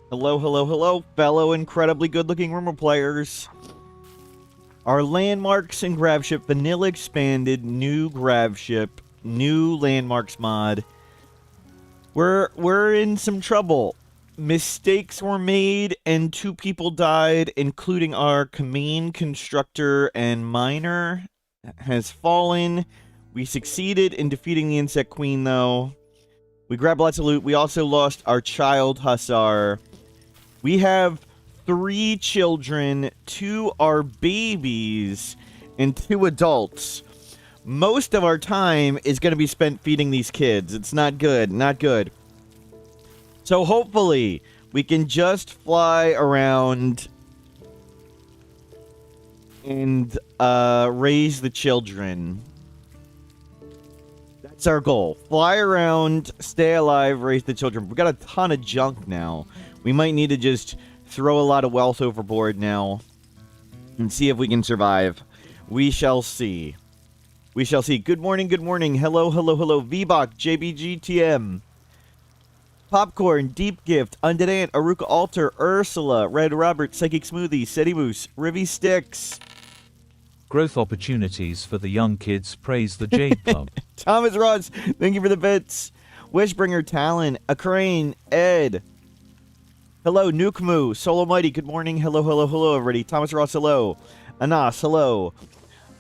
Hello, hello, hello, fellow incredibly good-looking rumor players. Our landmarks in Gravship, vanilla expanded, new Gravship, new landmarks mod. We're in some trouble. Mistakes were made and 2 people died, including our main constructor and miner has fallen. We succeeded in defeating the insect queen, though. We grabbed lots of loot. We also lost our child hussar. We have 3 children, 2 are babies, and 2 adults. Most of our time is going to be spent feeding these kids. It's not good, not good. So hopefully, we can just fly around and raise the children. That's our goal. Fly around, stay alive, raise the children. We've got a ton of junk now. We might need to just throw a lot of wealth overboard now and see if we can survive. We shall see. We shall see. Good morning, good morning. Hello, hello, hello. VBOC, JBGTM. Popcorn, Deep Gift, Undead Ant, Aruka Alter, Ursula, Red Robert, Psychic Smoothie, Seti Moose, Rivy Sticks. Growth opportunities for the young kids. Praise the Jade Club. Thomas Ross, thank you for the bits. Wishbringer, Talon, Akrane, Ed. Hello, Nukemu, Solo Mighty, good morning. Hello, hello, hello, everybody. Thomas Ross, hello. Anas, hello.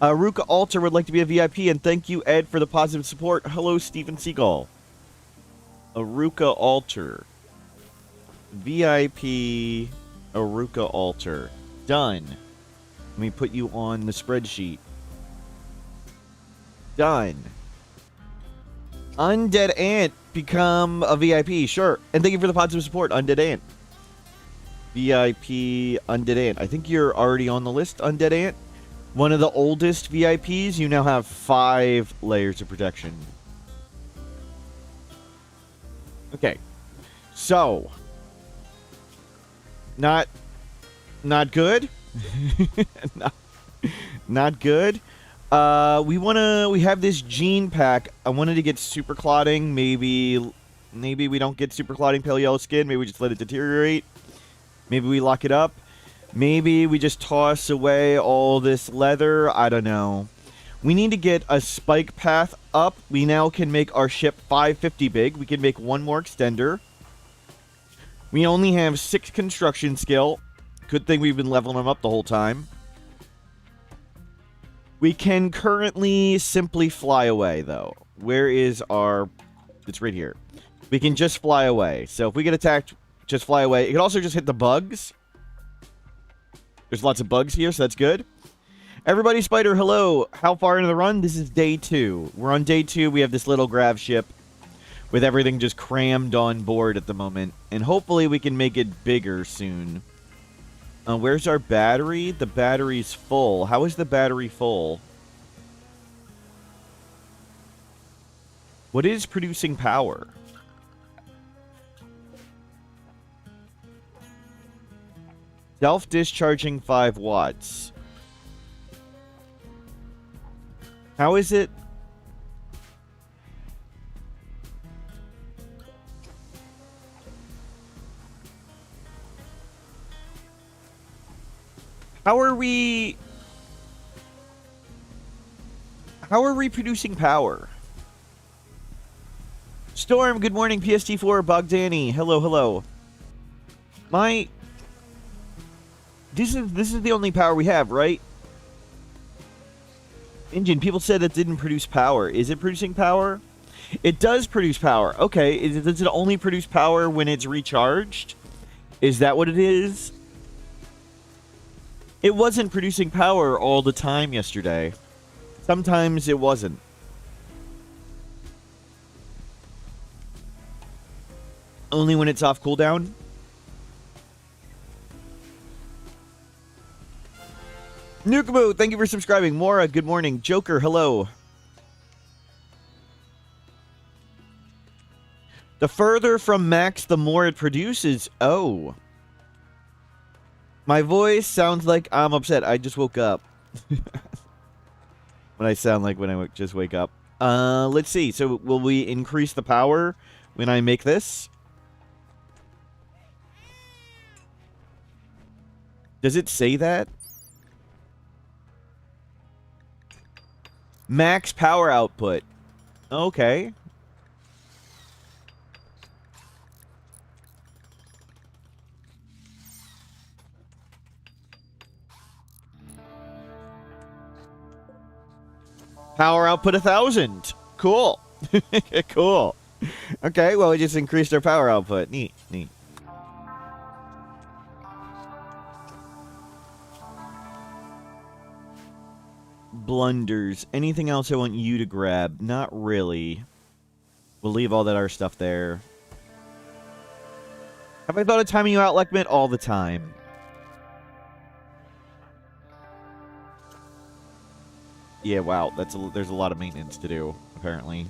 Ruka Alter would like to be a VIP, and thank you, Ed, for the positive support. Hello, Stephen Seagull. Aruka Alter. VIP Aruka Alter. Done. Let me put you on the spreadsheet. Done. Undead Ant, become a VIP. Sure. And thank you for the positive support, Undead Ant. VIP Undead Ant. I think you're already on the list, Undead Ant. One of the oldest VIPs. You now have 5 layers of protection. Okay. So. Not good. not good. We have this gene pack. I wanted to get super clotting. Maybe we don't get super clotting pale yellow skin. Maybe we just let it deteriorate. Maybe we lock it up. Maybe we just toss away all this leather. I don't know. We need to get a spike path up. We now can make our ship 550 big. We can make 1 more extender. We only have 6 construction skill. Good thing we've been leveling them up the whole time. We can currently simply fly away, though. Where is our... It's right here. We can just fly away. So if we get attacked, just fly away. It can also just hit the bugs. There's lots of bugs here, so that's good. Everybody, Spider, hello. How far into the run? This is day 2. We're on day 2. We have this little grav ship with everything just crammed on board at the moment. And hopefully we can make it bigger soon. Where's our battery? The battery's full. How is the battery full? What is producing power? Self-discharging 5 watts. How is it? How are we producing power? Storm, good morning. PST4, Bogdani. Hello, hello. This is the only power we have, right? Engine, people said it didn't produce power. Is it producing power? It does produce power. Okay, does it only produce power when it's recharged? Is that what it is? It wasn't producing power all the time yesterday. Sometimes it wasn't. Only when it's off cooldown? Nukamu, thank you for subscribing. Mora, good morning. Joker, hello. The further from max, the more it produces. Oh. My voice sounds like I'm upset. I just woke up. What I sound like when I just wake up. Let's see. So will we increase the power when I make this? Does it say that? Max power output. Okay. Power output 1,000. Cool. Cool. Okay, well, we just increased our power output. Neat, neat. Blunders. Anything else I want you to grab? Not really. We'll leave all that other stuff there. Have I thought of timing you out, Lekmit? All the time. Yeah, wow. There's a lot of maintenance to do, apparently.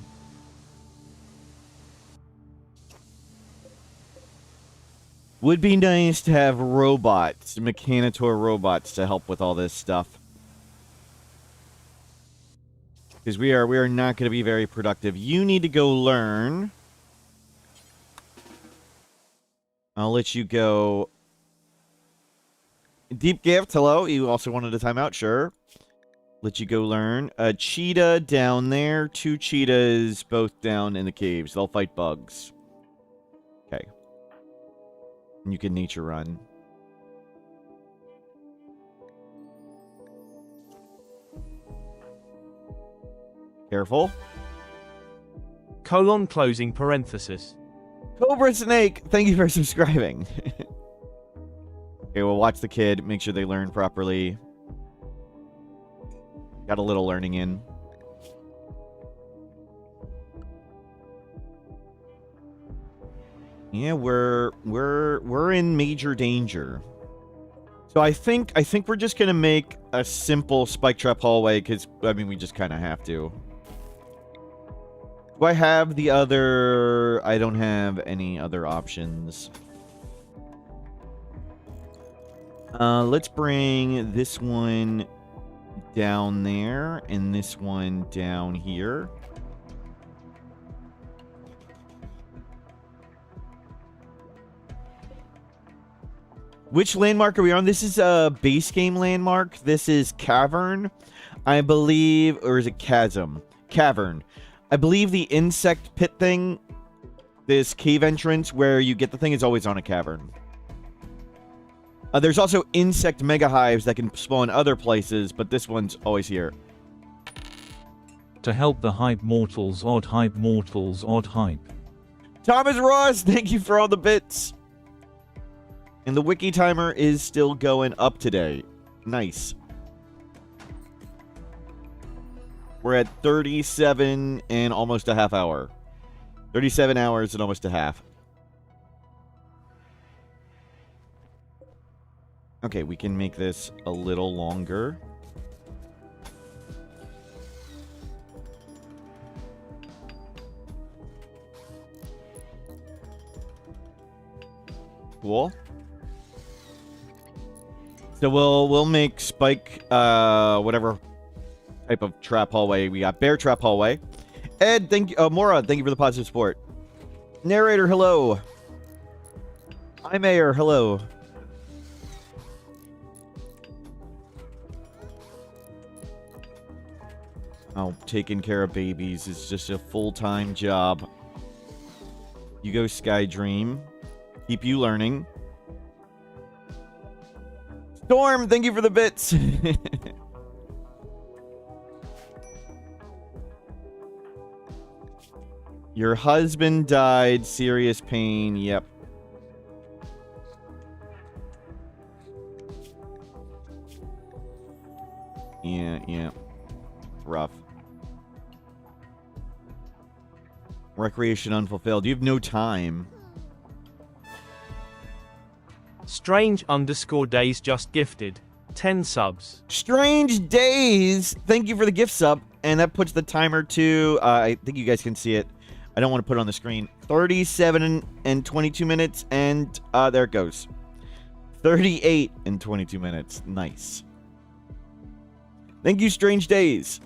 Would be nice to have robots, Mechanitor robots, to help with all this stuff. Because we are not going to be very productive. You need to go learn. I'll let you go. Deep Gift, hello. You also wanted a timeout? Sure. Let you go learn. A cheetah down there. 2 cheetahs both down in the caves. They'll fight bugs. Okay. And you can nature run. Careful. Colon closing parenthesis. Cobra Snake, thank you for subscribing. Okay, we'll watch the kid. Make sure they learn properly. Got a little learning in. Yeah, we're in major danger. So I think we're just gonna make a simple spike trap hallway because I mean we just kind of have to. Do I have the other? I don't have any other options. Let's bring this one down there and this one down here. Which landmark are we on? This is a base game landmark. This is Cavern, I believe, or is it Chasm? Cavern. I believe the insect pit thing, this cave entrance where you get the thing, is always on a cavern. There's also insect mega hives that can spawn other places, but this one's always here. To help the hype mortals, odd hype mortals, odd hype. Thomas Ross, thank you for all the bits. And the wiki timer is still going up today. Nice. We're at 37 and almost a half hour. 37 hours and almost a half. Okay, we can make this a little longer. Cool. So we'll make spike whatever type of trap hallway we got. Bear trap hallway. Ed, thank you. Mora, thank you for the positive support. Narrator, hello. Mayor, hello. Oh, taking care of babies is just a full-time job. You go, Sky Dream. Keep you learning. Storm, thank you for the bits. Your husband died. Serious pain. Yep. Yeah. Rough. Recreation unfulfilled. You have no time. Strange_days just gifted 10 subs. Strange Days, thank you for the gift sub. And that puts the timer to, I think you guys can see it. I don't want to put it on the screen. 37 and 22 minutes, and there it goes. 38 and 22 minutes. Nice. Thank you, Strange Days.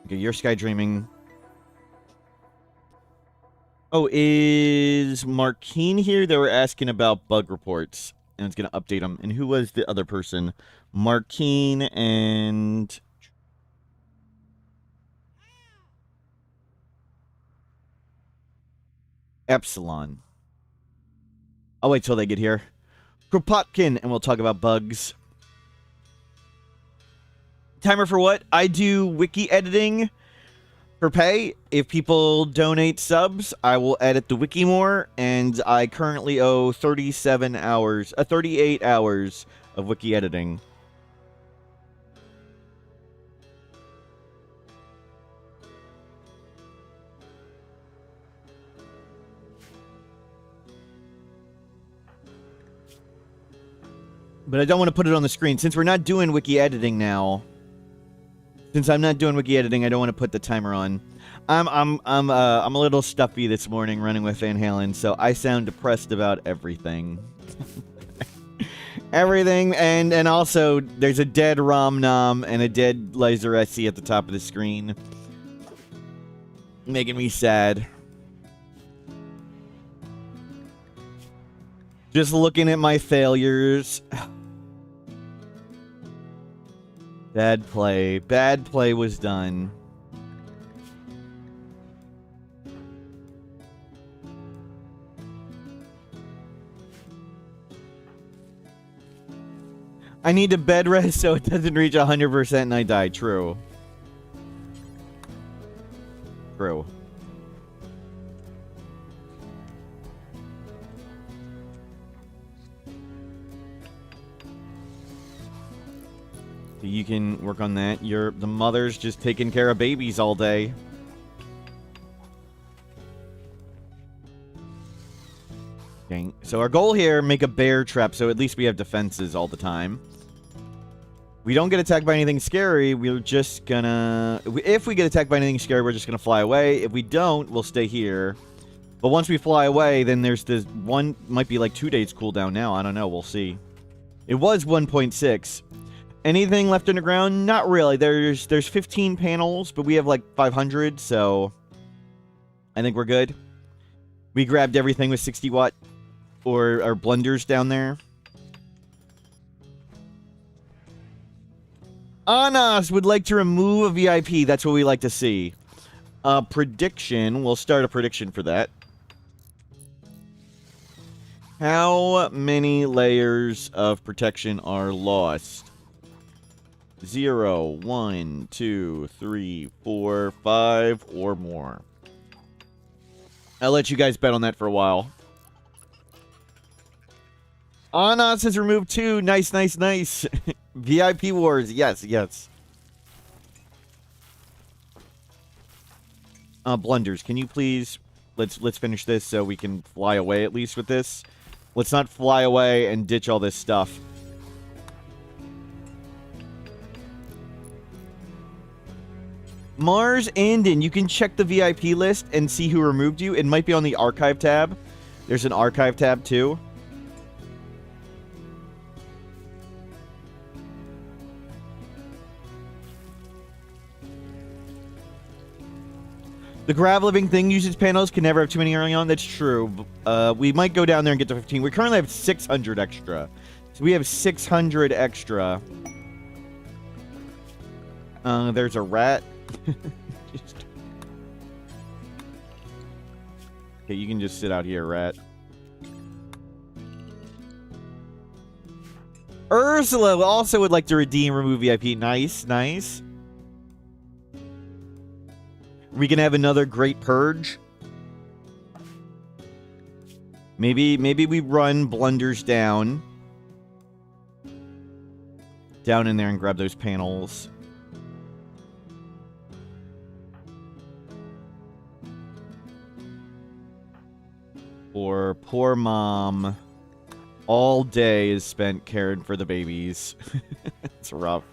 Okay, you're sky dreaming. Oh, is Markeen here? They were asking about bug reports, and it's going to update them. And who was the other person? Markeen and... Epsilon. I'll wait till they get here. Kropotkin, and we'll talk about bugs. Timer for what? I do wiki editing for pay. If people donate subs, I will edit the wiki more, and I currently owe 38 hours of wiki editing. But I don't want to put it on the screen. Since we're not doing wiki editing now, since I'm not doing wiki editing, I don't want to put the timer on. I'm a little stuffy this morning running with Van Halen, so I sound depressed about everything. Everything, and also there's a dead Rom Nom and a dead Laser SC at the top of the screen. Making me sad. Just looking at my failures. Bad play. Bad play was done. I need to bed rest so it doesn't reach 100% and I die. True. True. You can work on that. The mother's just taking care of babies all day. Okay, so our goal here, make a bear trap, so at least we have defenses all the time. We don't get attacked by anything scary, we're just gonna... If we get attacked by anything scary, we're just gonna fly away. If we don't, we'll stay here. But once we fly away, then there's this one... Might be like 2 days cooldown now, I don't know, we'll see. It was 1.6. Anything left underground? Not really. There's 15 panels, but we have like 500, so I think we're good. We grabbed everything with 60 watt or our blunders down there. Anas would like to remove a VIP. That's what we like to see. Prediction. We'll start a prediction for that. How many layers of protection are lost? 0, 1, 2, 3, 4, 5, or more. I'll let you guys bet on that for a while. Anas has removed 2. Nice, nice, nice. VIP wars. Yes, yes. Blunders, can you please... Let's finish this so we can fly away at least with this. Let's not fly away and ditch all this stuff. Mars Andin, you can check the VIP list and see who removed you. It might be on the archive tab. There's an archive tab too. The Grav living thing uses panels, can never have too many early on. That's true. We might go down there and get to 15. We currently have 600 extra. So we have 600 extra. There's a rat. Okay, you can just sit out here, rat. Ursula also would like to redeem remove VIP. Nice, nice. We can have another great purge. Maybe we run blunders down in there and grab those panels. Or poor mom all day is spent caring for the babies. It's rough.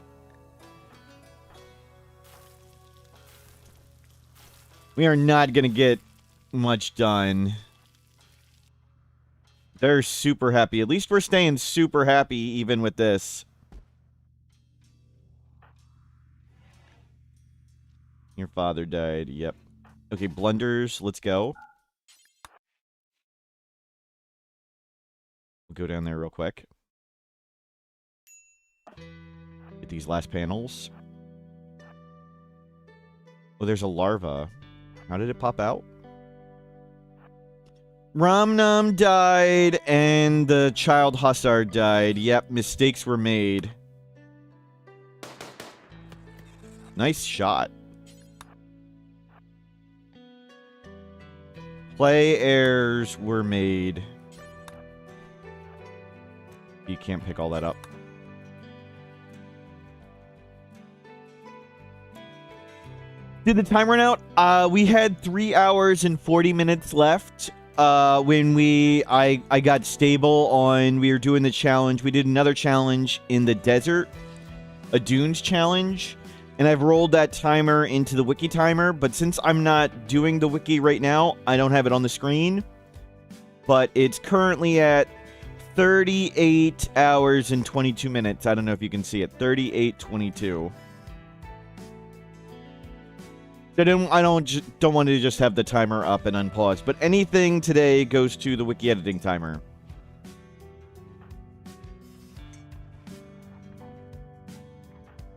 We are not going to get much done. They're super happy. At least we're staying super happy even with this. Your father died. Yep. Okay, blunders. Let's go. We'll go down there real quick. Get these last panels. Oh, there's a larva. How did it pop out? Ramnam died, and the child Hussar died. Yep, mistakes were made. Nice shot. Play errors were made. You can't pick all that up. Did the time run out? We had 3 hours and 40 minutes left. When I got stable on, we were doing the challenge. We did another challenge in the desert, a dunes challenge, and I've rolled that timer into the wiki timer, but since I'm not doing the wiki right now, I don't have it on the screen, but it's currently at 38 hours and 22 minutes. I don't know if you can see it. 38:22. I don't want to just have the timer up and unpause, but anything today goes to the wiki editing timer.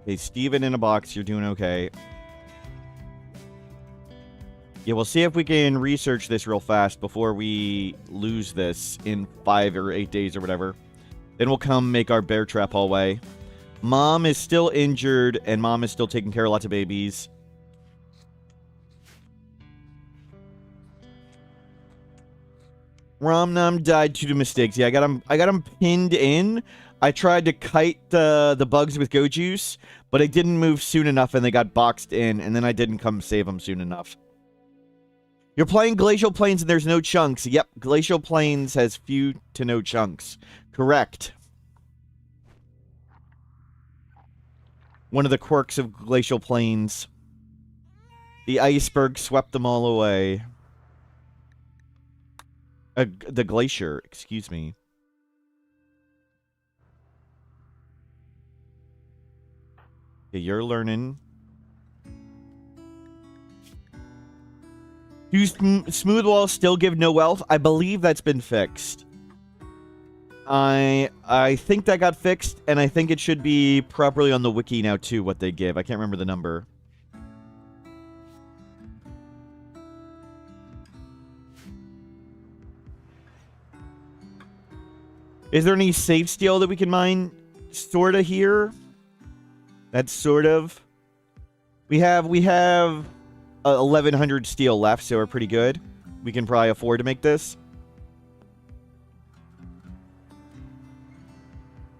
Okay, Steven in a box, you're doing okay. Yeah, we'll see if we can research this real fast before we lose this in 5 or 8 days or whatever. Then we'll come make our bear trap hallway. Mom is still injured, and Mom is still taking care of lots of babies. Ramnam died due to mistakes. Yeah, I got him pinned in. I tried to kite the bugs with go juice, but it didn't move soon enough, and they got boxed in, and then I didn't come save them soon enough. You're playing Glacial Plains and there's no chunks. Yep, Glacial Plains has few to no chunks. Correct. One of the quirks of Glacial Plains. The iceberg swept them all away. The glacier, excuse me. Okay, you're learning. Do smooth walls still give no wealth? I believe that's been fixed. I think that got fixed, and I think it should be properly on the wiki now too, what they give. I can't remember the number. Is there any safe steel that we can mine sorta here? That's sort of. We have 1,100 steel left, so we're pretty good. We can probably afford to make this.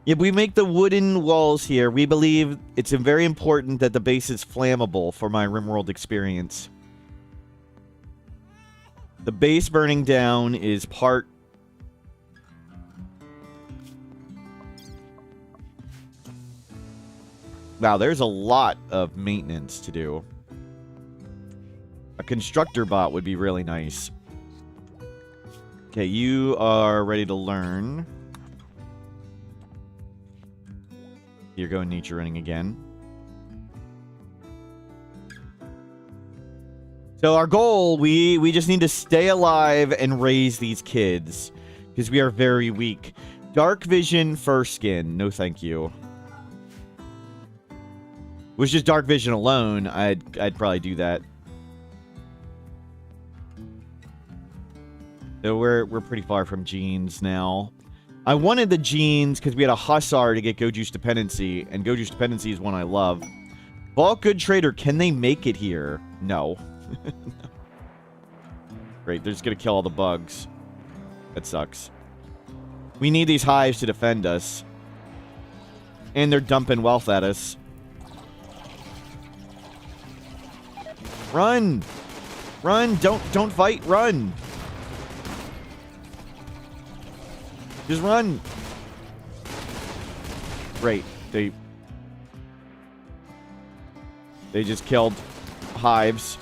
If we make the wooden walls here, we believe it's very important that the base is flammable for my RimWorld experience. The base burning down is part... Wow, there's a lot of maintenance to do. A constructor bot would be really nice. Okay, you are ready to learn. You're going nature running again. So our goal, we just need to stay alive and raise these kids. Because we are very weak. Dark vision, fur skin. No thank you. Was just dark vision alone, I'd probably do that. So we're pretty far from genes now. I wanted the genes because we had a Hussar to get Go Juice Dependency, and Go Juice Dependency is one I love. Vault Good Trader, can they make it here? No. Great, they're just gonna kill all the bugs. That sucks. We need these hives to defend us. And they're dumping wealth at us. Run! Run! Don't fight! Run! Just run! Great. They just killed hives.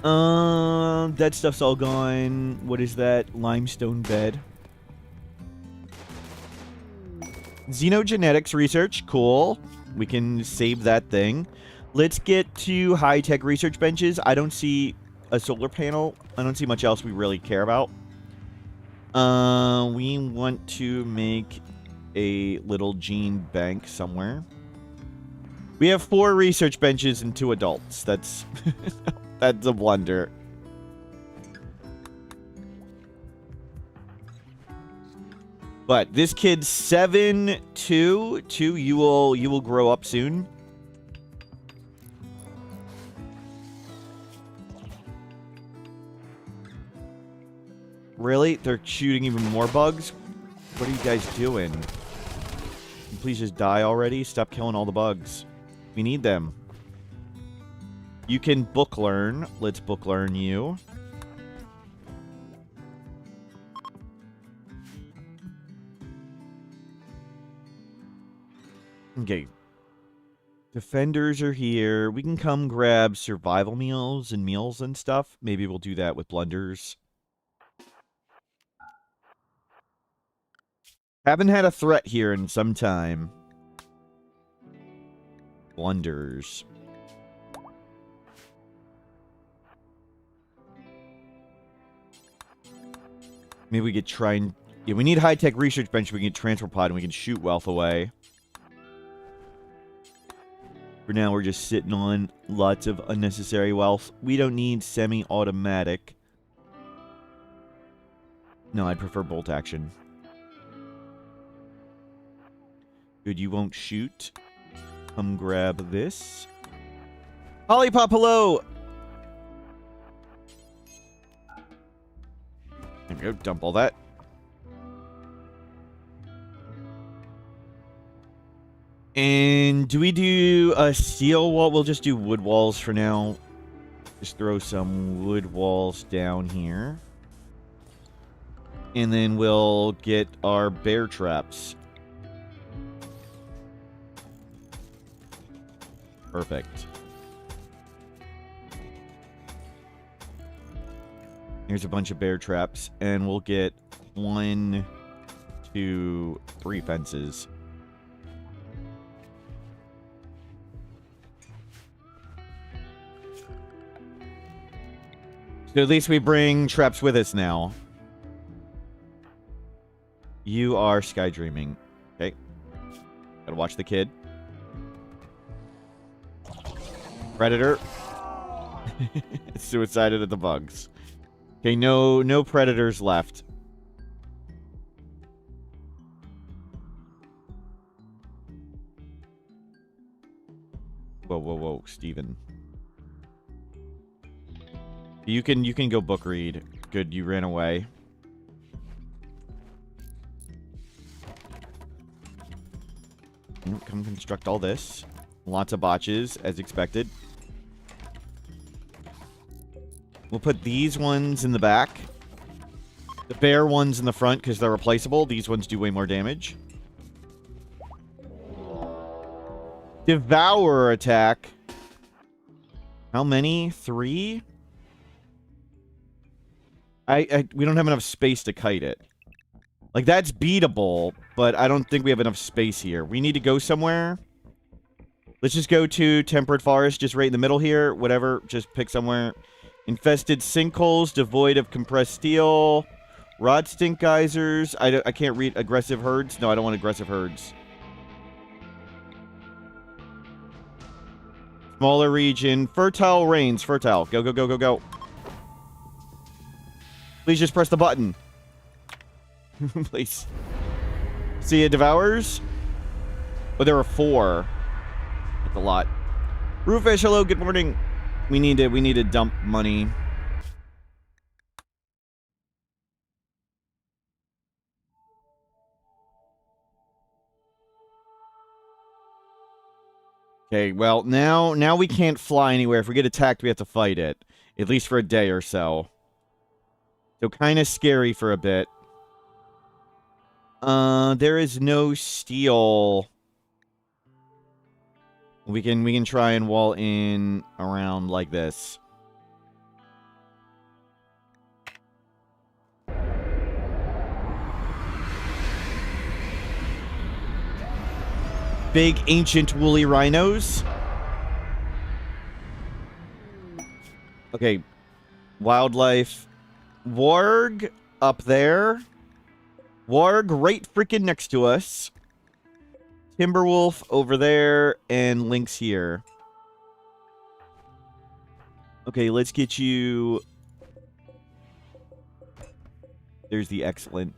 That stuff's all gone. What is that? Limestone bed. Xenogenetics research, cool. We can save that thing. Let's get to high-tech research benches. I don't see a solar panel. I don't see much else we really care about. We want to make a little gene bank somewhere. We have 4 research benches and 2 adults. That's that's a blunder. But this kid's 7'2". 2, you will grow up soon. Really? They're shooting even more bugs? What are you guys doing? Please just die already. Stop killing all the bugs. We need them. You can book learn. Let's book learn you. Okay. Defenders are here. We can come grab survival meals and stuff. Maybe we'll do that with blunders. Haven't had a threat here in some time. Blunders. Maybe we could try and... Yeah, we need high-tech research bench. We can get transfer pod and we can shoot wealth away. For now, we're just sitting on lots of unnecessary wealth. We don't need semi-automatic. No, I'd prefer bolt action. Good, you won't shoot. Come grab this. Hollypop, hello! There we go, dump all that. And do we do a steel wall? We'll just do wood walls for now. Just throw some wood walls down here. And then we'll get our bear traps. Perfect. Here's a bunch of bear traps. And we'll get 1, 2, 3 fences. So at least we bring traps with us now. You are sky dreaming. Okay. Gotta watch the kid. Predator. Suicided at the bugs. Okay, no predators left. Whoa, Steven. You can go book read. Good, you ran away. Come construct all this. Lots of botches, as expected. We'll put these ones in the back. The bear ones in the front, because they're replaceable. These ones do way more damage. Devour attack. How many? 3? We don't have enough space to kite it. Like, that's beatable, but I don't think we have enough space here. We need to go somewhere. Let's just go to Temperate Forest, just right in the middle here. Whatever, just pick somewhere. Infested sinkholes, devoid of compressed steel. Rod stink geysers. I can't read aggressive herds. No, I don't want aggressive herds. Smaller region. Fertile rains. Fertile. Go, go, go, go, go. Please just press the button. Please. See it devours? Oh, there are 4. That's a lot. Roofish, hello, good morning. We need to dump money. Okay, well, now we can't fly anywhere. If we get attacked, we have to fight it. At least for a day or so. So kind of scary for a bit. There is no steel. We can try and wall in around like this. big ancient woolly rhinos. Okay. Wildlife. Warg up there. Warg right freaking next to us. Timberwolf over there. And Lynx here. Okay, let's get you... There's the excellent.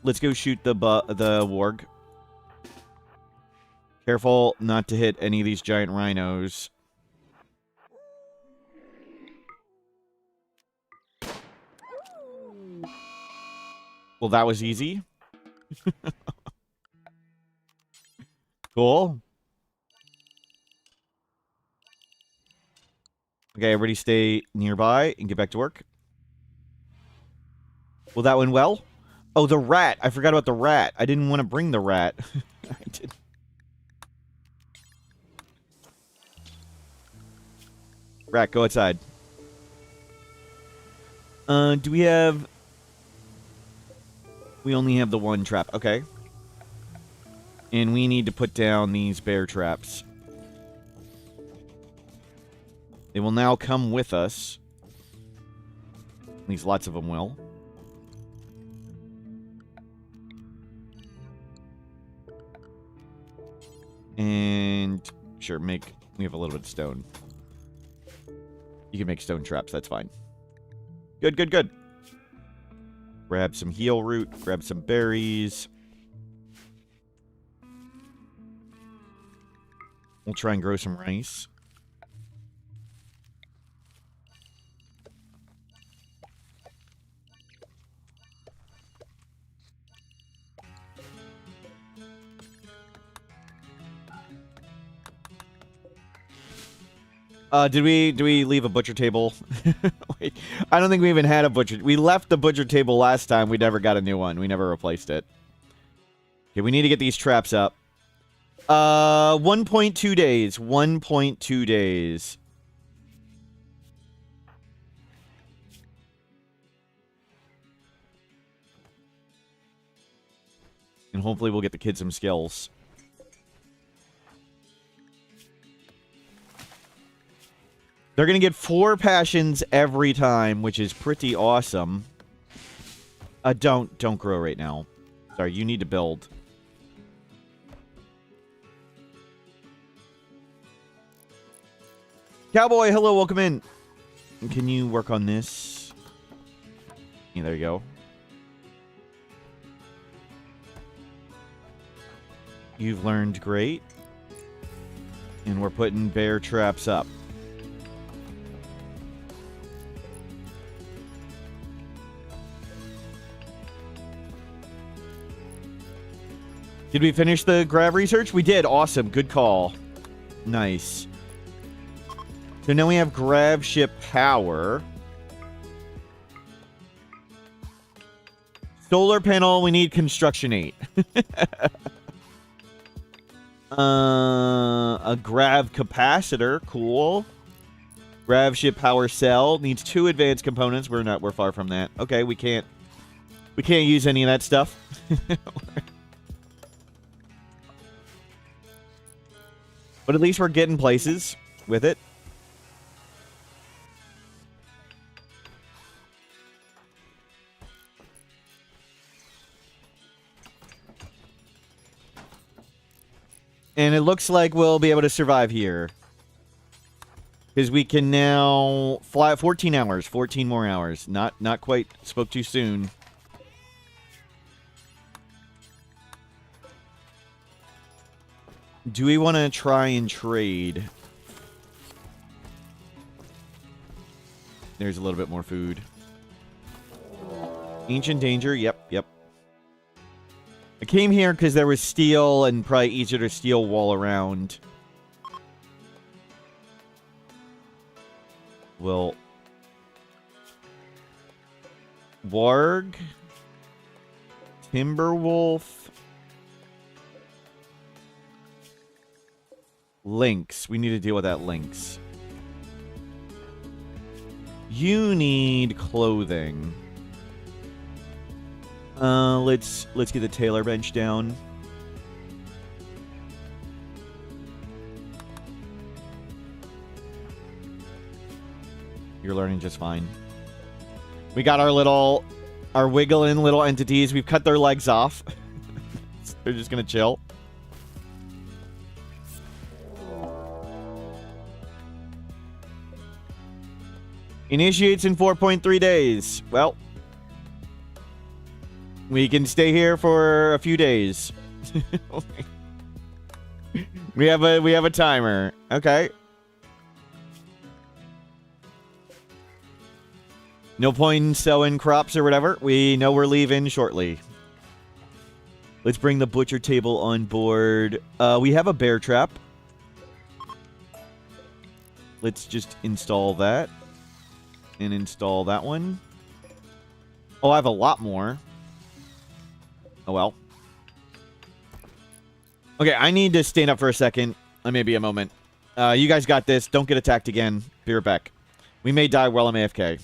Let's go shoot the warg. Careful not to hit any of these giant rhinos. Well, that was easy. Cool. Okay, everybody stay nearby and get back to work. Well, that went well. Oh, the rat. I forgot about the rat. I didn't want to bring the rat. I did. Rat, go outside. Do we have... We only have the one trap. Okay. And we need to put down these bear traps. They will now come with us. At least lots of them will. And sure, we have a little bit of stone. You can make stone traps, that's fine. Good, good, good. Grab some heal root, grab some berries. We'll try and grow some rice. Did we leave a butcher table? Wait, I don't think we even had a butcher. We left the butcher table last time. We never got a new one. We never replaced it. Okay, we need to get these traps up. 1.2 days. 1.2 days. And hopefully we'll get the kids some skills. They're going to get 4 passions every time, which is pretty awesome. Don't grow right now. Sorry, you need to build. Cowboy, hello, welcome in. Can you work on this? Yeah, there you go. You've learned great. And we're putting bear traps up. Did we finish the Grav research? We did. Awesome. Good call. Nice. So now we have Gravship power. Solar panel. We need construction 8. A Grav capacitor. Cool. Gravship power cell needs 2 advanced components. We're far from that. Okay, we can't use any of that stuff. But at least we're getting places with it. And it looks like we'll be able to survive here. Because we can now fly 14 hours. 14 more hours. Not quite. Spoke too soon. Do we want to try and trade? There's a little bit more food. Ancient danger. Yep. I came here because there was steel and probably easier to steel wall around. Well, Warg, Timberwolf, Lynx. We need to deal with that Lynx. You need clothing. Let's get the tailor bench down. You're learning just fine. We got our wiggling little entities. We've cut their legs off. They're just gonna chill. Initiates in 4.3 days. Well, we can stay here for a few days. we have a timer. Okay. No point in sowing crops or whatever. We know we're leaving shortly. Let's bring the butcher table on board. We have a bear trap. Let's just install that. And install that one. Oh, I have a lot more. Oh, well. Okay, I need to stand up for a second. Maybe a moment. You guys got this. Don't get attacked again. Be right back. We may die while I'm AFK.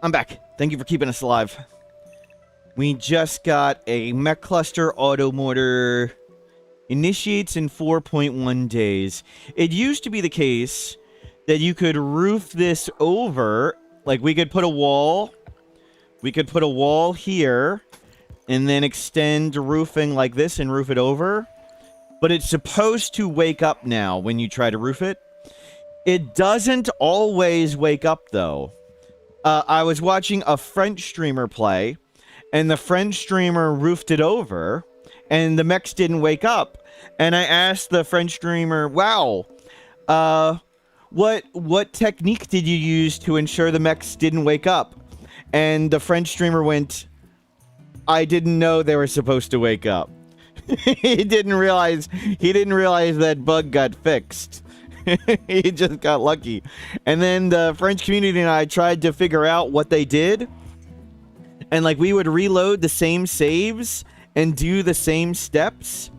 I'm back. Thank you for keeping us alive. We just got a mech cluster auto mortar. Initiates in 4.1 days. It used to be the case that you could roof this over. Like, we could put a wall. We could put a wall here. And then extend roofing like this and roof it over. But it's supposed to wake up now when you try to roof it. It doesn't always wake up, though. I was watching a French streamer play, and the French streamer roofed it over, and the mechs didn't wake up. And I asked the French streamer, wow, what technique did you use to ensure the mechs didn't wake up? And the French streamer went, I didn't know they were supposed to wake up. he didn't realize that bug got fixed. He just got lucky. And then the French community and I tried to figure out what they did. And like, we would reload the same saves and do the same steps.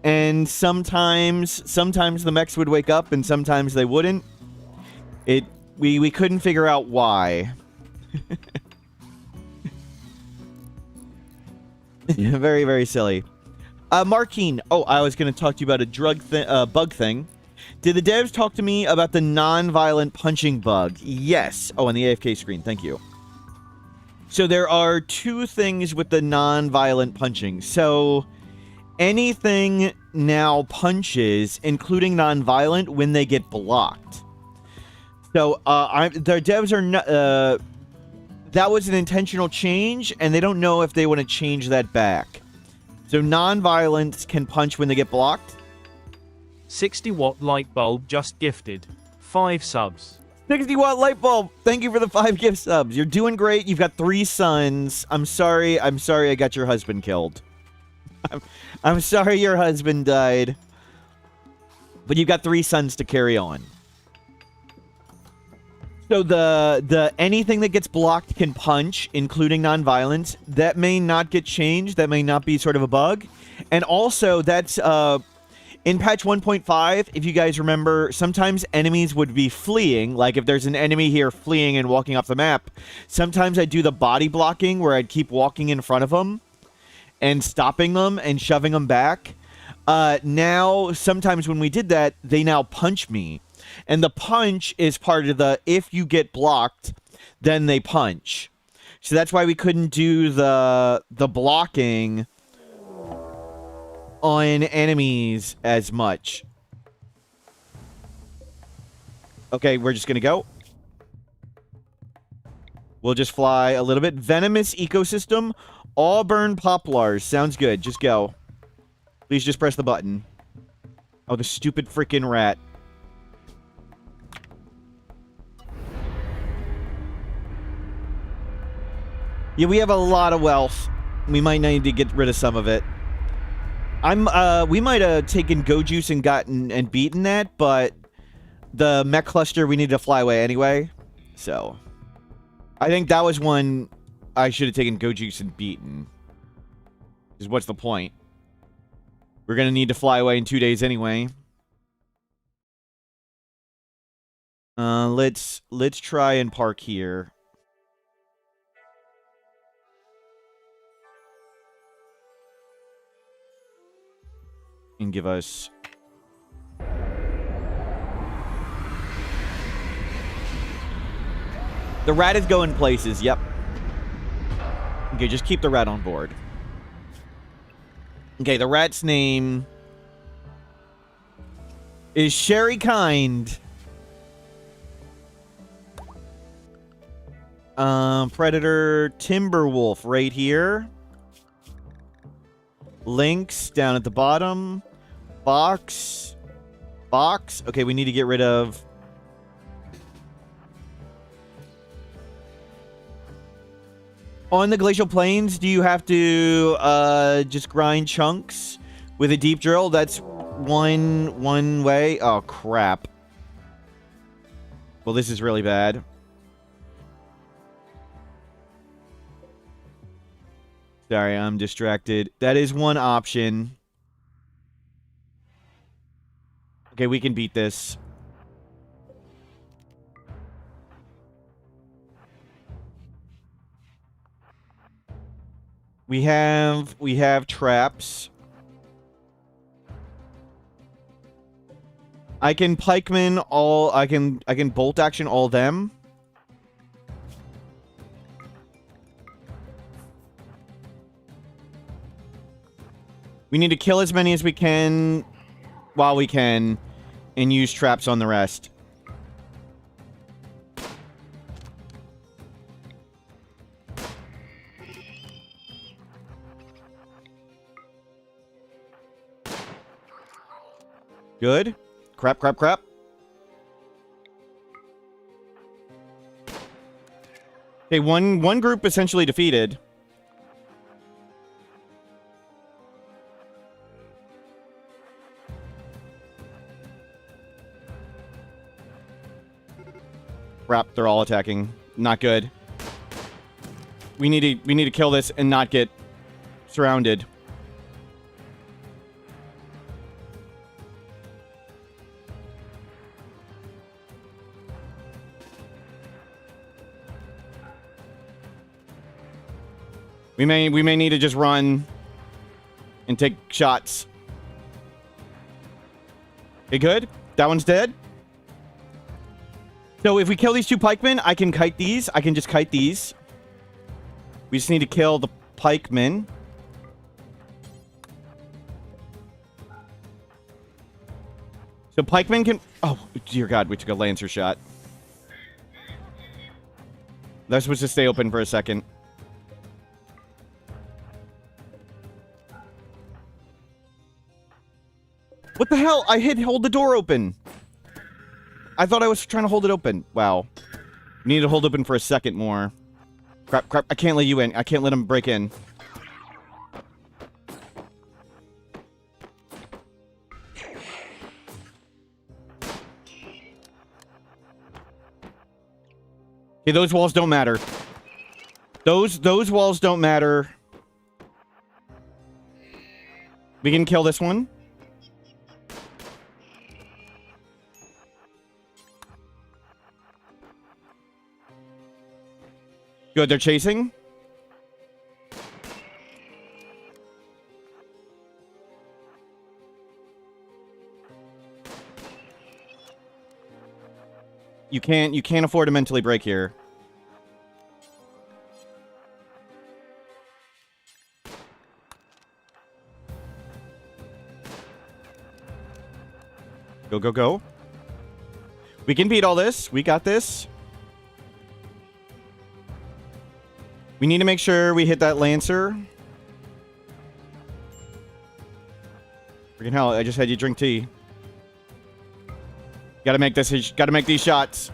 And sometimes the mechs would wake up and sometimes they wouldn't. We couldn't figure out why. Yeah, very, very silly. Markeen. Oh, I was going to talk to you about a bug thing. Did the devs talk to me about the non-violent punching bug? Yes. Oh, on the AFK screen. Thank you. So there are two things with the non-violent punching. So anything now punches, including non-violent, when they get blocked. So the devs are not. That was an intentional change, and they don't know if they want to change that back. So non-violent can punch when they get blocked. 60-watt light bulb just gifted. 5 subs. 60-watt light bulb. Thank you for the 5 gift subs. You're doing great. You've got 3 sons. I'm sorry I got your husband killed. I'm sorry your husband died. But you've got 3 sons to carry on. So the anything that gets blocked can punch, including non-violence. That may not get changed. That may not be sort of a bug. And also, that's in patch 1.5, if you guys remember, sometimes enemies would be fleeing. Like if there's an enemy here fleeing and walking off the map, sometimes I'd do the body blocking where I'd keep walking in front of them and stopping them and shoving them back. Now, sometimes when we did that, they now punch me. And the punch is part of the, if you get blocked, then they punch. So that's why we couldn't do the blocking on enemies as much. Okay, we're just gonna go. We'll just fly a little bit. Venomous ecosystem. Auburn poplars. Sounds good. Just go. Please just press the button. Oh, the stupid freaking rat. Yeah, we have a lot of wealth. We might need to get rid of some of it. We might have taken Go Juice and beaten that, but the mech cluster we need to fly away anyway. So I think that was one I should have taken Go Juice and beaten. Because what's the point? We're gonna need to fly away in 2 days anyway. Let's try and park here. And give us... The rat is going places, yep. Okay, just keep the rat on board. Okay, the rat's name is Sherry Kind. Predator Timberwolf right here. Lynx down at the bottom. Fox. Okay, we need to get rid of... On the glacial plains, do you have to just grind chunks with a deep drill? That's one way. Oh, crap. Well, this is really bad. Sorry, I'm distracted. That is one option. Okay, we can beat this. We have traps. I can pikeman all I can bolt action all them. We need to kill as many as we can while we can and use traps on the rest. Good. Crap. Okay, one group essentially defeated. Crap, they're all attacking. Not good. We need to kill this and not get surrounded. We may need to just run and take shots. Okay, good. That one's dead. So if we kill these 2 pikemen, I can kite these. I can just kite these. We just need to kill the pikemen. So pikemen can... Oh, dear God, we took a lancer shot. They're supposed to stay open for a second. What the hell? I hit hold the door open. I thought I was trying to hold it open. Wow. We need to hold open for a second more. Crap, crap. I can't let you in. I can't let him break in. Okay, those walls don't matter. Those walls don't matter. We can kill this one. Good, they're chasing. You can't afford to mentally break here. Go, go, go. We can beat all this. We got this. We need to make sure we hit that Lancer. Freaking hell, I just had you drink tea. Gotta make this, gotta make these shots.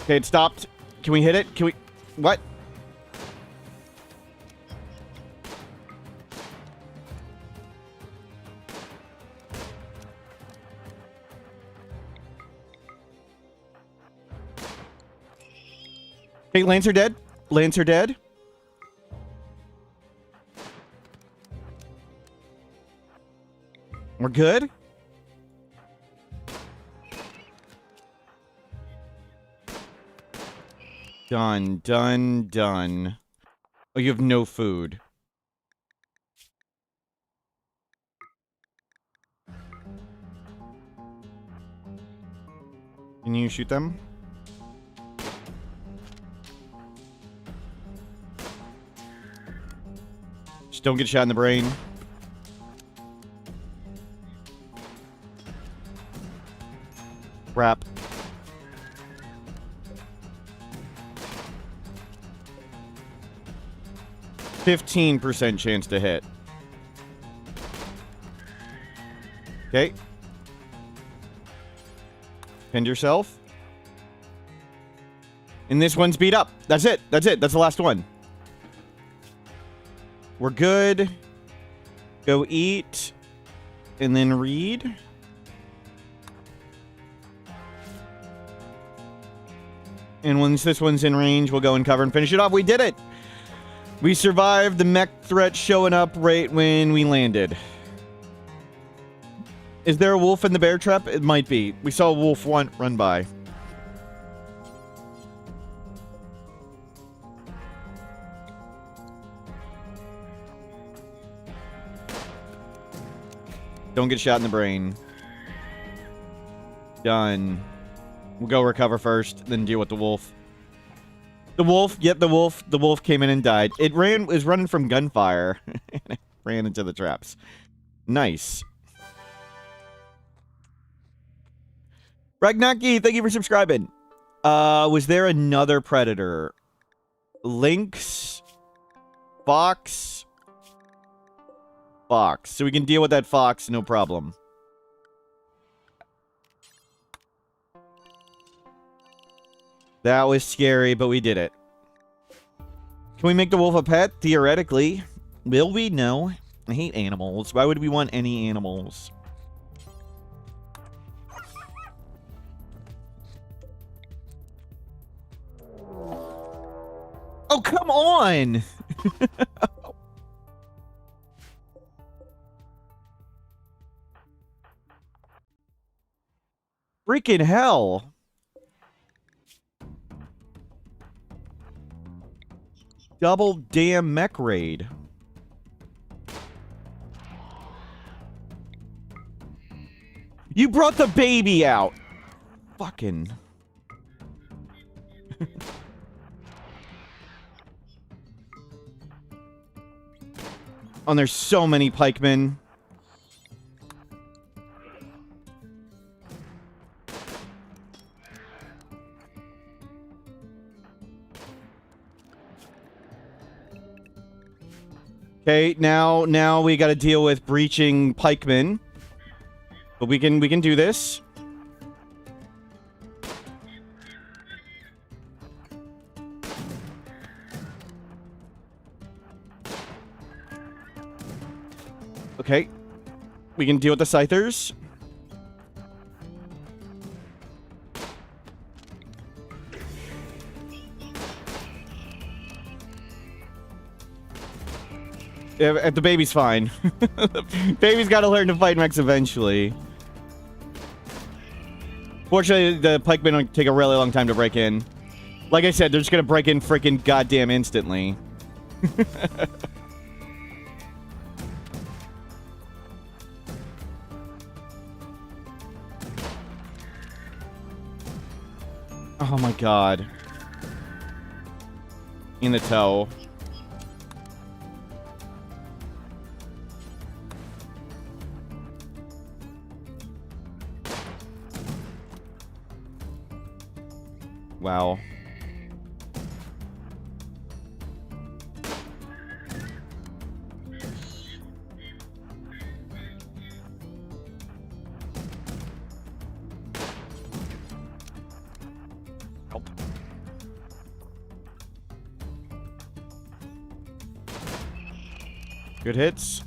Okay, it stopped. Can we hit it? Can we... What? Okay, Lancer dead. Lancer dead. We're good. Done, done, done. Oh, you have no food. Can you shoot them? Just don't get shot in the brain. Crap. %15 chance to hit. Okay. Pinned yourself. And this one's beat up. That's it. That's it. That's the last one. We're good. Go eat. And then read. And once this one's in range, we'll go and cover and finish it off. We did it! We survived the mech threat showing up right when we landed. Is there a wolf in the bear trap? It might be. We saw a wolf run by. Don't get shot in the brain. Done. We'll go recover first, then deal with the wolf. The wolf, yep, the wolf came in and died. It was running from gunfire. And it ran into the traps. Nice. Ragnaki, thank you for subscribing. Was there another predator? Lynx? Fox? Fox. So we can deal with that fox, no problem. That was scary, but we did it. Can we make the wolf a pet? Theoretically. Will we? No. I hate animals. Why would we want any animals? Oh, come on! Freaking hell. Double damn mech raid. You brought the baby out. Fucking. Oh, and there's so many pikemen. Okay, now we got to deal with breaching pikemen. But we can do this. Okay. We can deal with the scythers. Yeah, the baby's fine. The baby's got to learn to fight mechs eventually. Fortunately, the pikemen don't take a really long time to break in. Like I said, they're just gonna break in freaking goddamn instantly. Oh my god. In the toe. Wow. Help. Good hits.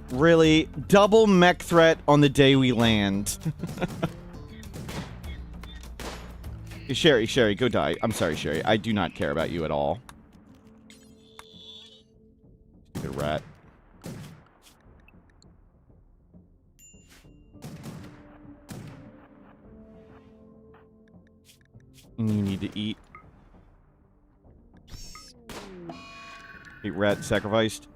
Really? Double mech threat on the day we land. Sherry, go die. I'm sorry, Sherry. I do not care about you at all. Stupid rat. You need to eat. Eat rat sacrificed.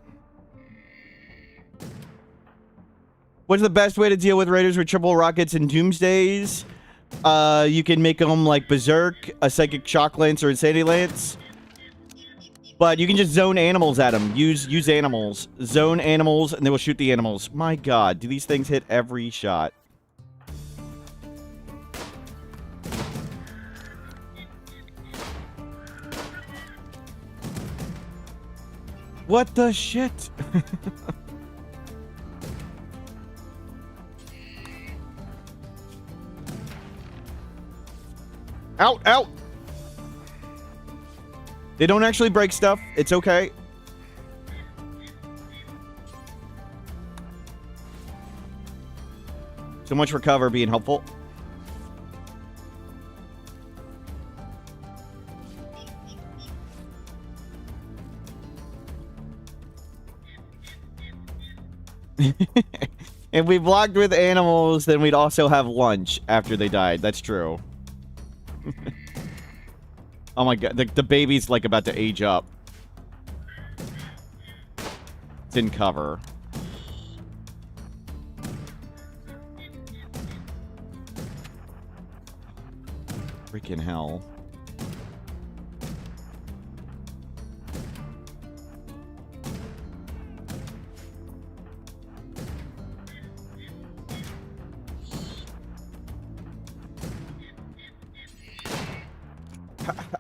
What's the best way to deal with raiders with triple rockets and doomsdays? You can make them like Berserk, a Psychic Shock Lance, or Insanity Lance. But you can just zone animals at them. Use animals. Zone animals, and they will shoot the animals. My god, do these things hit every shot? What the shit? Out, out! They don't actually break stuff. It's okay. So much for cover being helpful. If we blocked with animals, then we'd also have lunch after they died. That's true. Oh my god, the baby's like about to age up. It's in cover. Freaking hell.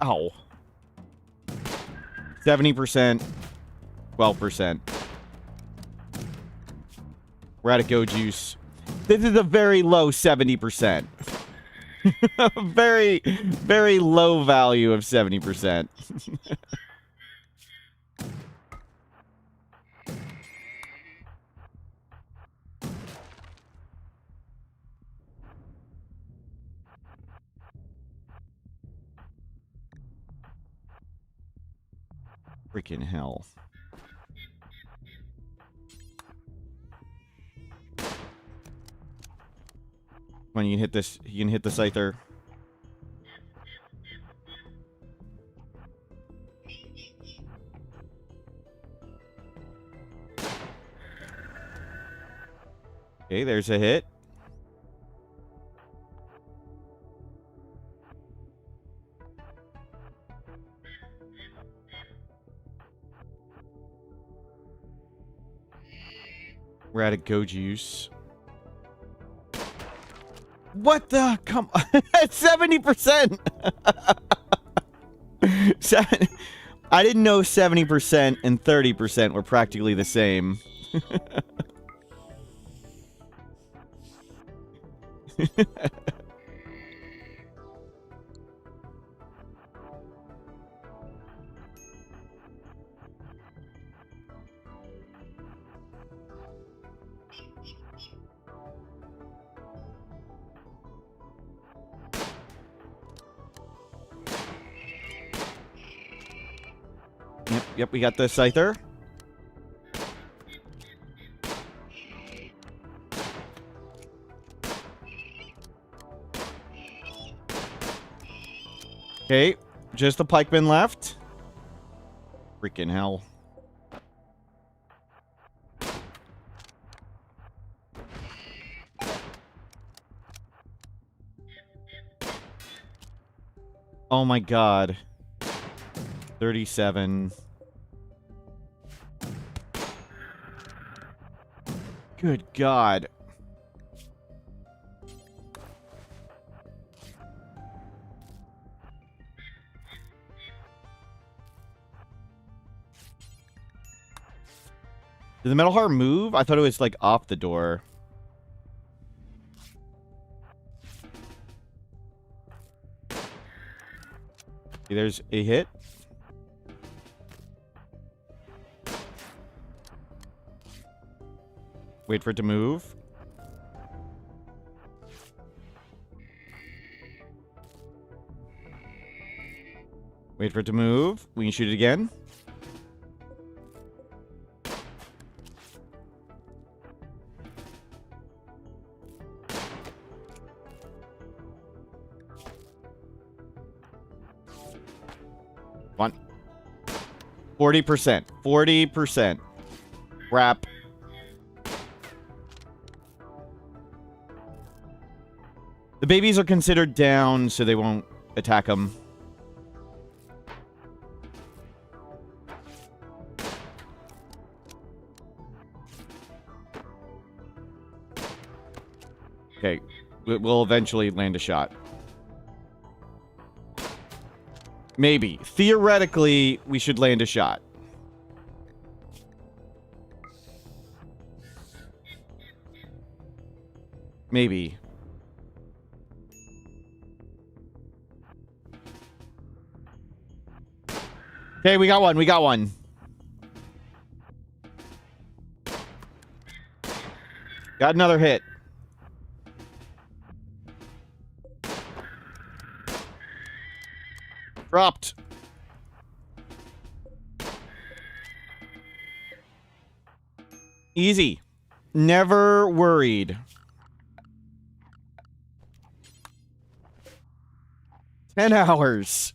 Ow. 70%. 12%. We're out of go juice. This is a very low 70%. Very, very low value of 70%. Freaking hell. Come on, you can hit this. You can hit the scyther. Okay, there's a hit. We're out of go juice. What the? Come on. 70%! I didn't know 70% and 30% were practically the same. Yep, we got the Scyther. Okay, just the pikeman left. Freaking hell. Oh my god. 37. Good god. Did the metal heart move? I thought it was like off the door. Okay, there's a hit. Wait for it to move. Wait for it to move. We can shoot it again. One. 40%. 40%. Wrap. The babies are considered down, so they won't attack them. Okay, we'll eventually land a shot. Maybe. Theoretically, we should land a shot. Maybe. Okay, we got one. We got one. Got another hit. Dropped. Easy. Never worried. 10 hours.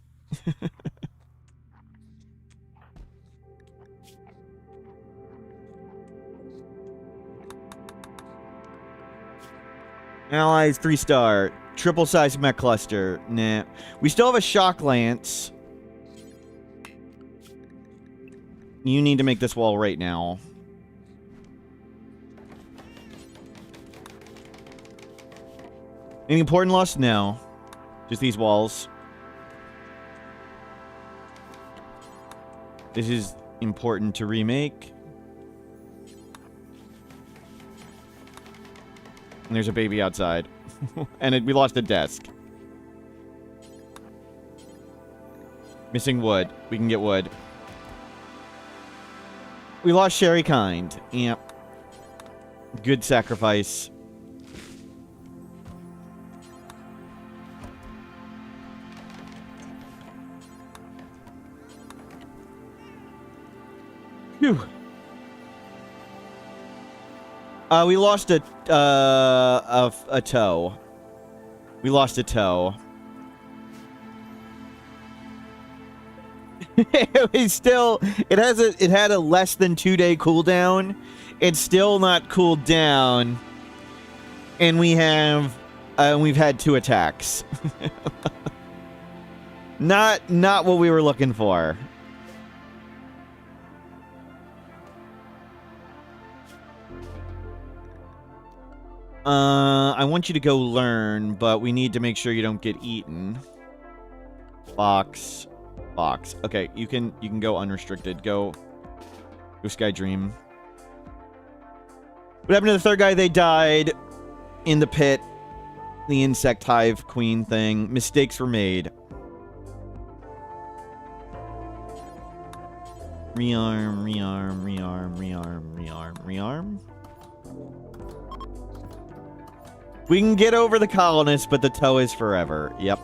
Allies 3-star. Triple size mech cluster. Nah. We still have a shock lance. You need to make this wall right now. Any important loss? No. Just these walls. This is important to remake. And there's a baby outside. And we lost a desk. Missing wood. We can get wood. We lost Sherry Kind. Yep. Good sacrifice. Phew. We lost a toe. We lost a toe. It was still. It had a less than 2-day cooldown. It's still not cooled down. And we've had 2 attacks. Not what we were looking for. I want you to go learn, but we need to make sure you don't get eaten. Box. Okay, you can go unrestricted. Go Sky Dream. What happened to the third guy? They died in the pit. The insect hive queen thing. Mistakes were made. Rearm. We can get over the colonists, but the tow is forever. Yep.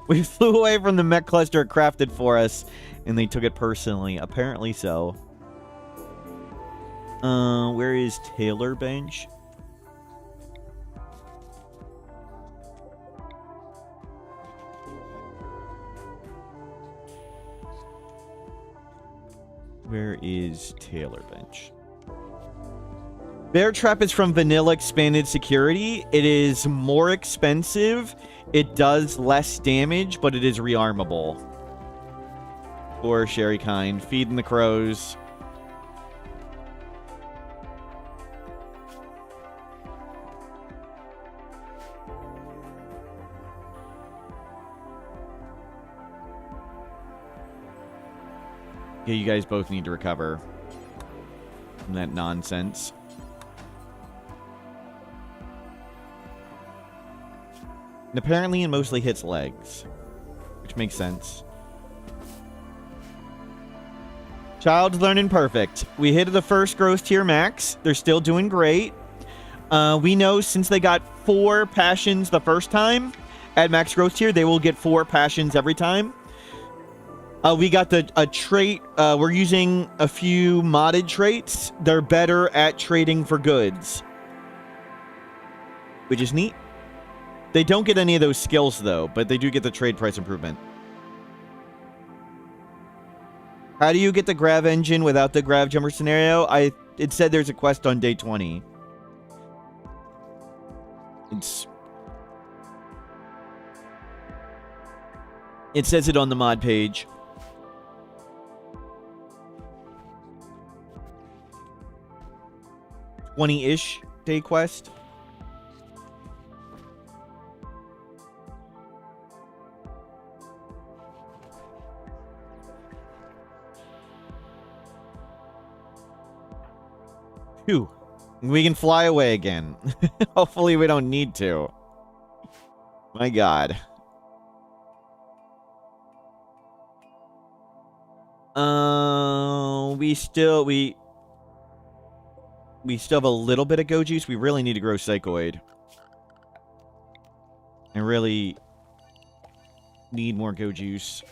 We flew away from the mech cluster it crafted for us, and they took it personally. Apparently so. Where is Taylor Bench? Where is Taylor Bench? Bear Trap is from Vanilla Expanded Security. It is more expensive. It does less damage, but it is rearmable. Poor Sherry Kind. Feeding the crows. Yeah, you guys both need to recover from that nonsense. And apparently it mostly hits legs, which makes sense. Child's learning perfect. We hit the first growth tier max. They're still doing great. We know since they got 4 passions the first time at max growth tier, they will get 4 passions every time. We got a trait. We're using a few modded traits. They're better at trading for goods, which is neat. They don't get any of those skills, though, but they do get the trade price improvement. How do you get the Grav engine without the Grav jumper scenario? It said there's a quest on day 20. It says it on the mod page. $20-ish day quest. Phew. We can fly away again. Hopefully we don't need to. My God. We still have a little bit of go juice. We really need to grow Psychoid. I really need more go juice.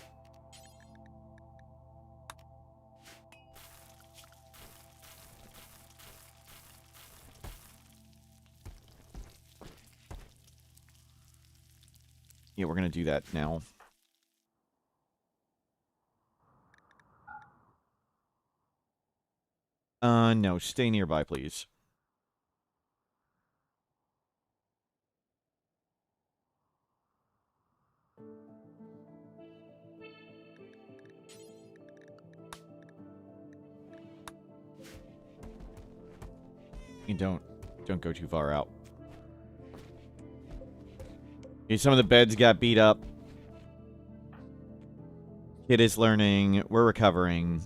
Yeah, we're going to do that now. No, stay nearby, please. You don't go too far out. Okay, some of the beds got beat up. Kid is learning. We're recovering.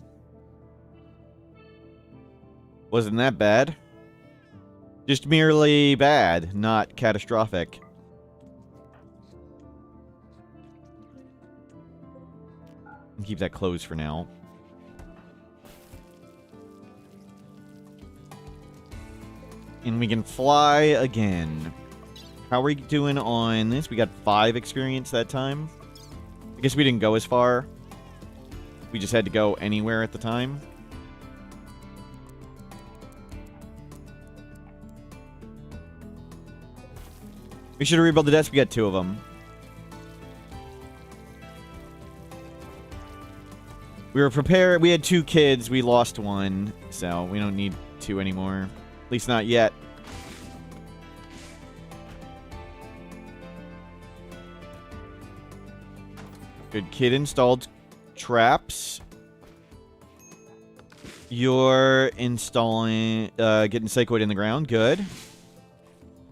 Wasn't that bad? Just merely bad, not catastrophic. Keep that closed for now. And we can fly again. How are we doing on this? We got 5 experience that time. I guess we didn't go as far. We just had to go anywhere at the time. We should have rebuilt the desk. We got 2 of them. We were prepared. We had 2 kids. We lost 1. So we don't need 2 anymore. At least not yet. Good. Kid installed traps. You're installing, getting Psychoid in the ground. Good.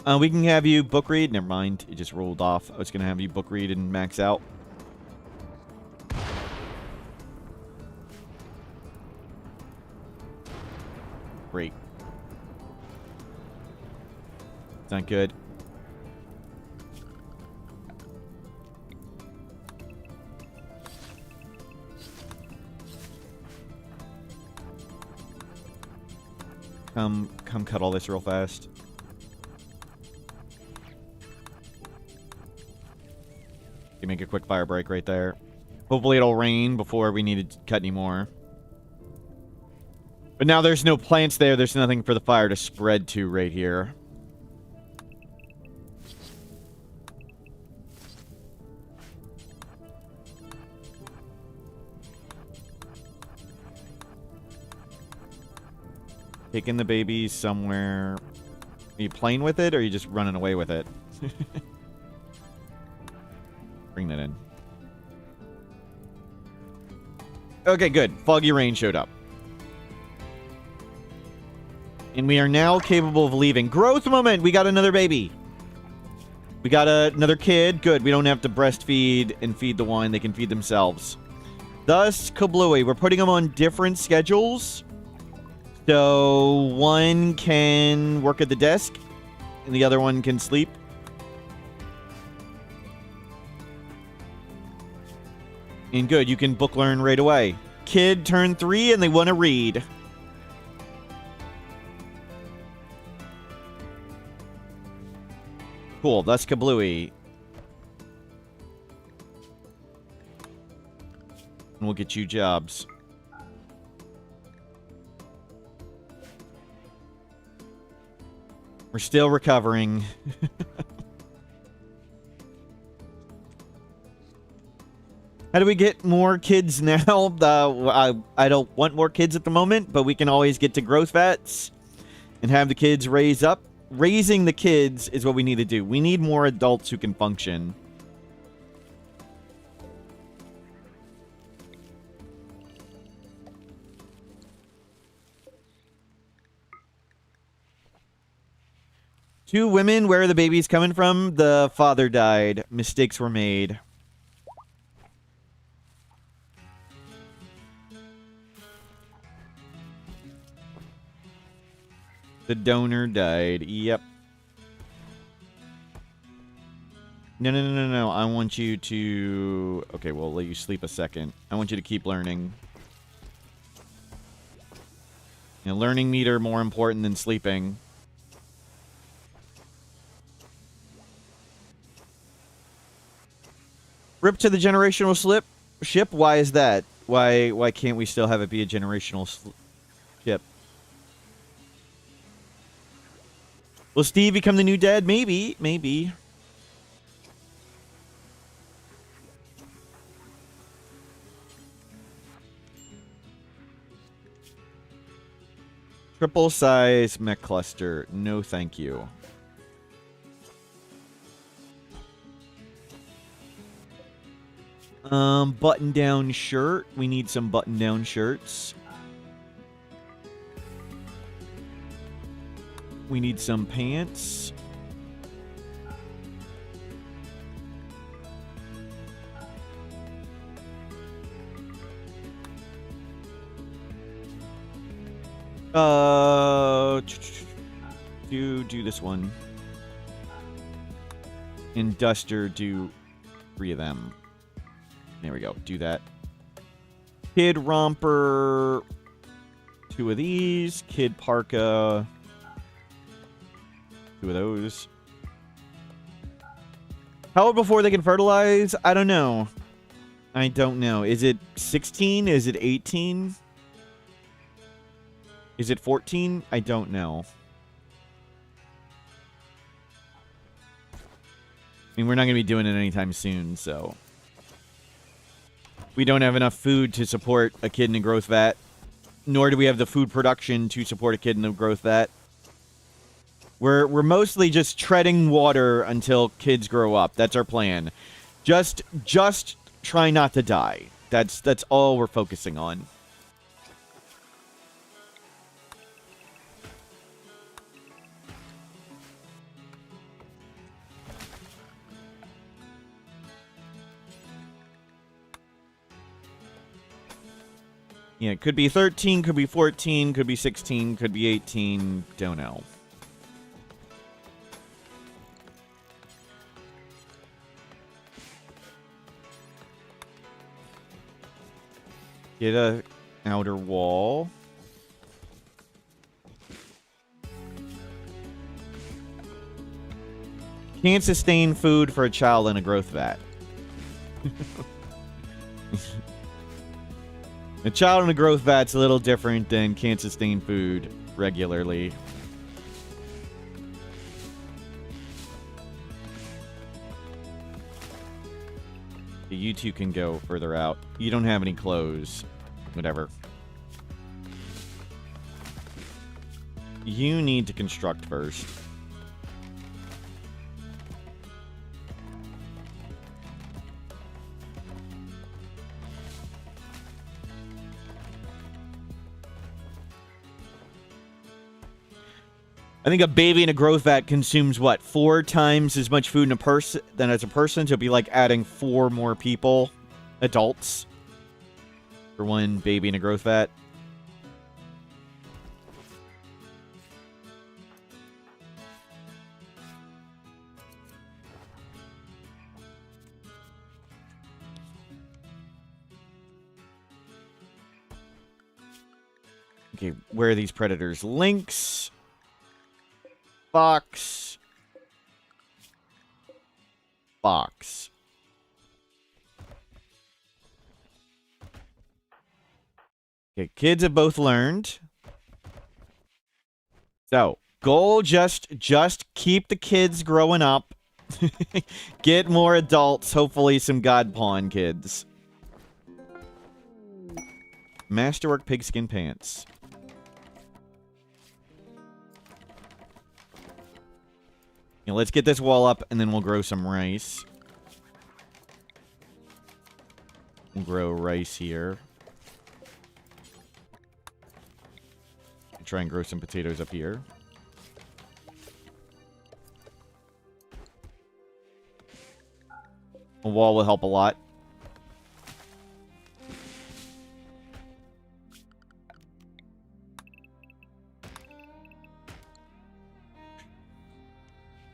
We can have you book read. Never mind. It just rolled off. I was going to have you book read and max out. Great. It's not good. Come cut all this real fast. You make a quick fire break right there. Hopefully it'll rain before we need to cut any more. But now there's no plants there. There's nothing for the fire to spread to right here. Taking the baby somewhere. Are you playing with it, or are you just running away with it? Bring that in. Okay, good. Foggy rain showed up. And we are now capable of leaving. Growth moment! We got another baby. We got another kid. Good. We don't have to breastfeed and feed the one. They can feed themselves. Thus, Kablooey. We're putting them on different schedules. So, one can work at the desk, and the other one can sleep. And good, you can book learn right away. Kid turned 3, and they want to read. Cool, that's Kablooey. And we'll get you jobs. We're still recovering. How do we get more kids now? I don't want more kids at the moment, but we can always get to growth vets and have the kids raise up. Raising the kids is what we need to do. We need more adults who can function. Two women, where are the babies coming from? The father died. Mistakes were made. The donor died. Yep. No. I want you to... Okay, we'll let you sleep a second. I want you to keep learning. You know, learning meter more important than sleeping. Rip to the generational ship? Why is that? Why can't we still have it be a generational ship? Will Steve become the new dad? Maybe. Maybe. Triple size mech cluster. No, thank you. Button-down shirt. We need some button-down shirts. We need some pants. Do this one. And Duster, do 3 of them. There we go. Do that. Kid Romper, 2 of these. Kid Parka, 2 of those. How old before they can fertilize? I don't know. I don't know. Is it 16? Is it 18? Is it 14? I don't know. I mean, we're not going to be doing it anytime soon, so... We don't have enough food to support a kid in a growth vat. Nor do we have the food production to support a kid in a growth vat. We're mostly just treading water until kids grow up. That's our plan. Just try not to die. That's all we're focusing on. Yeah, it could be 13, could be 14, could be 16, could be 18, don't know. Get a outer wall. Can't sustain food for a child in a growth vat. A child in a growth vat's a little different than can't sustain food regularly. You two can go further out. You don't have any clothes. Whatever. You need to construct first. I think a baby in a growth vat consumes, what, 4 times as much food in a person than as a person? So it'd be like adding 4 more people, adults, for one baby in a growth vat. Okay, where are these predators? Lynx. Fox. Fox. Okay, kids have both learned. So, goal just keep the kids growing up. Get more adults, hopefully some god pawn kids. Masterwork pigskin pants. Yeah, let's get this wall up, and then we'll grow some rice. We'll grow rice here. Try and grow some potatoes up here. A wall will help a lot.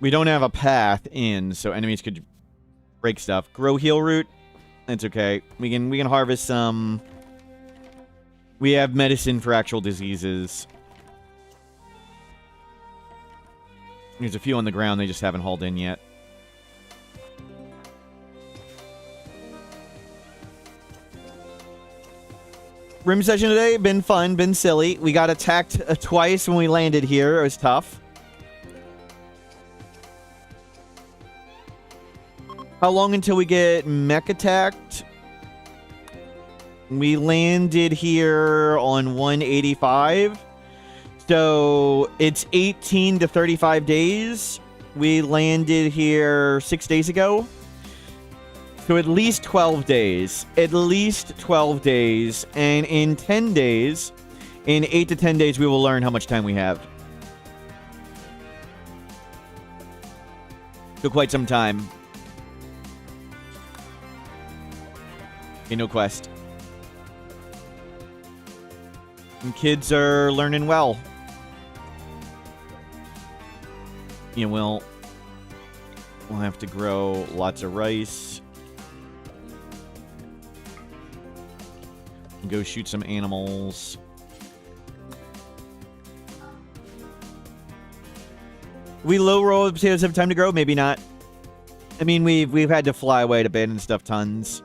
We don't have a path in, so enemies could break stuff. Grow heal root. That's okay. We can harvest some. We have medicine for actual diseases. There's a few on the ground they just haven't hauled in yet. Rim session today, been fun, been silly. We got attacked twice when we landed here. It was tough. How long until we get mech attacked? We landed here on 185. So it's 18 to 35 days. We landed here 6 days ago. So at least 12 days. At least 12 days. And in 10 days, in 8 to 10 days, we will learn how much time we have. So quite some time. Okay, no quest. And kids are learning well. You know, we'll have to grow lots of rice. Go shoot some animals. We low roll the potatoes have time to grow? Maybe not. I mean, we've had to fly away to abandon stuff tons.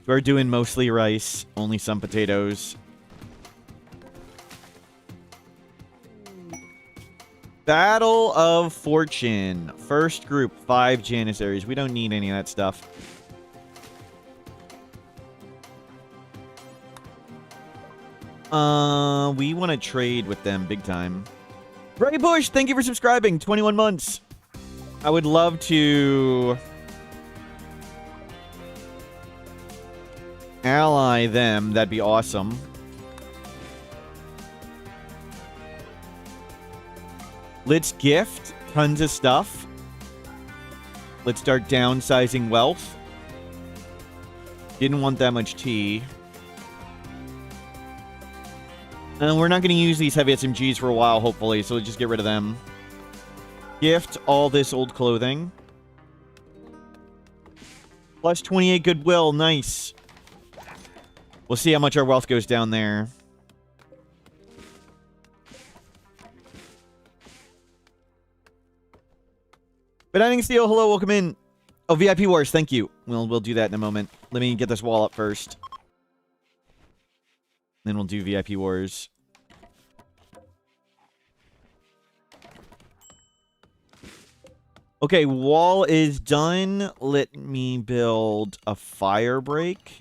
We're doing mostly rice, only some potatoes. Battle of Fortune. First group, 5 Janissaries. We don't need any of that stuff. We want to trade with them big time. Ray Bush, thank you for subscribing. 21 months. I would love to ally them. That'd be awesome. Let's gift tons of stuff. Let's start downsizing wealth. Didn't want that much tea. And we're not going to use these heavy SMGs for a while, hopefully, so let's just get rid of them. Gift all this old clothing. Plus 28 goodwill, nice. We'll see how much our wealth goes down there. But I think Steel, hello, welcome in. Oh, VIP Wars, thank you. We'll do that in a moment. Let me get this wall up first. Then we'll do VIP Wars. Okay, wall is done. Let me build a fire break.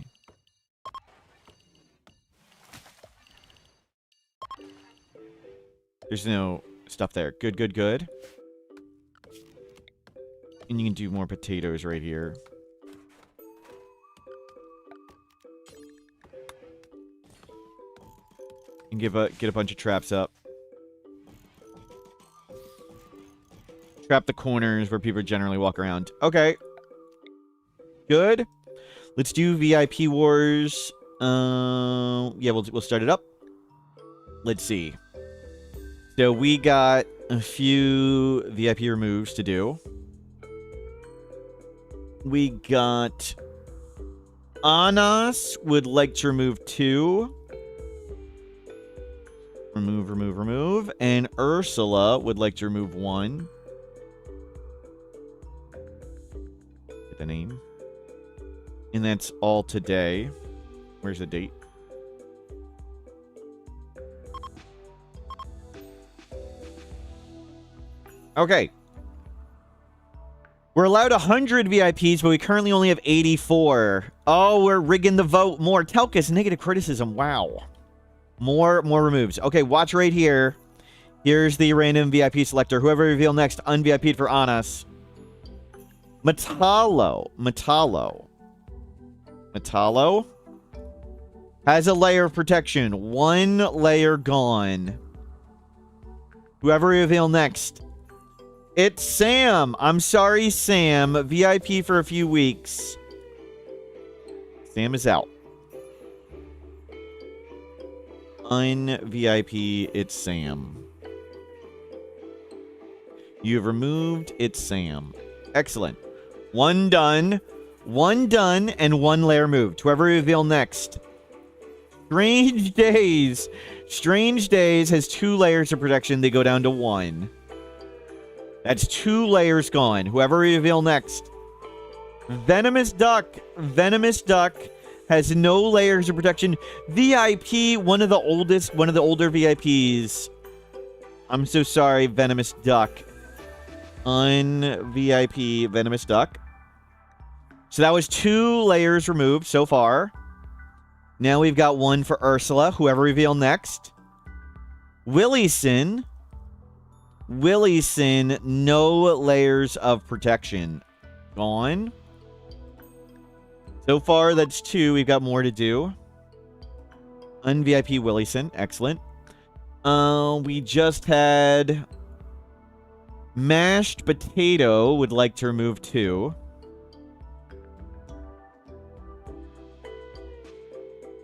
There's no stuff there. Good, good, good. And you can do more potatoes right here. And get a bunch of traps up. Trap the corners where people generally walk around. Okay. Good. Let's do VIP Wars. Yeah, we'll start it up. Let's see. So we got a few VIP removes to do. We got Anas would like to remove 2. Remove, remove, remove. And Ursula would like to remove 1. Get the name. And that's all today. Where's the date? Okay. We're allowed 100 VIPs, but we currently only have 84. Oh, we're rigging the vote more. Telkus, negative criticism. Wow. More removes. Okay, watch right here. Here's the random VIP selector. Whoever reveal next, un-VIP'd for Anas. Metallo has a layer of protection. 1 layer gone. Whoever reveal next. It's Sam. I'm sorry, Sam. VIP for a few weeks. Sam is out. Un-VIP, it's Sam. You've removed It's Sam. Excellent. 1 done. 1 done and 1 layer moved. Whoever reveal next. Strange Days. Strange Days has 2 layers of protection. They go down to 1. That's 2 layers gone. Whoever reveal next. Venomous Duck. Venomous Duck has no layers of protection. VIP, one of the older VIPs. I'm so sorry, Venomous Duck. Un-VIP Venomous Duck. So that was 2 layers removed so far. Now we've got 1 for Ursula. Whoever reveal next. Willieson, no layers of protection. Gone. So far, that's 2. We've got more to do. Un-VIP Willieson. Excellent. We just had... Mashed Potato would like to remove 2.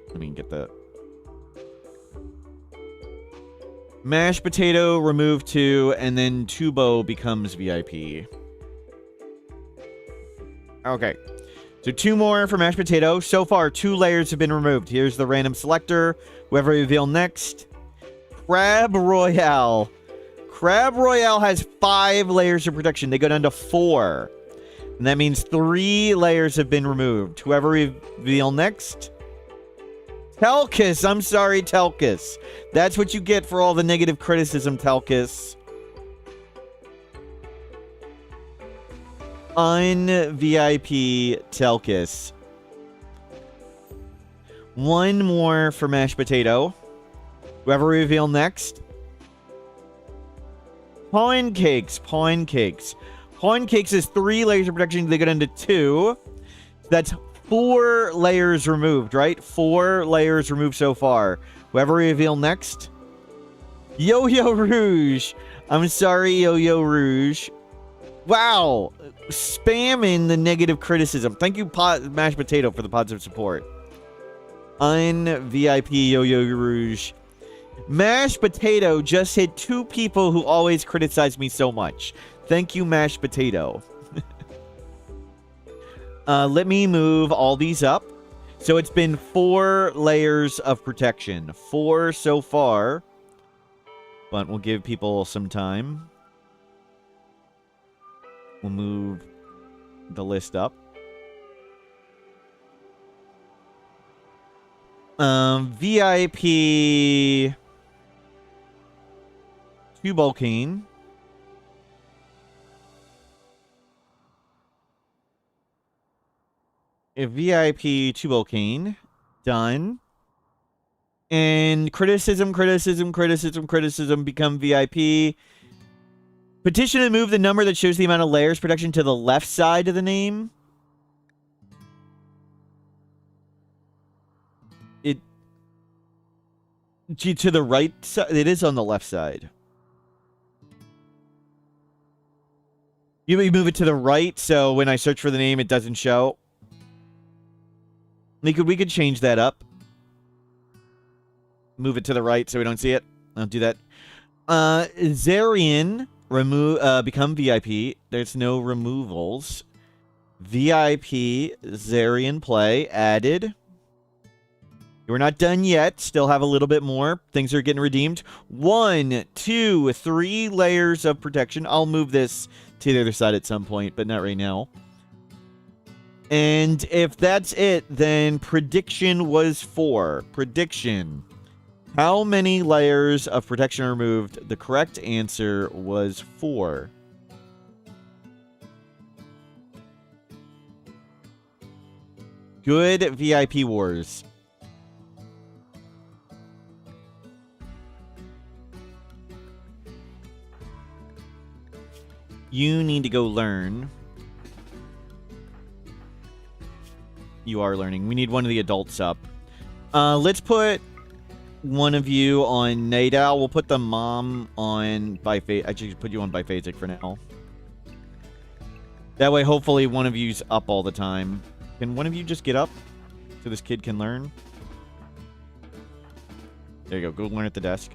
Let me get the... Mashed Potato, remove 2, and then Tubo becomes VIP. Okay. So 2 more for Mashed Potato. So far, 2 layers have been removed. Here's the random selector. Whoever reveal next. Crab Royale. Crab Royale has 5 layers of protection. They go down to 4. And that means 3 layers have been removed. Whoever reveal next. Telkus. I'm sorry, Telkus. That's what you get for all the negative criticism, Telkus. Un-VIP Telkis. One more for mashed potato. Whoever reveal next. Pancakes. Pancakes. Pancakes is 3 layers of protection. They get into 2. That's 4 layers removed, right? 4 layers removed so far. Whoever reveal next. Yo-Yo Rouge. I'm sorry, Yo-Yo Rouge. Wow. Spamming the negative criticism. Thank you, Mashed Potato, for the positive support. Un-VIP Yo-Yo Rouge. Mashed Potato just hit 2 people who always criticize me so much. Thank you, Mashed Potato. Let me move all these up. So it's been 4 layers of protection. 4 so far. But we'll give people some time. We'll move the list up. VIP 2 Volcane. A VIP 2 Volcane. Done. And criticism become VIP. Petition to move the number that shows the amount of layers protection to the left side of the name. To the right side? It is on the left side. You move it to the right, so when I search for the name, it doesn't show. We could change that up. Move it to the right so we don't see it. I'll do that. Zarian become VIP. There's no removals. VIP Zarian play added. We're not done yet. Still have a little bit more. Things are getting redeemed. 1, 2, 3 layers of protection. I'll move this to the other side at some point, but not right now. And if that's it, then prediction was 4. Prediction. How many layers of protection are removed? The correct answer was 4. Good VIP Wars. You need to go learn. You are learning. We need one of the adults up. Let's put one of you on Nadal. We'll put the mom on biphasic. I should put you on biphasic for now. That way, hopefully, one of you's up all the time. Can one of you just get up so this kid can learn? There you go. Go learn at the desk.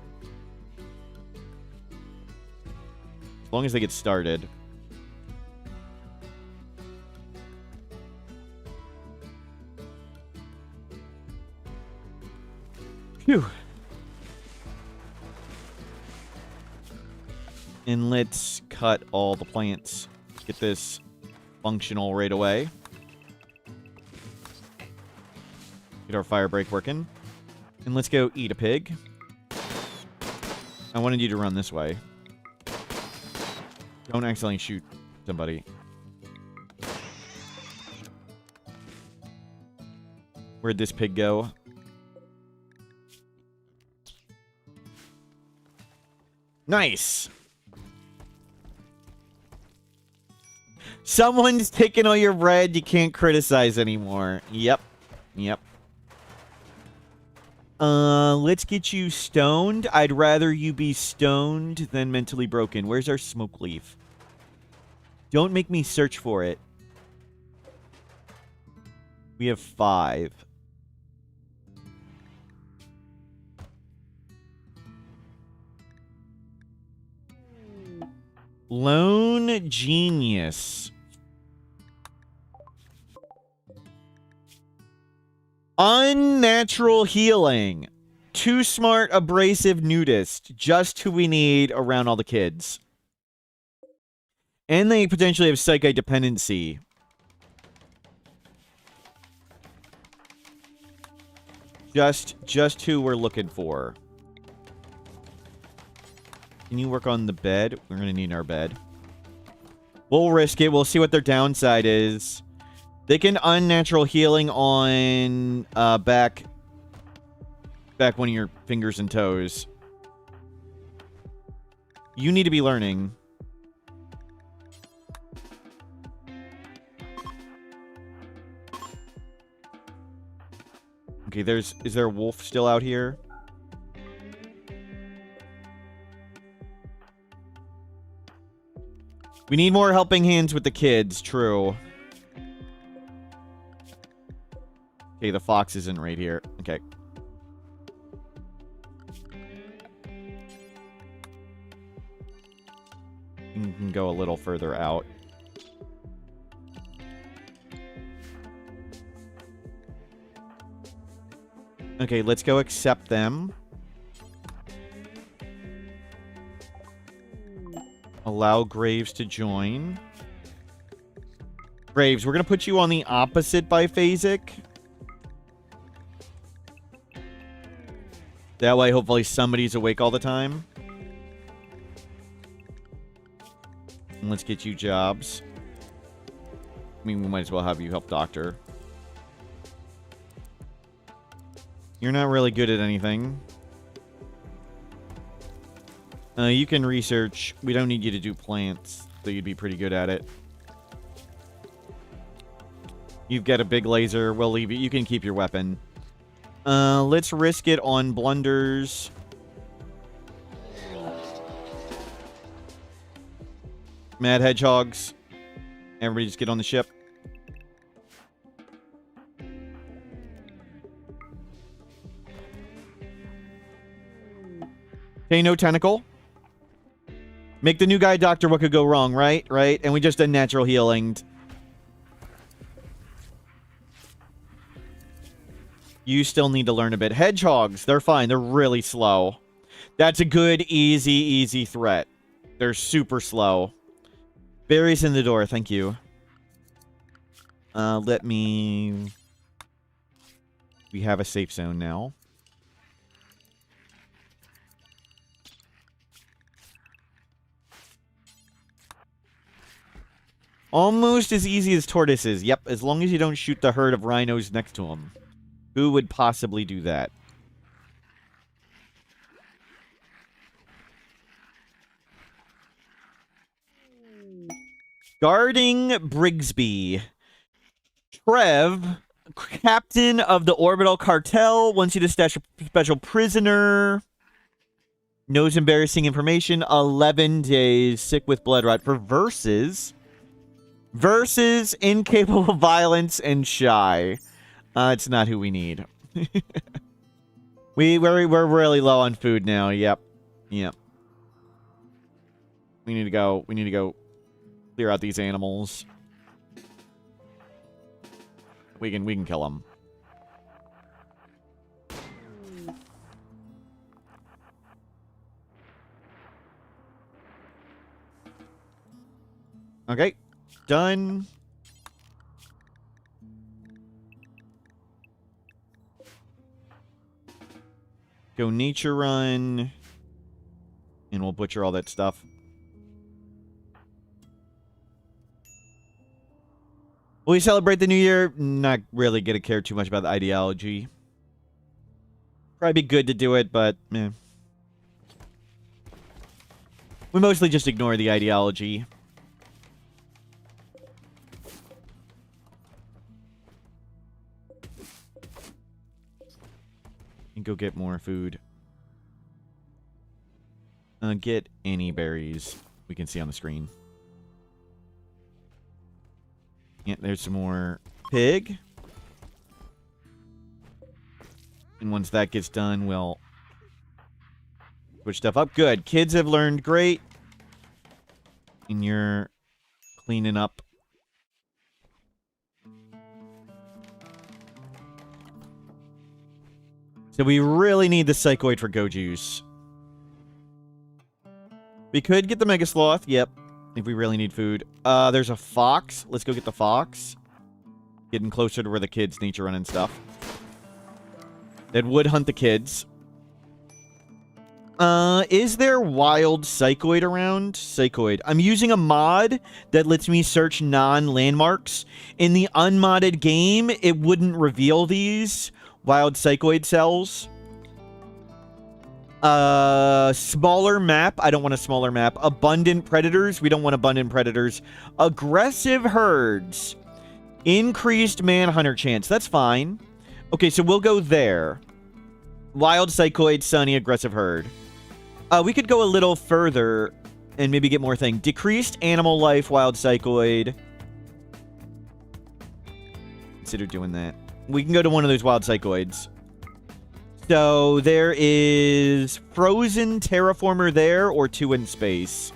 As long as they get started. Phew. And let's cut all the plants. Get this functional right away. Get our fire break working. And let's go eat a pig. I wanted you to run this way. Don't accidentally shoot somebody. Where'd this pig go? Nice! Someone's taking all your bread. You can't criticize anymore. Yep. Yep. Let's get you stoned. I'd rather you be stoned than mentally broken. Where's our smoke leaf? Don't make me search for it. We have 5. Lone Genius. Unnatural Healing. Too Smart Abrasive Nudist. Just who we need around all the kids. And they potentially have Psychite Dependency. Just who we're looking for. Can you work on the bed? We're going to need our bed. We'll risk it. We'll see what their downside is. They can unnatural healing on back one of your fingers and toes. You need to be learning. Okay, is there a wolf still out here? We need more helping hands with the kids, true. Okay, the fox isn't right here. Okay. You can go a little further out. Okay, let's go accept them. Allow Graves to join. Graves, we're going to put you on the opposite biphasic. That way, hopefully, somebody's awake all the time. And let's get you jobs. I mean, we might as well have you help Doctor. You're not really good at anything. You can research. We don't need you to do plants, so you'd be pretty good at it. You've got a big laser. We'll leave it. You can keep your weapon. Let's risk it on blunders. Mad hedgehogs. Everybody just get on the ship. Okay, no tentacle. Make the new guy doctor. What could go wrong, right? Right? And we just did natural healing. You still need to learn a bit. Hedgehogs, they're fine. They're really slow. That's a good, easy threat. They're super slow. Berries in the door. Thank you. Let me... We have a safe zone now. Almost as easy as tortoises. Yep, as long as you don't shoot the herd of rhinos next to them. Who would possibly do that? Guarding Brigsby. Trev, captain of the orbital cartel, wants you to stash a special prisoner. Knows embarrassing information. 11 days. Sick with blood rot for versus incapable of violence and shy. It's not who we need. We're really low on food now. Yep. We need to go clear out these animals. We can kill them. Okay. Done. Go nature run. And we'll butcher all that stuff. Will we celebrate the new year? Not really gonna care too much about the ideology. Probably be good to do it, but eh. We mostly just ignore the ideology. And go get more food. Get any berries we can see on the screen. Yeah, there's some more pig. And once that gets done, we'll switch stuff up. Good. Kids have learned great. And you're cleaning up. So we really need the psychoid for Go Juice. We could get the Mega Sloth. Yep. If we really need food. There's a fox. Let's go get the fox. Getting closer to where the kids nature run and stuff. That would hunt the kids. Is there wild psychoid around? Psychoid. I'm using a mod that lets me search non-landmarks. In the unmodded game, it wouldn't reveal these wild psychoid cells. Smaller map. I don't want a smaller map. Abundant predators. We don't want abundant predators. Aggressive herds. Increased manhunter chance. That's fine. Okay, so we'll go there. Wild psychoid, sunny, aggressive herd. We could go a little further and maybe get more thing. Decreased animal life, wild psychoid. Consider doing that. We can go to one of those wild psychoids. So there is frozen terraformer there or 2 in space.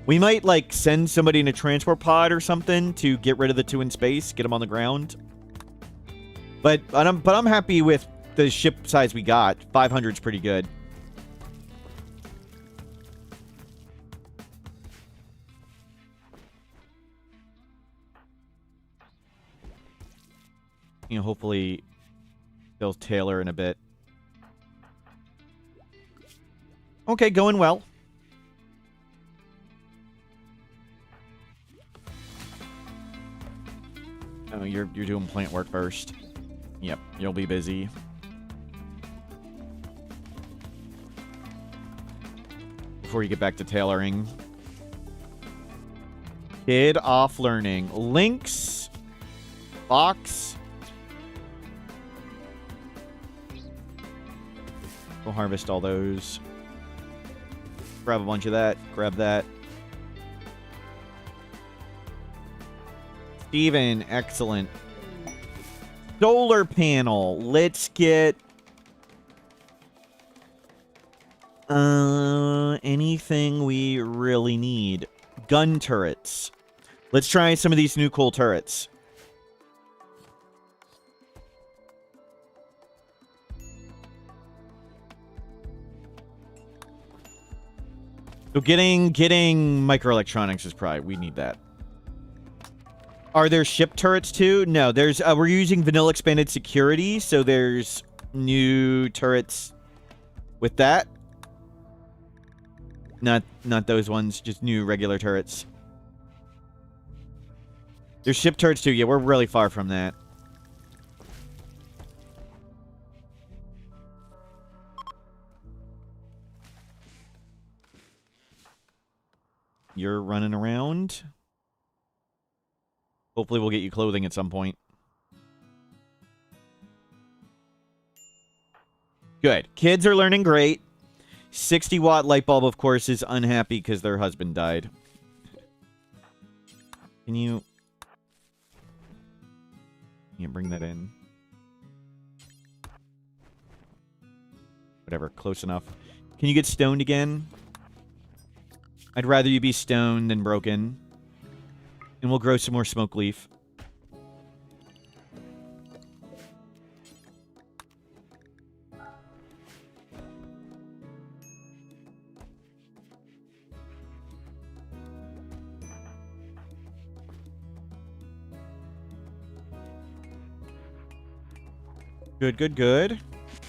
We might like send somebody in a transport pod or something to get rid of the 2 in space, get them on the ground. But I'm happy with the ship size we got. 500 is pretty good. You know, hopefully they'll tailor in a bit. Okay, going well. Oh, you're doing plant work first. Yep, you'll be busy. Before you get back to tailoring. Kid off learning. Lynx. Fox. We'll harvest all those. Grab a bunch of that. Grab that. Steven, excellent. Solar panel. Let's get... anything we really need. Gun turrets. Let's try some of these new cool turrets. So getting microelectronics is probably, we need that. Are there ship turrets too? No, there's, we're using vanilla expanded security, so there's new turrets with that. Not those ones, just new regular turrets. There's ship turrets too. Yeah, we're really far from that. You're running around. Hopefully we'll get you clothing at some point. Good. Kids are learning great. 60-watt light bulb, of course, is unhappy because their husband died. Can you... bring that in. Whatever, close enough. Can you get stoned again? I'd rather you be stoned than broken. And we'll grow some more smoke leaf. Good, good, good.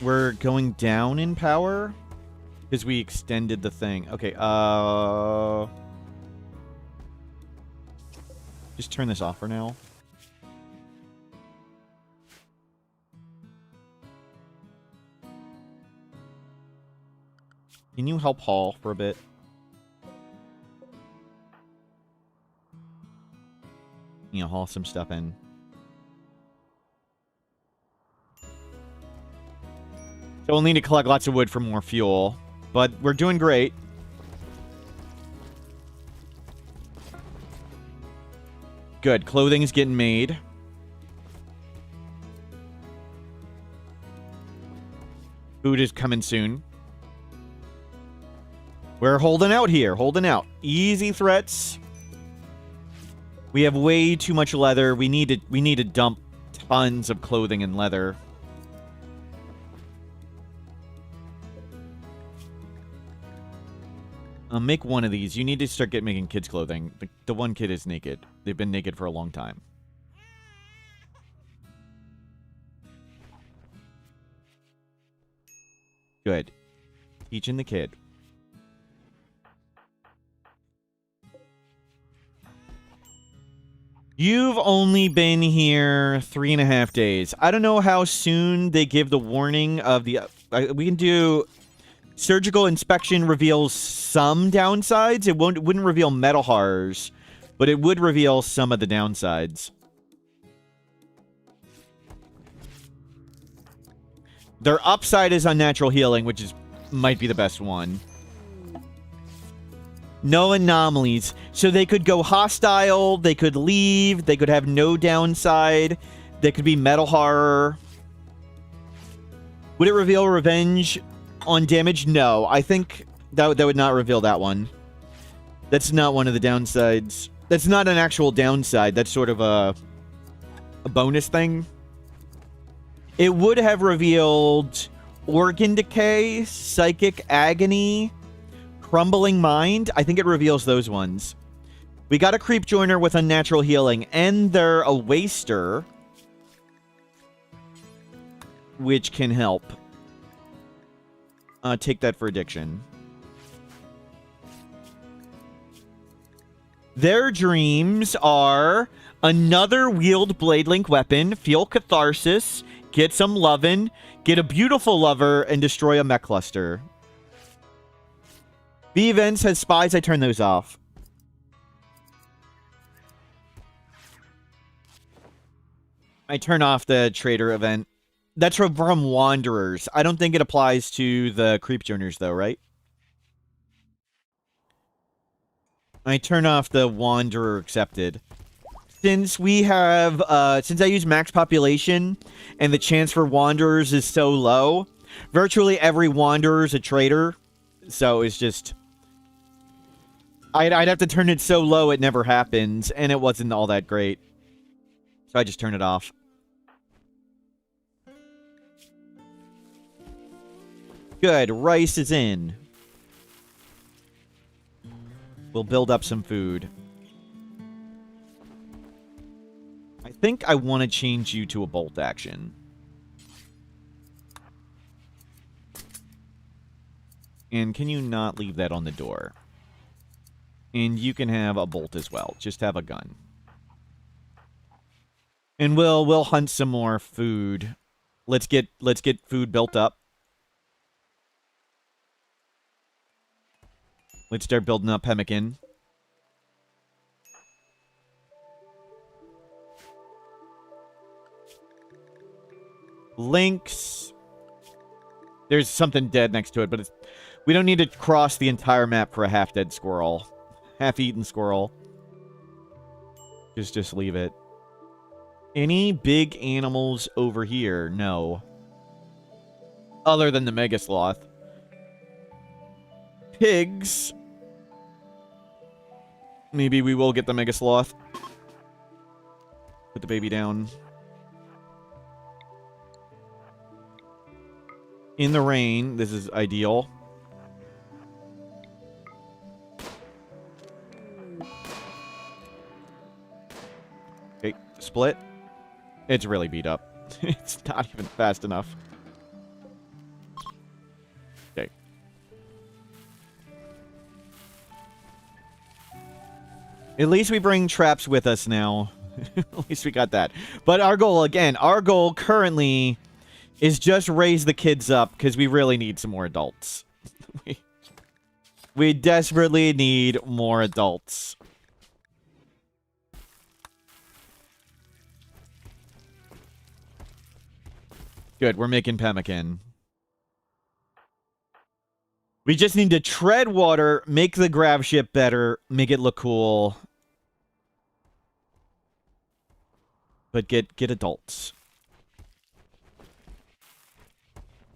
We're going down in power because we extended the thing. Okay, just turn this off for now. Can you help haul for a bit? You know, haul some stuff in. So we'll need to collect lots of wood for more fuel. But we're doing great. Good. Clothing is getting made. Food is coming soon. We're holding out here. Holding out. Easy threats. We have way too much leather. We need to dump tons of clothing and leather. Make one of these. You need to start making kids' clothing. The one kid is naked. They've been naked for a long time. Good. Teaching the kid. You've only been here 3.5 days. I don't know how soon they give the warning of the... we can do... Surgical inspection reveals some downsides. It wouldn't reveal metal horrors, but it would reveal some of the downsides. Their upside is unnatural healing, which might be the best one. No anomalies. So they could go hostile, they could leave, they could have no downside, they could be metal horror. Would it reveal revenge on damage? No. I think that would not reveal that one. That's not one of the downsides. That's not an actual downside. That's sort of a bonus thing. It would have revealed organ decay, psychic agony, crumbling mind. I think it reveals those ones. We got a creep joiner with unnatural healing, and they're a waster, which can help. Take that for addiction. Their dreams are another wheeled blade link weapon, feel catharsis, get some lovin', get a beautiful lover, and destroy a mech cluster. B events has spies. I turn those off. I turn off the trader event. That's from Wanderers. I don't think it applies to the creep joiners, though, right? I turn off the Wanderer accepted. Since we have, since I use max population and the chance for Wanderers is so low, virtually every Wanderer is a trader. So it's just... I'd have to turn it so low it never happens, and it wasn't all that great. So I just turn it off. Good, rice is in. We'll build up some food. I think I want to change you to a bolt action. And can you not leave that on the door? And you can have a bolt as well. Just have a gun. And we'll hunt some more food. Let's get food built up. Let's start building up pemmican. Lynx. There's something dead next to it, but we don't need to cross the entire map for a half-dead squirrel. Half-eaten squirrel. Just leave it. Any big animals over here? No. Other than the mega sloth. Pigs. Maybe we will get the mega sloth. Put the baby down. In the rain. This is ideal. Okay, split. It's really beat up. It's not even fast enough. Okay. At least we bring traps with us now. At least we got that. But our goal, again, our goal currently is just raise the kids up because we really need some more adults. We desperately need more adults. Good, we're making pemmican. We just need to tread water, make the Gravship better, make it look cool. But get adults.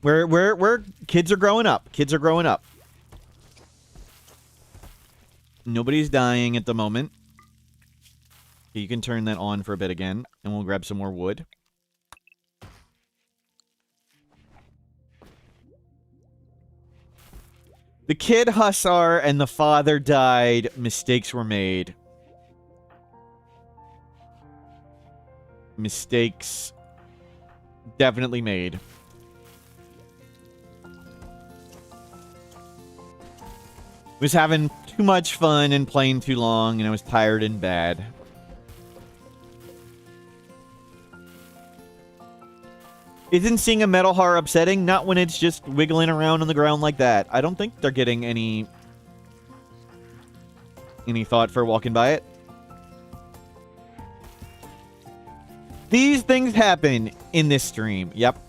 Where kids are growing up. Kids are growing up. Nobody's dying at the moment. You can turn that on for a bit again, and we'll grab some more wood. The kid Hussar and the father died. Mistakes were made. Mistakes definitely made. Was having too much fun and playing too long, and I was tired and bad. Isn't seeing a metal horror upsetting? Not when it's just wiggling around on the ground like that. I don't think they're getting any thought for walking by it. These things happen in this stream. Yep.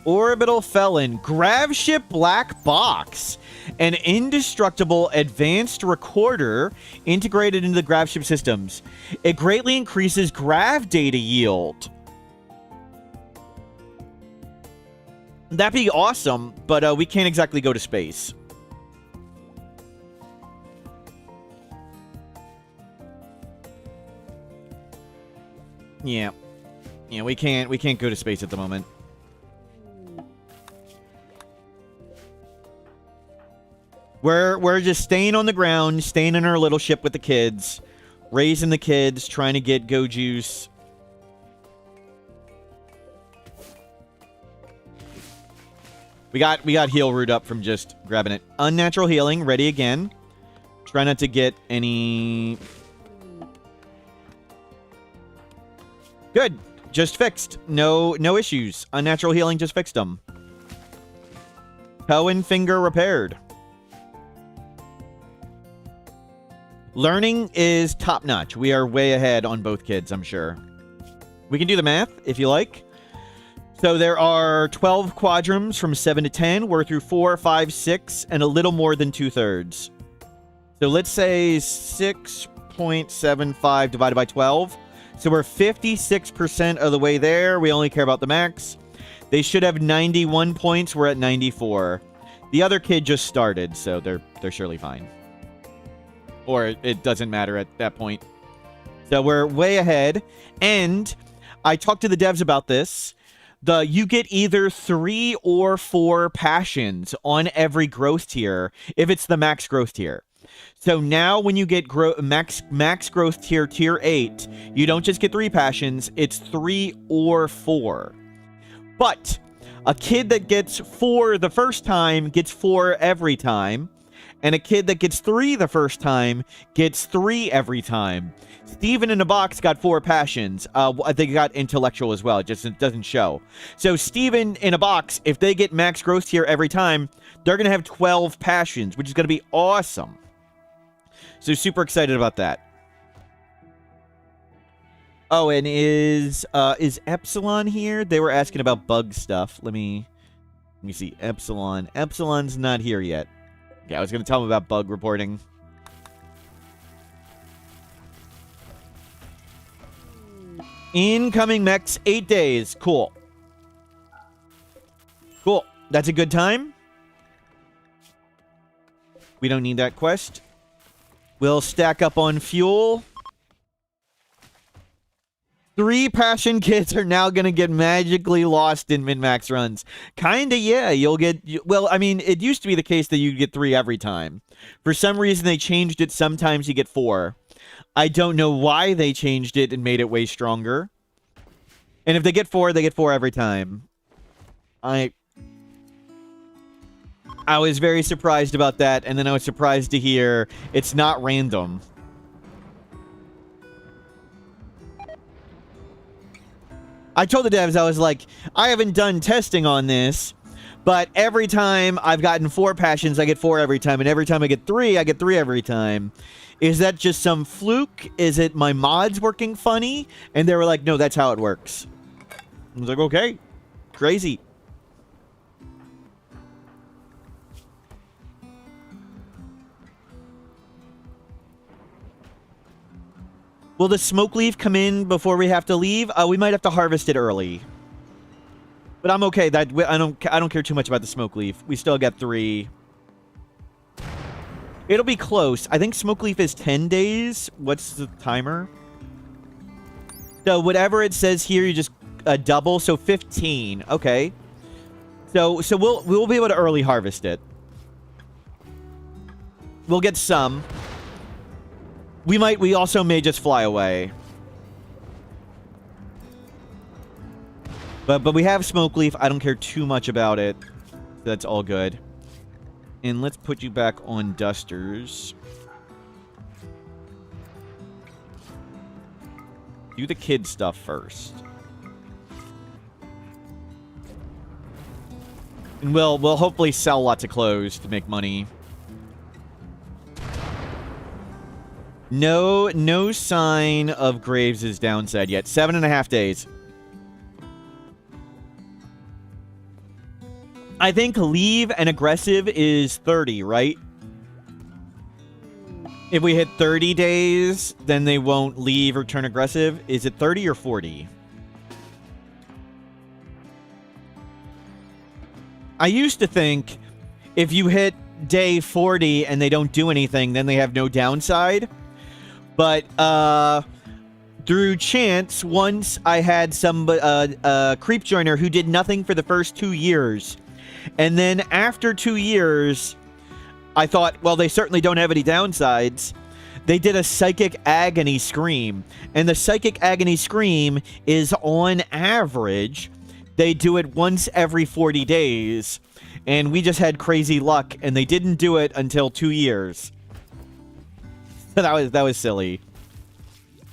Orbital Felon. Gravship Black Box. An indestructible advanced recorder integrated into the Gravship systems. It greatly increases Grav data yield. That'd be awesome, but we can't exactly go to space. Yeah, we can't go to space at the moment. We're just staying on the ground, staying in our little ship with the kids, raising the kids, trying to get Go Juice. We got heal root up from just grabbing it. Unnatural healing, ready again. Try not to get any. Good, just fixed. No issues. Unnatural healing just fixed them. Toe and finger repaired. Learning is top-notch. We are way ahead on both kids, I'm sure. We can do the math, if you like. So there are 12 quadrums from 7 to 10. We're through 4, 5, 6, and a little more than 2/3. So let's say 6.75 divided by 12. So we're 56% of the way there. We only care about the max. They should have 91 points. We're at 94. The other kid just started, so they're surely fine. Or it doesn't matter at that point. So we're way ahead. And I talked to the devs about this. You get either 3 or 4 passions on every growth tier if it's the max growth tier. So now when you get max growth tier, tier 8, you don't just get 3 passions, it's 3 or 4. But a kid that gets 4 the first time gets 4 every time. And a kid that gets 3 the first time gets 3 every time. Steven in a box got 4 passions. I think he got intellectual as well. It doesn't show. So Steven in a box, if they get max growth tier every time, they're going to have 12 passions, which is going to be awesome. So super excited about that. Oh, and is Epsilon here? They were asking about bug stuff. Let me see. Epsilon. Epsilon's not here yet. Okay, I was going to tell them about bug reporting. Incoming mechs, 8 days. Cool. Cool. That's a good time. We don't need that quest. We'll stack up on fuel. 3 passion kids are now going to get magically lost in min-max runs. Kinda, yeah. You'll get... Well, I mean, it used to be the case that you'd get 3 every time. For some reason, they changed it. Sometimes you get 4. I don't know why they changed it and made it way stronger. And if they get 4, they get 4 every time. I was very surprised about that, and then I was surprised to hear it's not random. I told the devs, I was like, I haven't done testing on this, but every time I've gotten 4 passions, I get 4 every time, and every time I get 3, I get 3 every time. Is that just some fluke? Is it my mods working funny? And they were like, no, that's how it works. I was like, okay, crazy. Will the smoke leaf come in before we have to leave? We might have to harvest it early. But I'm okay. I don't care too much about the smoke leaf. We still got 3. It'll be close. I think smoke leaf is 10 days. What's the timer? So whatever it says here, you just double. So 15. Okay. So we'll be able to early harvest it. We'll get some. We also may just fly away. But we have smoke leaf. I don't care too much about it. So that's all good. And let's put you back on dusters. Do the kid stuff first. And we'll hopefully sell lots of clothes to make money. No sign of Graves' downside yet. 7.5 days. I think leave and aggressive is 30, right? If we hit 30 days, then they won't leave or turn aggressive. Is it 30 or 40? I used to think if you hit day 40 and they don't do anything, then they have no downside. But through chance, once I had some creep joiner who did nothing for the first 2 years. And then after 2 years, I thought, well, they certainly don't have any downsides. They did a psychic agony scream. And the psychic agony scream is on average, they do it once every 40 days. And we just had crazy luck, and they didn't do it until 2 years. that was silly.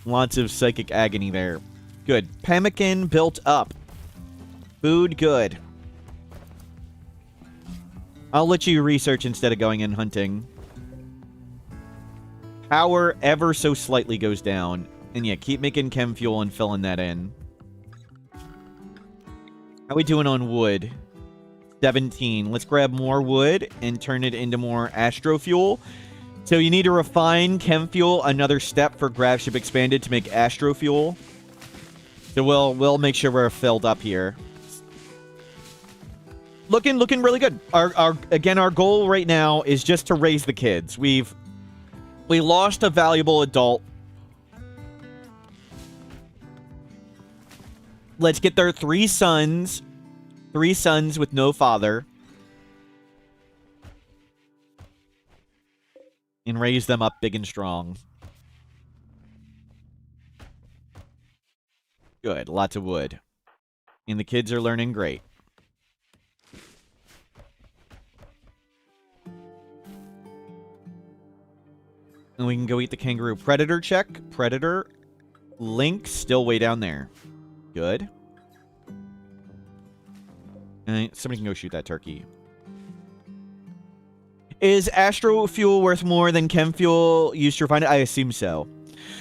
Lots of psychic agony there. Good. Pemmican built up. Food good. I'll let you research instead of going and hunting. Power ever so slightly goes down. And yeah, keep making chem fuel and filling that in. How we doing on wood? 17. Let's grab more wood and turn it into more astro fuel. So you need to refine chem fuel another step for Gravship Expanded to make astro fuel. So we'll make sure we're filled up here. Looking really good. Our goal right now is just to raise the kids. We lost a valuable adult. Let's get their 3 sons. 3 sons with no father. And raise them up big and strong. Good. Lots of wood. And the kids are learning great. And we can go eat the kangaroo. Predator check. Predator. Link still way down there. Good. And somebody can go shoot that turkey. Is astro fuel worth more than chem fuel used to refine it? I assume so.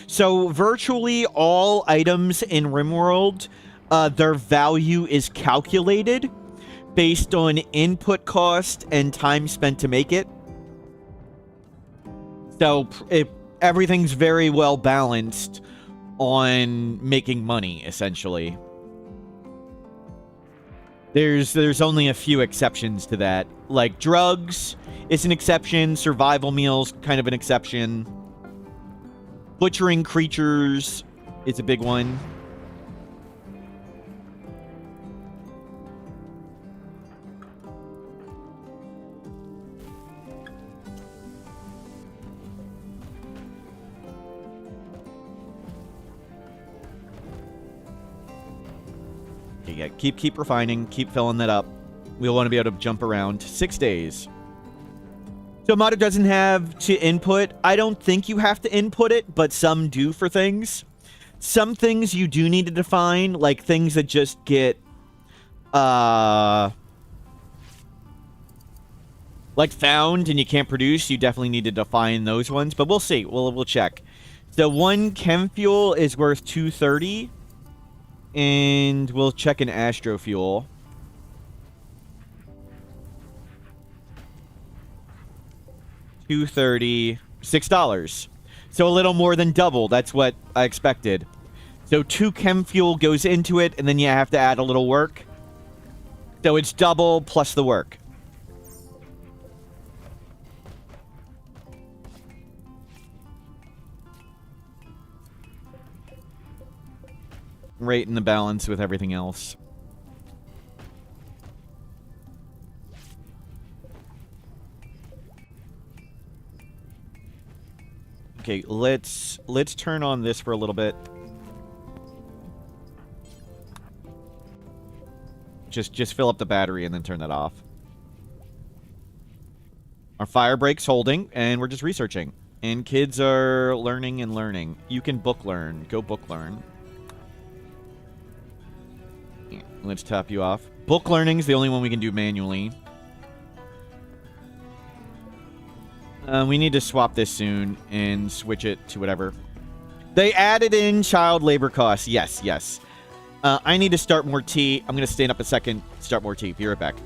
So virtually all items in RimWorld, their value is calculated based on input cost and time spent to make it. So everything's very well balanced on making money, essentially. There's only a few exceptions to that. Like drugs is an exception. Survival meals, kind of an exception. Butchering creatures is a big one. Yeah, keep refining, keep filling that up. We'll want to be able to jump around. 6 days. So modder doesn't have to input. I don't think you have to input it, but some do for things. Some things you do need to define, like things that just get like found and you can't produce. You definitely need to define those ones, but we'll see. We'll check. So 1 chem fuel is worth 230. And we'll check an astro fuel. $230, $6. So a little more than double. That's what I expected. So 2 chem fuel goes into it, and then you have to add a little work. So it's double plus the work. Right in the balance with everything else. Okay, let's turn on this for a little bit. Just fill up the battery and then turn that off. Our fire break's holding, and we're just researching. And kids are learning and learning. You can book learn. Go book learn. Yeah, let's top you off. Book learning's the only one we can do manually. We need to swap this soon and switch it to whatever. They added in child labor costs. Yes, yes. I need to start more tea. I'm going to stand up a second, start more tea. Be right back.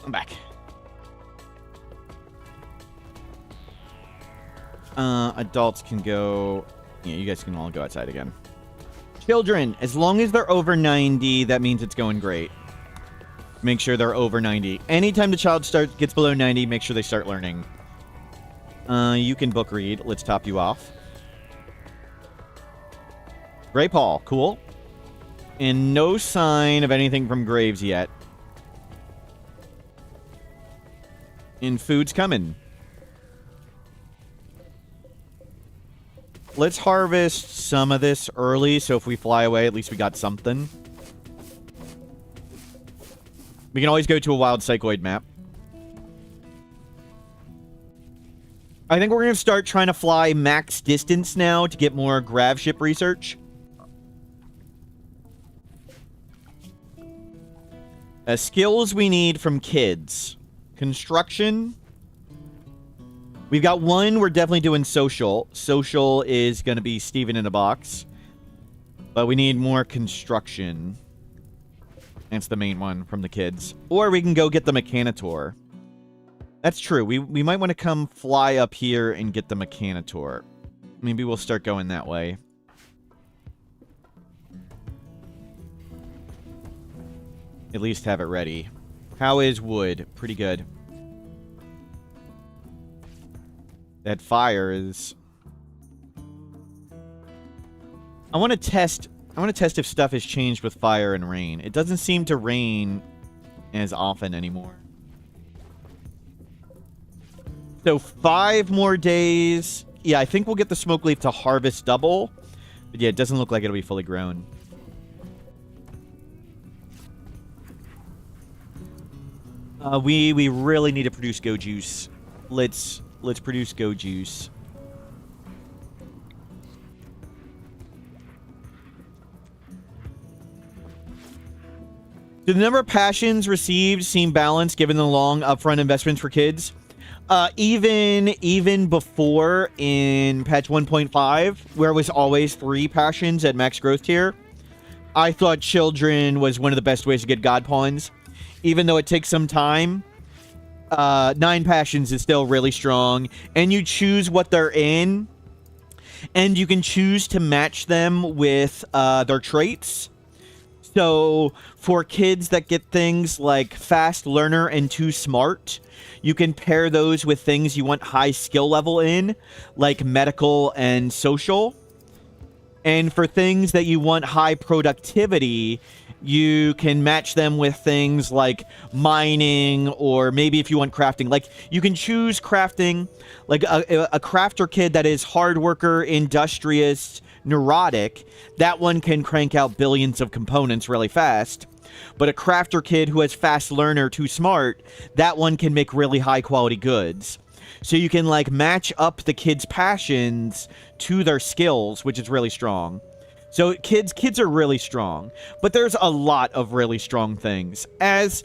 I'm back. Adults can go... Yeah, you guys can all go outside again. Children, as long as they're over 90, that means it's going great. Make sure they're over 90. Anytime the child gets below 90, make sure they start learning. You can book read. Let's top you off. Gray Paul, cool. And no sign of anything from Graves yet. And food's coming. Let's harvest some of this early, so if we fly away, at least we got something. We can always go to a wild cycloid map. I think we're going to start trying to fly max distance now to get more Gravship research. Skills we need from kids. Construction. We've got one. We're definitely doing social. Social is going to be Steven in a box. But we need more construction. That's the main one from the kids. Or we can go get the Mechanitor. That's true. We might want to come fly up here and get the Mechanitor. Maybe we'll start going that way. At least have it ready. How is wood? Pretty good. That fire is... I want to test if stuff has changed with fire and rain. It doesn't seem to rain as often anymore. So 5 more days. Yeah, I think we'll get the smoke leaf to harvest double. But yeah, it doesn't look like it'll be fully grown. We really need to produce go juice. Let's produce go juice. Do the number of passions received seem balanced given the long upfront investments for kids? Even before in patch 1.5, where it was always 3 passions at max growth tier, I thought children was one of the best ways to get god pawns. Even though it takes some time, 9 passions is still really strong. And you choose what they're in. And you can choose to match them with their traits. So for kids that get things like fast learner and too smart, you can pair those with things you want high skill level in, like medical and social. And for things that you want high productivity, you can match them with things like mining, or maybe if you want crafting. Like, you can choose crafting, like a crafter kid that is hard worker, industrious, neurotic. That one can crank out billions of components really fast. But a crafter kid who has fast learner, too smart, that one can make really high quality goods. So you can, like, match up the kids' passions to their skills, which is really strong. So kids are really strong, but there's a lot of really strong things. As,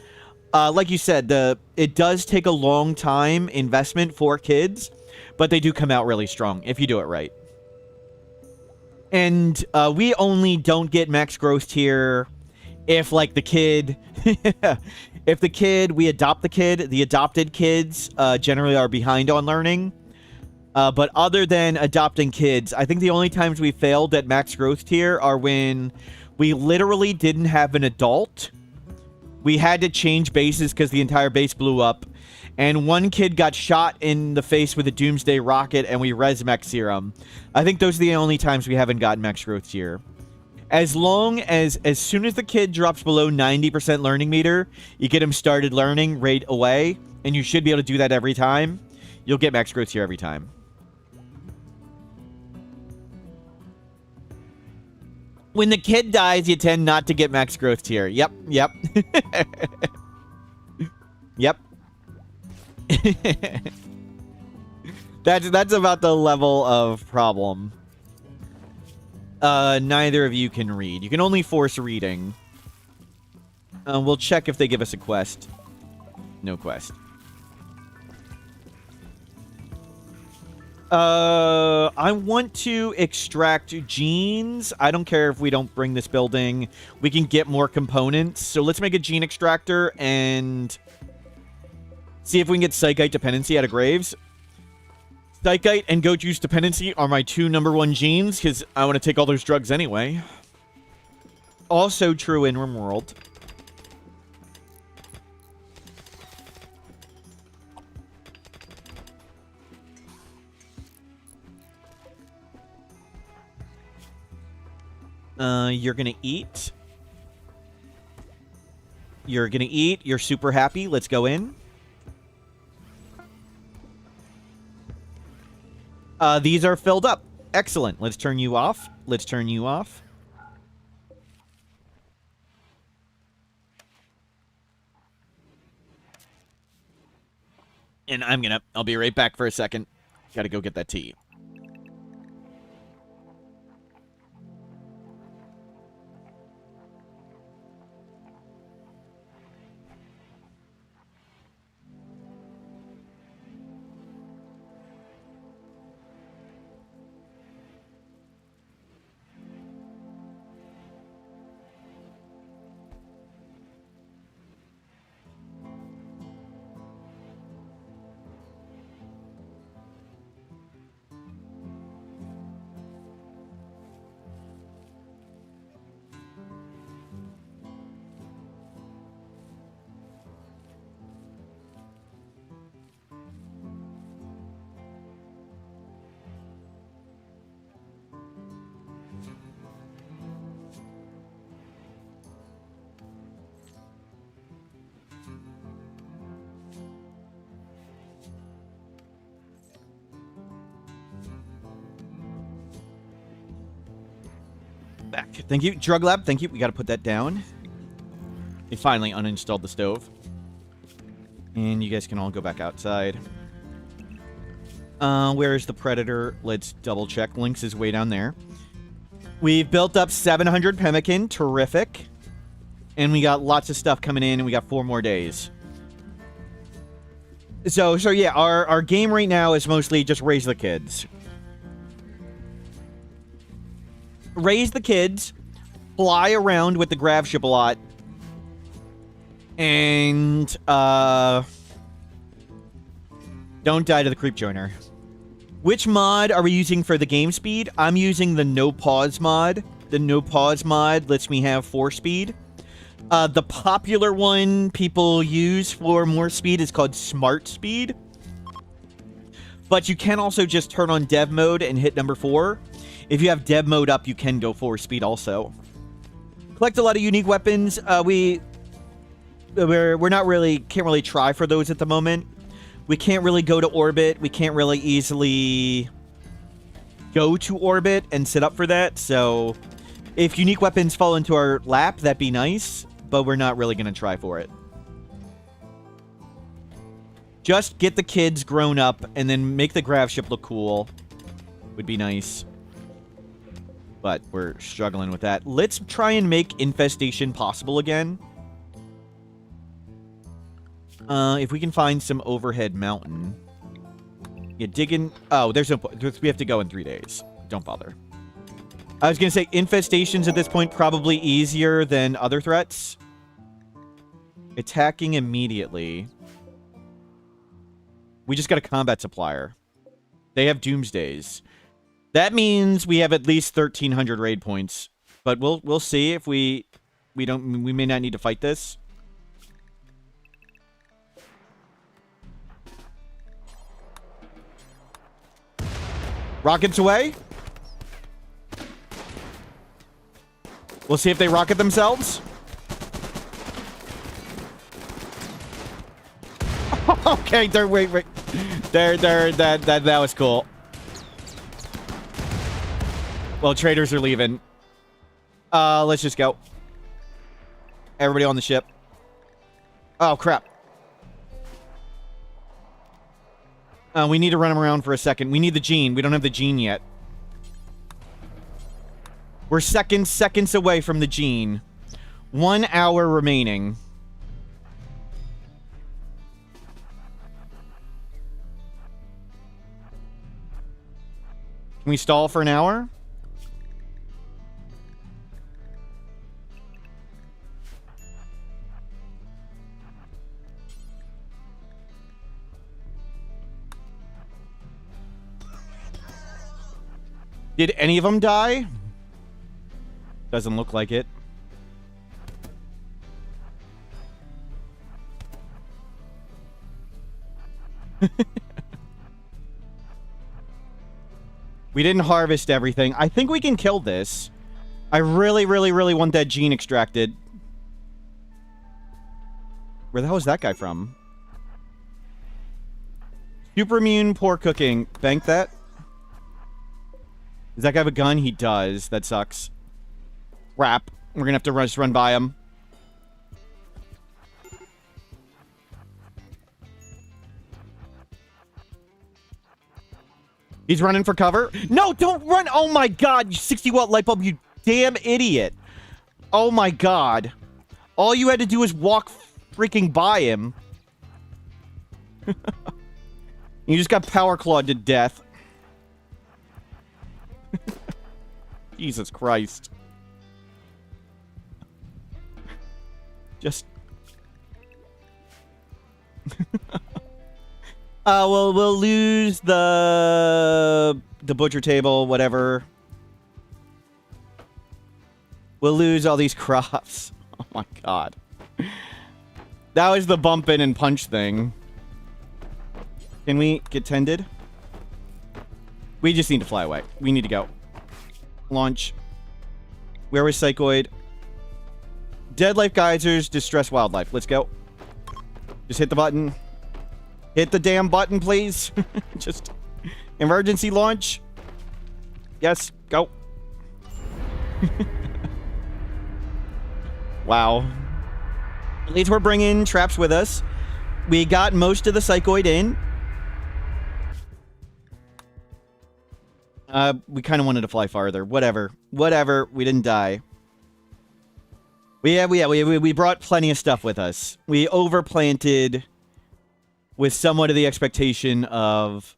like you said, it does take a long time investment for kids, but they do come out really strong if you do it right. And we only don't get max growth tier if, like, the kid... if the kid, we adopt the kid, the adopted kids generally are behind on learning. But other than adopting kids, I think the only times we failed at max growth tier are when we literally didn't have an adult. We had to change bases because the entire base blew up. And one kid got shot in the face with a doomsday rocket, and we res mech serum. I think those are the only times we haven't gotten max growth tier. As soon as the kid drops below 90% learning meter, you get him started learning right away, and you should be able to do that every time. You'll get max growth tier every time. When the kid dies, you tend not to get max growth tier. Yep. Yep. That's about the level of problem. Neither of you can read. You can only force reading. We'll check if they give us a quest. No quest. I want to extract genes. I don't care if we don't bring this building. We can get more components. So let's make a gene extractor and see if we can get Psychite dependency out of Graves. Psychite and goat juice dependency are my two #1 genes, because I want to take all those drugs anyway. Also true in RimWorld. You're gonna eat. You're gonna eat. You're super happy. Let's go in. These are filled up. Excellent. Let's turn you off. Let's turn you off. And I'll be right back for a second. Gotta go get that tea. Back. Thank you. Drug lab, thank you. We got to put that down. They finally uninstalled the stove. And you guys can all go back outside. Where is the predator? Let's double check. Lynx is way down there. We've built up 700 pemmican. Terrific. And we got lots of stuff coming in, and we got 4 more days. So yeah, our game right now is mostly just raise the kids. Raise the kids, fly around with the Gravship a lot, and don't die to the creep joiner. Which mod are we using for the game speed? I'm using the NoPause mod. The NoPause mod lets me have 4 speed. The popular one people use for more speed is called Smart Speed. But you can also just turn on dev mode and hit number 4. If you have dev mode up, you can go 4 speed also. Collect a lot of unique weapons. We're not really, can't really try for those at the moment. We can't really go to orbit. We can't really easily go to orbit and sit up for that. So if unique weapons fall into our lap, that'd be nice. But we're not really going to try for it. Just get the kids grown up and then make the Gravship look cool. Would be nice. But we're struggling with that. Let's try and make infestation possible again. If we can find some overhead mountain. Yeah, digging. Oh, there's no point. We have to go in 3 days. Don't bother. I was going to say infestations at this point probably easier than other threats. Attacking immediately. We just got a combat supplier. They have doomsdays. That means we have at least 1,300 raid points. But we'll see if we may not need to fight this. Rockets away. We'll see if they rocket themselves. Okay, wait. That was cool. Well, traders are leaving. Let's just go. Everybody on the ship. Oh, crap. We need to run them around for a second. We need the gene. We don't have the gene yet. We're seconds away from the gene. 1 hour remaining. Can we stall for an hour? Did any of them die? Doesn't look like it. We didn't harvest everything. I think we can kill this. I really want that gene extracted. Where the hell is that guy from? Super immune, poor cooking. Bank that. Does that guy have a gun? He does. That sucks. Crap. We're gonna have to just run by him. He's running for cover. No, don't run! Oh my god, you 60-watt light bulb, you damn idiot. Oh my god. All you had to do was walk freaking by him. You just got power clawed to death. Jesus Christ. Just... well, we'll lose the butcher table, whatever. We'll lose all these crops. Oh my god. That was the bump in and punch thing. Can we get tended? We just need to fly away. We need to go. Launch. Where was Psychoid? Dead life geysers, distress wildlife. Let's go. Just hit the button. Hit the damn button, please. Just emergency launch. Yes, go. Wow. At least we're bringing traps with us. We got most of the Psychoid in. We kind of wanted to fly farther. Whatever. Whatever. We didn't die. We brought plenty of stuff with us. We overplanted with somewhat of the expectation of...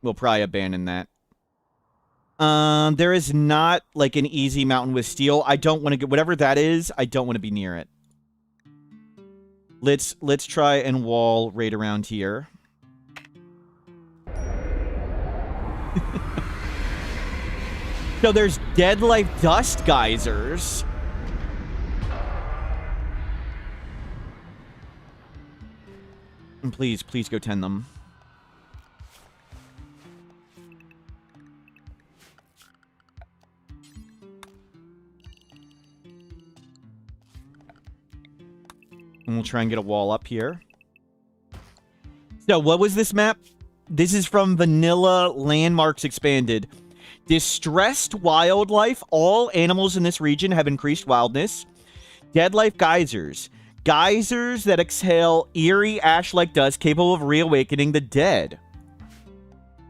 We'll probably abandon that. There is not, like, an easy mountain with steel. I don't want to get... Whatever that is, I don't want to be near it. Let's try and wall right around here. So there's dead life dust geysers. And please go tend them. And we'll try and get a wall up here. So what was this map? This is from Vanilla Landmarks Expanded. Distressed wildlife. All animals in this region have increased wildness. Dead life geysers. Geysers that exhale eerie ash-like dust capable of reawakening the dead.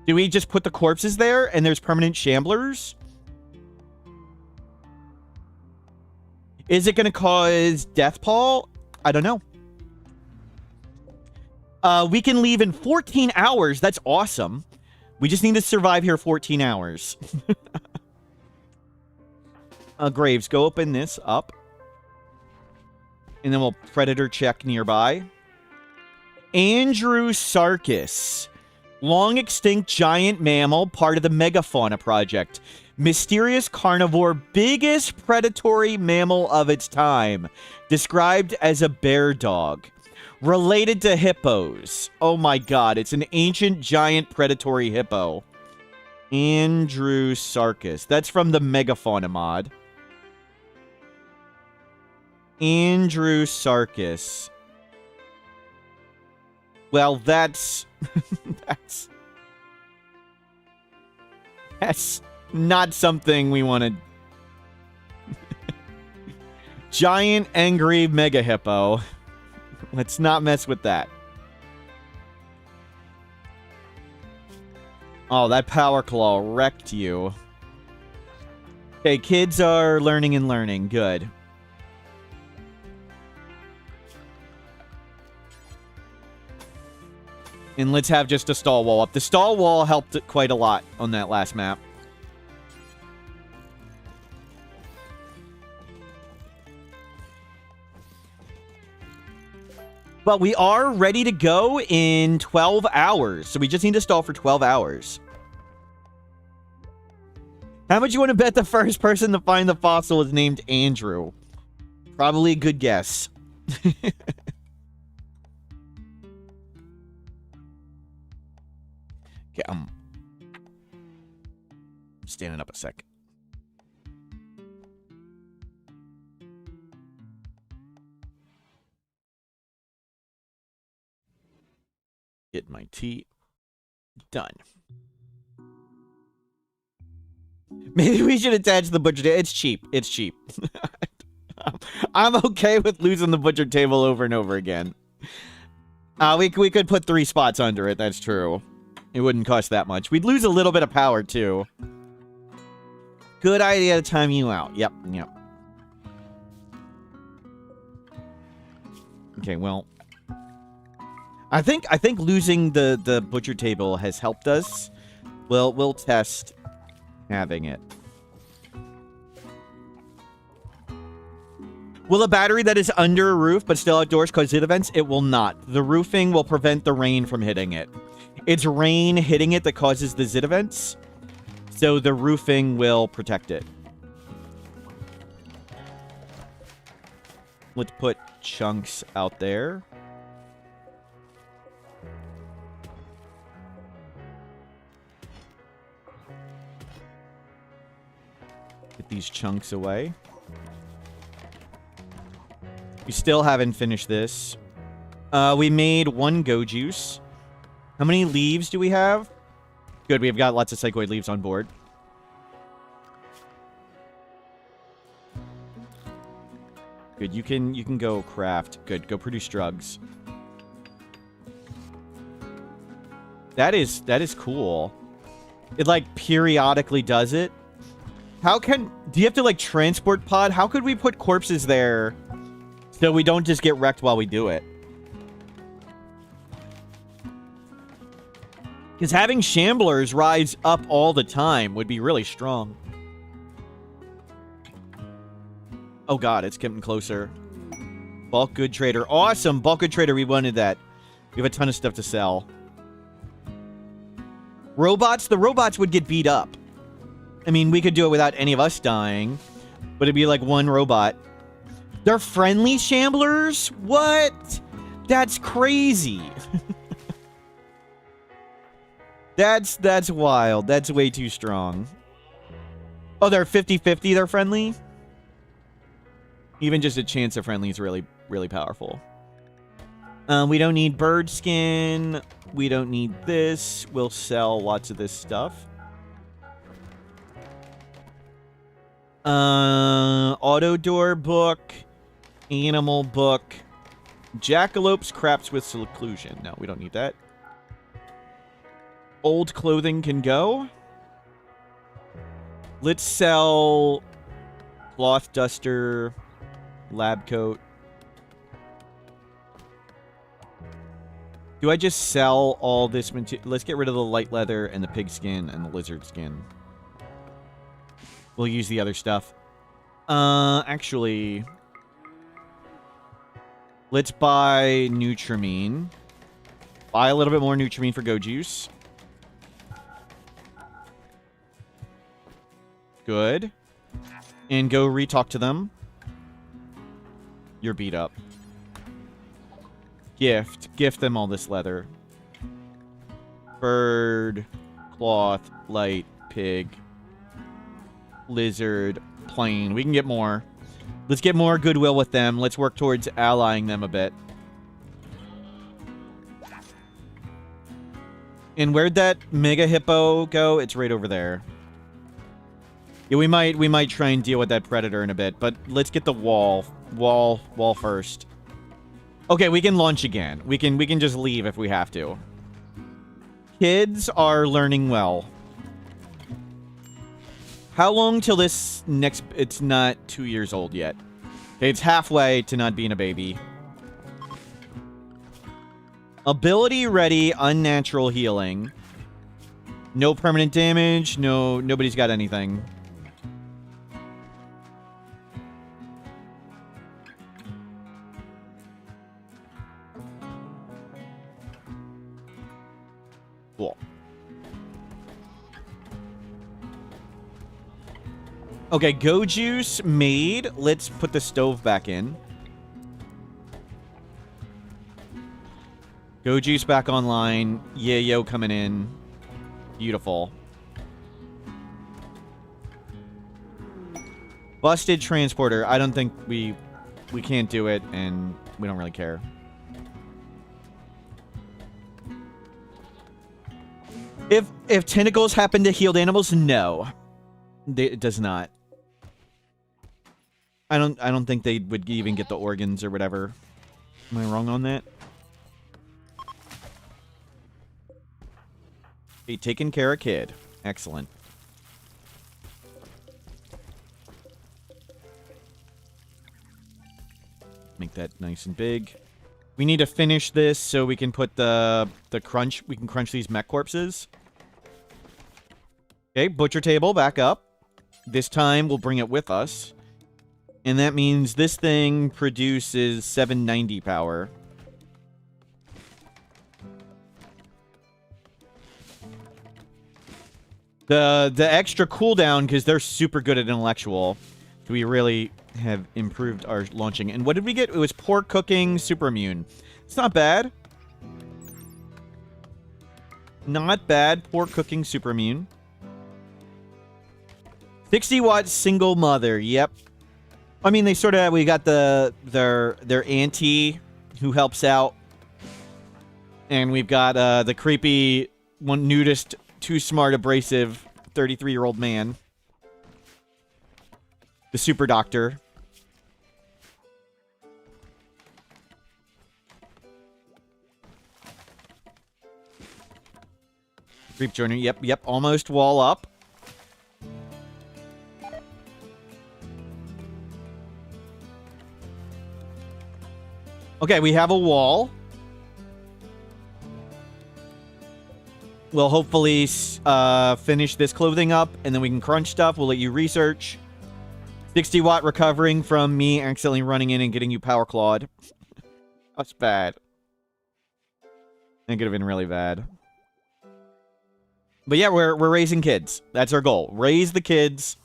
Do we just put the corpses there and there's permanent shamblers? Is it going to cause death pall? I don't know. We can leave in 14 hours. That's awesome. We just need to survive here 14 hours. Graves, go open this up. And then we'll predator check nearby. Andrewsarchus. Long extinct giant mammal, part of the Megafauna project. Mysterious carnivore, biggest predatory mammal of its time. Described as a bear dog. Related to hippos. Oh my god, it's an ancient giant predatory hippo. Andrewsarchus. That's from the Megafauna mod. Andrewsarchus. Well, that's... that's not something we wanted. Giant, angry mega hippo. Let's not mess with that. Oh, that power claw wrecked you. Okay, kids are learning and learning. Good. And let's have just a stall wall up. The stall wall helped quite a lot on that last map. But we are ready to go in 12 hours. So we just need to stall for 12 hours. How much you want to bet the first person to find the fossil is named Andrew? Probably a good guess. Okay, I'm standing up a sec. Get my tea. Done. Maybe we should attach the butcher table. It's cheap. It's cheap. I'm okay with losing the butcher table over and over again. We could put 3 spots under it. That's true. It wouldn't cost that much. We'd lose a little bit of power, too. Good idea to time you out. Yep, yep. Okay, well... I think losing the butcher table has helped us. We'll test having it. Will a battery that is under a roof but still outdoors cause zit events? It will not. The roofing will prevent the rain from hitting it. It's rain hitting it that causes the zit events. So the roofing will protect it. Let's put chunks out there. Get these chunks away. We still haven't finished this. We made 1 go juice. How many leaves do we have? Good, we've got lots of psychoid leaves on board. Good, you can go craft. Good, go produce drugs. That is cool. It like periodically does it. Do you have to like transport pod? How could we put corpses there so we don't just get wrecked while we do it? Because having shamblers rise up all the time would be really strong. Oh god, it's getting closer. Bulk good trader. Awesome! Bulk good trader, we wanted that. We have a ton of stuff to sell. Robots? The robots would get beat up. I mean, we could do it without any of us dying. But it'd be like 1 robot. They're friendly shamblers? What? That's crazy. That's wild. That's way too strong. Oh, they're 50-50, they're friendly? Even just a chance of friendly is really, really powerful. We don't need bird skin. We don't need this. We'll sell lots of this stuff. Auto door book. Animal book. Jackalopes craps with seclusion. No, we don't need that. Old clothing can go. Let's sell cloth duster, lab coat. Do I just sell all this material? Let's get rid of the light leather and the pig skin and the lizard skin. We'll use the other stuff. Actually, let's buy Nutrimine. Buy a little bit more Nutrimine for Go Juice. Good. And go re-talk to them. You're beat up. Gift them all this leather. Bird, cloth, light, pig, lizard, plain. We can get more. Let's get more goodwill with them. Let's work towards allying them a bit. And where'd that mega hippo go? It's right over there. Yeah, we might try and deal with that predator in a bit, but let's get the wall first. Okay, we can launch again. We can just leave if we have to. Kids are learning well. How long till this next... It's not 2 years old yet. Okay, it's halfway to not being a baby. Ability ready, unnatural healing. No permanent damage. Nobody's got anything. Cool. Okay, Go Juice made. Let's put the stove back in. Go Juice back online. Yayo coming in. Beautiful. Busted transporter. I don't think we can't do it, and we don't really care. If tentacles happen to healed animals, no. It does not. I don't think they would even get the organs or whatever. Am I wrong on that? Okay, taking care of kid. Excellent. Make that nice and big. We need to finish this so we can put the crunch. We can crunch these mech corpses. Okay, butcher table back up. This time we'll bring it with us. And that means this thing produces 790 power. The extra cooldown, because they're super good at intellectual. We really have improved our launching. And what did we get? It was pork cooking, super immune. It's not bad. Not bad. Pork cooking, super immune. 60-watt single mother. Yep. I mean, they sort of... We got their auntie who helps out. And we've got the creepy, one nudist, too smart, abrasive 33-year-old man. The super doctor. Creep journey. Yep. Almost wall up. Okay, we have a wall. We'll hopefully finish this clothing up, and then we can crunch stuff. We'll let you research. 60-watt recovering from me accidentally running in and getting you power clawed. That's bad. That could have been really bad. But yeah, we're raising kids. That's our goal. Raise the kids.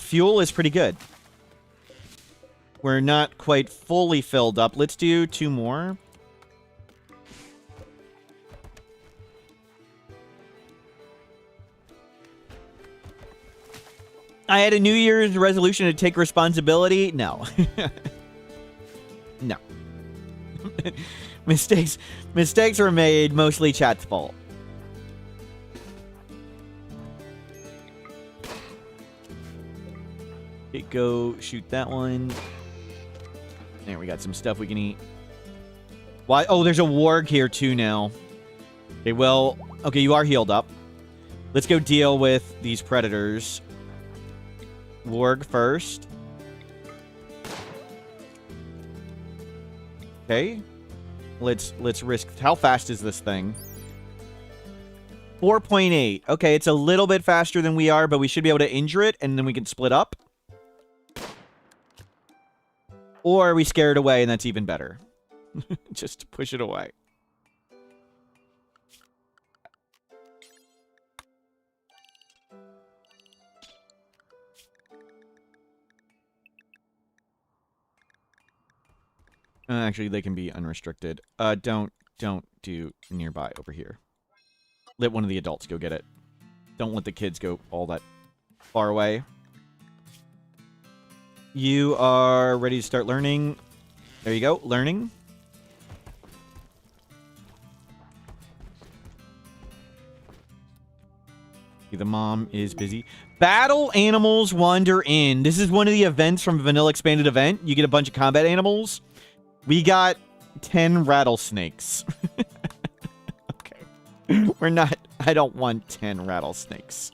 Fuel is pretty good. We're not quite fully filled up. Let's do 2 more. I had a New Year's resolution to take responsibility. No. No. Mistakes were made, mostly chat's fault. Okay, go shoot that one. There, we got some stuff we can eat. Why? Oh, there's a warg here too now. Okay, well, okay, you are healed up. Let's go deal with these predators. Warg first. Okay. Let's risk. How fast is this thing? 4.8. Okay, it's a little bit faster than we are, but we should be able to injure it, and then we can split up. Or we scare it away, and that's even better. Just to push it away. Actually, they can be unrestricted. Don't do nearby over here. Let one of the adults go get it. Don't let the kids go all that far away. You are ready to start learning. There you go, learning. The mom is busy. Battle animals wander in. This is one of the events from Vanilla Expanded Event. You get a bunch of combat animals. We got 10 rattlesnakes. Okay. We're not... I don't want 10 rattlesnakes.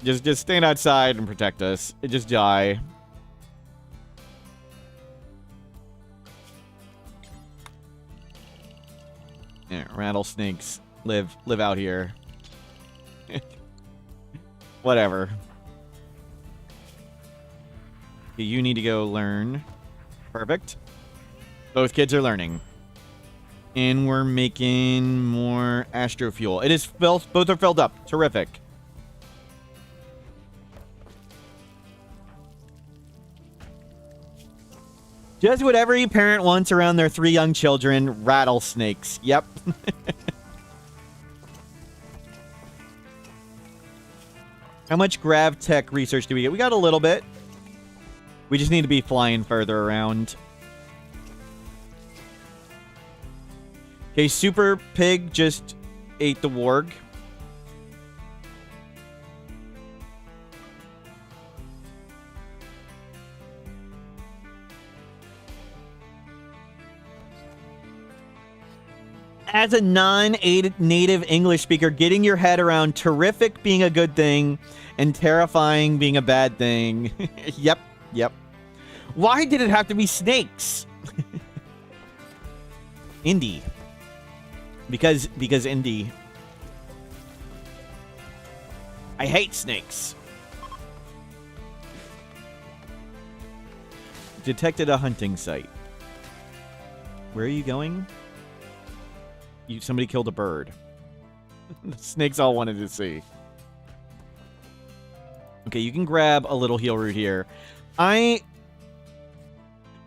Just stand outside and protect us. Just die. Yeah, rattlesnakes live out here. Whatever. You need to go learn. Perfect. Both kids are learning. And we're making more astrofuel. It is filled. Both are filled up. Terrific. Just what every parent wants around their 3 young children. Rattlesnakes. Yep. How much Grav tech research do we get? We got a little bit. We just need to be flying further around. Okay, Super Pig just ate the warg. As a non-native English speaker, getting your head around terrific being a good thing and terrifying being a bad thing. Yep. Why did it have to be snakes? Indie. Because indie. I hate snakes. Detected a hunting site. Where are you going? Somebody killed a bird. The snakes all wanted to see. Okay, you can grab a little heal root here.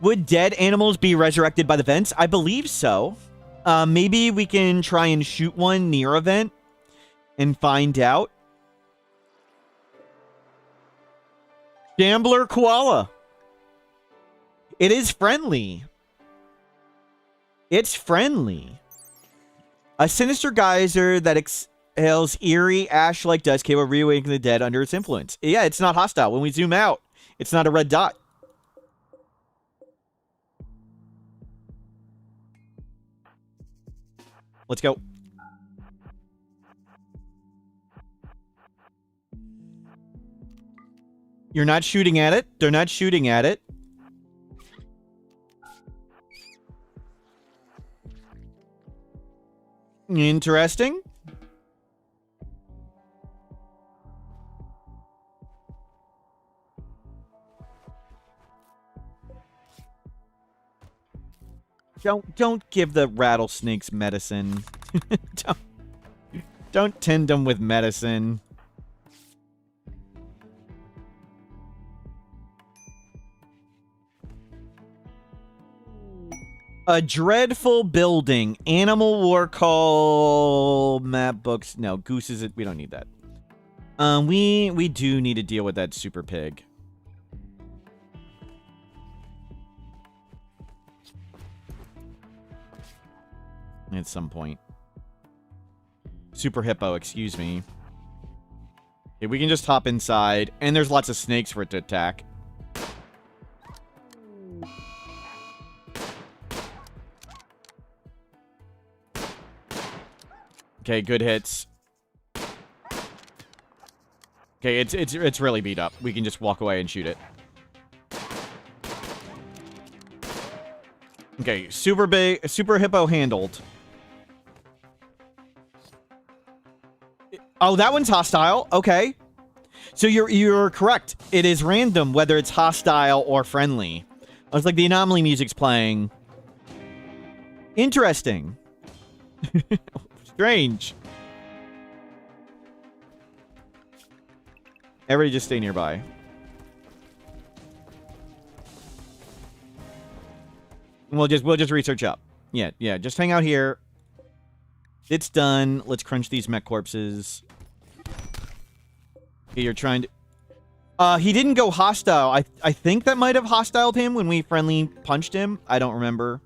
Would dead animals be resurrected by the vents? I believe so. Maybe we can try and shoot one near a vent and find out. Gambler koala. It is friendly. It's friendly. A sinister geyser that exhales eerie, ash-like dust capable of reawakening the dead under its influence. Yeah, it's not hostile. When we zoom out, it's not a red dot. Let's go. You're not shooting at it. They're not shooting at it. Interesting. Don't give the rattlesnakes medicine. Don't tend them with medicine. A dreadful building. Animal war call map books. No, gooses. We don't need that. We do need to deal with that super pig. At some point. Super hippo, excuse me. Okay, we can just hop inside, and there's lots of snakes for it to attack. Okay, good hits. Okay, it's really beat up. We can just walk away and shoot it. Okay, super big, super hippo handled. Oh, that one's hostile. Okay. So you're correct. It is random whether it's hostile or friendly. I was like, the anomaly music's playing. Interesting. Strange. Everybody just stay nearby. We'll just research up. Yeah, just hang out here. It's done. Let's crunch these mech corpses. Okay, you're trying to... he didn't go hostile. I think that might have hostiled him when we friendly punched him. I don't remember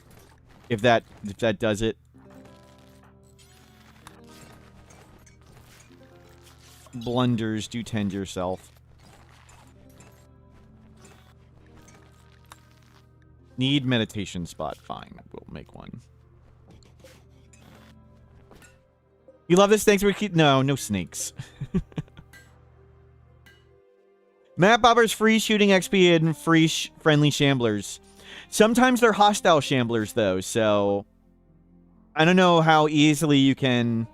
if that does it. Blunders, do tend yourself. Need meditation spot. Fine, we'll make one. You love this? Thanks for keep... No snakes. Map offers free shooting XP and free friendly shamblers. Sometimes they're hostile shamblers, though, so... I don't know how easily you can...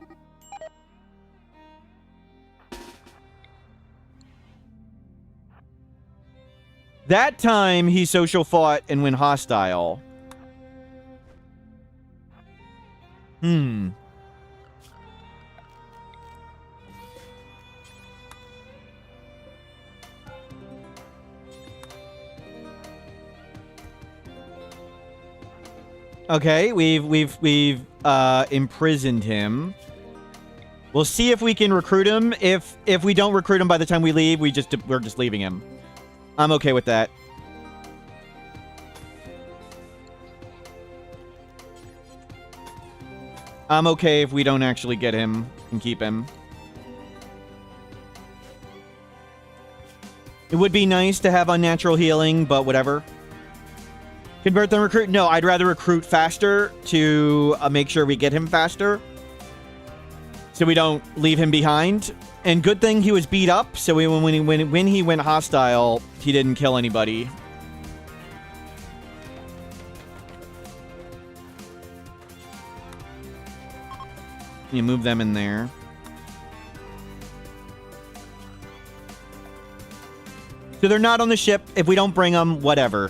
That time, he social fought and went hostile. Okay, we've imprisoned him. We'll see if we can recruit him. If we don't recruit him by the time we leave, we're just leaving him. I'm okay with that. I'm okay if we don't actually get him and keep him. It would be nice to have unnatural healing, but whatever. Convert them, recruit? No, I'd rather recruit faster to make sure we get him faster. So we don't leave him behind. And good thing he was beat up, so when he went hostile, he didn't kill anybody. You move them in there. So they're not on the ship. If we don't bring them, whatever.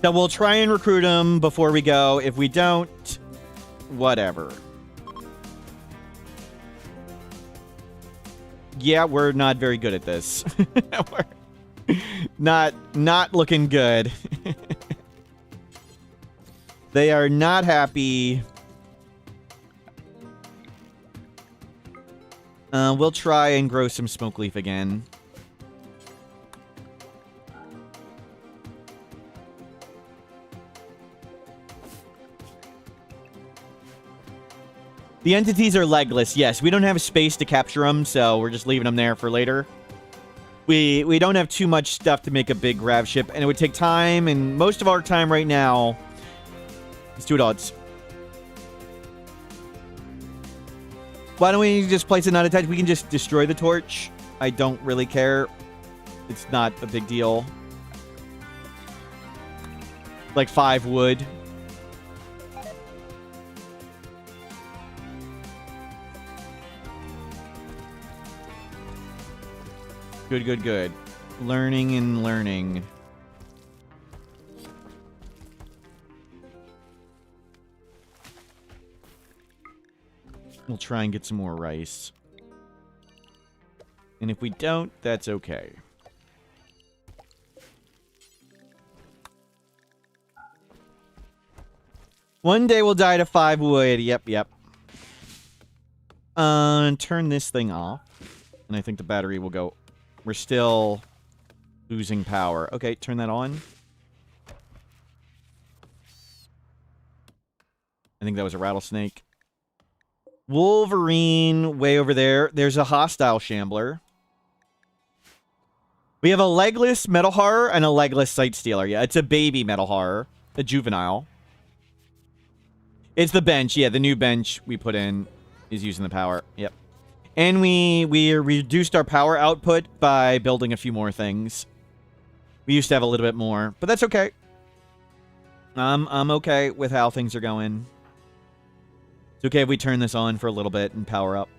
So we'll try and recruit them before we go. If we don't, whatever. Yeah, we're not very good at this. We're not looking good. They are not happy. We'll try and grow some smoke leaf again. The entities are legless. Yes, we don't have space to capture them, so we're just leaving them there for later. We don't have too much stuff to make a big grav ship, and it would take time, and most of our time right now is 2 odds. Why don't we just place it not attached? We can just destroy the torch. I don't really care. It's not a big deal. Like 5 wood. Good. Learning and learning. We'll try and get some more rice. And if we don't, that's okay. One day we'll die to 5 wood. Yep. Turn this thing off. And I think the battery will go... We're still losing power. Okay, turn that on. I think that was a rattlesnake. Wolverine way over there. There's a hostile shambler. We have a legless metal horror and a legless sight stealer. Yeah, it's a baby metal horror. A juvenile. It's the bench. Yeah, the new bench we put in is using the power. Yep. And we reduced our power output by building a few more things. We used to have a little bit more, but that's okay. I'm okay with how things are going. It's okay if we turn this on for a little bit and power up.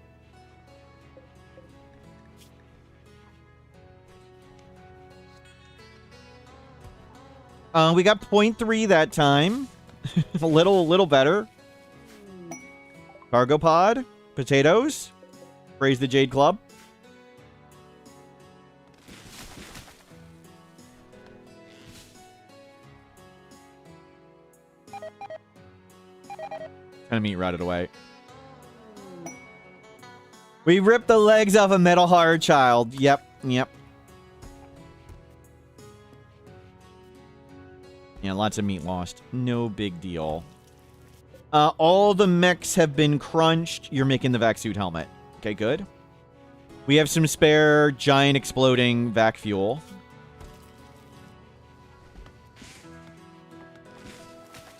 We got 0.3 that time. A little better. Cargo pod. Potatoes. Praise the Jade Club. Kind of meat rotted away. We ripped the legs off a metal hard child. Yep. Yeah, lots of meat lost. No big deal. All the mechs have been crunched. You're making the vac suit helmet. Okay, good. We have some spare giant exploding vac fuel.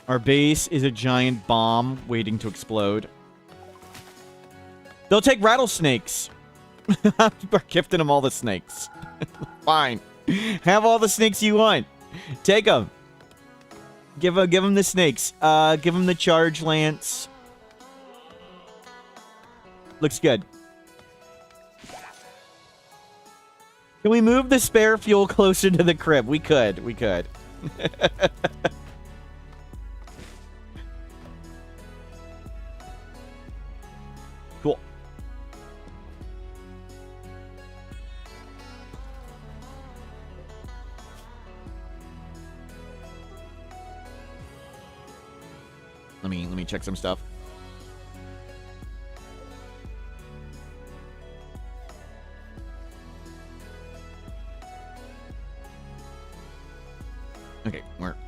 Our base is a giant bomb waiting to explode. They'll take rattlesnakes. We're gifting them all the snakes. Fine. Have all the snakes you want. Take them. Give them the snakes. Give them the charge lance. Looks good. Can we move the spare fuel closer to the crib? We could. We could. Cool. Let me check some stuff. Okay,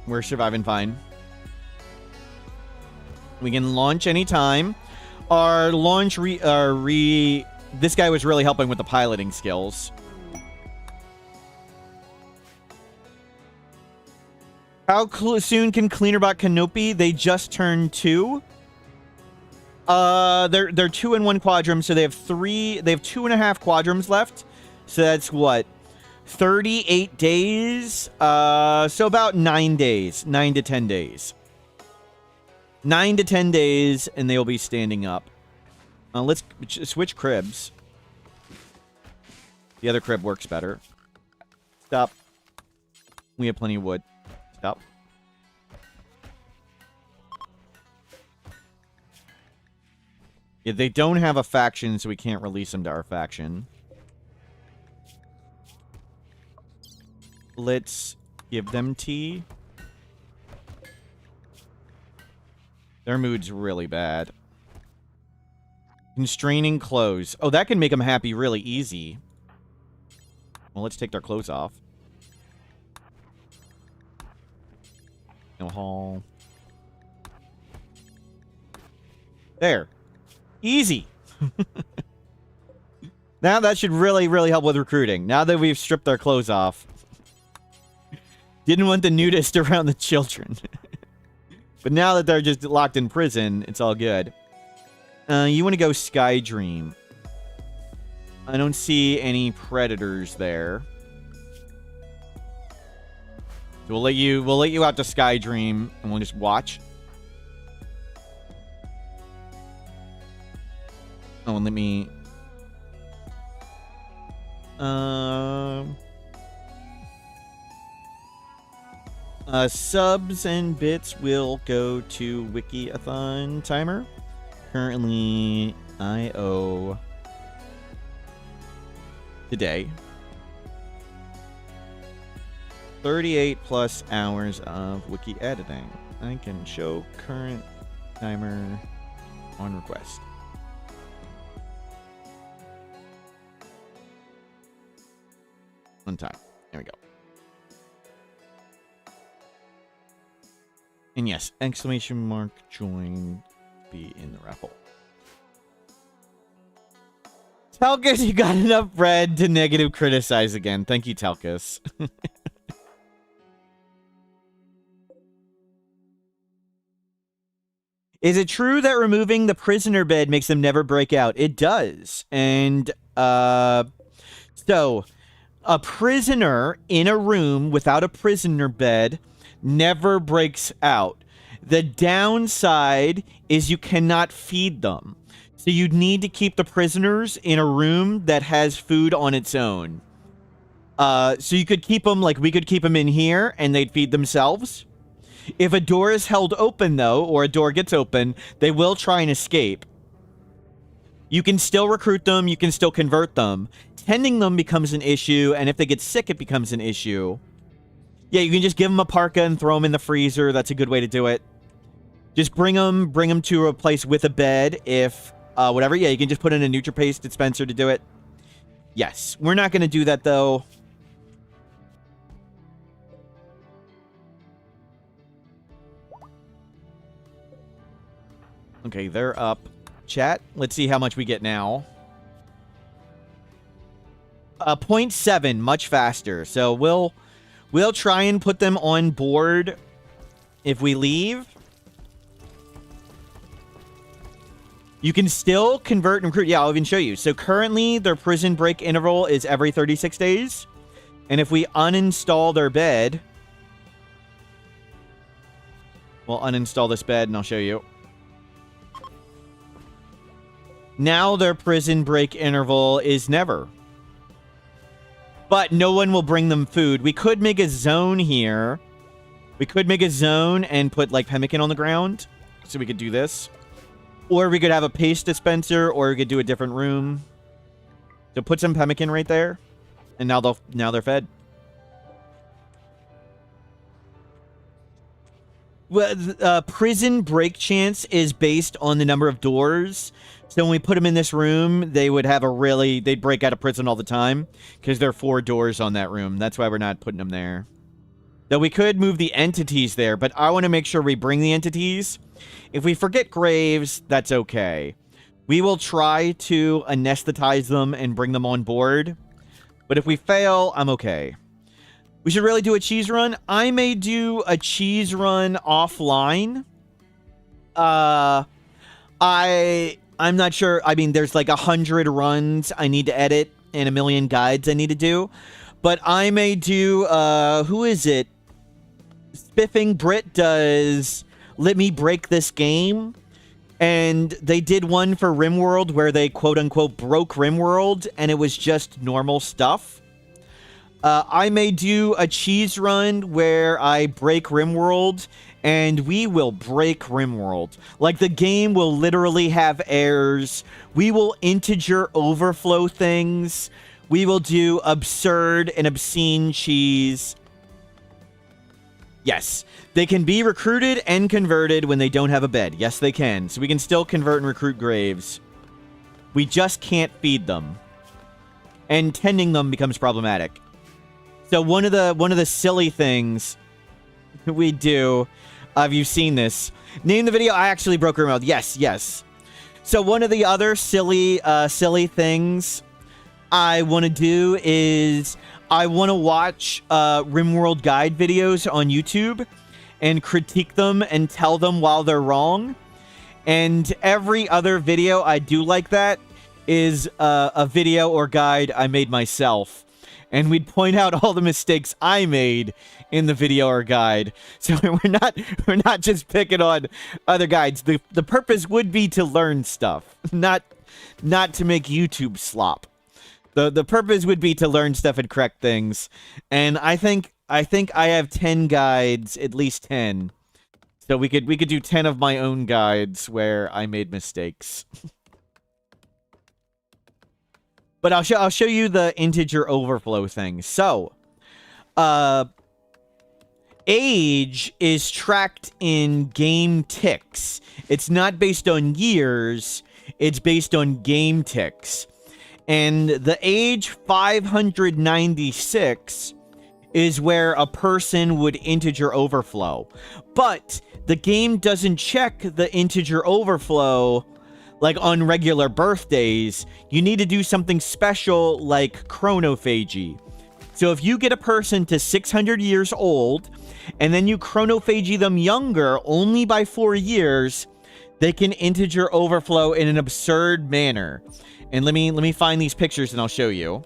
we're surviving fine. We can launch anytime. Our launch this guy was really helping with the piloting skills. How soon can Cleanerbot Canopy? They just turned 2. They're 2 in 1 quadrum, so they have 2.5 quadrums left. So that's what? 38 days? So about 9 days. 9 to 10 days. 9 to 10 days, and they will be standing up. Let's switch cribs. The other crib works better. Stop. We have plenty of wood. Stop. Yeah, they don't have a faction, so we can't release them to our faction. Let's give them tea. Their mood's really bad. Constraining clothes. Oh, that can make them happy really easy. Well, let's take their clothes off. No haul. There. Easy. Now that should really, really help with recruiting. Now that we've stripped their clothes off. Didn't want the nudist around the children. But now that they're just locked in prison, it's all good. You want to go Sky Dream. I don't see any predators there. So we'll let you out to Sky Dream, and we'll just watch. Oh, and let me... subs and bits will go to Wiki-a-thon timer. Currently, I owe today 38 plus hours of Wiki editing. I can show current timer on request. One time. There we go. And yes, exclamation mark join be in the raffle. Telkus, you got enough bread to negative criticize again. Thank you, Telkus. Is it true that removing the prisoner bed makes them never break out? It does. And, so, a prisoner in a room without a prisoner bed never breaks out. The downside is you cannot feed them. So you'd need to keep the prisoners in a room that has food on its own. So you could keep them, like we could keep them in here and they'd feed themselves. If a door is held open, though, or a door gets open, they will try and escape. You can still recruit them. You can still convert them. Tending them becomes an issue, and if they get sick, it becomes an issue. Yeah, you can just give them a parka and throw them in the freezer. That's a good way to do it. Just bring them to a place with a bed if, whatever. Yeah, you can just put in a NutriPaste dispenser to do it. Yes, we're not going to do that, though. Okay, they're up. Chat, let's see how much we get now. 0.7, much faster. So we'll try and put them on board if we leave. You can still convert and recruit. Yeah, I'll even show you. So currently, their prison break interval is every 36 days. And if we uninstall their bed... We'll uninstall this bed and I'll show you. Now their prison break interval is never. But no one will bring them food. We could make a zone here. We could make a zone and put, like, pemmican on the ground. So we could do this. Or we could have a paste dispenser, or we could do a different room. So put some pemmican right there. And now they're fed. Well, prison break chance is based on the number of doors. So when we put them in this room, they would have they'd break out of prison all the time. Because there are 4 doors on that room. That's why we're not putting them there. Though we could move the entities there, but I want to make sure we bring the entities. If we forget graves, that's okay. We will try to anesthetize them and bring them on board. But if we fail, I'm okay. We should really do a cheese run. I may do a cheese run offline. I'm not sure. I mean, there's like 100 runs I need to edit and 1 million guides I need to do. But I may do, who is it? Spiffing Brit does Let Me Break This Game. And they did one for RimWorld where they quote-unquote broke RimWorld, and it was just normal stuff. I may do a cheese run where I break RimWorld, and we will break RimWorld. Like, the game will literally have errors. We will integer overflow things. We will do absurd and obscene cheese. Yes, they can be recruited and converted when they don't have a bed. Yes, they can. So we can still convert and recruit graves. We just can't feed them. And tending them becomes problematic. So one of the silly things we do, have you seen this? Name the video. I actually broke her mouth. Yes, yes. So one of the other silly things I want to do is I want to watch RimWorld guide videos on YouTube and critique them and tell them while they're wrong. And every other video I do like that is a video or guide I made myself. And we'd point out all the mistakes I made in the video or guide. So we're not just picking on other guides. The purpose would be to learn stuff, not to make YouTube slop. The purpose would be to learn stuff and correct things. And I think I have 10 guides, at least 10. So we could do 10 of my own guides where I made mistakes. But I'll show you the integer overflow thing. So, age is tracked in game ticks. It's not based on years. It's based on game ticks. And the age 596 is where a person would integer overflow. But the game doesn't check the integer overflow like on regular birthdays. You need to do something special like chronophagy. So if you get a person to 600 years old and then you chronophagy them younger only by 4 years, they can integer overflow in an absurd manner. And let me find these pictures and I'll show you.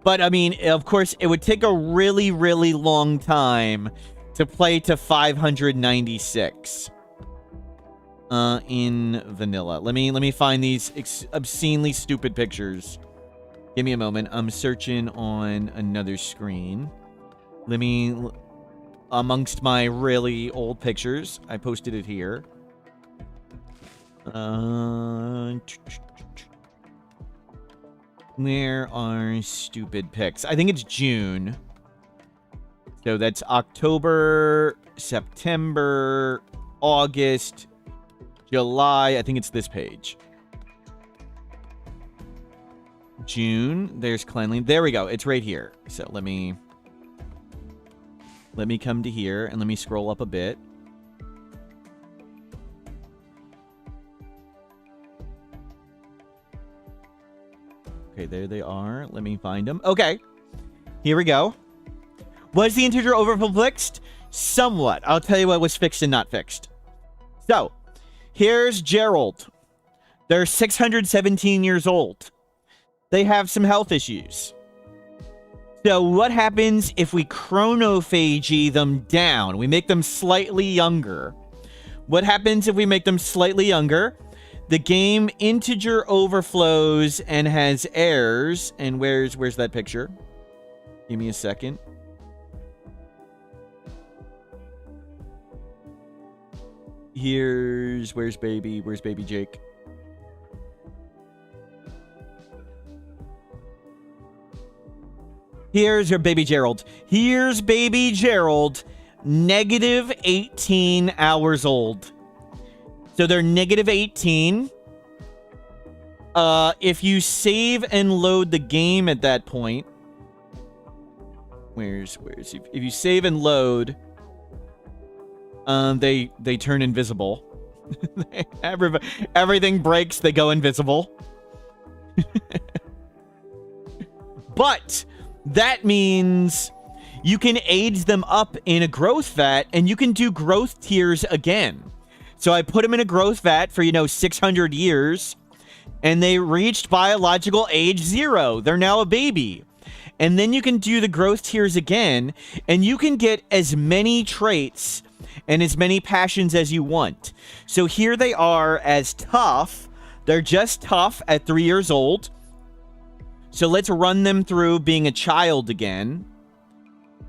But, I mean, of course, it would take a really, really long time to play to 596 in vanilla. Let me find these obscenely stupid pictures. Give me a moment. I'm searching on another screen. Let me... Amongst my really old pictures, I posted it here. There are stupid pics. I think it's June. So that's October, September, August, July. I think it's this page. June. There's cleanliness. There we go. It's right here. So let me come to here and let me scroll up a bit. Okay, there they are. Let me find them. Okay. Here we go. Was the integer overflow fixed? Somewhat. I'll tell you what was fixed and not fixed. So, here's Gerald. They're 617 years old. They have some health issues. So, what happens if we chronophage them down? We make them slightly younger. What happens if we make them slightly younger? The game integer overflows and has errors. And where's that picture? Give me a second. Where's baby Jake? Here's your baby Gerald. Here's baby Gerald, negative 18 hours old. So they're negative 18. If you save and load the game at that point, if you save and load, they turn invisible. Everything breaks, they go invisible. But that means you can age them up in a growth vat, and you can do growth tiers again. So I put them in a growth vat for, 600 years, and they reached biological age 0. They're now a baby. And then you can do the growth tiers again, and you can get as many traits and as many passions as you want. So here they are as tough. They're just tough at 3 years old. So let's run them through being a child again.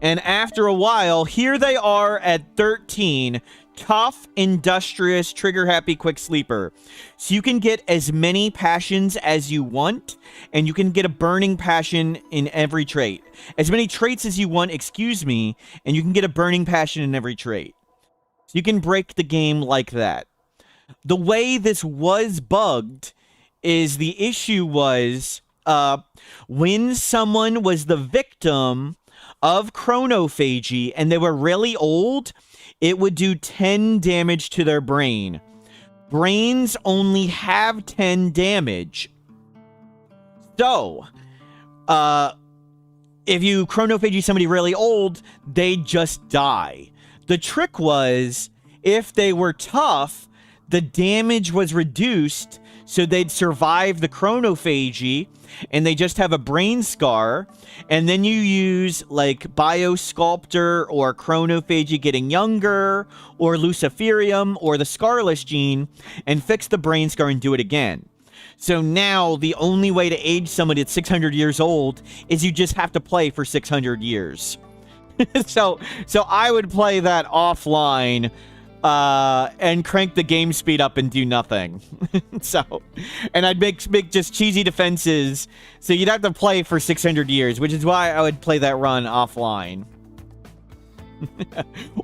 And after a while, here they are at 13. Tough, industrious, trigger-happy, quick sleeper. So you can get as many passions as you want, and you can get a burning passion in every trait. As many traits as you want, and you can get a burning passion in every trait. So you can break the game like that. The way this was bugged is the issue was when someone was the victim of chronophagy and they were really old, it would do 10 damage to their brain. Brains only have 10 damage. So, if you chronophage somebody really old, they just die. The trick was, if they were tough, the damage was reduced, so they'd survive the chronophagy, and they just have a brain scar, and then you use, like, Biosculptor, or chronophagy getting younger, or Luciferium, or the Scarless gene, and fix the brain scar and do it again. So now, the only way to age somebody at 600 years old is you just have to play for 600 years. So I would play that offline, and crank the game speed up and do nothing. And I'd make just cheesy defenses, so you'd have to play for 600 years, which is why I would play that run offline.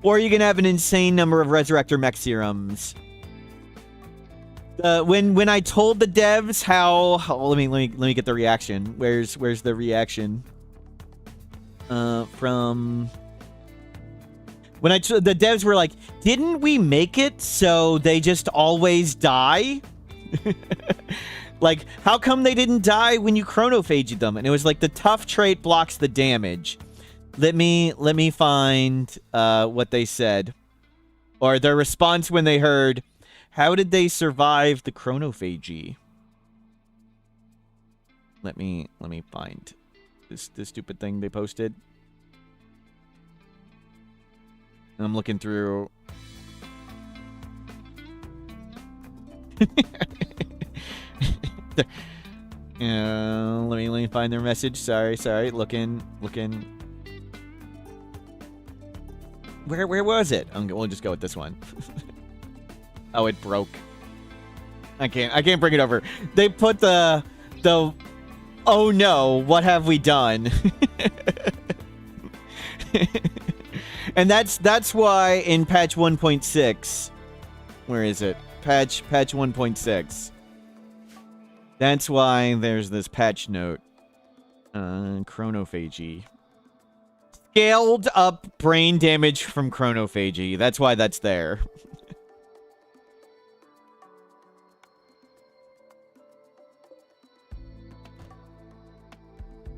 Or you can have an insane number of Resurrector Mech serums. When I told the devs let me get the reaction. Where's the reaction? From when the devs were like, didn't we make it so they just always die? Like, how come they didn't die when you chronophaged them? And it was like, the tough trait blocks the damage. Let me find what they said, or their response when they heard, how did they survive the chronophagy? Let me find this stupid thing they posted. And I'm looking through. Let me find their message. Sorry. Looking. Where was it? We'll just go with this one. Oh, it broke. I can't bring it over. They put the oh no, what have we done? And that's why in patch 1.6, where is it? Patch 1.6. That's why there's this patch note. Chronophagy. Scaled up brain damage from chronophagy. That's why that's there.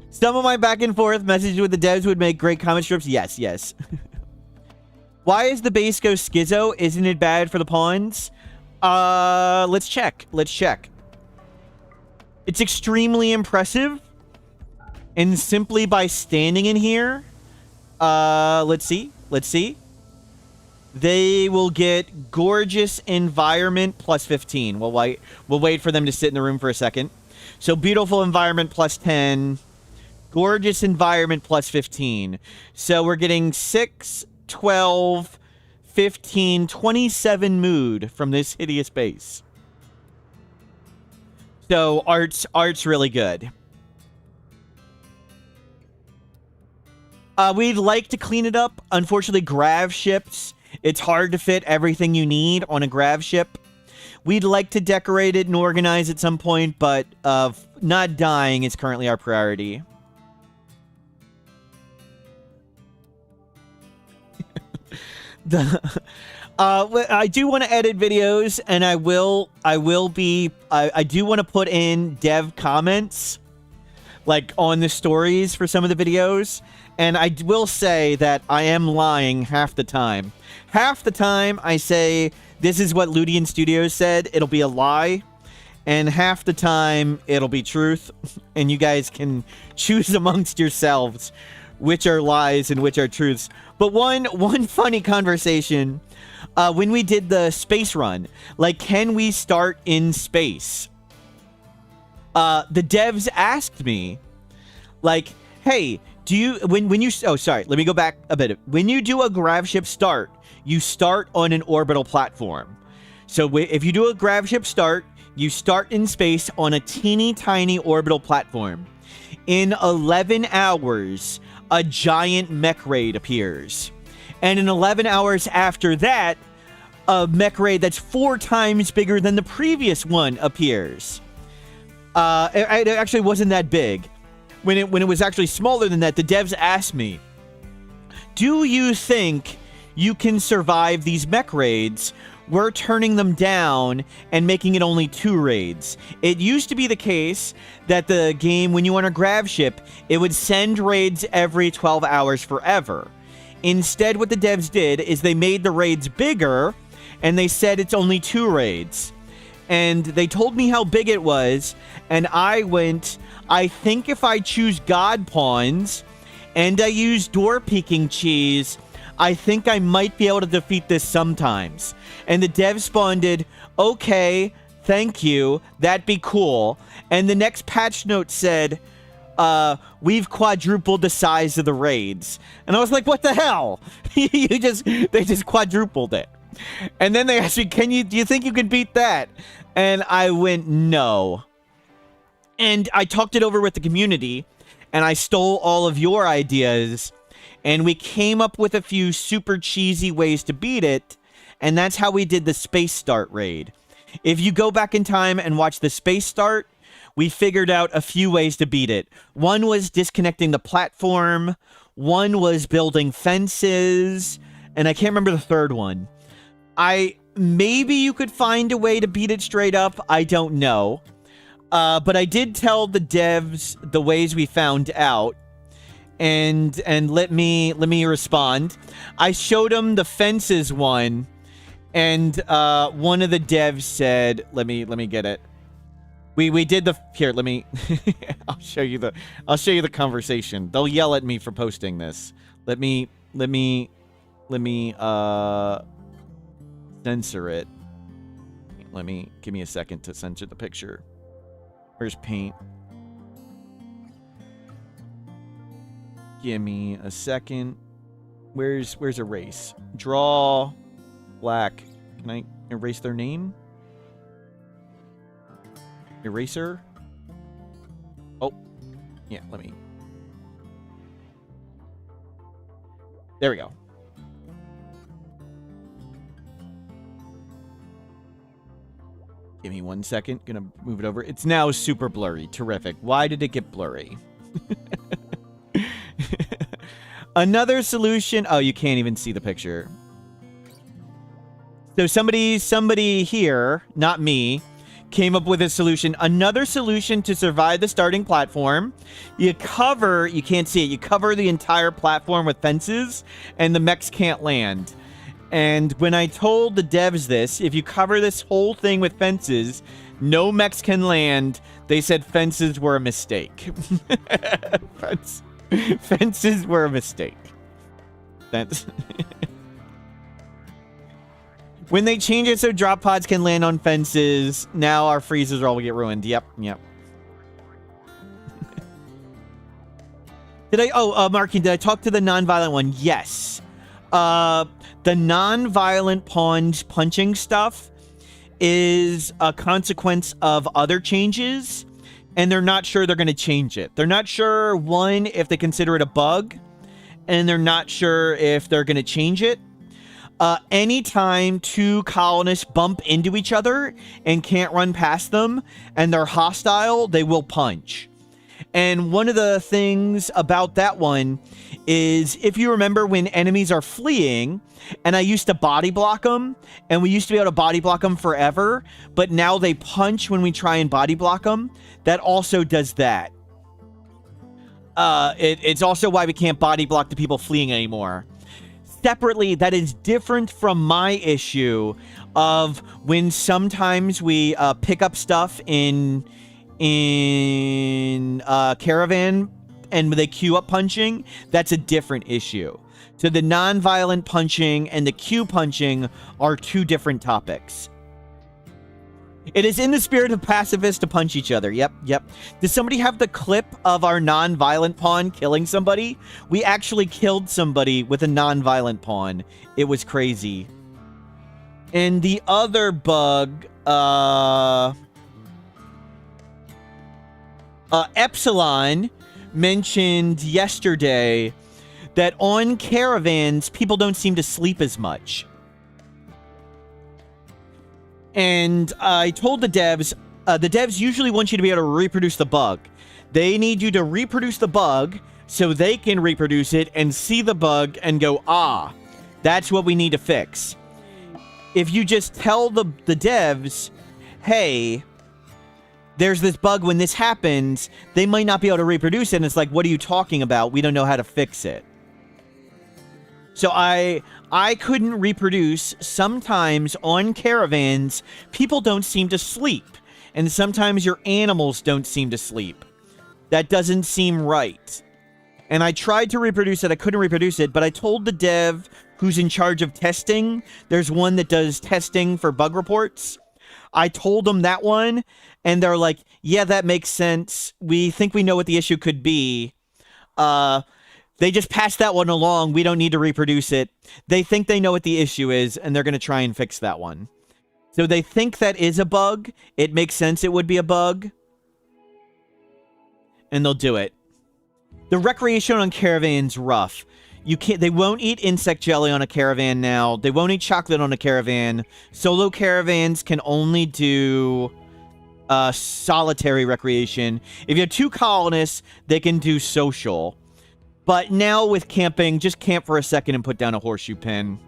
Some of my back and forth messages with the devs would make great comic strips. Yes. Why is the base go schizo? Isn't it bad for the pawns? Let's check. It's extremely impressive. And simply by standing in here, let's see. They will get gorgeous environment plus 15. We'll wait for them to sit in the room for a second. So beautiful environment plus 10. Gorgeous environment plus 15. So we're getting 6, 12, 15, 27 mood from this hideous base. So art's really good. We'd like to clean it up. Unfortunately, Grav ships. It's hard to fit everything you need on a Grav ship. We'd like to decorate it and organize at some point, but not dying is currently our priority. I do want to edit videos, and I do want to put in dev comments, like on the stories for some of the videos. And I will say that I am lying half the time. Half the time I say this is what Ludian Studios said, it'll be a lie. And half the time it'll be truth. And you guys can choose amongst yourselves which are lies and which are truths. But one funny conversation, when we did the space run, like, can we start in space? The devs asked me, like, hey, do you, when you, oh, sorry, let me go back a bit. When you do a Gravship start, you start on an orbital platform. So if you do a Gravship start, you start in space on a teeny tiny orbital platform. In 11 hours, a giant mech raid appears. And in 11 hours after that, a mech raid that's 4 times bigger than the previous one appears. It actually wasn't that big. When it was actually smaller than that, the devs asked me, do you think you can survive these mech raids? We're turning them down and making it only 2 raids. It used to be the case that the game, when you want a Grav ship, it would send raids every 12 hours forever. Instead, what the devs did is they made the raids bigger, and they said it's only 2 raids. And they told me how big it was, and I went, I think if I choose God Pawns, and I use Door Peeking Cheese, I think I might be able to defeat this sometimes. And the dev responded, okay, thank you, that'd be cool. And the next patch note said, we've quadrupled the size of the raids. And I was like, what the hell? They just quadrupled it. And then they asked me, do you think you can beat that? And I went, no. And I talked it over with the community, and I stole all of your ideas, and we came up with a few super cheesy ways to beat it, and that's how we did the Space Start raid. If you go back in time and watch the Space Start, we figured out a few ways to beat it. One was disconnecting the platform, one was building fences, and I can't remember the third one. Maybe you could find a way to beat it straight up, I don't know. But I did tell the devs the ways we found out, and let me respond. I showed them the fences one, and one of the devs said, let me get it. We did the here. Let me. I'll show you the conversation. They'll yell at me for posting this. Let me censor it. Give me a second to censor the picture. Where's paint? Give me a second. Where's erase? Draw black. Can I erase their name? Eraser? Oh. Yeah, let me. There we go. Give me 1 second. Gonna move it over. It's now super blurry. Terrific. Why did it get blurry? Another solution. Oh, you can't even see the picture. So somebody here, not me, came up with a solution. Another solution to survive the starting platform. You can't see it. You cover the entire platform with fences, and the mechs can't land. And when I told the devs this, if you cover this whole thing with fences, no mechs can land, they said fences were a mistake. Fences were a mistake. That's when they change it so drop pods can land on fences, now our freezers all get ruined. Yep. Marky, did I talk to the non-violent one? Yes. The non-violent punching stuff is a consequence of other changes, and they're not sure they're going to change it. They're not sure, one, if they consider it a bug, and they're not sure if they're going to change it. Anytime two colonists bump into each other and can't run past them, and they're hostile, they will punch. And one of the things about that one is, if you remember when enemies are fleeing, and I used to body block them, and we used to be able to body block them forever, but now they punch when we try and body block them, that also does that. It's also why we can't body block the people fleeing anymore. Separately, that is different from my issue of when sometimes we pick up stuff in caravan and they queue up punching. That's a different issue. So the non-violent punching and the queue punching are two different topics. It is in the spirit of pacifists to punch each other. Yep. Does somebody have the clip of our non-violent pawn killing somebody? We actually killed somebody with a non-violent pawn. It was crazy. And the other bug, Epsilon mentioned yesterday that on caravans, people don't seem to sleep as much. And I told the devs usually want you to be able to reproduce the bug. They need you to reproduce the bug so they can reproduce it and see the bug and go, ah, that's what we need to fix. If you just tell the devs, hey, there's this bug when this happens, they might not be able to reproduce it. And it's like, what are you talking about? We don't know how to fix it. So I couldn't reproduce. Sometimes on caravans, people don't seem to sleep. And sometimes your animals don't seem to sleep. That doesn't seem right. And I tried to reproduce it. I couldn't reproduce it. But I told the dev who's in charge of testing. There's one that does testing for bug reports. I told them that one. And they're like, yeah, that makes sense. We think we know what the issue could be. They just passed that one along. We don't need to reproduce it. They think they know what the issue is, and they're going to try and fix that one. So they think that is a bug. It makes sense it would be a bug. And they'll do it. The recreation on caravan's rough. They won't eat insect jelly on a caravan now. They won't eat chocolate on a caravan. Solo caravans can only do solitary recreation. If you have two colonists, they can do social. But now with camping, just camp for a second and put down a horseshoe pin.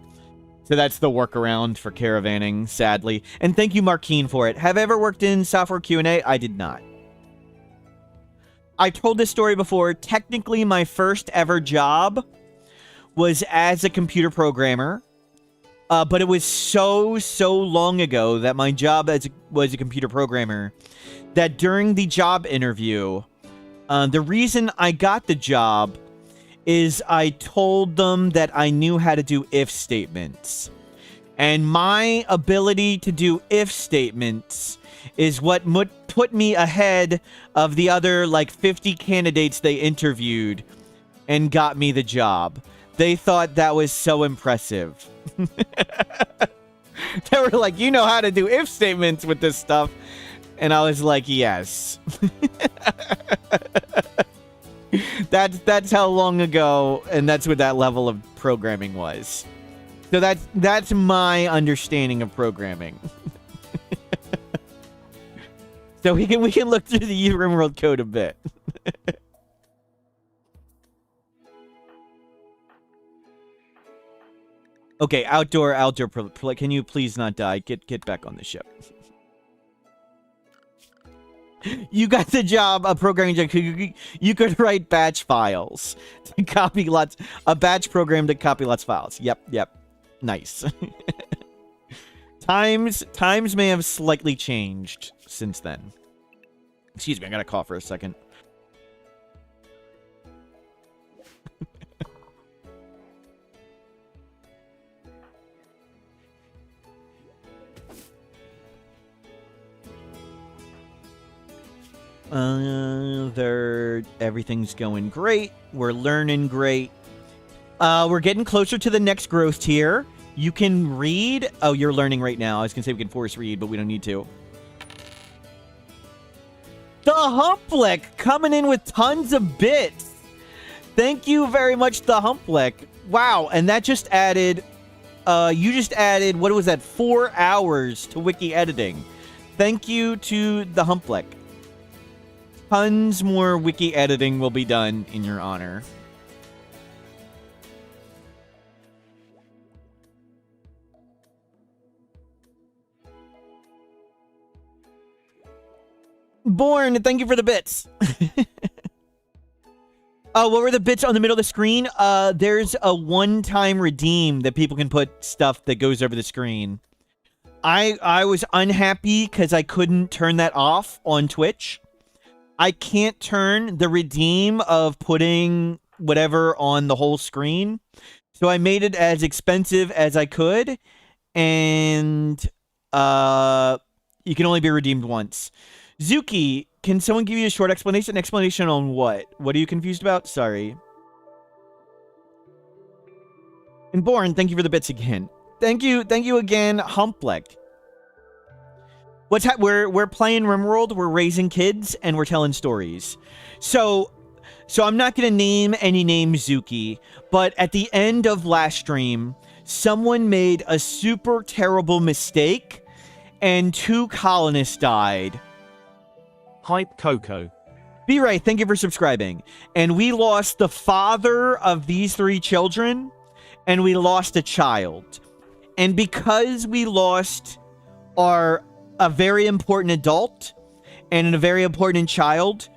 So that's the workaround for caravanning, sadly. And thank you, Markeen, for it. Have I ever worked in software Q&A? I did not. I've told this story before. Technically, my first ever job was as a computer programmer. But it was so long ago that my job was a computer programmer that during the job interview, the reason I got the job is I told them that I knew how to do if statements. And my ability to do if statements is what put me ahead of the other, like, 50 candidates they interviewed and got me the job. They thought that was so impressive. They were like, you know how to do if statements with this stuff. And I was like, yes. That's how long ago, and that's what that level of programming was. So that's my understanding of programming. So we can look through the RimWorld code a bit. Okay, outdoor. Can you please not die? Get back on the ship. You got the job, a programming job. You could write batch files to copy lots. A batch program to copy lots of files. Yep. Nice. Times may have slightly changed since then. Excuse me, I gotta cough for a second. Everything's going great. We're learning great. We're getting closer to the next growth tier. You can read. Oh, you're learning right now. I was gonna say we can force read, but we don't need to. The Humplick coming in with tons of bits. Thank you very much, the Humplick. Wow, and that just added. You just added, what was that? 4 hours to wiki editing. Thank you to the Humplick. Tons more wiki editing will be done in your honor. Born, thank you for the bits. What were the bits on the middle of the screen? There's a one-time redeem that people can put stuff that goes over the screen. I was unhappy because I couldn't turn that off on Twitch. I can't turn the redeem of putting whatever on the whole screen. So I made it as expensive as I could. And you can only be redeemed once. Zuki, can someone give you a short explanation? Explanation on what? What are you confused about? Sorry. And Born, thank you for the bits again. Thank you again, Humplick. We're playing RimWorld, we're raising kids, and we're telling stories. So I'm not gonna name any names, Zuki, but at the end of last stream, someone made a super terrible mistake, and 2 colonists died. Hype Coco. B-Ray, thank you for subscribing. And we lost the father of these 3 children, and we lost a child. And because we lost a very important adult and a very important child,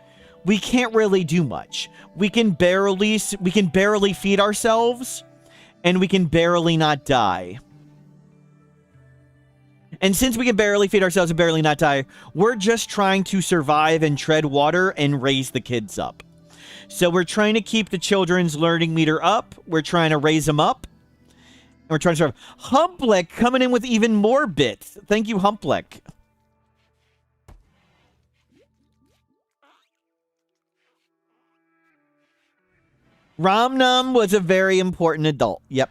we can't really do much. We can barely feed ourselves, and we can barely not die. And since we can barely feed ourselves and barely not die, we're just trying to survive and tread water and raise the kids up. So we're trying to keep the children's learning meter up. We're trying to raise them up. And we're trying to survive. Humplick coming in with even more bits. Thank you, Humplick. Ramnam was a very important adult. Yep.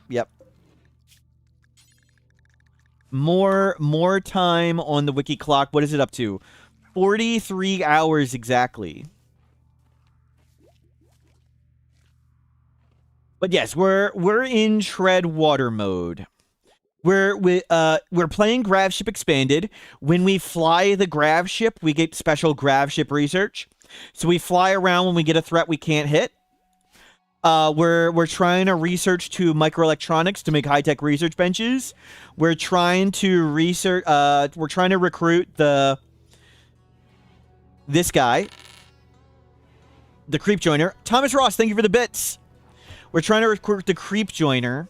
More time on the wiki clock. What is it up to? 43 hours exactly. But yes, we're in tread water mode. We're playing Gravship Expanded. When we fly the Gravship, we get special Gravship research. So we fly around when we get a threat we can't hit. We're trying to research to microelectronics to make high-tech research benches. We're trying to research. We're trying to recruit this guy, the creep joiner. Thomas Ross, thank you for the bits. We're trying to recruit the creep joiner.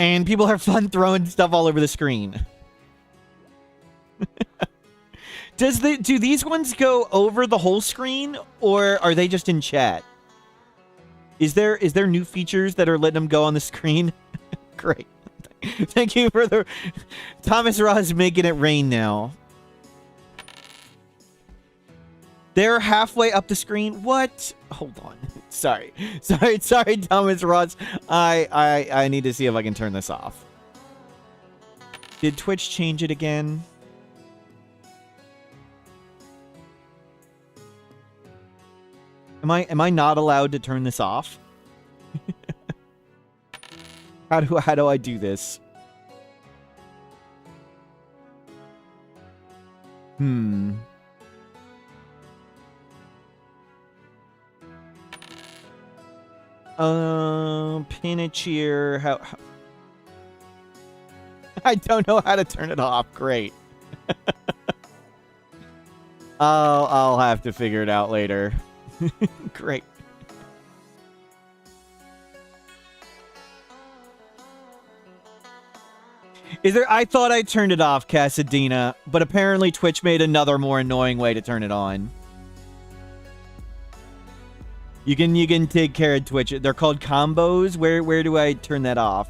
And people are fun throwing stuff all over the screen. Do these ones go over the whole screen, or are they just in chat? Is there new features that are letting them go on the screen? Great. Thank you for the Thomas Ross making it rain now. They're halfway up the screen. What? Hold on. Sorry, Thomas Ross. I need to see if I can turn this off. Did Twitch change it again? Am I not allowed to turn this off? How do I do this? Pin a cheer. How I don't know how to turn it off. Great. I'll have to figure it out later. Great. I thought I turned it off, Casadena, but apparently Twitch made another more annoying way to turn it on. You can take care of Twitch. They're called combos. Where do I turn that off?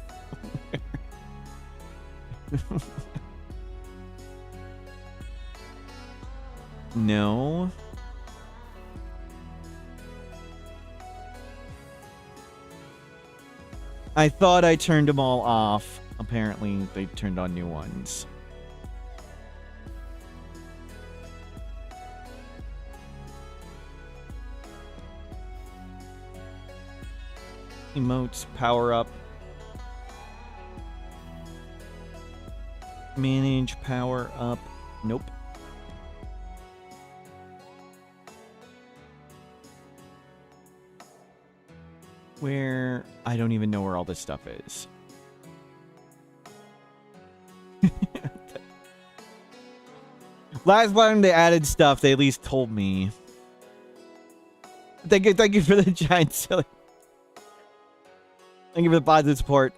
No. I thought I turned them all off. Apparently, they turned on new ones. Emotes, power up. Manage, power up. Nope. Where? I don't even know where all this stuff is. Last time they added stuff, they at least told me. Thank you for the giant silly. Thank you for the positive support.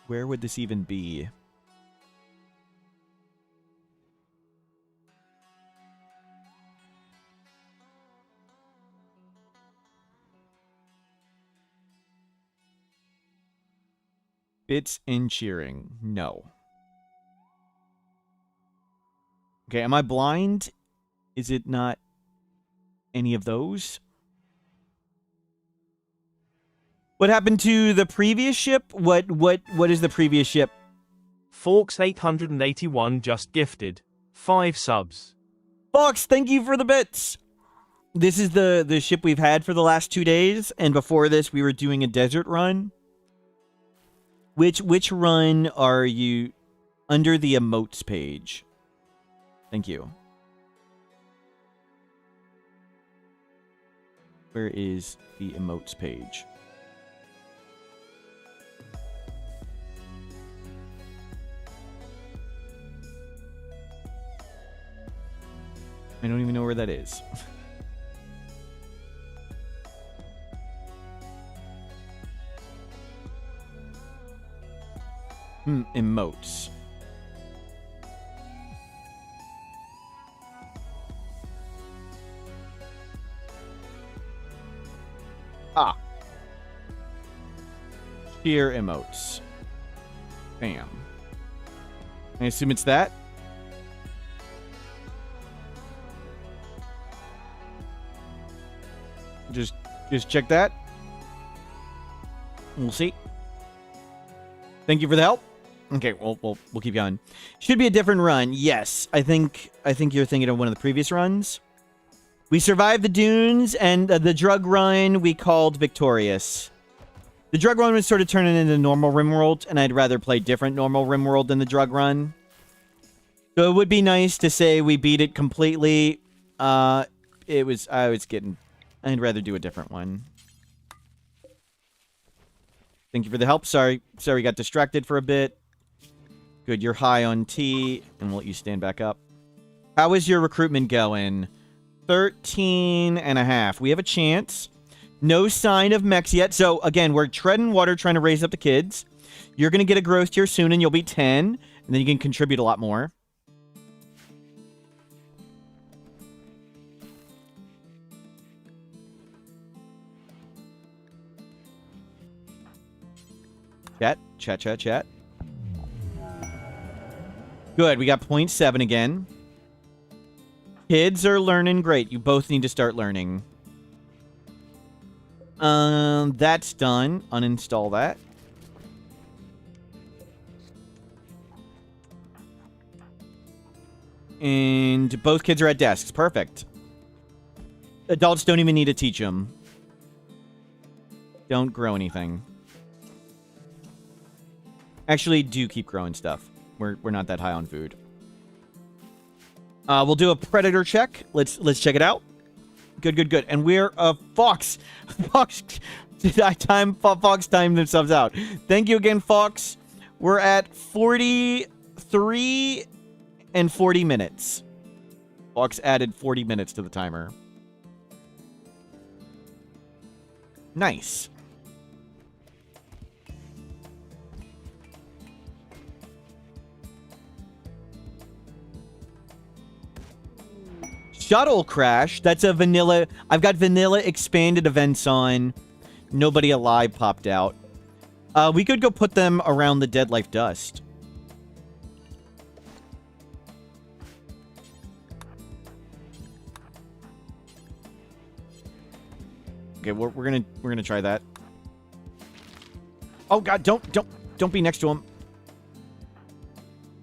Where would this even be? Bits and cheering. No. Okay, am I blind? Is it not any of those? What happened to the previous ship? What is the previous ship? Forks 881 just gifted 5 subs. Fox, thank you for the bits. This is the ship we've had for the last 2 days, and before this we were doing a desert run. Which run are you under the emotes page? Thank you. Where is the emotes page? I don't even know where that is. Emotes. Ah. Here emotes. Bam. I assume it's that. Just check that. We'll see. Thank you for the help. Okay, we'll keep going. Should be a different run. Yes, I think you're thinking of one of the previous runs. We survived the dunes, and the drug run we called victorious. The drug run was sort of turning into normal RimWorld, and I'd rather play different normal RimWorld than the drug run. So it would be nice to say we beat it completely. I'd rather do a different one. Thank you for the help. Sorry, we got distracted for a bit. Good, you're high on T, and we'll let you stand back up. How is your recruitment going? 13 and a half. We have a chance. No sign of mechs yet. So, again, we're treading water trying to raise up the kids. You're going to get a growth tier soon, and you'll be 10. And then you can contribute a lot more. Chat. Good, we got 0.7 again. Kids are learning great. You both need to start learning. That's done. Uninstall that. And both kids are at desks. Perfect. Adults don't even need to teach them. Don't grow anything. Actually, do keep growing stuff. We're not that high on food. We'll do a predator check. Let's check it out. Good. And we're Fox. Fox timed themselves out. Thank you again, Fox. We're at 43 and 40 minutes. Fox added 40 minutes to the timer. Nice. Shuttle crash. That's a vanilla. I've got vanilla expanded events on. Nobody alive popped out. We could go put them around the dead life dust. Okay, we're gonna try that. Oh God! Don't be next to them.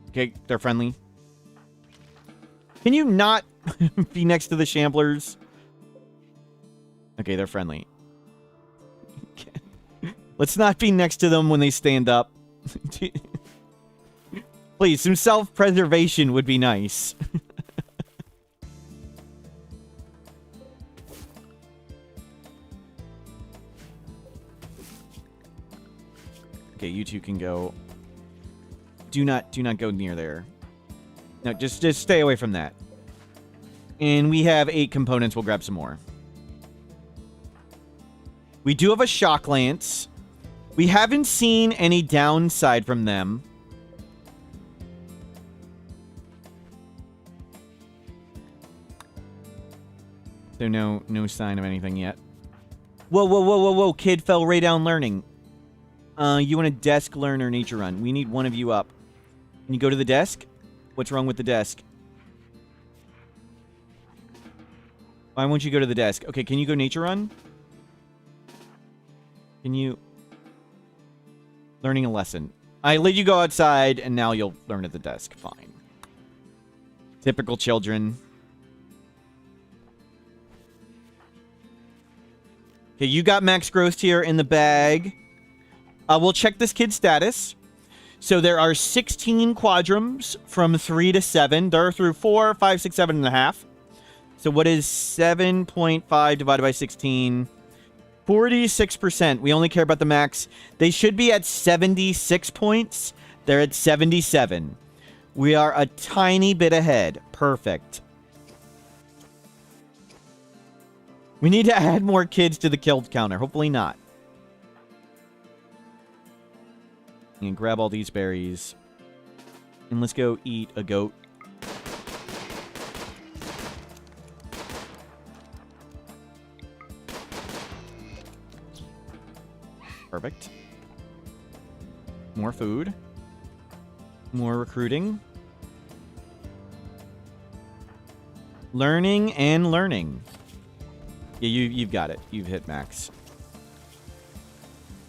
Okay, they're friendly. Can you not be next to the shamblers? Okay, they're friendly. Let's not be next to them when they stand up. Please, some self-preservation would be nice. Okay, you two can go. Do not go near there. No, just stay away from that. And we have 8 components. We'll grab some more. We do have a shock lance. We haven't seen any downside from them. So no sign of anything yet. Whoa. Kid fell right down learning. You want a desk learner nature run. We need one of you up. Can you go to the desk? What's wrong with the desk? Why won't you go to the desk? Okay, can you go nature run? Can you... Learning a lesson. I let you go outside, and now you'll learn at the desk. Fine. Typical children. Okay, you got max growth tier in the bag. We'll check this kid's status. So there are 16 quadrums from 3 to 7. They're through 4, 5, 6, 7.5. So what is 7.5 divided by 16? 46%. We only care about the max. They should be at 76 points. They're at 77. We are a tiny bit ahead. Perfect. We need to add more kids to the killed counter. Hopefully not. And grab all these berries. And let's go eat a goat. Perfect. More food. More recruiting. Learning and learning. Yeah, you've got it. You've hit max.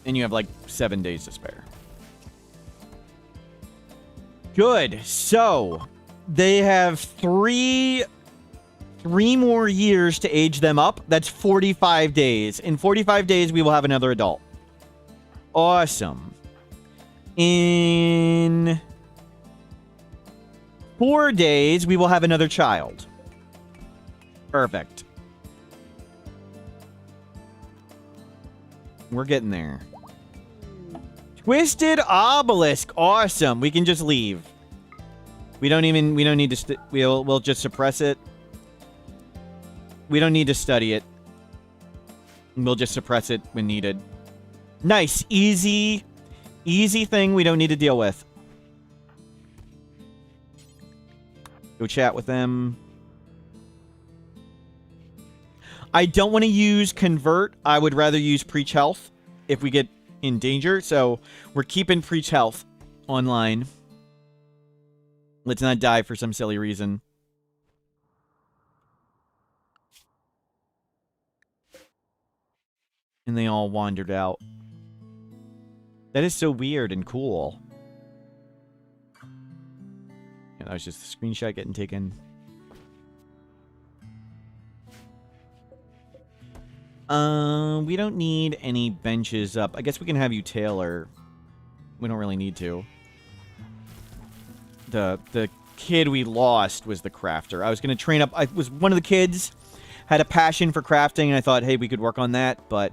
And you have like 7 days to spare. Good. So, they have three more years to age them up. That's 45 days. In 45 days, we will have another adult. Awesome. In 4 days, we will have another child. Perfect. We're getting there. Twisted Obelisk. Awesome. We can just leave. We don't need to we'll just suppress it. We don't need to study it. We'll just suppress it when needed. Nice. Easy thing we don't need to deal with. Go chat with them. I don't want to use convert. I would rather use preach health if we get in danger. So we're keeping preach health online. Let's not die for some silly reason. And they all wandered out. That is so weird and cool. Yeah, that was just a screenshot getting taken. We don't need any benches up. I guess we can have you tailor. We don't really need to. The kid we lost was the crafter. I was going to train up. I was one of the kids, had a passion for crafting, and I thought, hey, we could work on that, but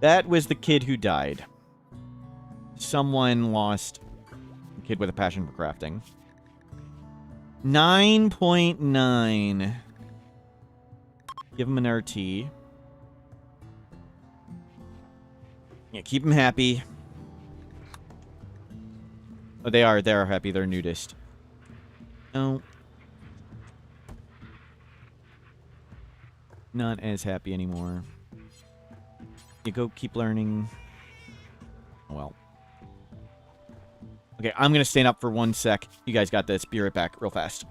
that was the kid who died. Someone lost a kid with a passion for crafting. 9.9. Give him an RT. Yeah, keep him happy. Oh, they are happy. They're nudist. No. Not as happy anymore. You go keep learning. Well. Okay, I'm going to stand up for 1 sec. You guys got this. Be right back real fast.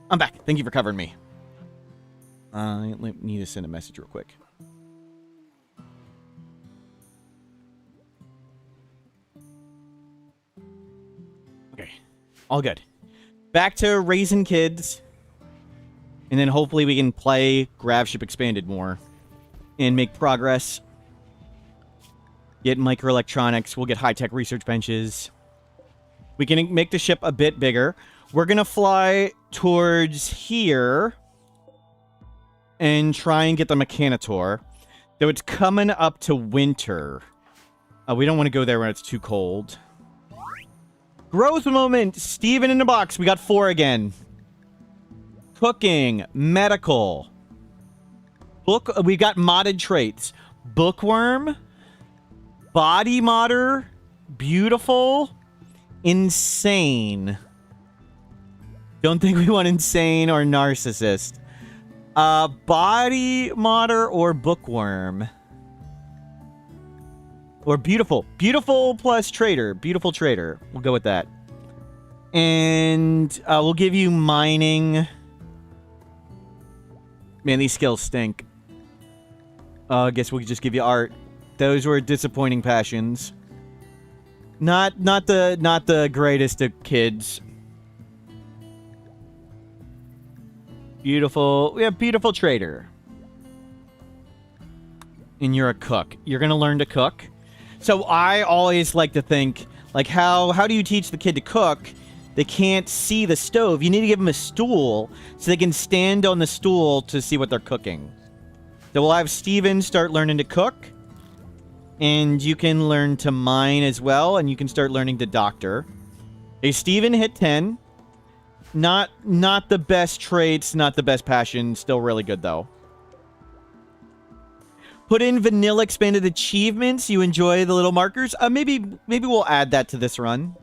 I'm back. Thank you for covering me. I need to send a message real quick. Okay. All good. Back to raising kids. And then hopefully we can play Gravship Expanded more. And make progress. Get microelectronics. We'll get high-tech research benches. We can make the ship a bit bigger. We're going to fly towards here and try and get the Mechanitor. Though it's coming up to winter. We don't want to go there when it's too cold. Growth moment. Steven in the box. We got 4 again. Cooking. Medical. Book. We've got modded traits. Bookworm. Body modder. Beautiful. Insane. Don't think we want insane or narcissist. Body modder or bookworm. Or beautiful. Beautiful plus trader. Beautiful trader. We'll go with that. And we'll give you mining. Man, these skills stink. I guess we'll just give you art. Those were disappointing passions. Not the greatest of kids. Beautiful. We have beautiful trader. And you're a cook. You're going to learn to cook. So I always like to think, like, how do you teach the kid to cook? They can't see the stove. You need to give them a stool so they can stand on the stool to see what they're cooking. So we'll have Steven start learning to cook. And you can learn to mine as well. And you can start learning to doctor. Okay, Steven hit 10. Not the best traits, not the best passion. Still really good, though. Put in vanilla expanded achievements. You enjoy the little markers. Maybe we'll add that to this run.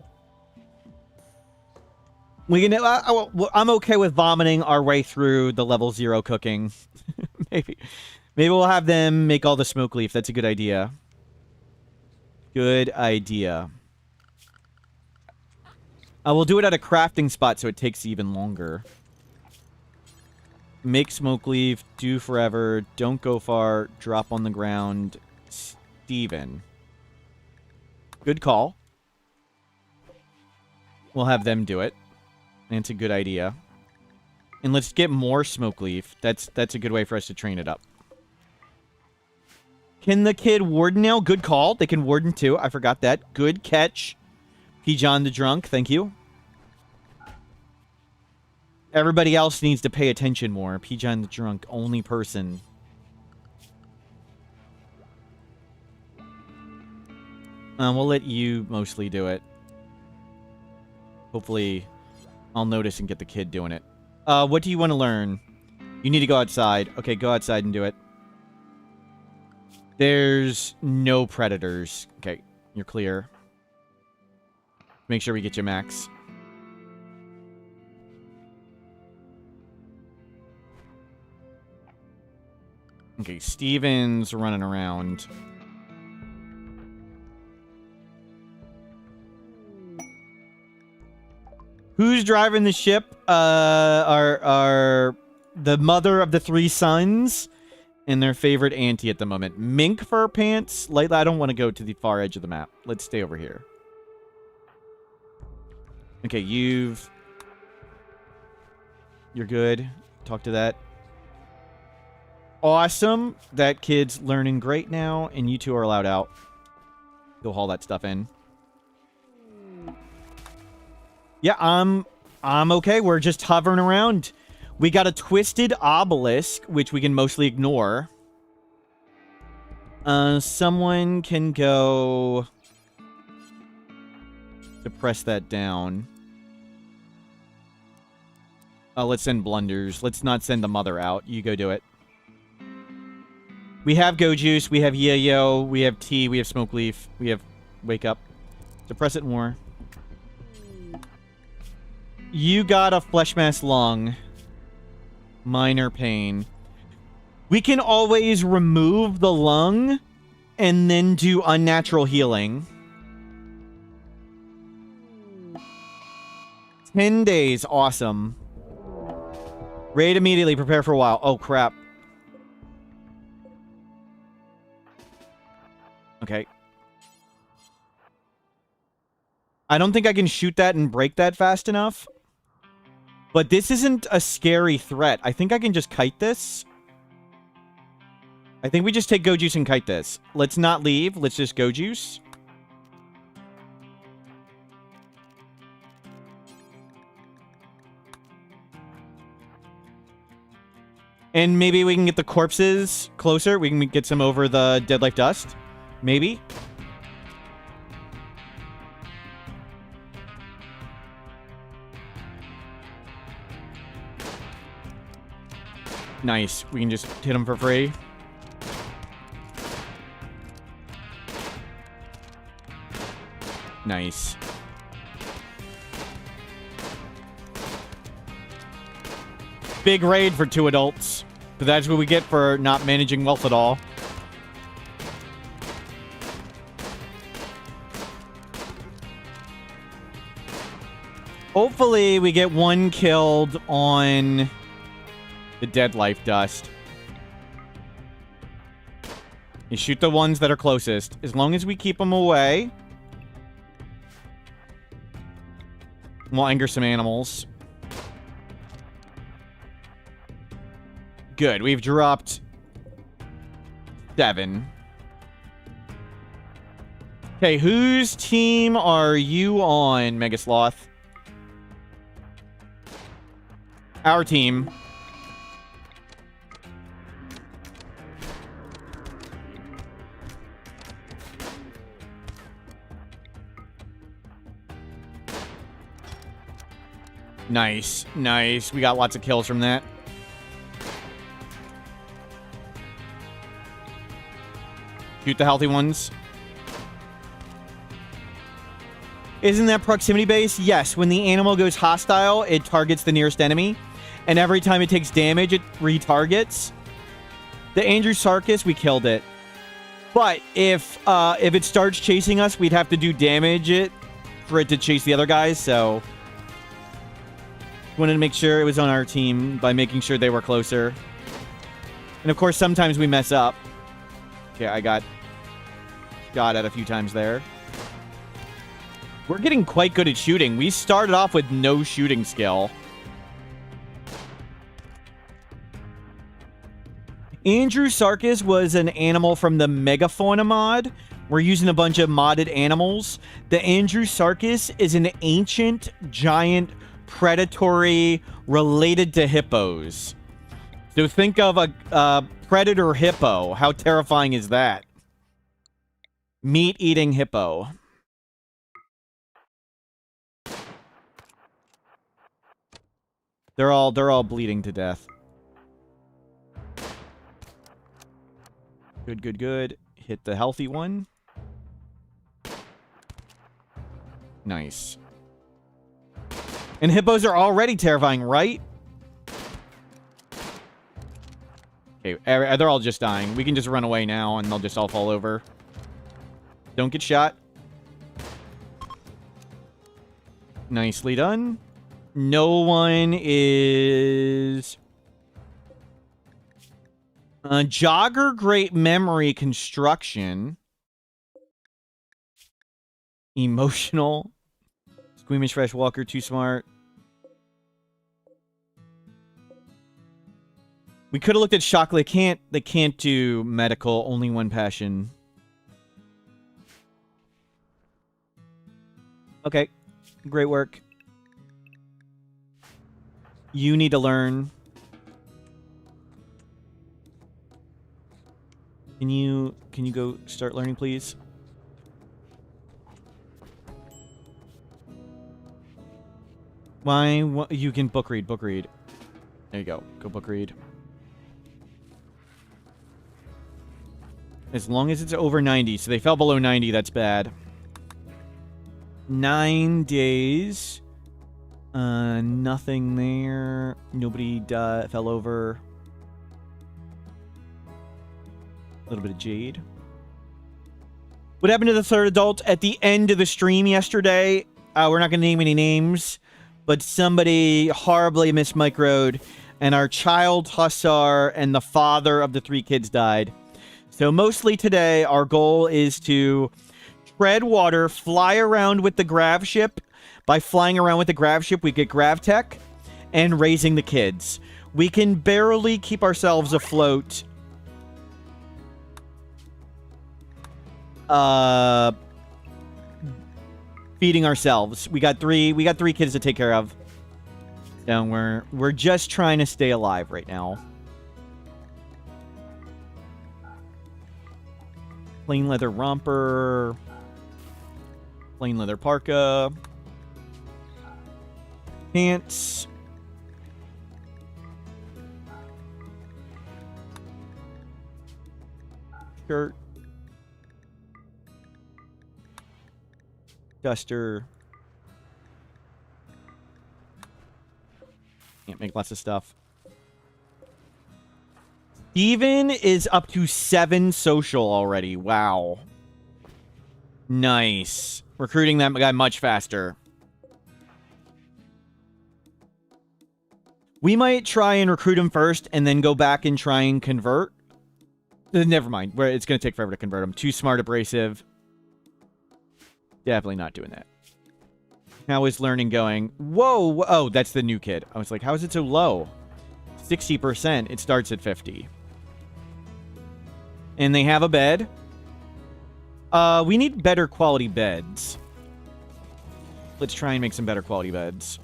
We can. I'm okay with vomiting our way through the level 0 cooking. maybe we'll have them make all the smoke leaf. That's a good idea. Good idea. We'll do it at a crafting spot so it takes even longer. Make smoke leaf, do forever, don't go far, drop on the ground. Steven. Good call. We'll have them do it. That's a good idea. And let's get more smoke leaf. That's a good way for us to train it up. Can the kid warden now? Good call. They can warden too. I forgot that. Good catch. P. John the drunk. Thank you. Everybody else needs to pay attention more. P. John the drunk. Only person. We'll let you mostly do it. Hopefully, I'll notice and get the kid doing it. What do you want to learn? You need to go outside. Okay, go outside and do it. There's no predators. Okay, you're clear. Make sure we get you max. Okay, Steven's running around. Who's driving the ship? Are the mother of the 3 sons and their favorite auntie at the moment. Mink fur pants. I don't want to go to the far edge of the map. Let's stay over here. Okay, you're good. Talk to that. Awesome. That kid's learning great now, and you two are allowed out. Go haul that stuff in. Yeah, I'm okay. We're just hovering around. We got a twisted obelisk, which we can mostly ignore. Someone can go depress that down. Let's send blunders. Let's not send the mother out. You go do it. We have Go Juice. We have Yayo. We have Tea. We have Smoke Leaf. We have Wake Up. Depress it more. You got a Flesh Mass Lung. Minor pain. We can always remove the lung and then do unnatural healing. 10 days. Awesome. Raid immediately. Prepare for a while. Oh, crap. Okay. I don't think I can shoot that and break that fast enough. But this isn't a scary threat. I think I can just kite this. I think we just take Go Juice and kite this. Let's not leave. Let's just Go Juice. And maybe we can get the corpses closer. We can get some over the Dead Life Dust. Maybe. Nice. We can just hit them for free. Nice. Big raid for 2 adults. But that's what we get for not managing wealth at all. Hopefully we get 1 killed on the Dead Life Dust. You shoot the ones that are closest. As long as we keep them away. We'll anger some animals. Good. We've dropped 7. Okay, whose team are you on, Megasloth? Our team. Nice. Nice. We got lots of kills from that. Shoot the healthy ones. Isn't that proximity based? Yes. When the animal goes hostile, it targets the nearest enemy. And every time it takes damage, it retargets. The Andrewsarchus, we killed it. But if it starts chasing us, we'd have to do damage it for it to chase the other guys, so... wanted to make sure it was on our team by making sure they were closer. And of course, sometimes we mess up. Okay, I got shot at a few times there. We're getting quite good at shooting. We started off with no shooting skill. Andrewsarchus was an animal from the Megafauna mod. We're using a bunch of modded animals. The Andrewsarchus is an ancient, giant, predatory related to hippos. So think of a predator hippo. How terrifying is that? Meat-eating hippo. They're all bleeding to death. Good, good, good. Hit the healthy one. Nice. And hippos are already terrifying, right? Okay, they're all just dying. We can just run away now, and they'll just all fall over. Don't get shot. Nicely done. No one is... Jogger, great memory, construction. Emotional. Squeamish, fresh walker, too smart. We could have looked at shock. They can't do medical, only one passion. Okay. Great work. You need to learn. Can you go start learning, please? Why? You can book read. Book read. There you go. Go book read. As long as it's over 90. So they fell below 90. That's bad. 9 days. Nothing there. Nobody fell over. A little bit of jade. What happened to the third adult at the end of the stream yesterday? We're not going to name any names, but somebody horribly mismicroed, and our child hussar and the father of the 3 kids died. So mostly today, our goal is to tread water, fly around with the Gravship. By flying around with the Gravship, we get Grav tech and raising the kids. We can barely keep ourselves afloat. Feeding ourselves. We got three kids to take care of. So we're just trying to stay alive right now. Plain leather romper. Plain leather parka. Pants. Shirt. Duster. Can't make lots of stuff. Steven is up to 7 social already. Wow. Nice. Recruiting that guy much faster. We might try and recruit him first and then go back and try and convert. Never mind. It's going to take forever to convert him. Too smart, abrasive. Definitely not doing that. How is learning going? Whoa! Oh, that's the new kid. I was like, how is it so low? 60%. It starts at 50. And they have a bed. We need better quality beds. Let's try and make some better quality beds.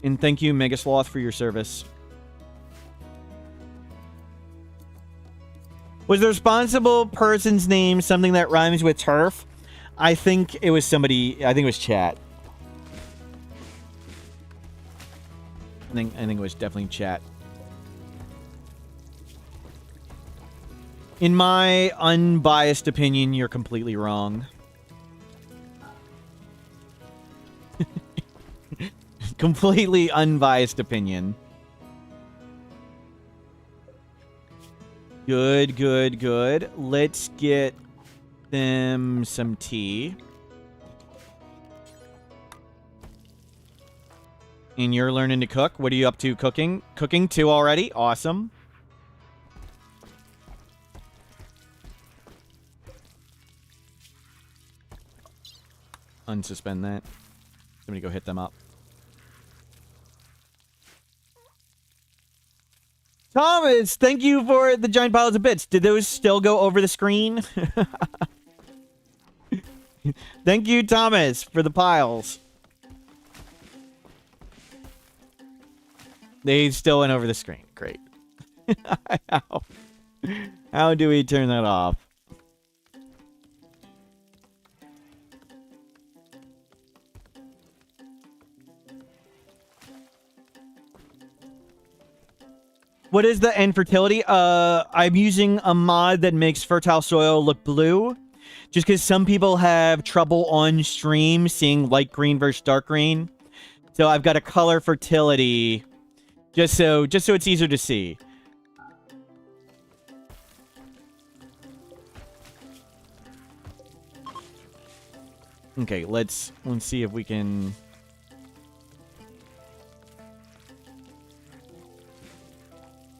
And thank you, Megasloth, for your service. Was the responsible person's name something that rhymes with turf? I think it was somebody... I think it was chat. I think it was definitely chat. In my unbiased opinion, you're completely wrong. Completely unbiased opinion. Good, good, good. Let's get them some tea. And you're learning to cook. What are you up to cooking? Cooking too already? Awesome. Unsuspend that. Somebody go hit them up. Thomas, thank you for the giant piles of bits. Did those still go over the screen? Thank you, Thomas, for the piles. They still went over the screen. Great. How do we turn that off? What is the end fertility? I'm using a mod that makes fertile soil look blue. Just because some people have trouble on stream seeing light green versus dark green. So I've got a color fertility just so it's easier to see. Okay, let's see if we can.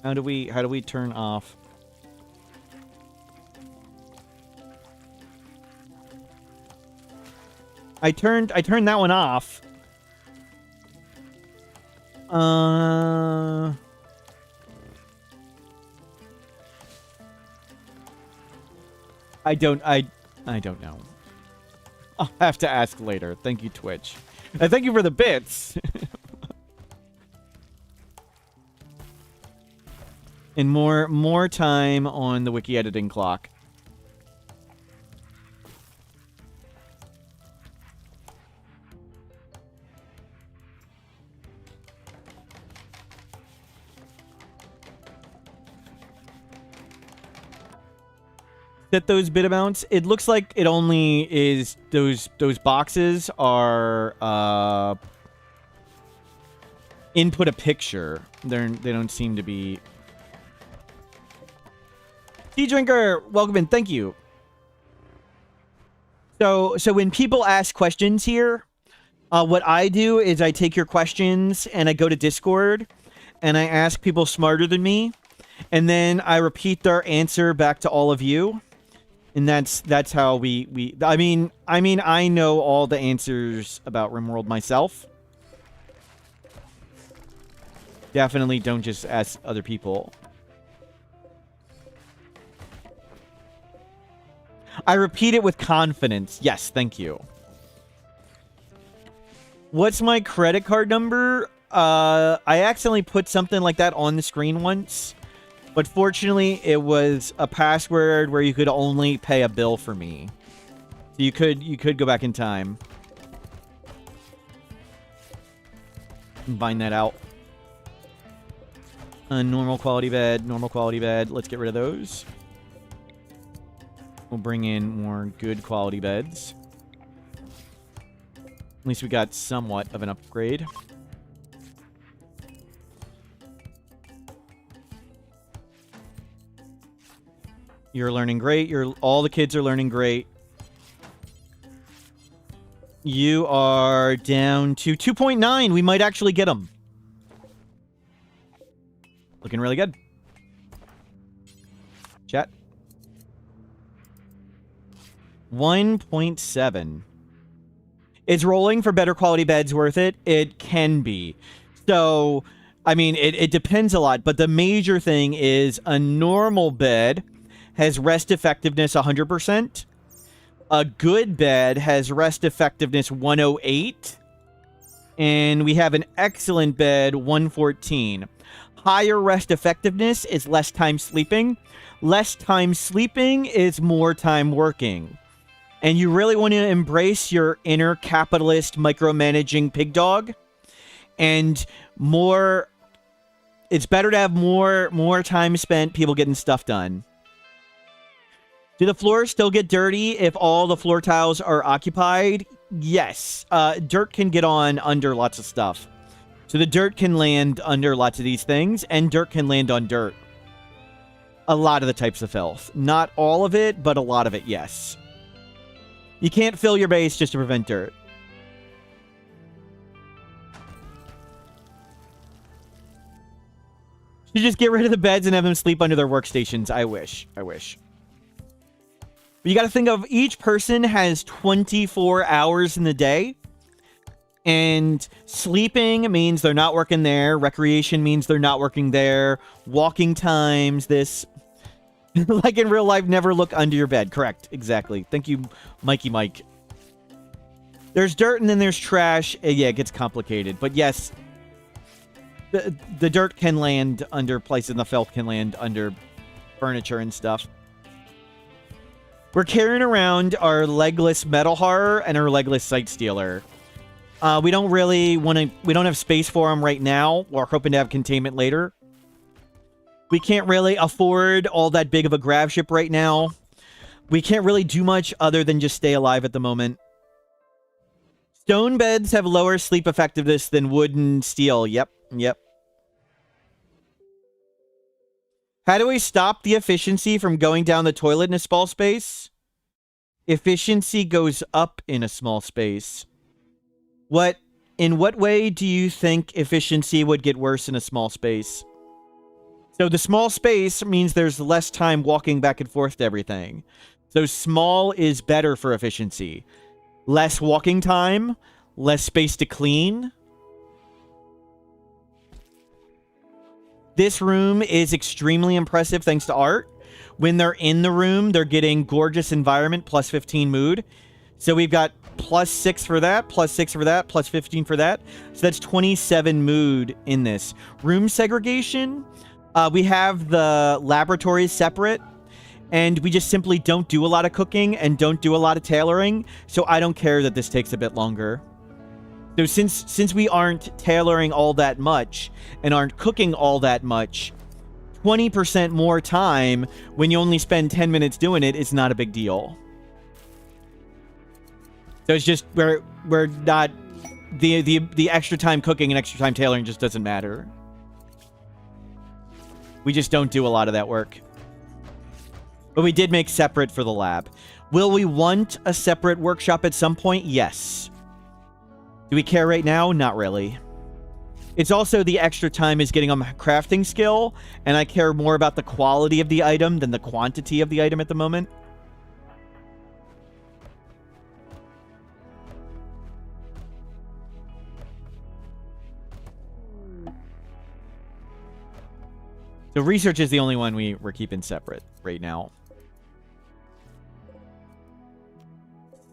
How do we turn off? I turned that one off. I don't know. I'll have to ask later. Thank you, Twitch. And thank you for the bits. And more time on the wiki editing clock. Set those bit amounts. It looks like it only is those boxes are input a picture. They don't seem to be. Tea drinker, welcome in. Thank you. So when people ask questions here, what I do is I take your questions and I go to Discord and I ask people smarter than me, and then I repeat their answer back to all of you. And that's how we I mean I know all the answers about RimWorld myself. Definitely don't just ask other people. I repeat it with confidence. Yes, thank you. What's my credit card number? I accidentally put something like that on the screen once. But fortunately, it was a password where you could only pay a bill for me. So you could go back in time and find that out. Normal quality bed, normal quality bed. Let's get rid of those. We'll bring in more good quality beds. At least we got somewhat of an upgrade. You're learning great. All the kids are learning great. You are down to 2.9. We might actually get them. Looking really good. Chat. 1.7. Is rolling for better quality beds worth it? It can be. So, I mean, it depends a lot. But the major thing is a normal bed has rest effectiveness 100%. A good bed has rest effectiveness 108. And we have an excellent bed 114. Higher rest effectiveness is less time sleeping. Less time sleeping is more time working. And you really want to embrace your inner capitalist micromanaging pig dog. And more... It's better to have more time spent people getting stuff done. Do the floors still get dirty if all the floor tiles are occupied? Yes. Dirt can get on under lots of stuff. So the dirt can land under lots of these things, and dirt can land on dirt. A lot of the types of filth. Not all of it, but a lot of it, yes. You can't fill your base just to prevent dirt. You just get rid of the beds and have them sleep under their workstations. I wish. I wish. But you got to think of each person has 24 hours in the day. And sleeping means they're not working there. Recreation means they're not working there. Walking times, this. Like in real life, never look under your bed. Correct. Exactly. Thank you, Mikey Mike. There's dirt and then there's trash. Yeah, it gets complicated. But yes, the dirt can land under places and the filth can land under furniture and stuff. We're carrying around our legless metal horror and our legless sight stealer. We don't really want to... We don't have space for them right now. We're hoping to have containment later. We can't really afford all that big of a grav ship right now. We can't really do much other than just stay alive at the moment. Stone beds have lower sleep effectiveness than wood and steel. Yep. Yep. How do we stop the efficiency from going down the toilet in a small space? Efficiency goes up in a small space. In what way do you think efficiency would get worse in a small space? So the small space means there's less time walking back and forth to everything. So small is better for efficiency. Less walking time, less space to clean. This room is extremely impressive thanks to art. When they're in the room, they're getting gorgeous environment, plus 15 mood. So we've got plus 6 for that, plus 6 for that, plus 15 for that. So that's 27 mood in this. Room segregation, we have the laboratories separate. And we just simply don't do a lot of cooking and don't do a lot of tailoring. So I don't care that this takes a bit longer. So since we aren't tailoring all that much and aren't cooking all that much, 20% more time when you only spend 10 minutes doing it is not a big deal. So it's just we're not the extra time cooking and extra time tailoring just doesn't matter. We just don't do a lot of that work. But we did make separate for the lab. Will we want a separate workshop at some point? Yes. Do we care right now? Not really. It's also the extra time is getting on my crafting skill, and I care more about the quality of the item than the quantity of the item at the moment. So research is the only one we're keeping separate right now.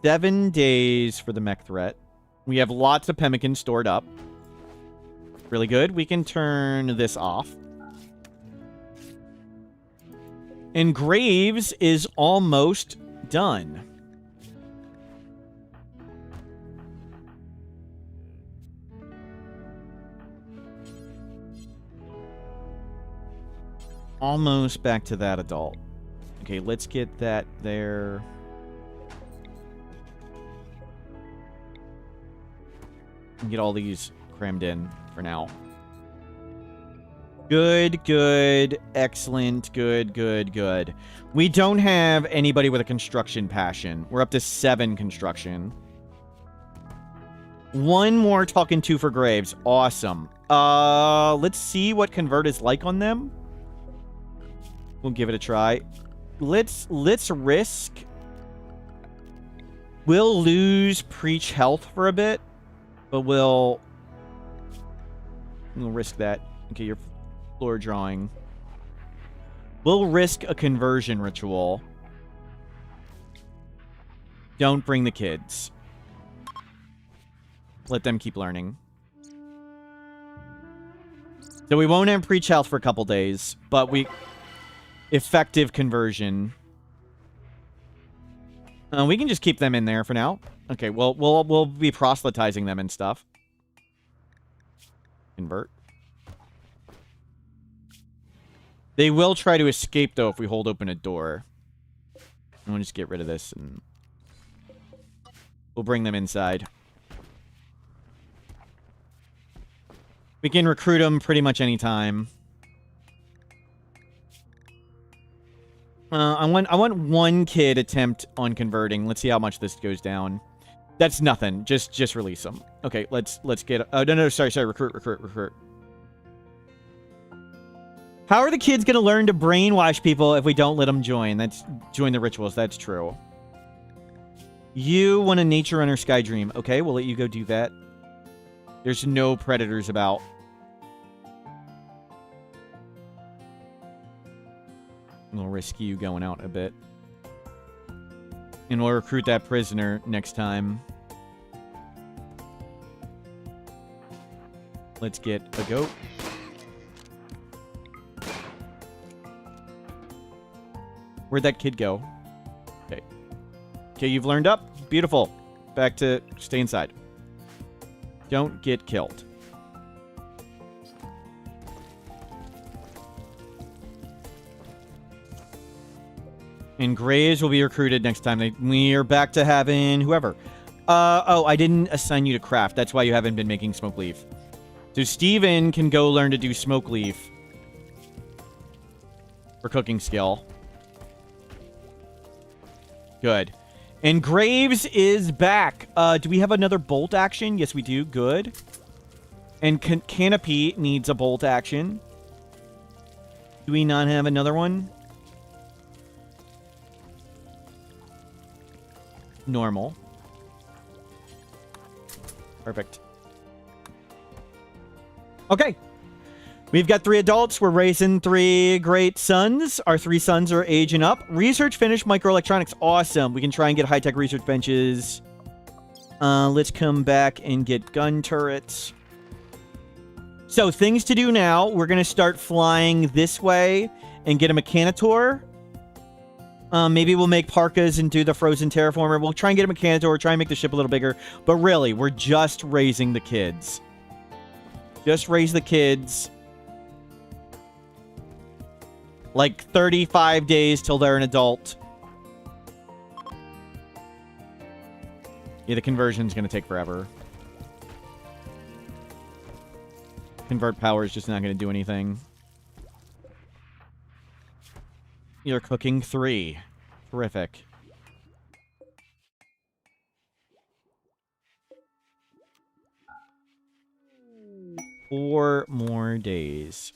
7 days for the mech threat. We have lots of pemmican stored up. Really good. We can turn this off. And Graves is almost done. Almost back to that adult. Okay, let's get that there. And get all these crammed in for now. Good, good, excellent, good, good, good. We don't have anybody with a construction passion. We're up to 7 construction. 1 more talking to for Graves. Awesome. Let's see what convert is like on them. We'll give it a try. Let's risk. We'll lose preach health for a bit. But we'll risk that. Okay, your floor drawing. We'll risk a conversion ritual. Don't bring the kids. Let them keep learning. So we won't have preach health for a couple days, but we... Effective conversion. We can just keep them in there for now. Okay, we'll be proselytizing them and stuff. Convert. They will try to escape, though, if we hold open a door. We'll just get rid of this and we'll bring them inside. We can recruit them pretty much anytime. I want one kid attempt on converting. Let's see how much this goes down. That's nothing. Just release them. Okay, let's get. Oh no, sorry. Recruit. How are the kids gonna learn to brainwash people if we don't let them join? Join the rituals. That's true. You want a nature runner sky dream. Okay, we'll let you go do that. There's no predators about. We'll risk you going out a bit. And we'll recruit that prisoner next time. Let's get a goat. Where'd that kid go? Okay. Okay, you've learned up. Beautiful. Back to stay inside. Don't get killed. And Graves will be recruited next time. We are back to having whoever. Oh, I didn't assign you to craft. That's why you haven't been making smoke leaf. So Steven can go learn to do smoke leaf. For cooking skill. Good. And Graves is back. Do we have another bolt action? Yes, we do. Good. And Canopy needs a bolt action. Do we not have another one? Normal. Perfect. Okay. We've got 3 adults. We're raising 3 great sons. Our 3 sons are aging up. Research finished microelectronics. Awesome. We can try and get high-tech research benches. Let's come back and get gun turrets. So, things to do now. We're going to start flying this way and get a mechanitor. Maybe we'll make parkas and do the frozen terraformer. We'll try and get a mechanitor, try and make the ship a little bigger. But really, we're just raising the kids. Just raise the kids. Like 35 days till they're an adult. Yeah, the conversion's going to take forever. Convert power is just not going to do anything. You're cooking 3. Terrific. Four more days.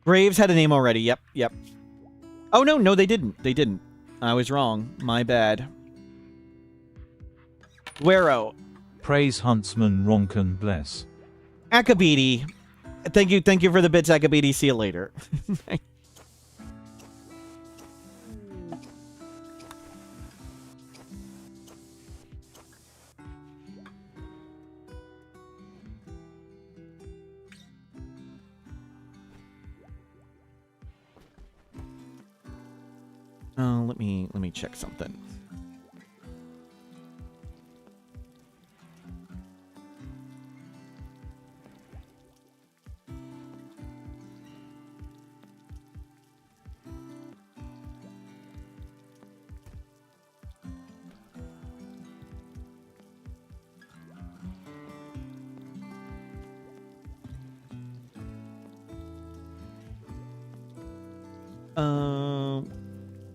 Graves had a name already. Yep. Oh, no, they didn't. They didn't. I was wrong. My bad. Guero. Praise Huntsman Ronken bless. Akabidi. Thank you for the bits, Akabidi. See you later. Let me check something.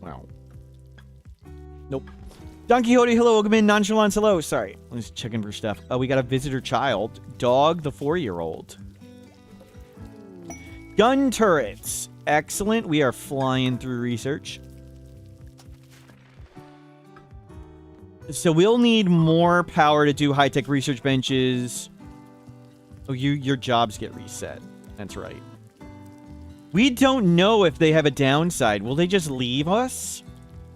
Wow. Nope. Don Quixote, hello. Welcome in. Nonchalance, hello. Sorry. I'm just checking for stuff. Oh, we got a visitor child. Dog, the 4-year-old. Gun turrets. Excellent. We are flying through research. So we'll need more power to do high-tech research benches. Oh, your jobs get reset. That's right. We don't know if they have a downside. Will they just leave us?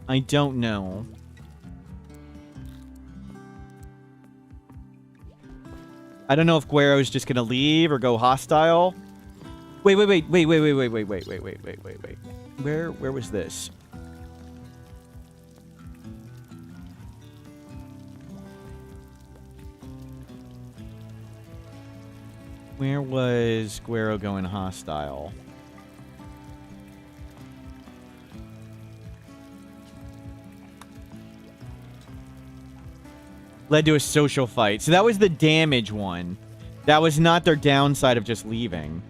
I don't know. I don't know if Guero's just gonna leave or go hostile. Wait. Where was this? Where was Guero going hostile? Led to a social fight. So that was the damage one. That was not their downside of just leaving.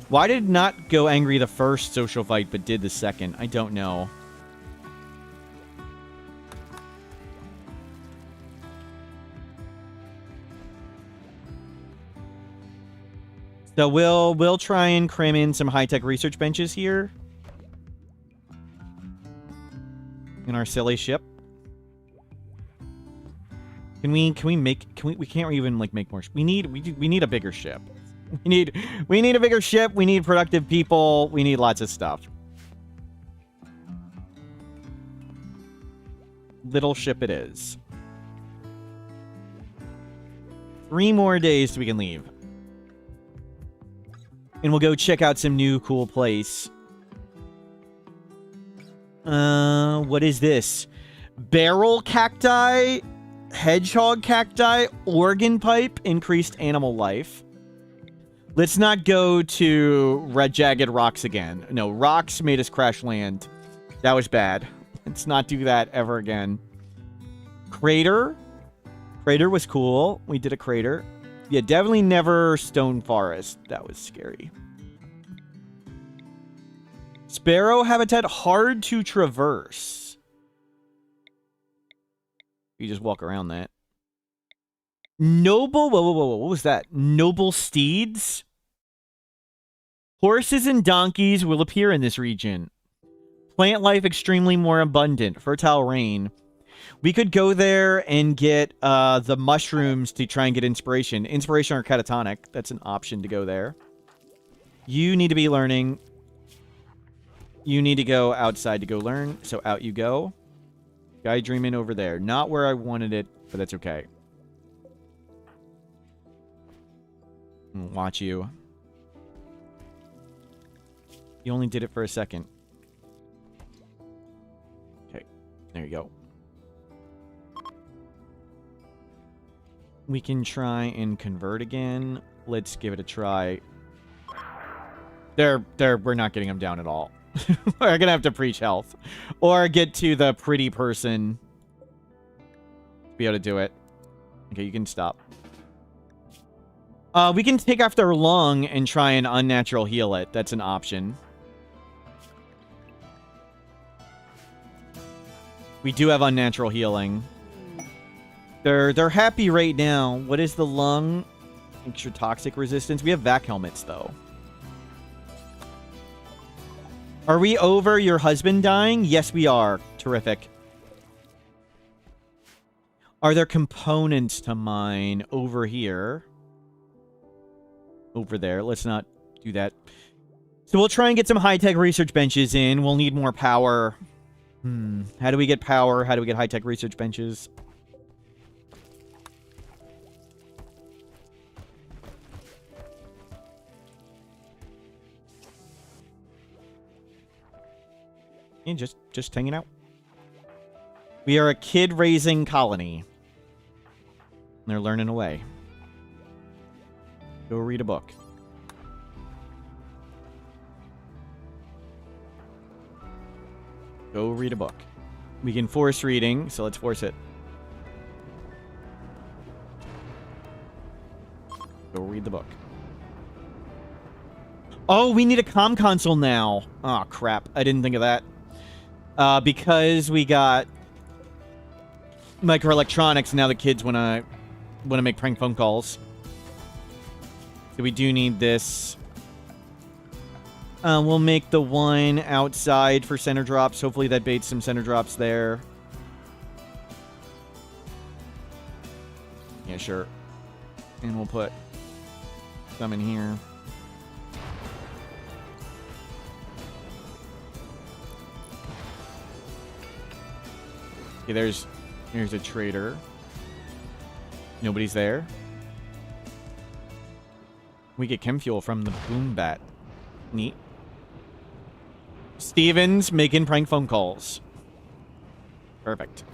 Why did it not go angry the first social fight, but did the second? I don't know. So we'll try and cram in some high-tech research benches here. In our silly ship. We can't even like make more. We need a bigger ship. We need a bigger ship. We need productive people. We need lots of stuff. Little ship it is. 3 more days till we can leave. And we'll go check out some new cool place. What is this? Barrel cacti, hedgehog cacti, organ pipe, increased animal life. Let's not go to red jagged rocks again. No, rocks made us crash land. That was bad. Let's not do that ever again. Crater. Crater was cool. We did a crater. Yeah, definitely never stone forest. That was scary. Sparrow habitat, hard to traverse. You just walk around that. Noble, whoa, what was that? Noble steeds? Horses and donkeys will appear in this region. Plant life extremely more abundant. Fertile rain. We could go there and get the mushrooms to try and get inspiration. Inspiration or catatonic. That's an option to go there. You need to be learning. You need to go outside to go learn. So out you go. Guy dreaming over there. Not where I wanted it, but that's okay. Watch you. You only did it for a second. Okay. There you go. We can try and convert again. Let's give it a try. We're not getting them down at all. We're gonna have to preach health. Or get to the pretty person. Be able to do it. Okay, you can stop. We can take off their lung and try and unnatural heal it. That's an option. We do have unnatural healing. They're happy right now. What is the lung? Extra toxic resistance. We have vac helmets though. Are we over your husband dying? Yes, we are. Terrific. Are there components to mine over here? Over there. Let's not do that. So we'll try and get some high-tech research benches in. We'll need more power. How do we get power? How do we get high-tech research benches? Yeah, just hanging out. We are a kid-raising colony. They're learning away. Go read a book. Go read a book. We can force reading, so let's force it. Go read the book. Oh, we need a comm console now. Oh, crap. I didn't think of that. Because we got microelectronics, now the kids want to make prank phone calls. So we do need this. We'll make the one outside for center drops. Hopefully that baits some center drops there. Yeah, sure. And we'll put some in here. Okay, there's a trader. Nobody's there. We get chem fuel from the boom bat. Neat. Steven's making prank phone calls. Perfect.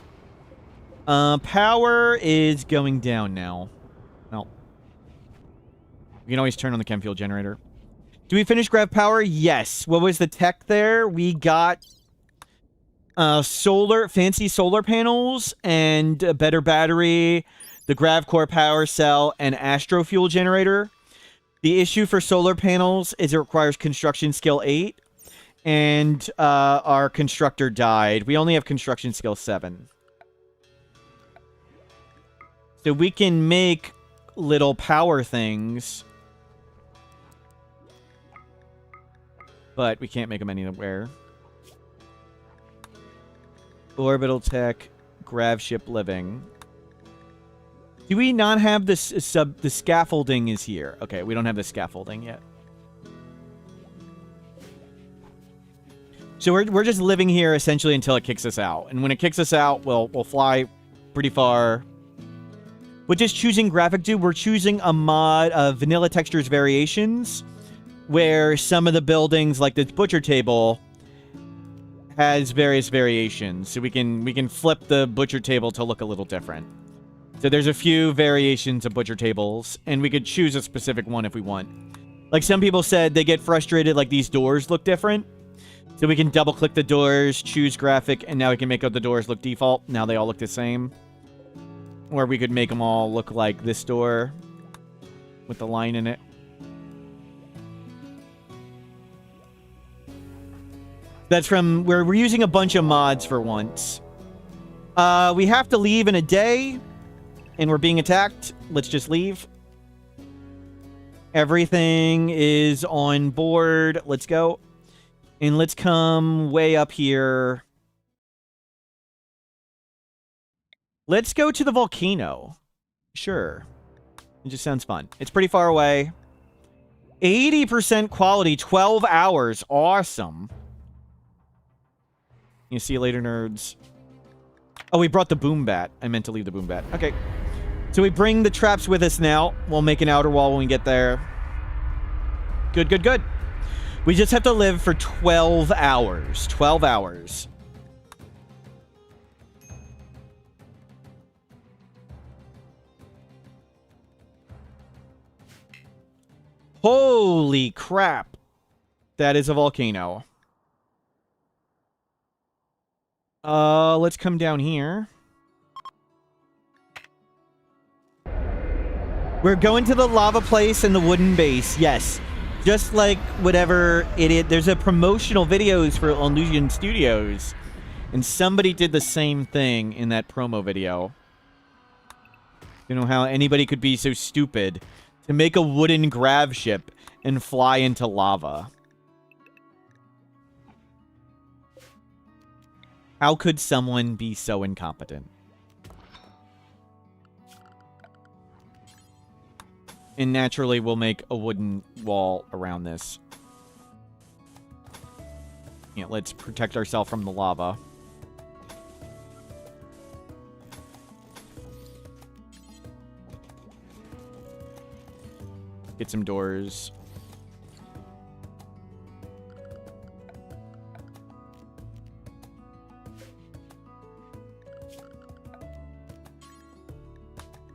Power is going down now. No. We can always turn on the chem fuel generator. Do we finish Grav power? Yes. What was the tech there? We got fancy solar panels and a better battery, the Grav core power cell, and astro fuel generator. The issue for solar panels is it requires construction skill 8, and our constructor died. We only have construction skill 7. So we can make little power things, but we can't make them anywhere. Orbital tech, Gravship living. Do we not have this the scaffolding is here? Okay, we don't have the scaffolding yet. So we're just living here essentially until it kicks us out. And when it kicks us out, we'll fly pretty far. We're just choosing graphic dude. We're choosing a mod of vanilla textures variations, where some of the buildings, like this butcher table, has various variations. So we can flip the butcher table to look a little different. So there's a few variations of butcher tables, and we could choose a specific one if we want. Like some people said, they get frustrated like these doors look different. So we can double click the doors, choose graphic, and now we can make the doors look default. Now they all look the same. Or we could make them all look like this door with the line in it. That's from... We're using a bunch of mods for once. We have to leave in a day, and we're being attacked. Let's just leave. Everything is on board. Let's go. And let's come way up here. Let's go to the volcano. Sure. It just sounds fun. It's pretty far away. 80% quality, 12 hours. Awesome. You see you later, nerds. Oh, we brought the boom bat. I meant to leave the boom bat. Okay. So we bring the traps with us now. We'll make an outer wall when we get there. Good, good, good. We just have to live for 12 hours. 12 hours. Holy crap. That is a volcano. Let's come down here. We're going to the lava place and the wooden base. Yes. Just like whatever it is. There's a promotional videos for Illusion Studios. And somebody did the same thing in that promo video. You know how anybody could be so stupid to make a wooden grav ship and fly into lava. How could someone be so incompetent? And naturally, we'll make a wooden wall around this. Yeah, let's protect ourselves from the lava. Get some doors.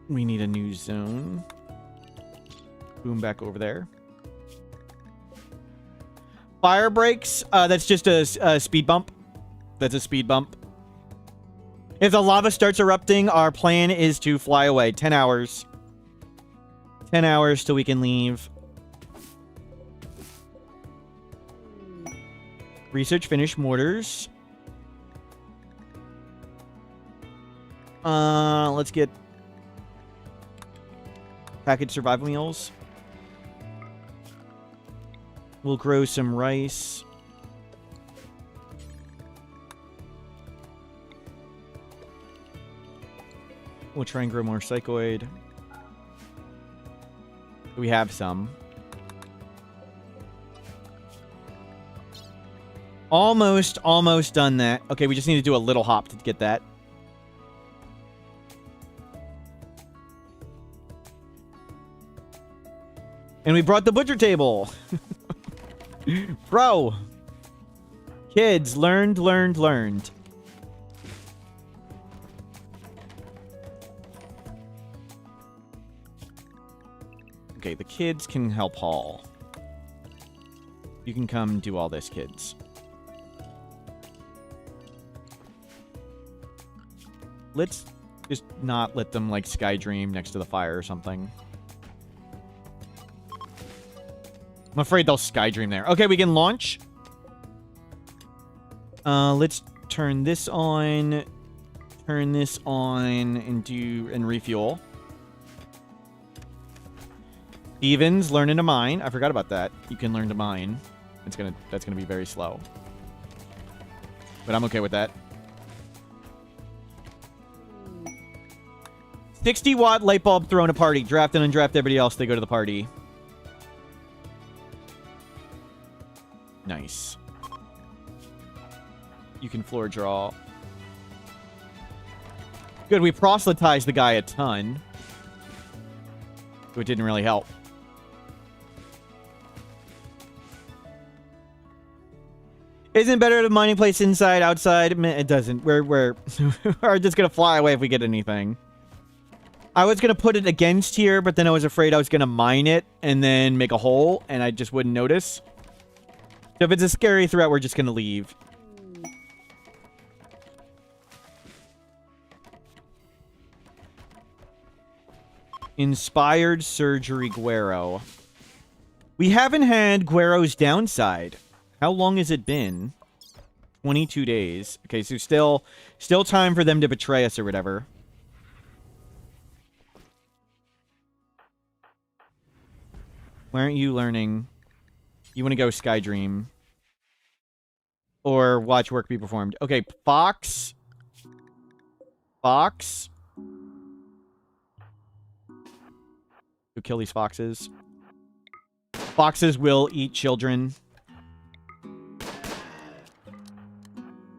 We need a new zone. Boom, back over there. Fire breaks. That's just a speed bump. That's a speed bump. If the lava starts erupting, our plan is to fly away. 10 hours. 10 hours till we can leave. Research finished mortars. Let's get packaged survival meals. We'll grow some rice. We'll try and grow more psychoid. We have some. Almost done that. Okay, we just need to do a little hop to get that. And we brought the butcher table. Bro. Kids, learned. Okay, the kids can help haul. You can come do all this, kids. Let's just not let them, like, Skydream next to the fire or something. I'm afraid they'll Skydream there. Okay, we can launch. Let's turn this on. Turn this on and refuel. Stevens, learning to mine. I forgot about that. You can learn to mine. That's gonna be very slow. But I'm okay with that. 60-watt light bulb thrown a party. Draft and undraft everybody else. They go to the party. Nice. You can floor draw. Good, we proselytized the guy a ton. So it didn't really help. Isn't it better to mining place inside, outside? It doesn't. We're just gonna fly away if we get anything. I was gonna put it against here, but then I was afraid I was gonna mine it and then make a hole, and I just wouldn't notice. So if it's a scary threat, we're just gonna leave. Inspired Surgery Guero. We haven't had Guero's downside. How long has it been? 22 days. Okay, so still time for them to betray us or whatever. Why aren't you learning? You want to go Skydream. Or watch work be performed. Okay, Fox. Fox. Go kill these foxes. Foxes will eat children.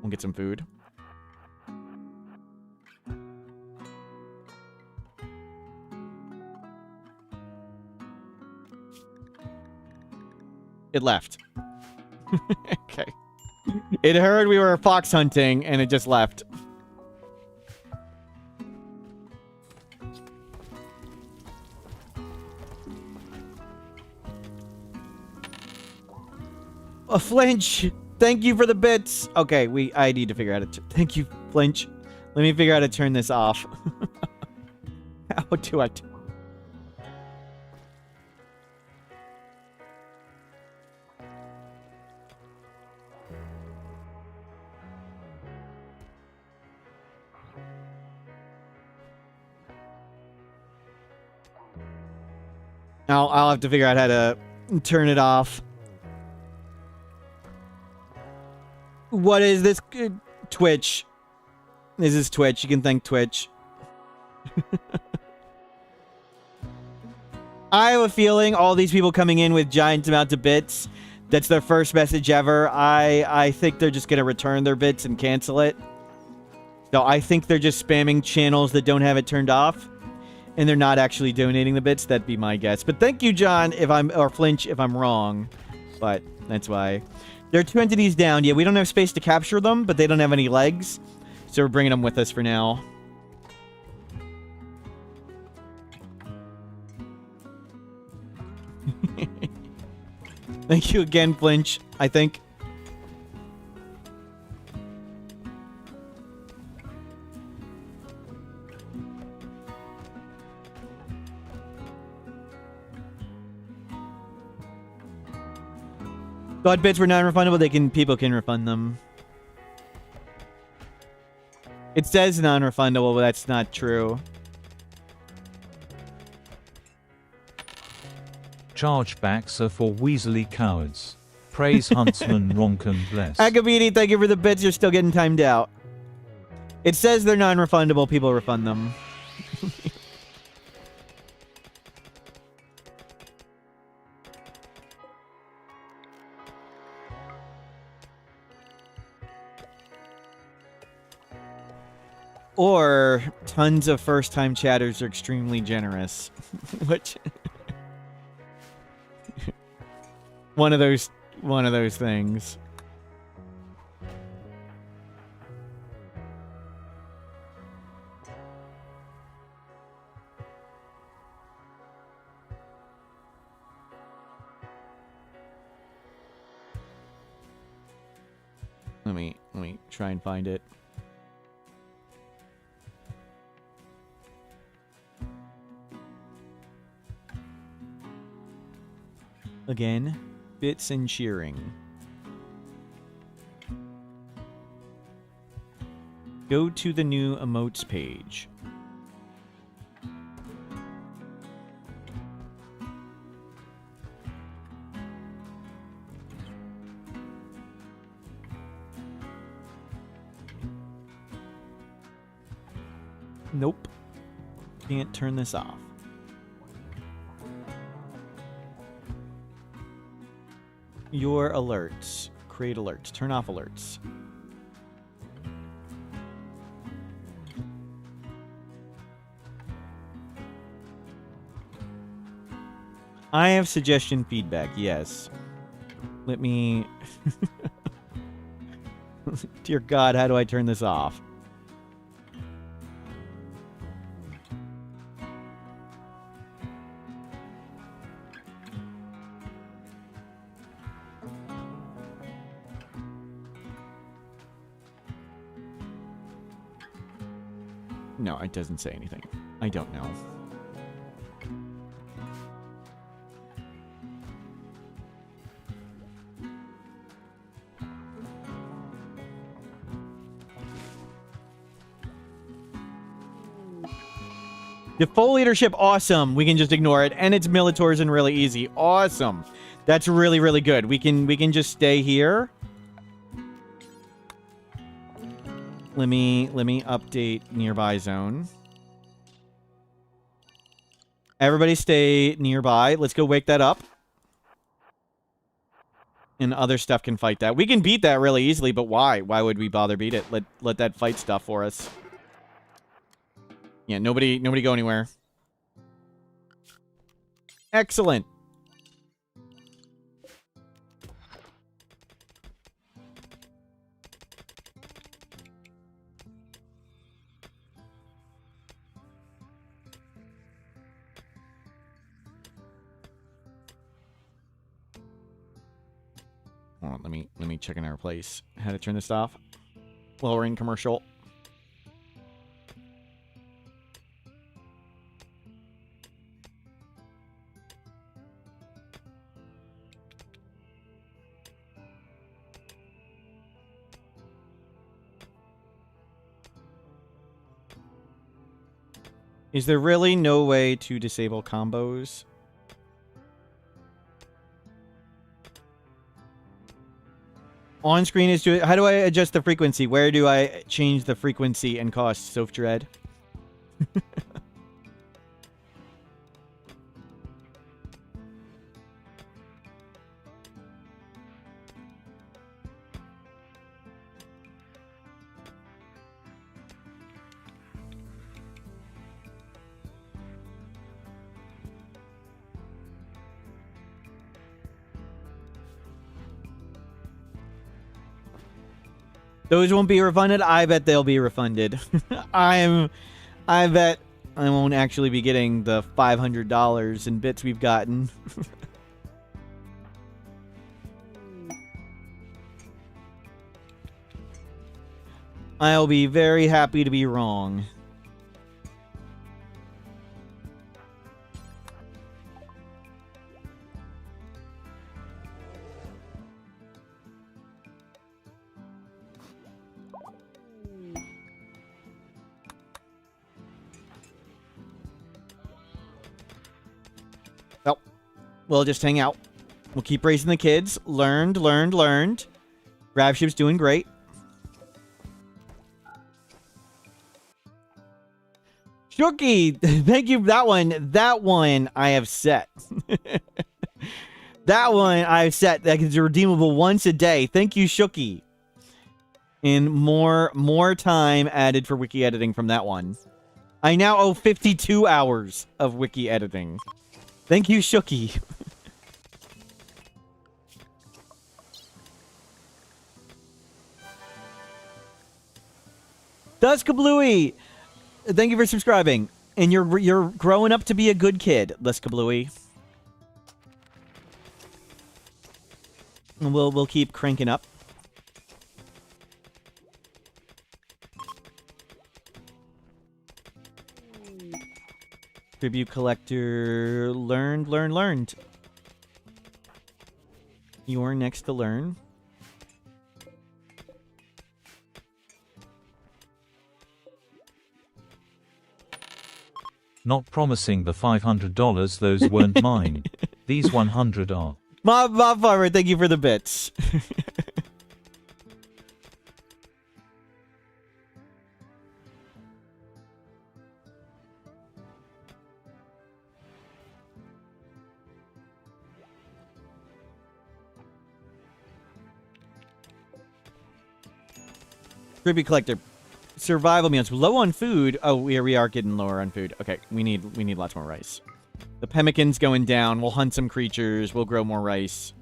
We'll get some food. It left. Okay. It heard we were fox hunting, and it just left. A flinch. Thank you for the bits. Okay, I need to figure out thank you, flinch. Let me figure out how to turn this off. How do I... I'll have to figure out how to turn it off. What is this? Twitch. This is Twitch. You can thank Twitch. I have a feeling all these people coming in with giant amounts of bits, that's their first message ever. I think they're just going to return their bits and cancel it. So I think they're just spamming channels that don't have it turned off. And they're not actually donating the bits. That'd be my guess. But thank you, John, or Flinch, if I'm wrong. But that's why. There are 2 entities down. Yeah, we don't have space to capture them, but they don't have any legs. So we're bringing them with us for now. Thank you again, Flinch, I think. God bits were non-refundable. People can refund them. It says non-refundable, but that's not true. Chargebacks are for Weasley cowards. Praise Huntsman Ronken bless. Agabidi, thank you for the bits. You're still getting timed out. It says they're non-refundable. People refund them. Or tons of first-time chatters are extremely generous. Which one of those things. Let me try and find it. Again, bits and cheering. Go to the new emotes page. Nope. Can't turn this off. Your alerts. Create alerts. Turn off alerts. I have suggestion feedback, yes. Let me... Dear God, how do I turn this off? No, it doesn't say anything. I don't know. Defoliatorship, awesome. We can just ignore it, and it's Militarism really easy. Awesome. That's really, really good. We can just stay here. Let me update nearby zone. Everybody stay nearby. Let's go wake that up. And other stuff can fight that. We can beat that really easily, but why? Why would we bother beat it? Let that fight stuff for us. Yeah, nobody go anywhere. Excellent. Hold on, let me check in our place. How to turn this off. Lowering commercial. Is there really no way to disable combos? On screen is to... How do I adjust the frequency? Where do I change the frequency and cost? Soph Dread. Those won't be refunded. I bet they'll be refunded. I bet I won't actually be getting the $500 in bits we've gotten. I'll be very happy to be wrong. We'll just hang out. We'll keep raising the kids. Learned. Gravship's doing great. Shooky, thank you for that one. That one I have set. That one I've set. That is redeemable once a day. Thank you, Shooky. And more time added for wiki editing from that one. I now owe 52 hours of wiki editing. Thank you, Shooky. Duskablooey, thank you for subscribing. And you're growing up to be a good kid, Duskablooey. And we'll keep cranking up. Tribute collector learned. You're next to learn. Not promising the $500, those weren't mine. These 100 are. Mob Farmer, thank you for the bits. Tribute collector. Survival meals. Low on food. Oh, we are getting lower on food. Okay, we need lots more rice. The pemmican's going down. We'll hunt some creatures. We'll grow more rice.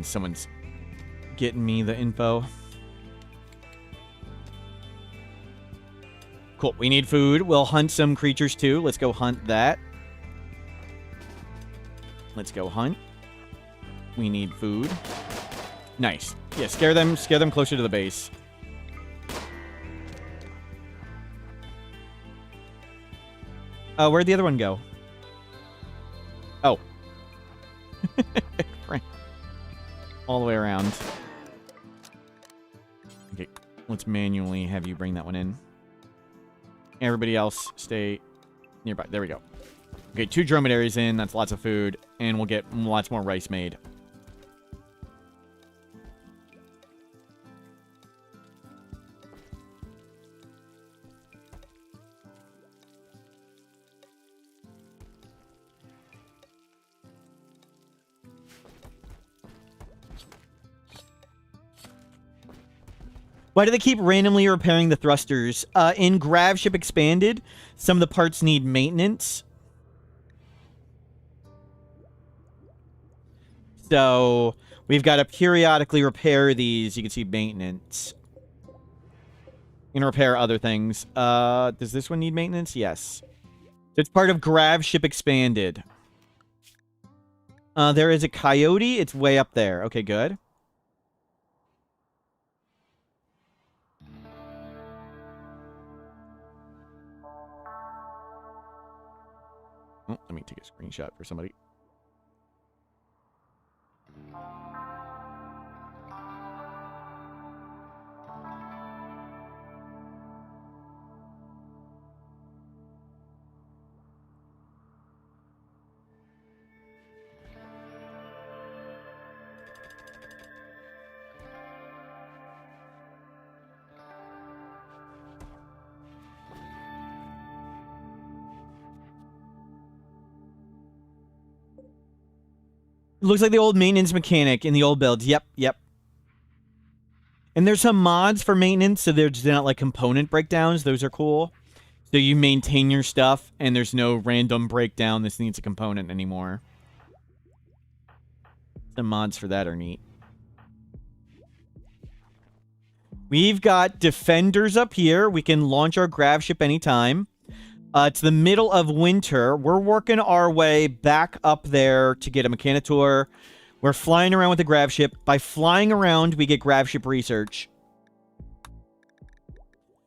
Someone's getting me the info. Cool. We need food. We'll hunt some creatures too. Let's go hunt that. Let's go hunt. We need food. Nice. Yeah, scare them closer to the base. Where'd the other one go? Oh. All the way around. Okay, let's manually have you bring that one in. Everybody else stay nearby. There we go. Okay, 2 dromedaries in. That's lots of food. And we'll get lots more rice made. Why do they keep randomly repairing the thrusters? In Gravship Expanded, some of the parts need maintenance. So we've got to periodically repair these. You can see maintenance. You can repair other things. Does this one need maintenance? Yes. It's part of Gravship Expanded. There is a coyote. It's way up there. Okay, good. Oh, let me take a screenshot for somebody. Looks like the old maintenance mechanic in the old builds. Yep, yep. And there's some mods for maintenance, so they're just not like component breakdowns. Those are cool. So you maintain your stuff, and there's no random breakdown. This needs a component anymore. The mods for that are neat. We've got defenders up here. We can launch our Gravship anytime. It's the middle of winter. We're working our way back up there to get a Mechanitor. We're flying around with the Gravship. By flying around, we get Gravship research.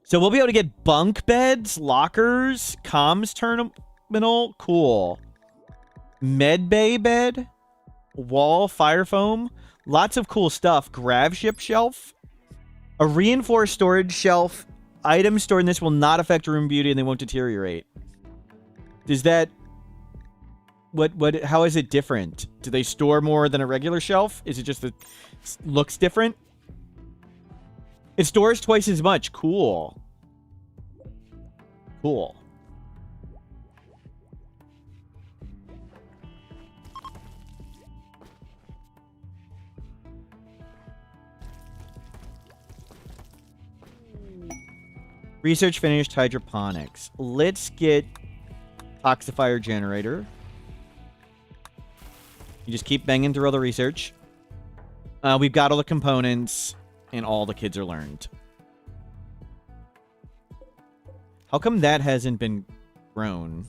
So we'll be able to get bunk beds, lockers, comms terminal. Cool. Medbay bed. Wall, fire foam. Lots of cool stuff. Gravship shelf. A reinforced storage shelf. Items stored in this will not affect room beauty and they won't deteriorate. Does that... How is it different? Do they store more than a regular shelf? Is it just that it looks different? It stores twice as much. Cool. Cool. Research finished. Hydroponics. Let's get Toxifier Generator. You just keep banging through all the research. We've got all the components, and all the kids are learned. How come that hasn't been grown?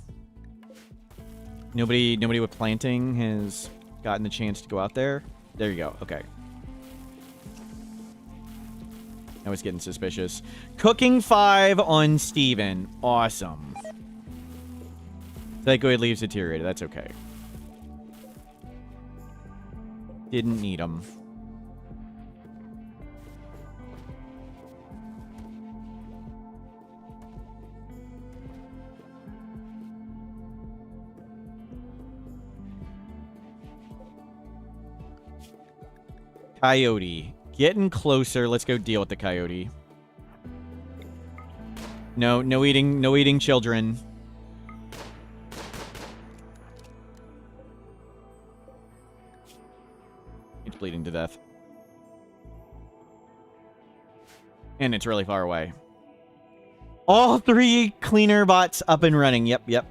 Nobody with planting has gotten the chance to go out there? There you go. Okay. I was getting suspicious. Cooking 5 on Steven. Awesome. Psychoid leaves deteriorated. That's okay. Didn't need them. Coyote. Getting closer. Let's go deal with the coyote. No eating children. It's bleeding to death. And it's really far away. All 3 cleaner bots up and running. Yep.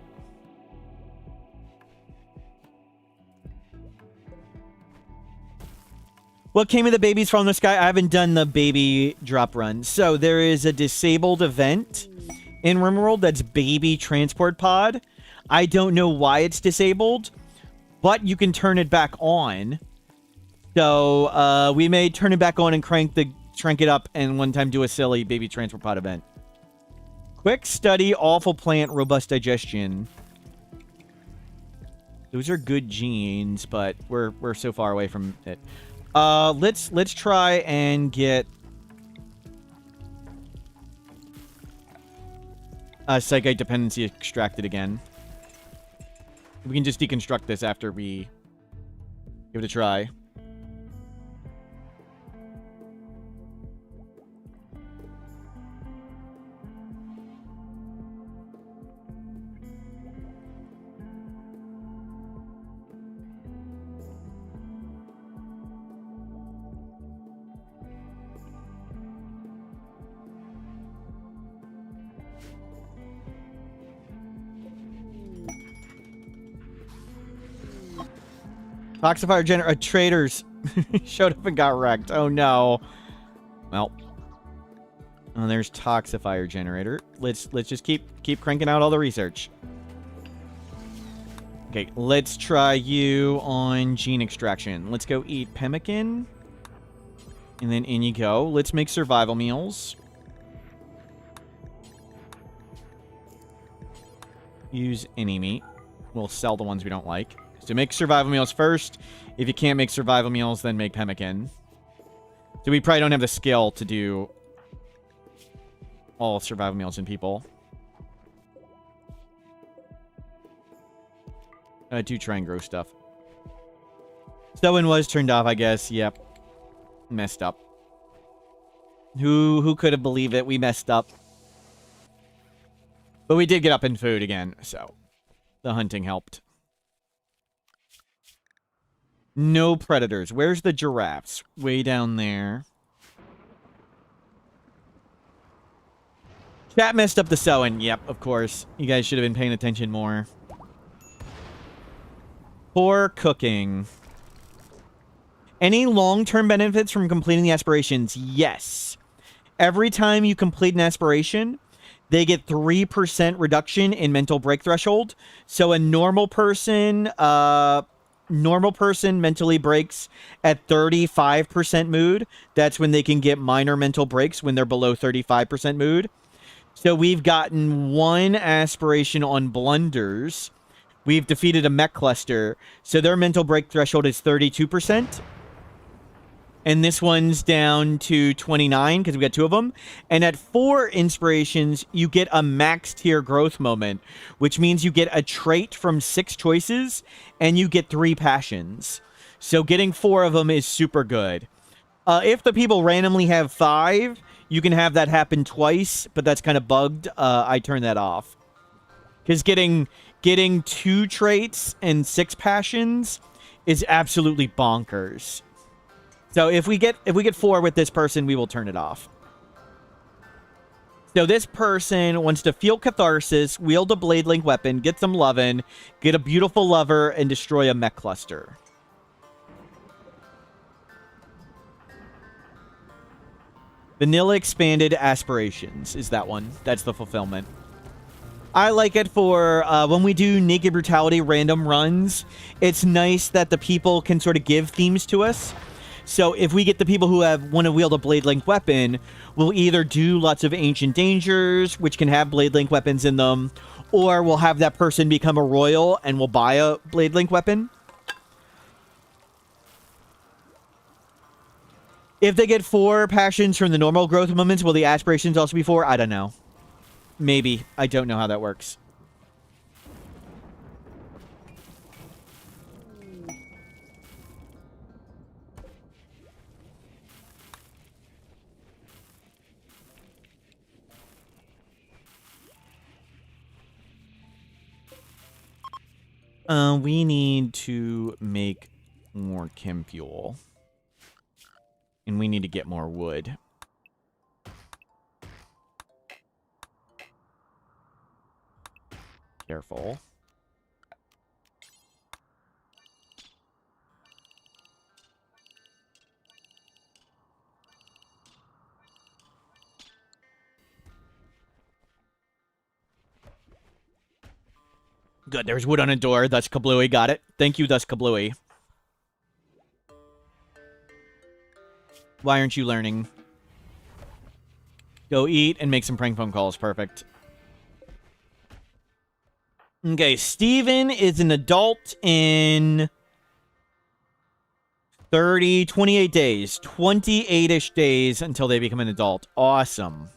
What came of the babies from the sky? I haven't done the baby drop run. So there is a disabled event in RimWorld that's baby transport pod. I don't know why it's disabled, but you can turn it back on. So we may turn it back on and crank it up and one time do a silly baby transport pod event. Quick study, awful plant, robust digestion. Those are good genes, but we're so far away from it. Let's try and get psychite dependency extracted again. We can just deconstruct this after we give it a try. Toxifier traders showed up and got wrecked. Oh no. Well. Oh, there's Toxifier generator. Let's just keep cranking out all the research. Okay, let's try you on gene extraction. Let's go eat pemmican. And then in you go. Let's make survival meals. Use any meat. We'll sell the ones we don't like. So make survival meals first. If you can't make survival meals, then make pemmican. So we probably don't have the skill to do all survival meals in people. I do try and grow stuff. Sewing was turned off, I guess. Yep. Messed up. Who could have believed it? We messed up. But we did get up in food again, so the hunting helped. No predators. Where's the giraffes? Way down there. Chat messed up the sewing. Yep, of course. You guys should have been paying attention more. Poor cooking. Any long-term benefits from completing the aspirations? Yes. Every time you complete an aspiration, they get 3% reduction in mental break threshold. So a normal person mentally breaks at 35% mood. That's when they can get minor mental breaks when they're below 35% mood. So we've gotten 1 aspiration on blunders. We've defeated a mech cluster. So their mental break threshold is 32%. And this one's down to 29 because we got 2 of them. And at 4 inspirations, you get a max tier growth moment, which means you get a trait from 6 choices and you get 3 passions. So getting 4 of them is super good. If the people randomly have 5, you can have that happen twice, but that's kind of bugged. I turned that off. Because getting 2 traits and 6 passions is absolutely bonkers. So if we get 4 with this person, we will turn it off. So this person wants to feel catharsis, wield a blade link weapon, get some lovin', get a beautiful lover, and destroy a mech cluster. Vanilla expanded aspirations is that one. That's the fulfillment. I like it for when we do Naked Brutality random runs. It's nice that the people can sort of give themes to us. So if we get the people who want to wield a blade link weapon, we'll either do lots of ancient dangers, which can have blade link weapons in them, or we'll have that person become a royal and we'll buy a blade link weapon. If they get 4 passions from the normal growth moments, will the aspirations also be 4? I don't know. Maybe. I don't know how that works. We need to make more chem fuel. And we need to get more wood. Careful. Good, there's wood on a door. Thus Kablooey. Got it. Thank you, Thus Kablooey. Why aren't you learning? Go eat and make some prank phone calls. Perfect. Okay, Steven is an adult in 28 days. 28-ish days until they become an adult. Awesome.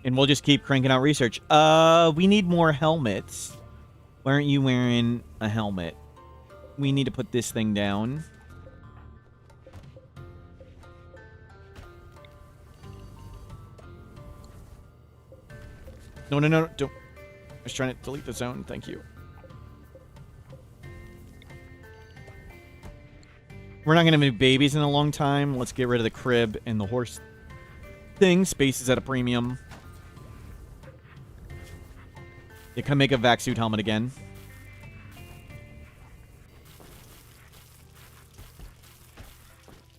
And we'll just keep cranking out research. We need more helmets. Why aren't you wearing a helmet? We need to put this thing down. No, don't. I was trying to delete the zone. Thank you. We're not going to make babies in a long time. Let's get rid of the crib and the horse thing. Space is at a premium. You can make a vac suit helmet again.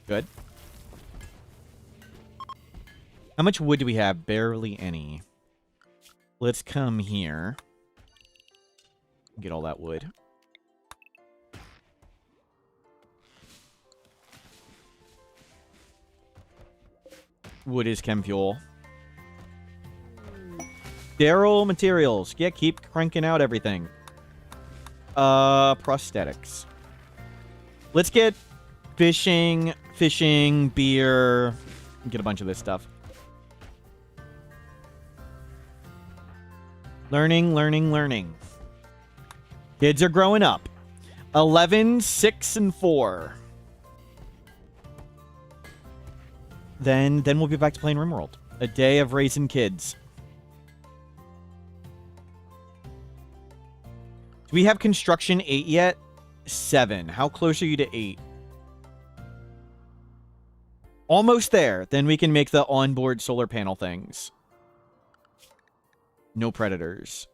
Good. How much wood do we have? Barely any. Let's come here. Get all that wood. Wood is chem fuel. Sterile materials. Yeah, keep cranking out everything. Prosthetics. Let's get fishing, beer. Get a bunch of this stuff. Learning. Kids are growing up. 11, 6, and 4. Then we'll be back to playing RimWorld. A day of raising kids. Do we have construction 8 yet? 7. How close are you to 8? Almost there. Then we can make the onboard solar panel things. No predators.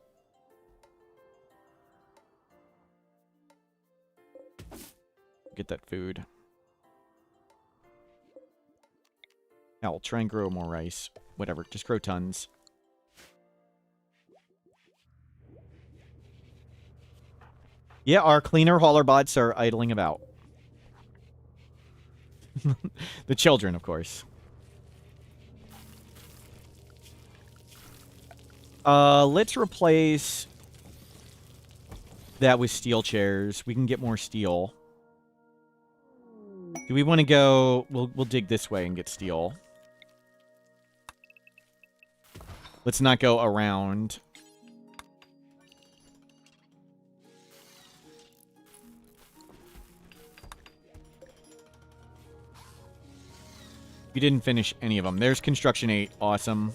Get that food. I'll try and grow more rice. Whatever, just grow tons. Yeah, our cleaner hauler bots are idling about. The children, of course. Let's replace that with steel chairs. We can get more steel. Do we want to go... We'll dig this way and get steel. Let's not go around. You didn't finish any of them. There's construction 8. Awesome.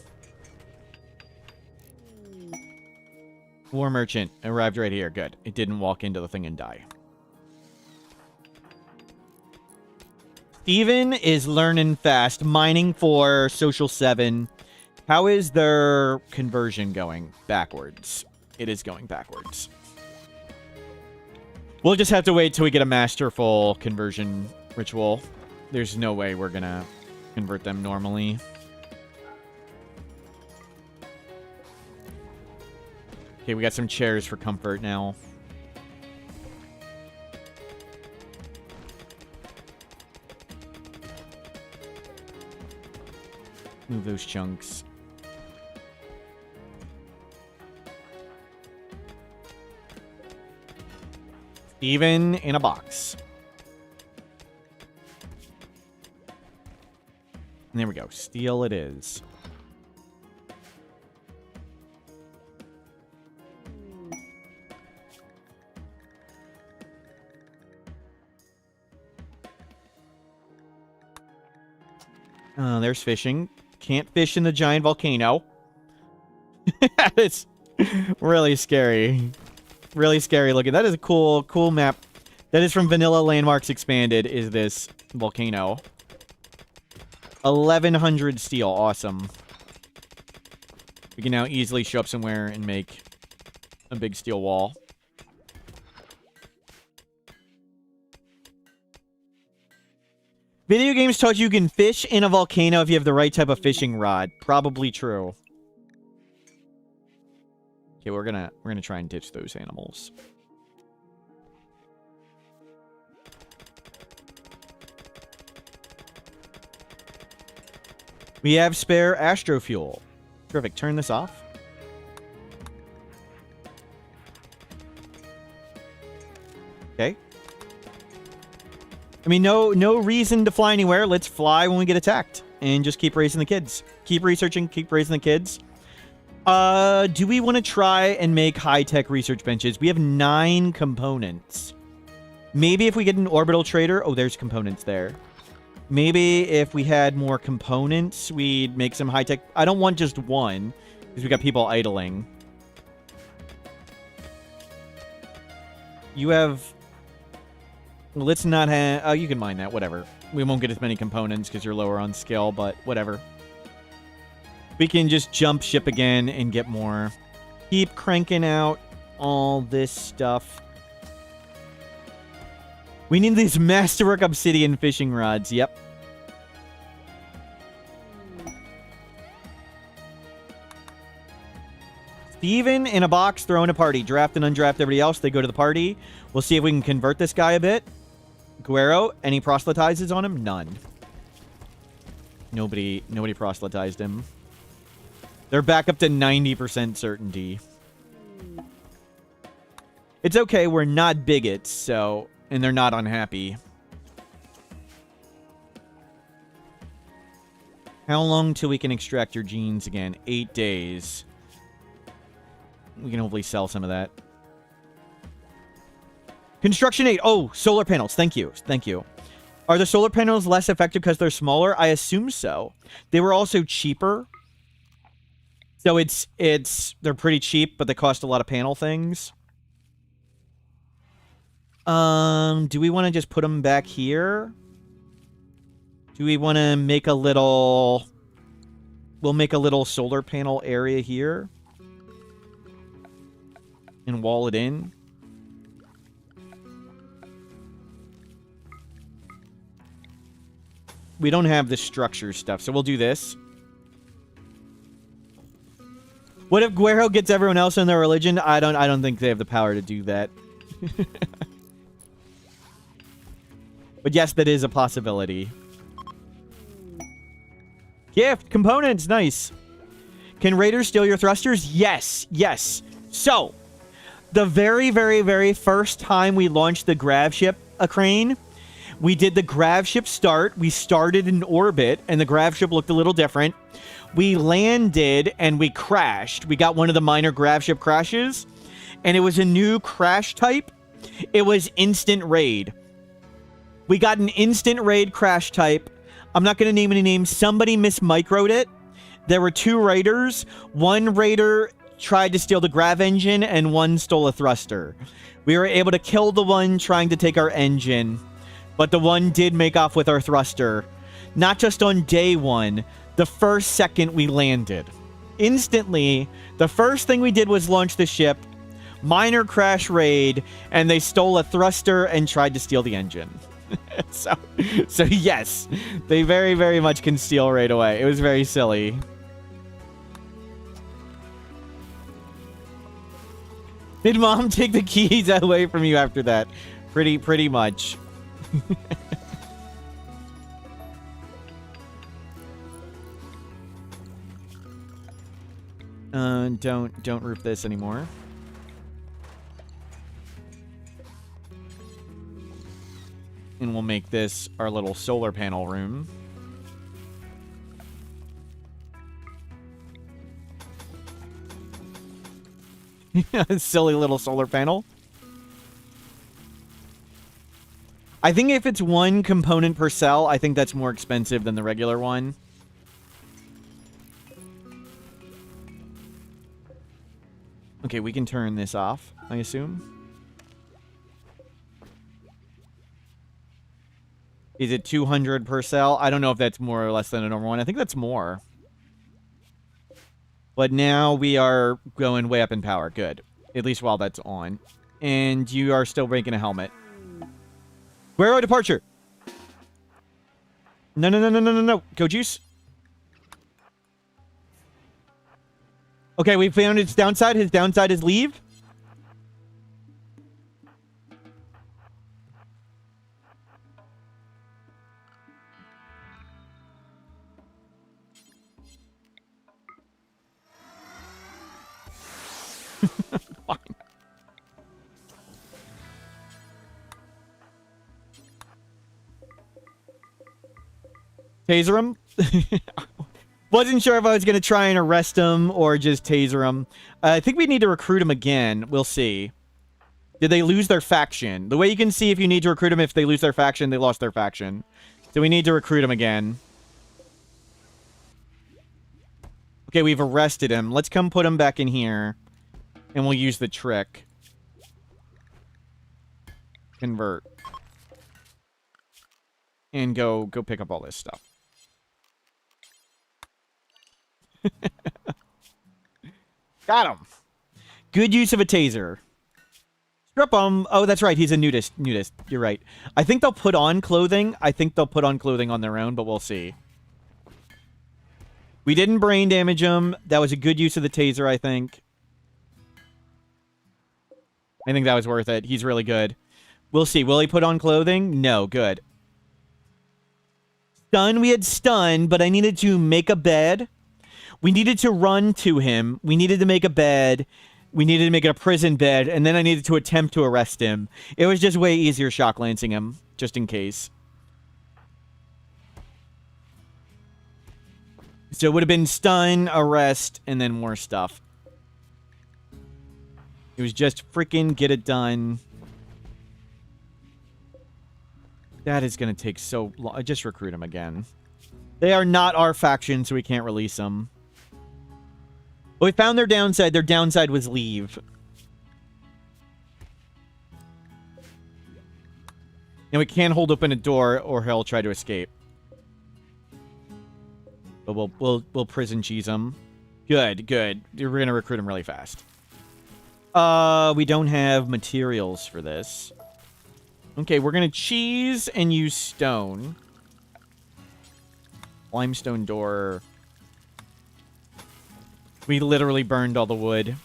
War merchant arrived right here. Good. It didn't walk into the thing and die. Steven is learning fast, mining for Social 7. How is their conversion going? Backwards. It is going backwards. We'll just have to wait till we get a masterful conversion ritual. There's no way we're gonna convert them normally. Okay, we got some chairs for comfort now. Move those chunks. Even in a box. And there we go. Steel it is. There's fishing. Can't fish in the giant volcano. It's really scary. Really scary looking. That is a cool map. That is from Vanilla Landmarks Expanded, is this volcano. 1100 steel. Awesome. We can now easily show up somewhere and make a big steel wall. Video games taught you can fish in a volcano if you have the right type of fishing rod. Probably true. Okay, we're gonna try and ditch those animals. We have spare astro fuel. Terrific. Turn this off. Okay. I mean, no reason to fly anywhere. Let's fly when we get attacked. And just keep raising the kids. Keep researching, keep raising the kids. Do we want to try and make high-tech research benches? We have 9 components. Maybe if we get an orbital trader... Oh, there's components there. Maybe if we had more components, we'd make some high-tech... I don't want just one, because we got people idling. You have... Let's not have... Oh, you can mine that. Whatever. We won't get as many components because you're lower on skill, but whatever. We can just jump ship again and get more. Keep cranking out all this stuff. We need these masterwork obsidian fishing rods. Yep. Steven in a box, throw in a party. Draft and undraft everybody else. They go to the party. We'll see if we can convert this guy a bit. Guerrero, any proselytizes on him? None. Nobody proselytized him. They're back up to 90% certainty. It's okay, we're not bigots, so... And they're not unhappy. How long till we can extract your genes again? 8 days. We can hopefully sell some of that. Construction 8. Oh, solar panels. Thank you. Thank you. Are the solar panels less effective because they're smaller? I assume so. They were also cheaper. So they're pretty cheap, but they cost a lot of panel things. Do we want to just put them back here? Do we want to make a little... We'll make a little solar panel area here. And wall it in. We don't have the structure stuff, so we'll do this. What if Guerrero gets everyone else in their religion? I don't think they have the power to do that. But yes, that is a possibility. Gift components, nice. Can raiders steal your thrusters? Yes, yes. So, the very, very, very first time we launched the Gravship, crane, we did the Gravship start. We started in orbit, and the Gravship looked a little different. We landed, and we crashed. We got one of the minor Gravship crashes, and it was a new crash type. It was instant raid. We got an instant raid crash type. I'm not going to name any names. Somebody mismicroed it. There were 2 raiders. One raider tried to steal the Grav engine, and one stole a thruster. We were able to kill the one trying to take our engine. But the one did make off with our thruster. Not just on day one, the first second we landed. Instantly, the first thing we did was launch the ship, minor crash raid, and they stole a thruster and tried to steal the engine. so yes, they very, very much can steal right away. It was very silly. Did Mom take the keys away from you after that? Pretty much. Don't roof this anymore. And we'll make this our little solar panel room. Silly little solar panel. I think if it's one component per cell, I think that's more expensive than the regular one. Okay, we can turn this off, I assume. Is it 200 per cell? I don't know if that's more or less than a normal one. I think that's more. But now we are going way up in power. Good. At least while that's on. And you are still making a helmet. Where are departure? No. Go juice. Okay, we found its downside. His downside is leave. Fine. Taser him? Wasn't sure if I was going to try and arrest him or just taser him. I think we need to recruit him again. We'll see. Did they lose their faction? The way you can see if you need to recruit them, if they lose their faction, they lost their faction. So we need to recruit him again. Okay, we've arrested him. Let's come put him back in here. And we'll use the trick. Convert. And go pick up all this stuff. Got him. Good use of a taser. Strip him. Oh, that's right. He's a nudist. You're right. I think they'll put on clothing. I think they'll put on clothing on their own, but we'll see. We didn't brain damage him. That was a good use of the taser, I think. I think that was worth it. He's really good. We'll see. Will he put on clothing? No. Good. Stun. We had stun, but I needed to make a bed. We needed to run to him. We needed to make a bed. We needed to make a prison bed. And then I needed to attempt to arrest him. It was just way easier shock lancing him, just in case. So it would have been stun, arrest, and then more stuff. It was just freaking get it done. That is going to take so long. Just recruit him again. They are not our faction, so we can't release them. But we found their downside. Their downside was leave. And we can't hold open a door, or he'll try to escape. But we'll prison cheese him. Good. We're gonna recruit him really fast. We don't have materials for this. Okay, we're gonna cheese and use stone. Limestone door. We literally burned all the wood.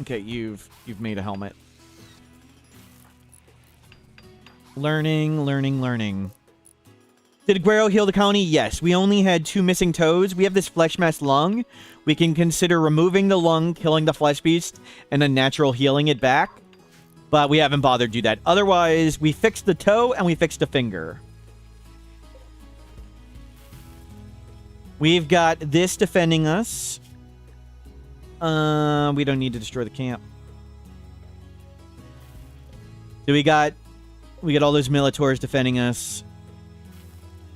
Okay, you've made a helmet. Learning. Did Guero heal the colony? Yes. We only had 2 missing toes. We have this flesh mass lung. We can consider removing the lung, killing the flesh beast, and then natural healing it back. But we haven't bothered to do that. Otherwise, we fixed the toe and we fixed a finger. We've got this defending us. We don't need to destroy the camp. So we got all those Militaurs defending us.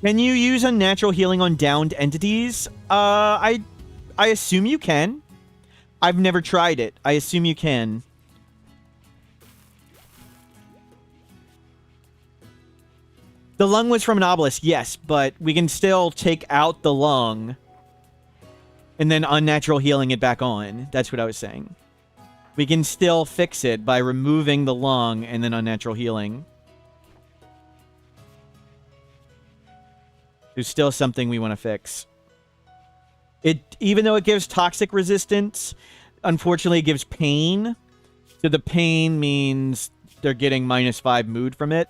Can you use unnatural healing on downed entities? I I assume you can. I've never tried it. I assume you can. The lung was from an obelisk, yes, but we can still take out the lung and then unnatural healing it back on. That's what I was saying. We can still fix it by removing the lung and then unnatural healing. There's still something we want to fix. Even though it gives toxic resistance, unfortunately it gives pain. So the pain means they're getting -5 mood from it.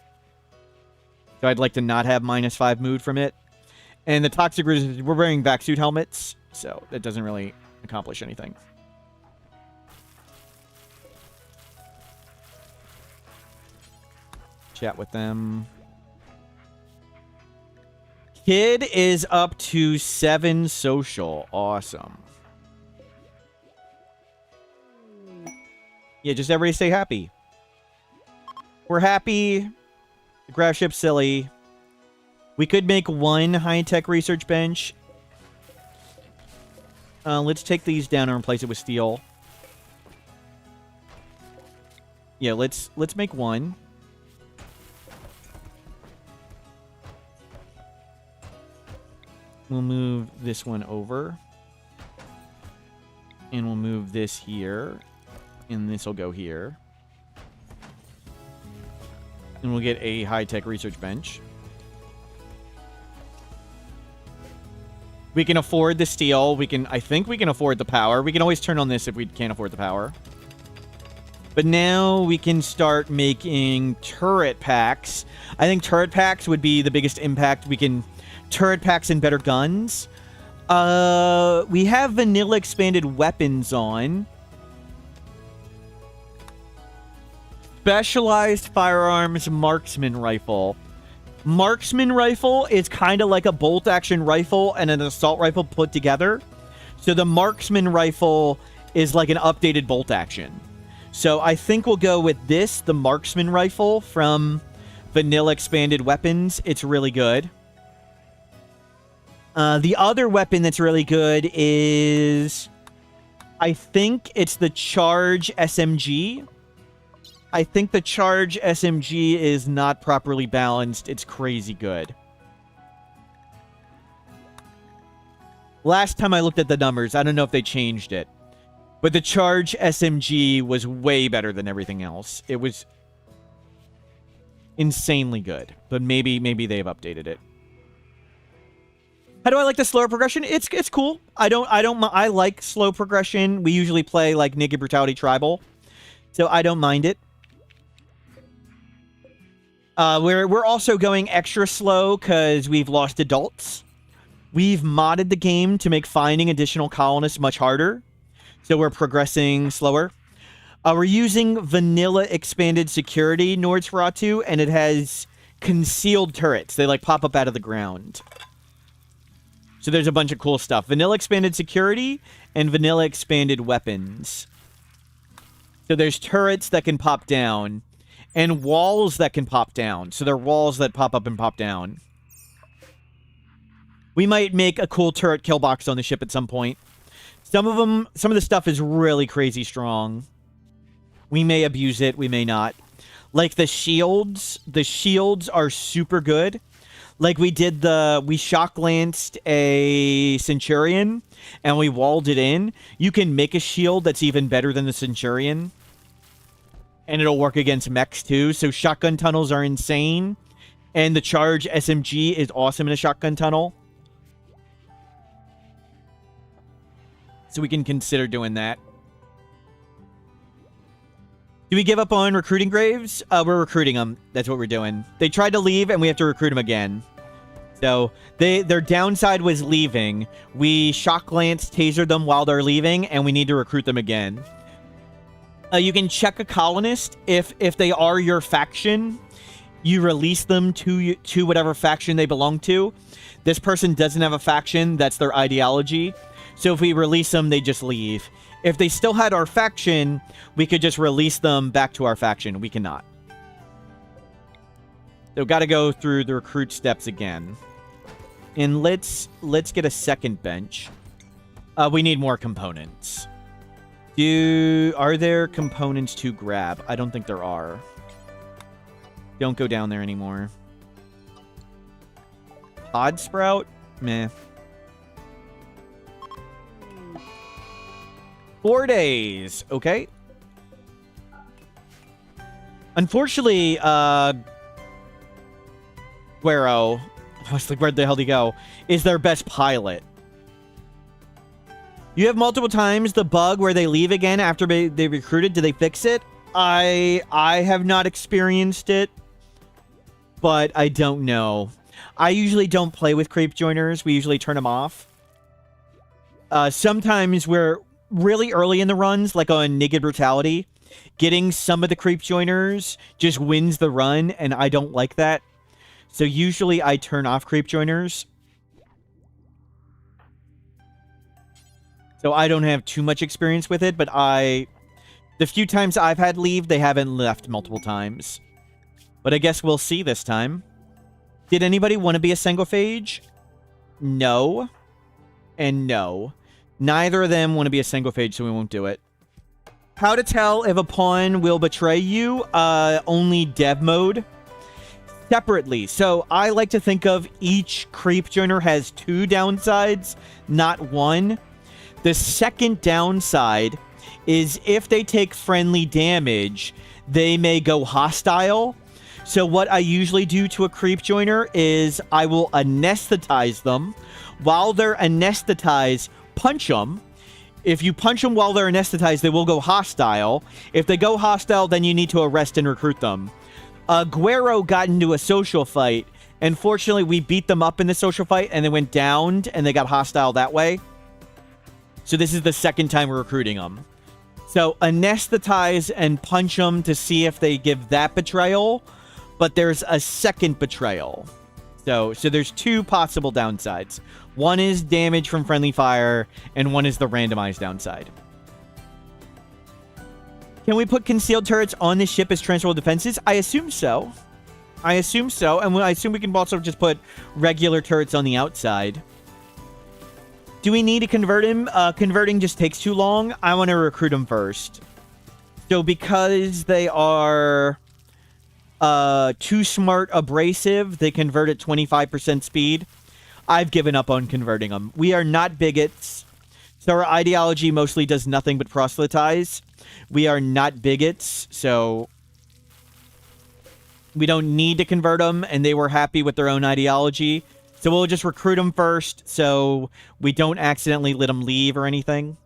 So I'd like to not have -5 mood from it. And the toxic resistance, we're wearing vac suit helmets, so that doesn't really accomplish anything. Chat with them. Kid is up to 7 social. Awesome. Yeah, just everybody stay happy. We're happy. The Gravship's silly. We could make 1 high-tech research bench. Let's take these down and replace it with steel. Yeah, let's make 1. We'll move this one over. And we'll move this here. And this will go here. And we'll get a high-tech research bench. We can afford the steel. I think we can afford the power. We can always turn on this if we can't afford the power. But now we can start making turret packs. I think turret packs would be the biggest impact. We can... Turret packs and better guns. We have vanilla expanded weapons on. Specialized firearms marksman rifle. Marksman rifle is kind of like a bolt action rifle and an assault rifle put together. So the marksman rifle is like an updated bolt action. So I think we'll go with this, the marksman rifle from vanilla expanded weapons. It's really good. The other weapon that's really good is... I think it's the Charge SMG. I think the Charge SMG is not properly balanced. It's crazy good. Last time I looked at the numbers, I don't know if they changed it. But the Charge SMG was way better than everything else. It was insanely good. But maybe they've updated it. How do I like the slower progression? It's cool. I like slow progression. We usually play like Naked Brutality Tribal, so I don't mind it. We're also going extra slow because we've lost adults. We've modded the game to make finding additional colonists much harder, so we're progressing slower. We're using vanilla expanded security Nordsferatu, and it has concealed turrets. They like pop up out of the ground. So there's a bunch of cool stuff. Vanilla expanded security and vanilla expanded weapons. So there's turrets that can pop down and walls that can pop down. So there are walls that pop up and pop down. We might make a cool turret kill box on the ship at some point. Some of the stuff is really crazy strong. We may abuse it, we may not. Like the shields are super good. Like we shock lanced a Centurion and we walled it in. You can make a shield that's even better than the Centurion. And it'll work against mechs too. So shotgun tunnels are insane. And the Charge SMG is awesome in a shotgun tunnel. So we can consider doing that. Do we give up on recruiting Graves? We're recruiting them. That's what we're doing. They tried to leave, and we have to recruit them again. So, their downside was leaving. We shock lance tasered them while they're leaving, and we need to recruit them again. You can check a colonist. If they are your faction, you release them to whatever faction they belong to. This person doesn't have a faction. That's their ideology. So if we release them, they just leave. If they still had our faction, we could just release them back to our faction. We cannot. They've got to go through the recruit steps again. And let's get a second bench. We need more components. Are there components to grab? I don't think there are. Don't go down there anymore. Pod sprout? Meh. 4 days. Okay. Unfortunately, Guero, I was like, where the hell did he go? Is their best pilot. You have multiple times the bug where they leave again after they recruited. Do they fix it? I have not experienced it, but I don't know. I usually don't play with creep joiners. We usually turn them off. Sometimes we're really early in the runs, like on Naked Brutality. Getting some of the creep joiners just wins the run, and I don't like that. So usually I turn off creep joiners. So I don't have too much experience with it, but the few times I've had leave, they haven't left multiple times. But I guess we'll see this time. Did anybody want to be a Sengophage? No. And no. Neither of them want to be a Sengophage, so we won't do it. How to tell if a pawn will betray you? Only dev mode. Separately. So I like to think of each creep joiner has 2 downsides, not 1. The second downside is if they take friendly damage, they may go hostile. So what I usually do to a creep joiner is I will anesthetize them. While they're anesthetized, punch them. If you punch them while they're anesthetized, they will go hostile. If they go hostile, then you need to arrest and recruit them. Guero got into a social fight. And fortunately, we beat them up in the social fight, and they went downed, and they got hostile that way. So this is the second time we're recruiting them. So anesthetize and punch them to see if they give that betrayal. But there's a second betrayal. So there's 2 possible downsides. One is damage from friendly fire, and one is the randomized downside. Can we put concealed turrets on the ship as transferable defenses? I assume so. I assume so. And I assume we can also just put regular turrets on the outside. Do we need to convert him? Converting just takes too long. I want to recruit him first. So because they are too smart abrasive, they convert at 25% speed. I've given up on converting them. We are not bigots. So our ideology mostly does nothing but proselytize. We are not bigots, so we don't need to convert them, and they were happy with their own ideology. So we'll just recruit them first, so we don't accidentally let them leave or anything.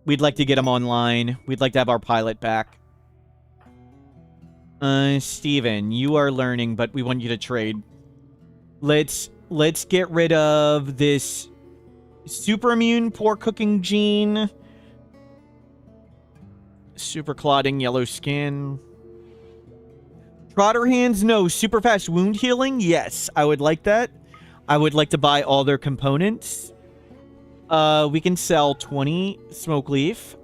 We'd like to get them online. We'd like to have our pilot back. Steven, you are learning, but we want you to trade. Let's get rid of this super immune poor cooking gene. Super clotting yellow skin. Trotter hands, no. Super fast wound healing, yes. I would like that. I would like to buy all their components. We can sell 20 smoke leaf.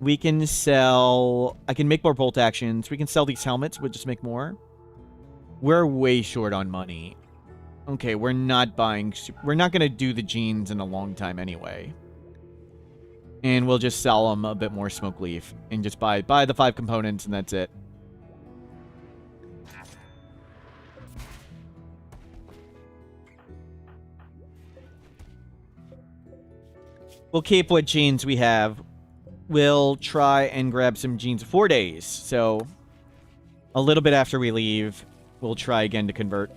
We can sell... I can make more bolt actions. We can sell these helmets. We'll just make more. We're way short on money. Okay, we're not buying... We're not going to do the jeans in a long time anyway. And we'll just sell them a bit more smoke leaf. And just buy the 5 components, and that's it. We'll keep what jeans we have. We'll try and grab some jeans 4 days. So, a little bit after we leave, we'll try again to convert.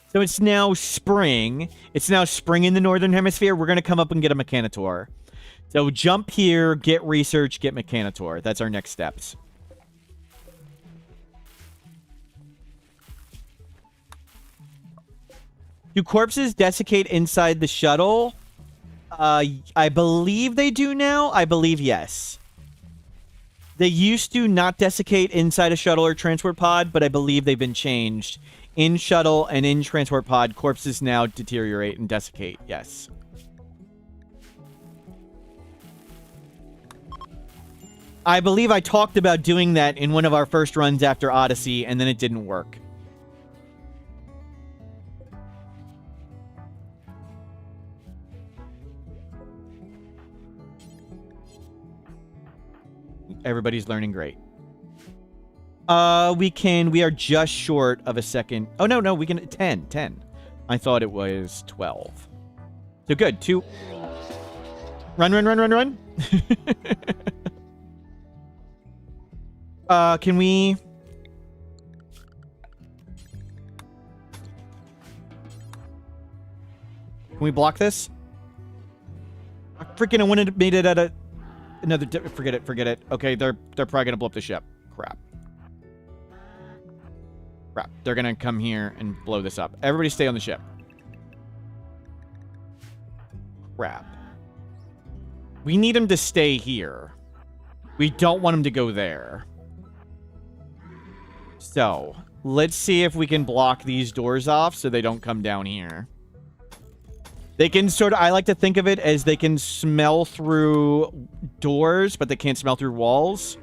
So it's now spring. It's now spring in the Northern Hemisphere. We're going to come up and get a Mechanitor. So jump here, get research, get Mechanitor. That's our next steps. Do corpses desiccate inside the shuttle? I believe they do now. I believe yes. They used to not desiccate inside a shuttle or transport pod, but I believe they've been changed. In shuttle and in transport pod, corpses now deteriorate and desiccate. Yes. I believe I talked about doing that in one of our first runs after Odyssey, and then it didn't work. Everybody's learning great. We are just short of a second. Oh, no, we can, 10. I thought it was 12. So good, 2. Run. Can we... Can we block this? I wanted to made it at another... Forget it. Okay, they're probably gonna blow up the ship. Crap. They're gonna come here and blow this up. Everybody stay on the ship. Crap. We need him to stay here. We don't want him to go there. So, let's see if we can block these doors off so they don't come down here. They can sort of, I like to think of it as they can smell through doors, but they can't smell through walls.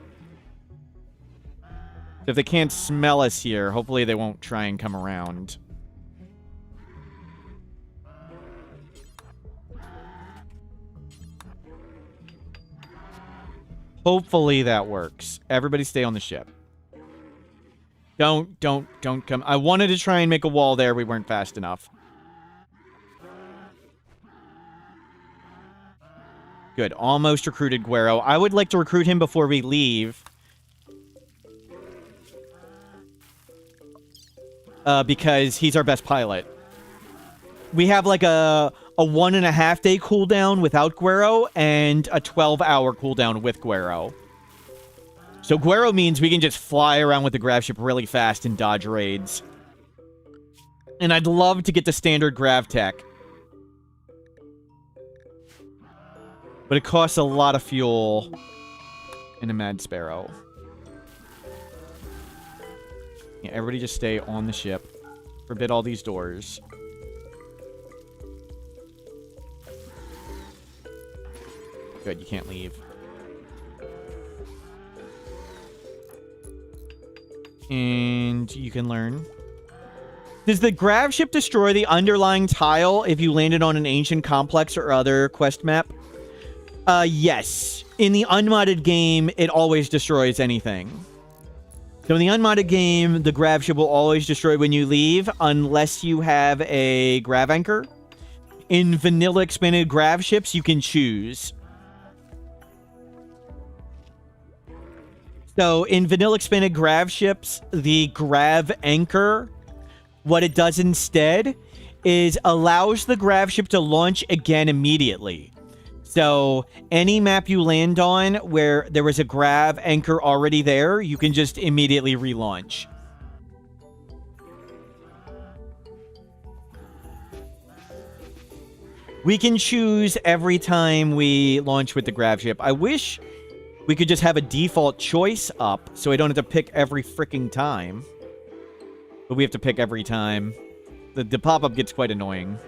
If they can't smell us here, hopefully they won't try and come around. Hopefully that works. Everybody stay on the ship. Don't come. I wanted to try and make a wall there. We weren't fast enough. Good. Almost recruited Guero. I would like to recruit him before we leave. Because he's our best pilot. We have like a 1.5 day cooldown without Guero and a 12-hour cooldown with Guero. So Guero means we can just fly around with the Gravship really fast and dodge raids. And I'd love to get the standard Grav tech. But it costs a lot of fuel in a Mad Sparrow. Yeah, everybody just stay on the ship. Forbid all these doors. Good, you can't leave. And you can learn. Does the Gravship destroy the underlying tile if you landed on an ancient complex or other quest map? Yes. In the unmodded game, it always destroys anything. So in the unmodded game, the Gravship will always destroy when you leave, unless you have a Grav anchor. In vanilla expanded Gravships, you can choose. So in vanilla expanded Gravships, the Grav anchor, what it does instead is allows the Gravship to launch again immediately. So any map you land on where there was a Grav anchor already there, you can just immediately relaunch. We can choose every time we launch with the Gravship. I wish we could just have a default choice up so I don't have to pick every freaking time. But we have to pick every time. The pop-up gets quite annoying.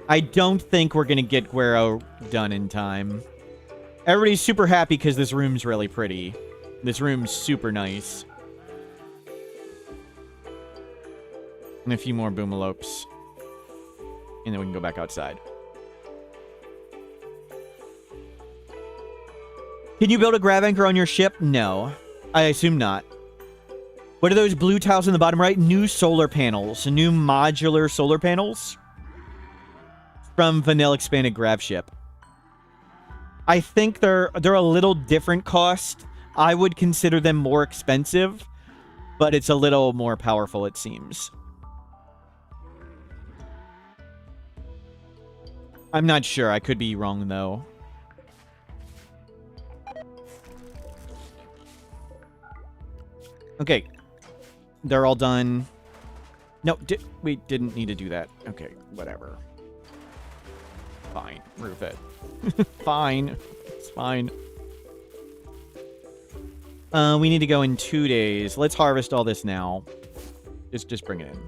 I don't think we're going to get Guero done in time. Everybody's super happy because this room's really pretty. This room's super nice. And a few more boomalopes. And then we can go back outside. Can you build a Grav anchor on your ship? No. I assume not. What are those blue tiles in the bottom right? New solar panels. New modular solar panels. From vanilla expanded Gravship. I think they're a little different cost. I would consider them more expensive, but it's a little more powerful, it seems. I'm not sure. I could be wrong, though. Okay. They're all done. No, we didn't need to do that. Okay, whatever. Fine. Roof it. Fine. It's fine. We need to go in 2 days. Let's harvest all this now. Just bring it in.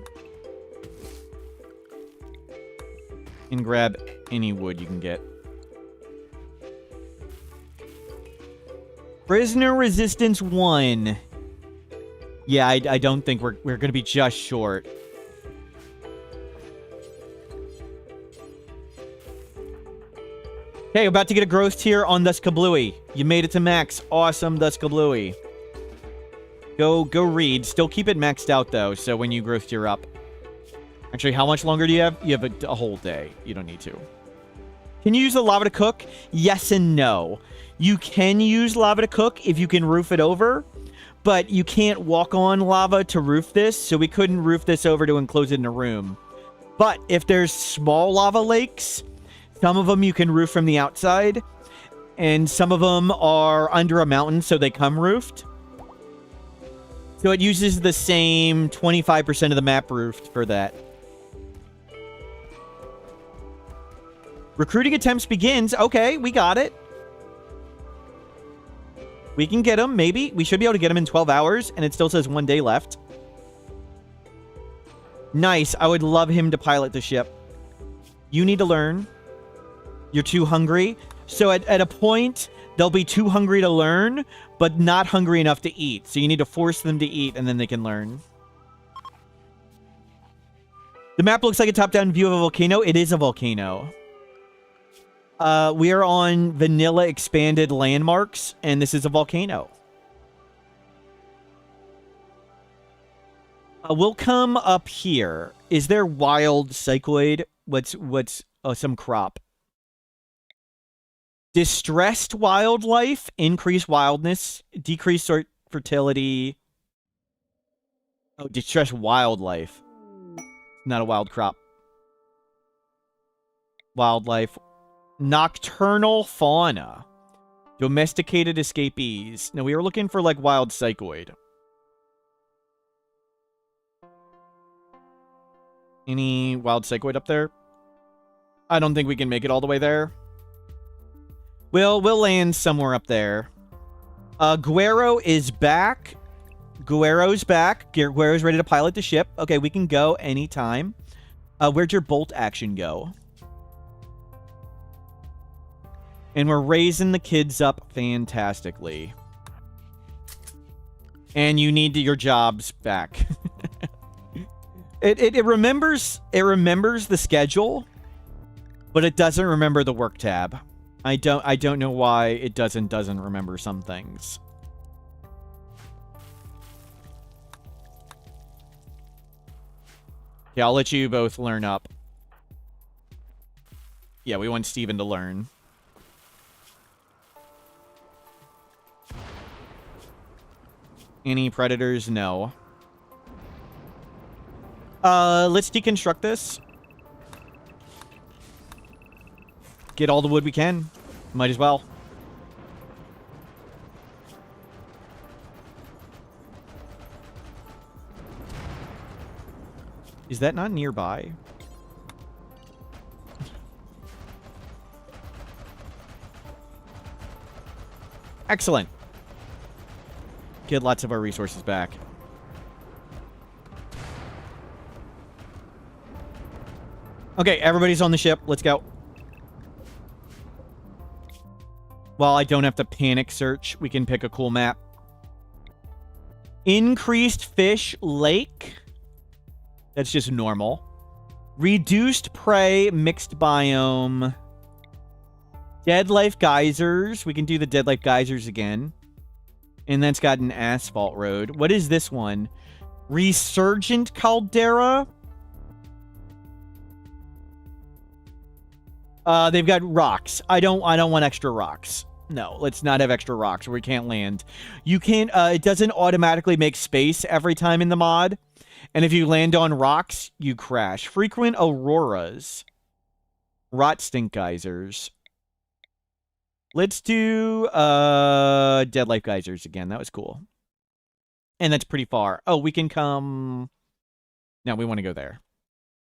And grab any wood you can get. Prisoner Resistance 1. Yeah, I don't think we're going to be just short. Okay, about to get a growth tier on Duskablooey. You made it to max. Awesome, Duskablooey. Go read. Still keep it maxed out, though, so when you growth tier up. Actually, how much longer do you have? You have a whole day. You don't need to. Can you use the lava to cook? Yes and no. You can use lava to cook if you can roof it over, but you can't walk on lava to roof this, so we couldn't roof this over to enclose it in a room. But if there's small lava lakes, some of them you can roof from the outside, and some of them are under a mountain, so they come roofed. So it uses the same 25% of the map roofed for that. Recruiting attempts begins. Okay, we got it. We can get them, maybe. We should be able to get them in 12 hours, and it still says 1 day left. Nice. I would love him to pilot the ship. You need to learn. You're too hungry. So at a point, they'll be too hungry to learn, but not hungry enough to eat. So you need to force them to eat, and then they can learn. The map looks like a top-down view of a volcano. It is a volcano. We are on vanilla expanded landmarks, and this is a volcano. We'll come up here. Is there wild cycloid? What's some crop? Distressed wildlife, increased wildness, decreased fertility. Oh, distressed wildlife. Not a wild crop. Wildlife. Nocturnal fauna. Domesticated escapees. Now, we were looking for, like, wild cycloid. Any wild cycloid up there? I don't think we can make it all the way there. We'll land somewhere up there. Guero is back. Guero's back. Guero's ready to pilot the ship. Okay, we can go anytime. Where'd your bolt action go? And we're raising the kids up fantastically. And you need your jobs back. It remembers the schedule, but it doesn't remember the work tab. I don't know why it doesn't remember some things. Yeah, I'll let you both learn up. Yeah, we want Steven to learn. Any predators? No. Let's deconstruct this. Get all the wood we can. Might as well. Is that not nearby? Excellent. Get lots of our resources back. Okay, everybody's on the ship. Let's go. While I don't have to panic search, we can pick a cool map. Increased fish lake. That's just normal. Reduced prey mixed biome. Dead life geysers. We can do the dead life geysers again. And that's got an asphalt road. What is this one? Resurgent caldera. They've got rocks. I don't want extra rocks. No, let's not have extra rocks or we can't land. You can't, it doesn't automatically make space every time in the mod. And if you land on rocks, you crash. Frequent auroras. Rot stink geysers. Let's do, dead life geysers again. That was cool. And that's pretty far. Oh, we can come... No, we want to go there.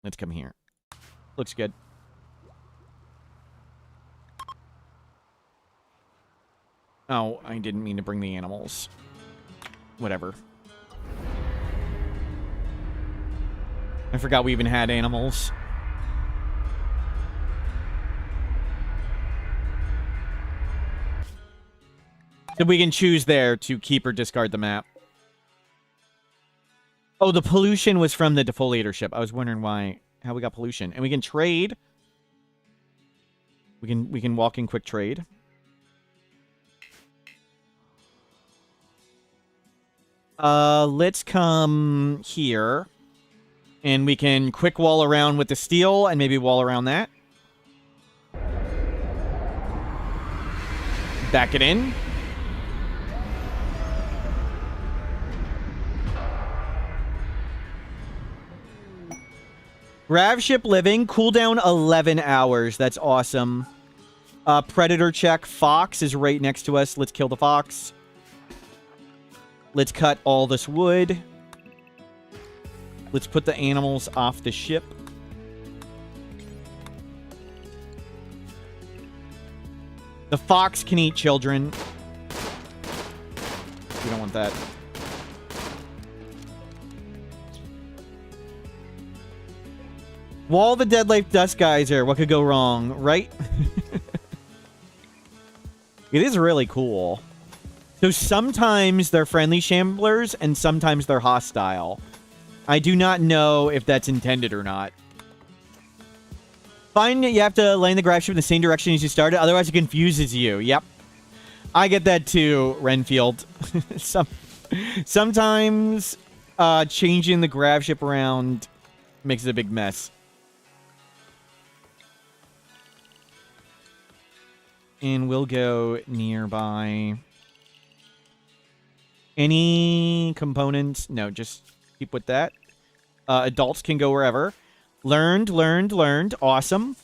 Let's come here. Looks good. Oh, I didn't mean to bring the animals. Whatever. I forgot we even had animals. So we can choose there to keep or discard the map. Oh, the pollution was from the defoliator ship. I was wondering how we got pollution. And we can trade. We can walk in quick trade. Let's come here. And we can quick wall around with the steel and maybe wall around that. Back it in. Gravship living, cooldown 11 hours. That's awesome. Predator check. Fox is right next to us. Let's kill the fox. Let's cut all this wood. Let's put the animals off the ship. The fox can eat children. We don't want that. Wall the Dead Life Dust Geyser. What could go wrong, right? It is really cool. So sometimes they're friendly shamblers and sometimes they're hostile. I do not know if that's intended or not. Fine, you have to land the Gravship in the same direction as you started, otherwise it confuses you. Yep. I get that too, Renfield. Sometimes changing the Gravship around makes it a big mess. And we'll go nearby. Any components? No, just keep with that. Adults can go wherever. Learned. Awesome.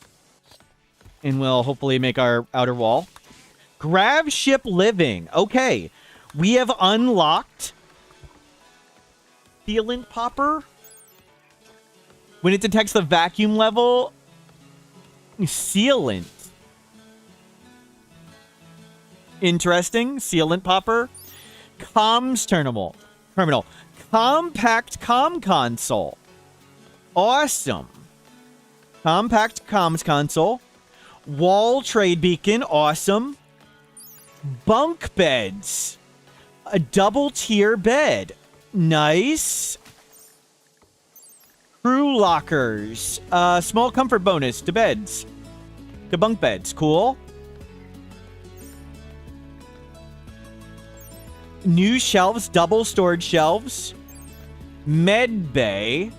And we'll hopefully make our outer wall. Gravship living. Okay. We have unlocked sealant popper. When it detects the vacuum level, sealant. Interesting. Sealant popper. Comms terminal. Compact comm console. Awesome. Compact comms console. Wall trade beacon. Awesome. Bunk beds. A double tier bed. Nice. Crew lockers. Small comfort bonus to beds. To bunk beds. Cool. New shelves, double storage shelves. Med bay.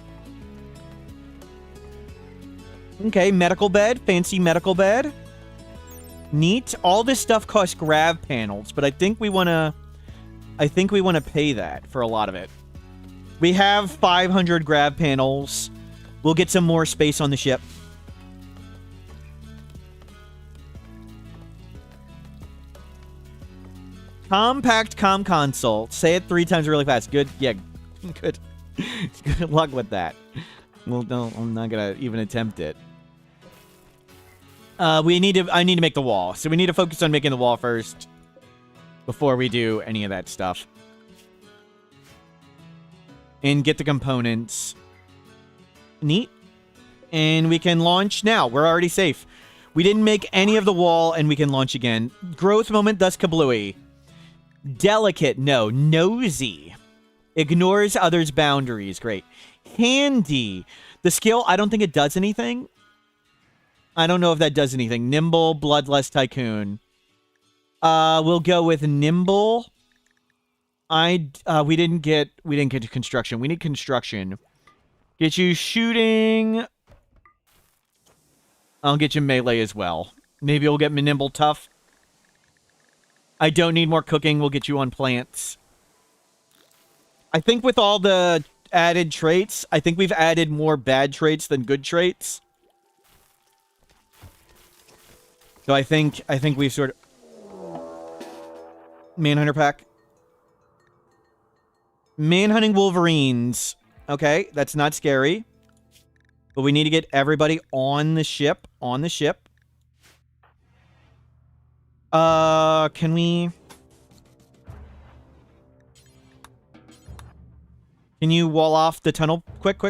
Okay, medical bed, fancy medical bed. Neat. All this stuff costs grav panels, but I think we want to pay that for a lot of it. We have 500 grav panels. We'll get some more space on the ship. Compact comm console. Say it 3 times really fast. Good. Yeah. Good. Good luck with that. Well, no, I'm not gonna even attempt it. I need to make the wall. So we need to focus on making the wall first before we do any of that stuff. And get the components. Neat. And we can launch now. We're already safe. We didn't make any of the wall, and we can launch again. Growth moment, thus kablooey. Delicate, no. Nosy. Ignores others' boundaries. Great. Handy. The skill, I don't think it does anything. I don't know if that does anything. Nimble, Bloodlust Tycoon. We'll go with Nimble. We didn't get to construction. We need construction. Get you shooting. I'll get you melee as well. Maybe we'll get me Nimble Tough. I don't need more cooking. We'll get you on plants. I think with all the added traits, I think we've added more bad traits than good traits. So I think we've sort of... Manhunter pack. Manhunting Wolverines. Okay, that's not scary. But we need to get everybody on the ship. On the ship. Can we... Can you wall off the tunnel? Quick.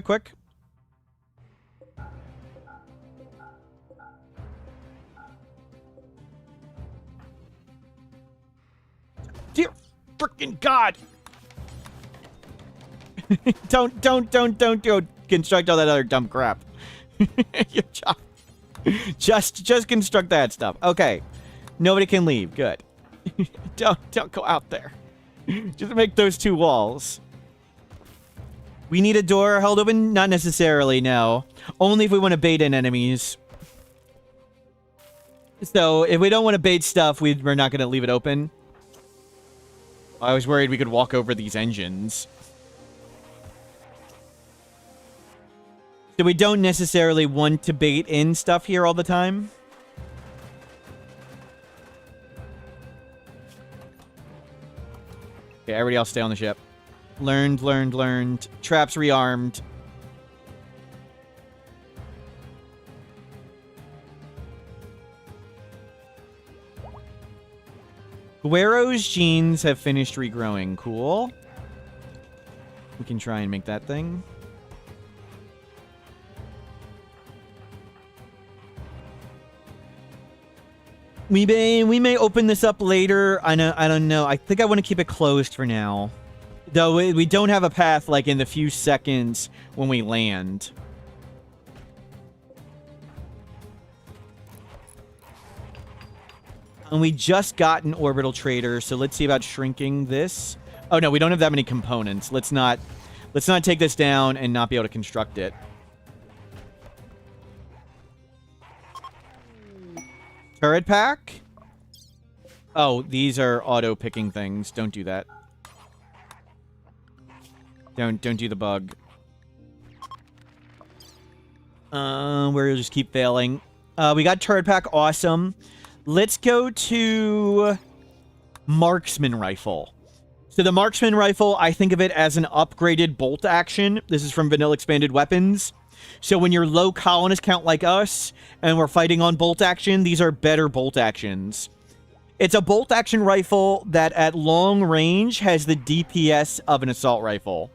Dear freaking God! Don't construct all that other dumb crap. Your job. just construct that stuff. Okay. Nobody can leave. Good. Don't go out there. Just make those 2 walls. We need a door held open? Not necessarily, no. Only if we want to bait in enemies. So, if we don't want to bait stuff, we're not going to leave it open. I was worried we could walk over these engines. So we don't necessarily want to bait in stuff here all the time. Okay, everybody else stay on the ship. Learned. Traps rearmed. Guero's genes have finished regrowing. Cool. We can try and make that thing. We may open this up later. I don't know. I think I want to keep it closed for now. Though we don't have a path like in the few seconds when we land. And we just got an orbital trader, so let's see about shrinking this. Oh no, we don't have that many components. Let's not take this down and not be able to construct it. Turret pack? Oh, these are auto-picking things. Don't do that. Don't do the bug. We'll just keep failing. We got turret pack. Awesome. Let's go to marksman rifle. So the marksman rifle, I think of it as an upgraded bolt action. This is from Vanilla Expanded Weapons. So when you're low colonist count like us, and we're fighting on bolt action, these are better bolt actions. It's a bolt action rifle that at long range has the DPS of an assault rifle.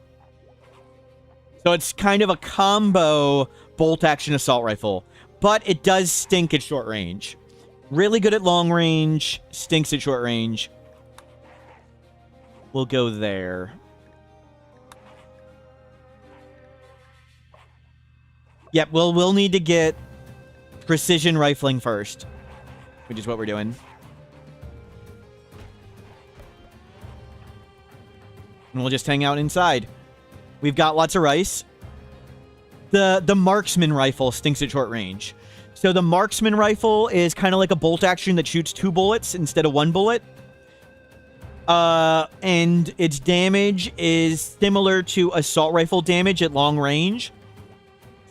So it's kind of a combo bolt action assault rifle. But it does stink at short range. Really good at long range, stinks at short range. We'll go there. Yep, we'll need to get precision rifling first, which is what we're doing. And we'll just hang out inside. We've got lots of rice. The marksman rifle stinks at short range. So the marksman rifle is kind of like a bolt action that shoots 2 bullets instead of 1 bullet. And its damage is similar to assault rifle damage at long range.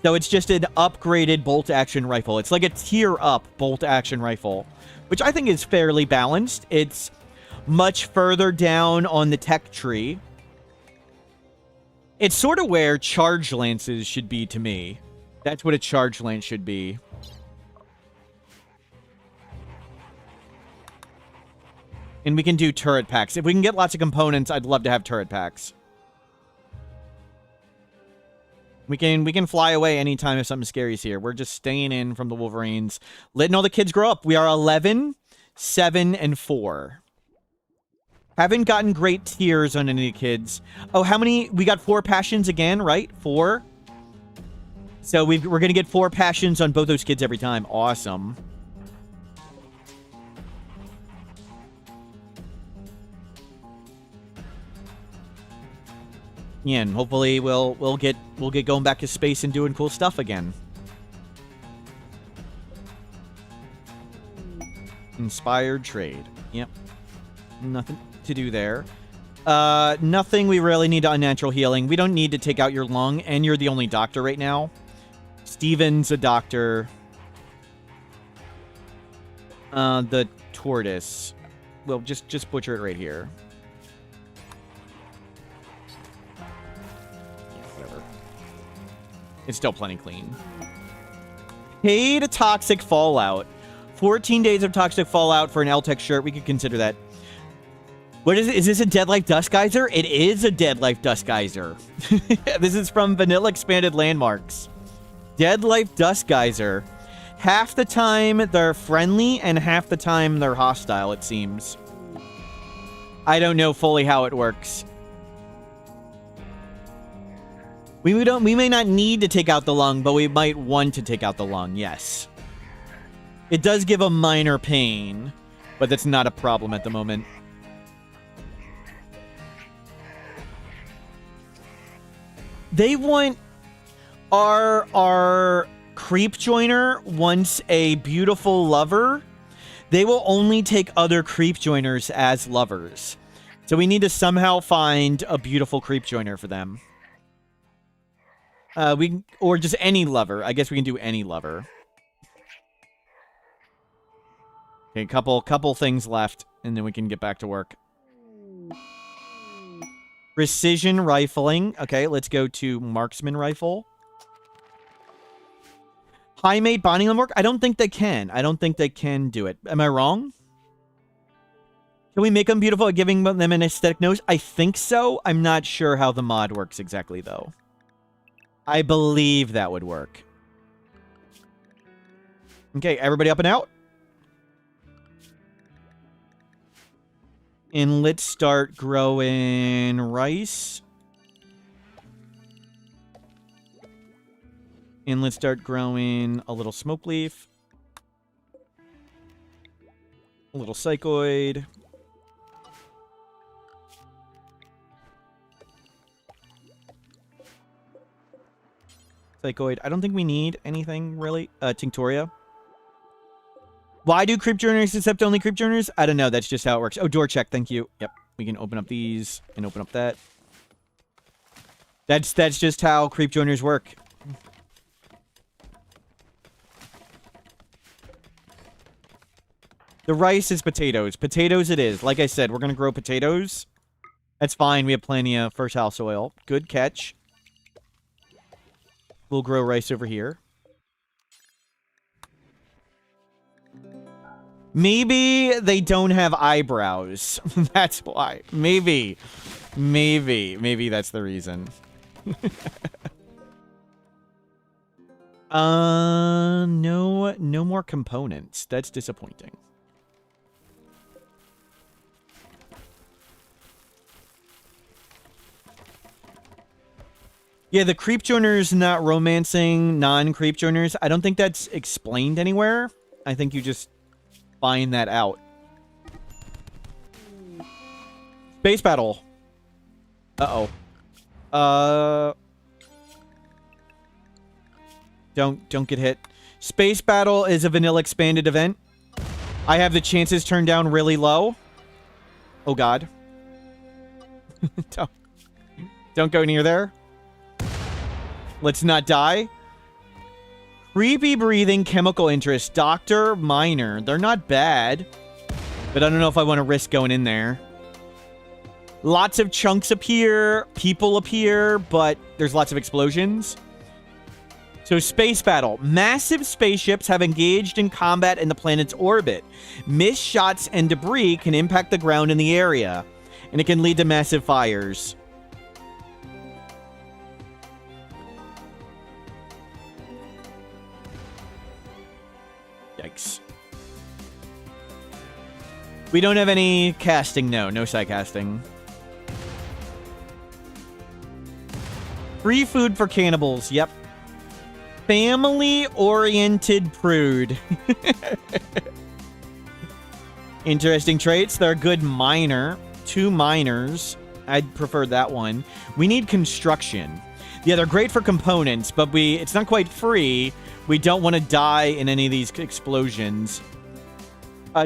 So it's just an upgraded bolt action rifle. It's like a tier up bolt action rifle, which I think is fairly balanced. It's much further down on the tech tree. It's sort of where charge lances should be to me. That's what a charge lance should be. And we can do turret packs. If we can get lots of components, I'd love to have turret packs. We can fly away anytime if something scary's here. We're just staying in from the Wolverines. Letting all the kids grow up. We are 11, 7, and 4. Haven't gotten great tiers on any of the kids. Oh, how many? We got 4 passions again, right? 4. So we're going to get 4 passions on both those kids every time. Awesome. Yeah, and hopefully we'll get going back to space and doing cool stuff again. Inspired trade. Yep. Nothing to do there. Nothing we really need to unnatural healing. We don't need to take out your lung, and you're the only doctor right now. Steven's a doctor. The tortoise. Well, just butcher it right here. It's still plenty clean. Paid toxic fallout. 14 days of toxic fallout for an L-Tech shirt. We could consider that. What is it? Is this a Dead Life Dust Geyser? It is a Dead Life Dust Geyser. This is from Vanilla Expanded Landmarks. Dead Life Dust Geyser. Half the time they're friendly and half the time they're hostile, it seems. I don't know fully how it works. We may not need to take out the lung, but we might want to take out the lung, yes. It does give a minor pain, but that's not a problem at the moment. They want our creep joiner wants a beautiful lover. They will only take other creep joiners as lovers. So we need to somehow find a beautiful creep joiner for them. Or just any lover. I guess we can do any lover. Okay, couple things left, and then we can get back to work. Precision rifling. Okay, let's go to marksman rifle. High mate bonding them work? I don't think they can. I don't think they can do it. Am I wrong? Can we make them beautiful at giving them an aesthetic nose? I think so. I'm not sure how the mod works exactly, though. I believe that would work. Okay, everybody up and out? And let's start growing rice. And let's start growing a little smoke leaf. A little psychoid. Psychoid. I don't think we need anything, really. Tinctoria. Why do creep journers accept only creep journers? I don't know. That's just how it works. Oh, door check. Thank you. Yep. We can open up these and open up that. That's just how creep joiners work. The rice is potatoes. Potatoes it is. Like I said, we're going to grow potatoes. That's fine. We have plenty of fertile soil. Good catch. We'll grow rice over here. Maybe they don't have eyebrows. That's why. Maybe that's the reason. No more components. That's disappointing. Yeah, the creep joiners not romancing non-creep joiners. I don't think that's explained anywhere. I think you just find that out. Space battle. Uh-oh. Don't get hit. Space battle is a vanilla expanded event. I have the chances turned down really low. Oh god. Don't go near there. Let's not die. Creepy breathing, chemical interest, doctor, miner. They're not bad, but I don't know if I want to risk going in there. Lots of chunks appear, people appear, but there's lots of explosions. So space battle. Massive spaceships have engaged in combat in the planet's orbit. Missed shots and debris can impact the ground in the area, and it can lead to massive fires. Yikes. We don't have any casting, no side casting. Free food for cannibals, yep. Family-oriented prude. Interesting traits. They're a good miner. 2 miners. I'd prefer that one. We need construction. Yeah, they're great for components, but it's not quite free. We don't want to die in any of these explosions.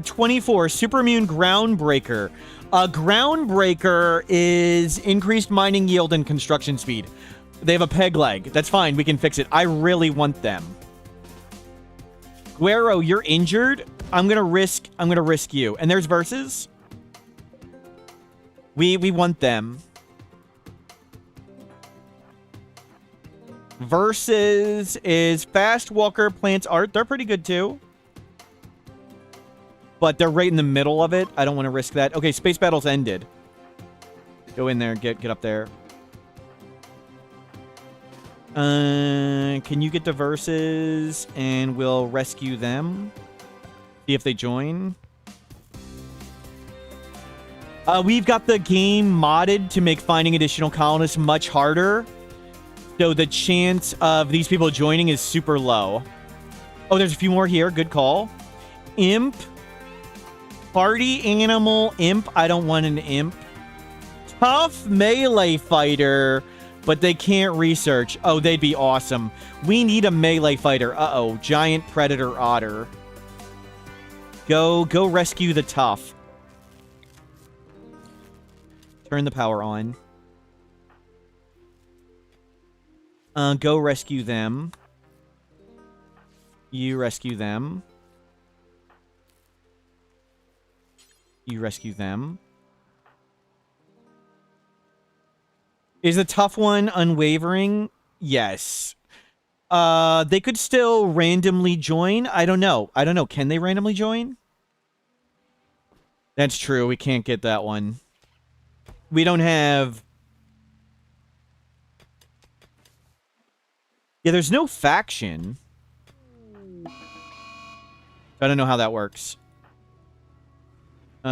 24, super immune groundbreaker. Groundbreaker is increased mining yield and construction speed. They have a peg leg. That's fine. We can fix it. I really want them. Guero, you're injured. I'm gonna risk you. And there's verses. We want them. Versus is Fast Walker, Plants Art. They're pretty good too. But they're right in the middle of it. I don't want to risk that. Okay, space battle's ended. Go in there. Get up there. Can you get the verses and we'll rescue them? See if they join. We've got the game modded to make finding additional colonists much harder. So the chance of these people joining is super low. Oh, there's a few more here. Good call. Imp. Party animal. Imp. I don't want an imp. Tough melee fighter, but they can't research. Oh, they'd be awesome. We need a melee fighter. Uh-oh. Giant predator otter. Go rescue the tough. Turn the power on. Go rescue them. You rescue them. You rescue them. Is the tough one unwavering? Yes. They could still randomly join. I don't know. Can they randomly join? That's true. We can't get that one. We don't have... Yeah, there's no faction. I don't know how that works.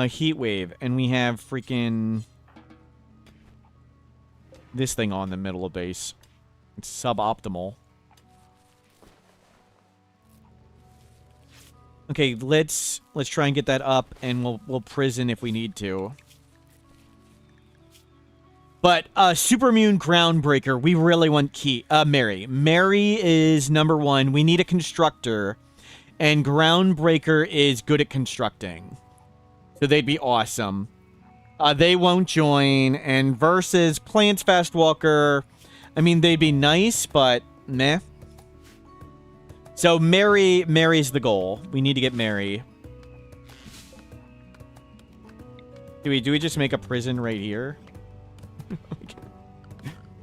Heat wave. And we have freaking... this thing on the middle of base. It's suboptimal. Okay, let's try and get that up, and we'll prison if we need to. But Supermune Groundbreaker, we really want Mary. Mary is number one. We need a constructor, and Groundbreaker is good at constructing, so they'd be awesome. They won't join, and versus Plants Fast Walker, I mean, they'd be nice, but meh. So Mary's the goal. We need to get Mary. Do we just make a prison right here?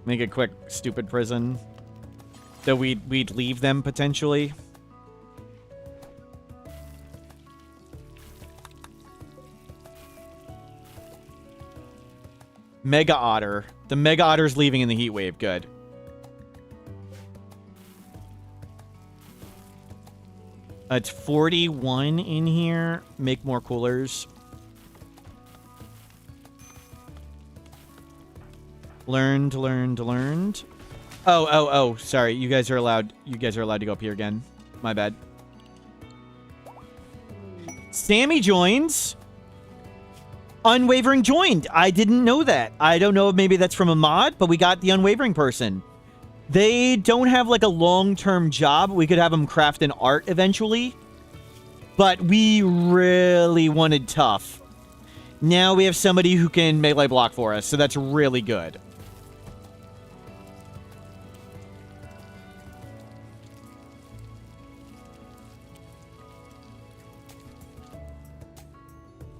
Make a quick stupid prison. So we'd leave them potentially. Mega Otter. The Mega Otter's leaving in the heat wave. Good. It's 41 in here. Make more coolers. Learned. Oh. Sorry. You guys are allowed to go up here again. My bad. Sammy joins. Unwavering joined. I didn't know that. I don't know if maybe that's from a mod, but we got the Unwavering person. They don't have like a long-term job. We could have them craft an art eventually. But we really wanted tough. Now we have somebody who can melee block for us, so that's really good.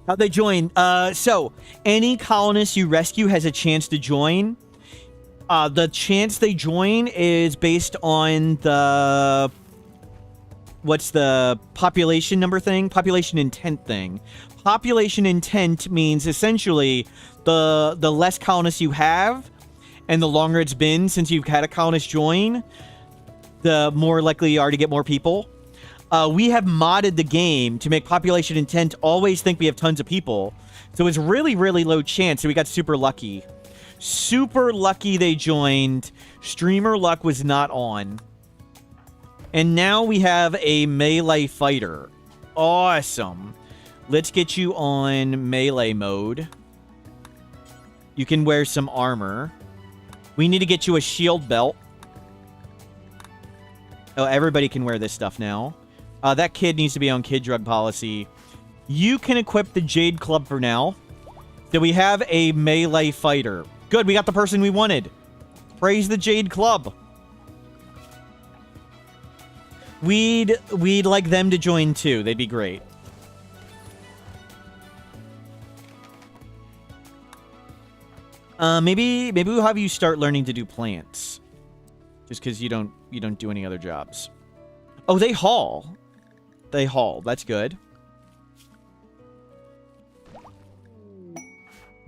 How'd they join? So, any colonist you rescue has a chance to join. The chance they join is based on the... what's the population number thing? Population intent thing. Population intent means essentially the less colonists you have and the longer it's been since you've had a colonist join, the more likely you are to get more people. We have modded the game to make population intent always think we have tons of people. So it's really, really low chance. So we got super lucky. Super lucky they joined. Streamer luck was not on. And now we have a melee fighter. Awesome. Let's get you on melee mode. You can wear some armor. We need to get you a shield belt. Oh, everybody can wear this stuff now. That kid needs to be on kid drug policy. You can equip the Jade Club for now. So we have a melee fighter. Good, we got the person we wanted. Praise the Jade Club. We'd like them to join too. They'd be great. Maybe we'll have you start learning to do plants. Just because you don't do any other jobs. Oh, they haul. They haul. That's good.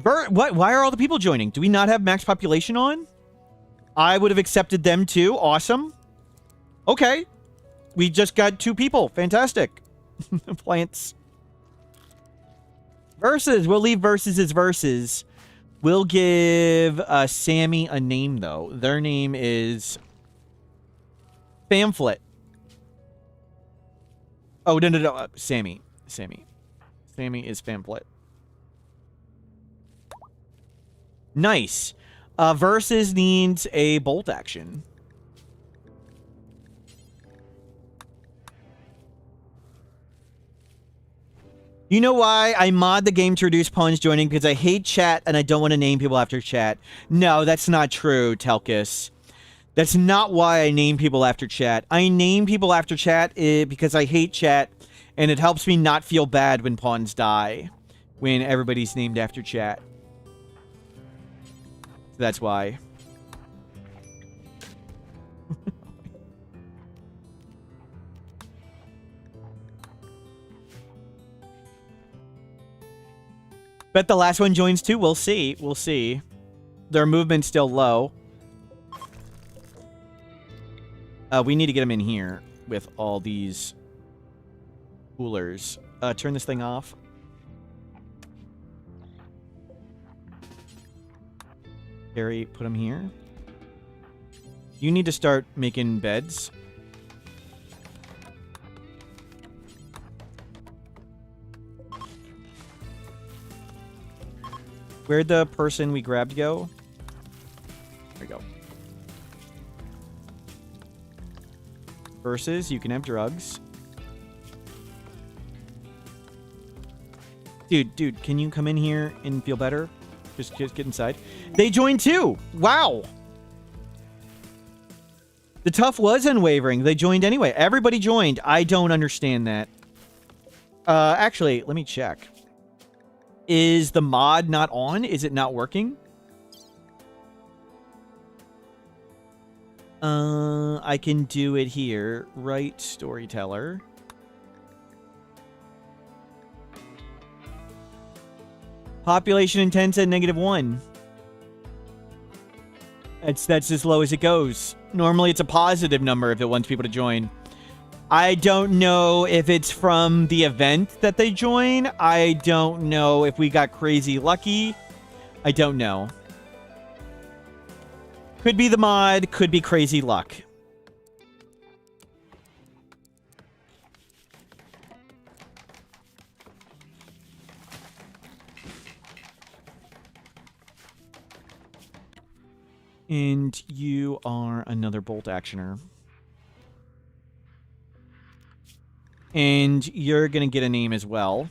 What? Why are all the people joining? Do we not have max population on? I would have accepted them too. Awesome. Okay. We just got 2 people. Fantastic. Plants. Versus. We'll leave versus as versus. We'll give Sammy a name, though. Their name is... Pamphlet. Oh, no. Sammy. Sammy is pamphlet. Nice. Versus needs a bolt action. You know why I mod the game to reduce pawns joining? Because I hate chat and I don't want to name people after chat. No, that's not true, Telkis. That's not why I name people after chat. I name people after chat because I hate chat, and it helps me not feel bad when pawns die, when everybody's named after chat. So that's why. Bet the last one joins too. We'll see. We'll see. Their movement's still low. We need to get them in here with all these coolers. Turn this thing off. Harry, put them here. You need to start making beds. Where'd the person we grabbed go? There we go. Versus, you can have drugs. Dude, can you come in here and feel better? Just get inside. They joined too! Wow! The tough was unwavering. They joined anyway. Everybody joined. I don't understand that. Actually, let me check. Is the mod not on? Is it not working? I can do it here. Right, Storyteller. Population intent said -1. That's as low as it goes. Normally it's a positive number if it wants people to join. I don't know if it's from the event that they join. I don't know if we got crazy lucky. I don't know. Could be the mod, could be crazy luck. And you are another bolt actioner. And you're going to get a name as well.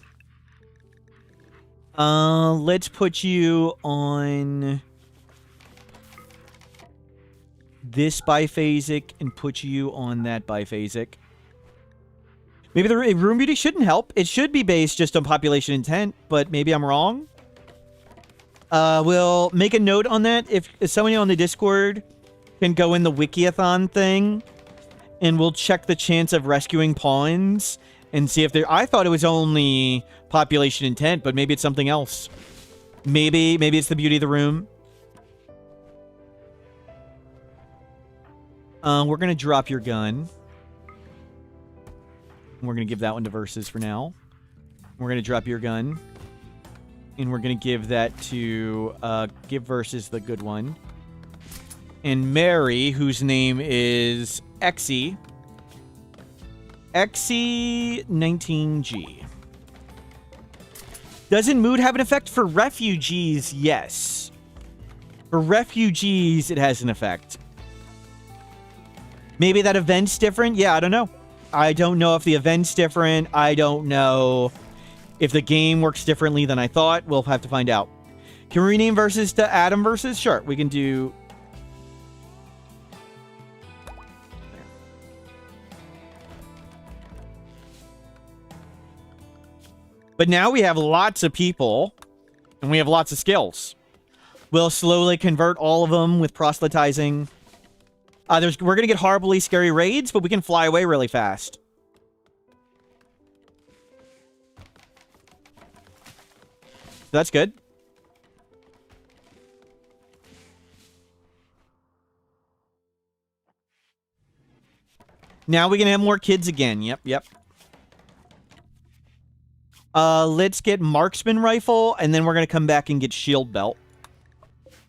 Let's put you on this biphasic and put you on that biphasic. Maybe the room beauty shouldn't help. It should be based just on population intent, but maybe I'm wrong. We'll make a note on that. If somebody on the Discord can go in the Wikiathon thing, and we'll check the chance of rescuing pawns and see if they're... I thought it was only population intent, but maybe it's something else. Maybe it's the beauty of the room. We're going to drop your gun. We're going to give that one to Versus for now. We're going to drop your gun. And we're going to give that to... give Versus the good one. And Mary, whose name is Exy. Exy19G. Doesn't mood have an effect for refugees? Yes. For refugees, it has an effect. Maybe that event's different? Yeah, I don't know. I don't know if the event's different. I don't know if the game works differently than I thought. We'll have to find out. Can we rename Versus to Adam Versus? Sure, we can do... But now we have lots of people, and we have lots of skills. We'll slowly convert all of them with proselytizing. We're going to get horribly scary raids, but we can fly away really fast. So that's good. Now we can have more kids again. Yep. Let's get marksman rifle, and then we're going to come back and get shield belt.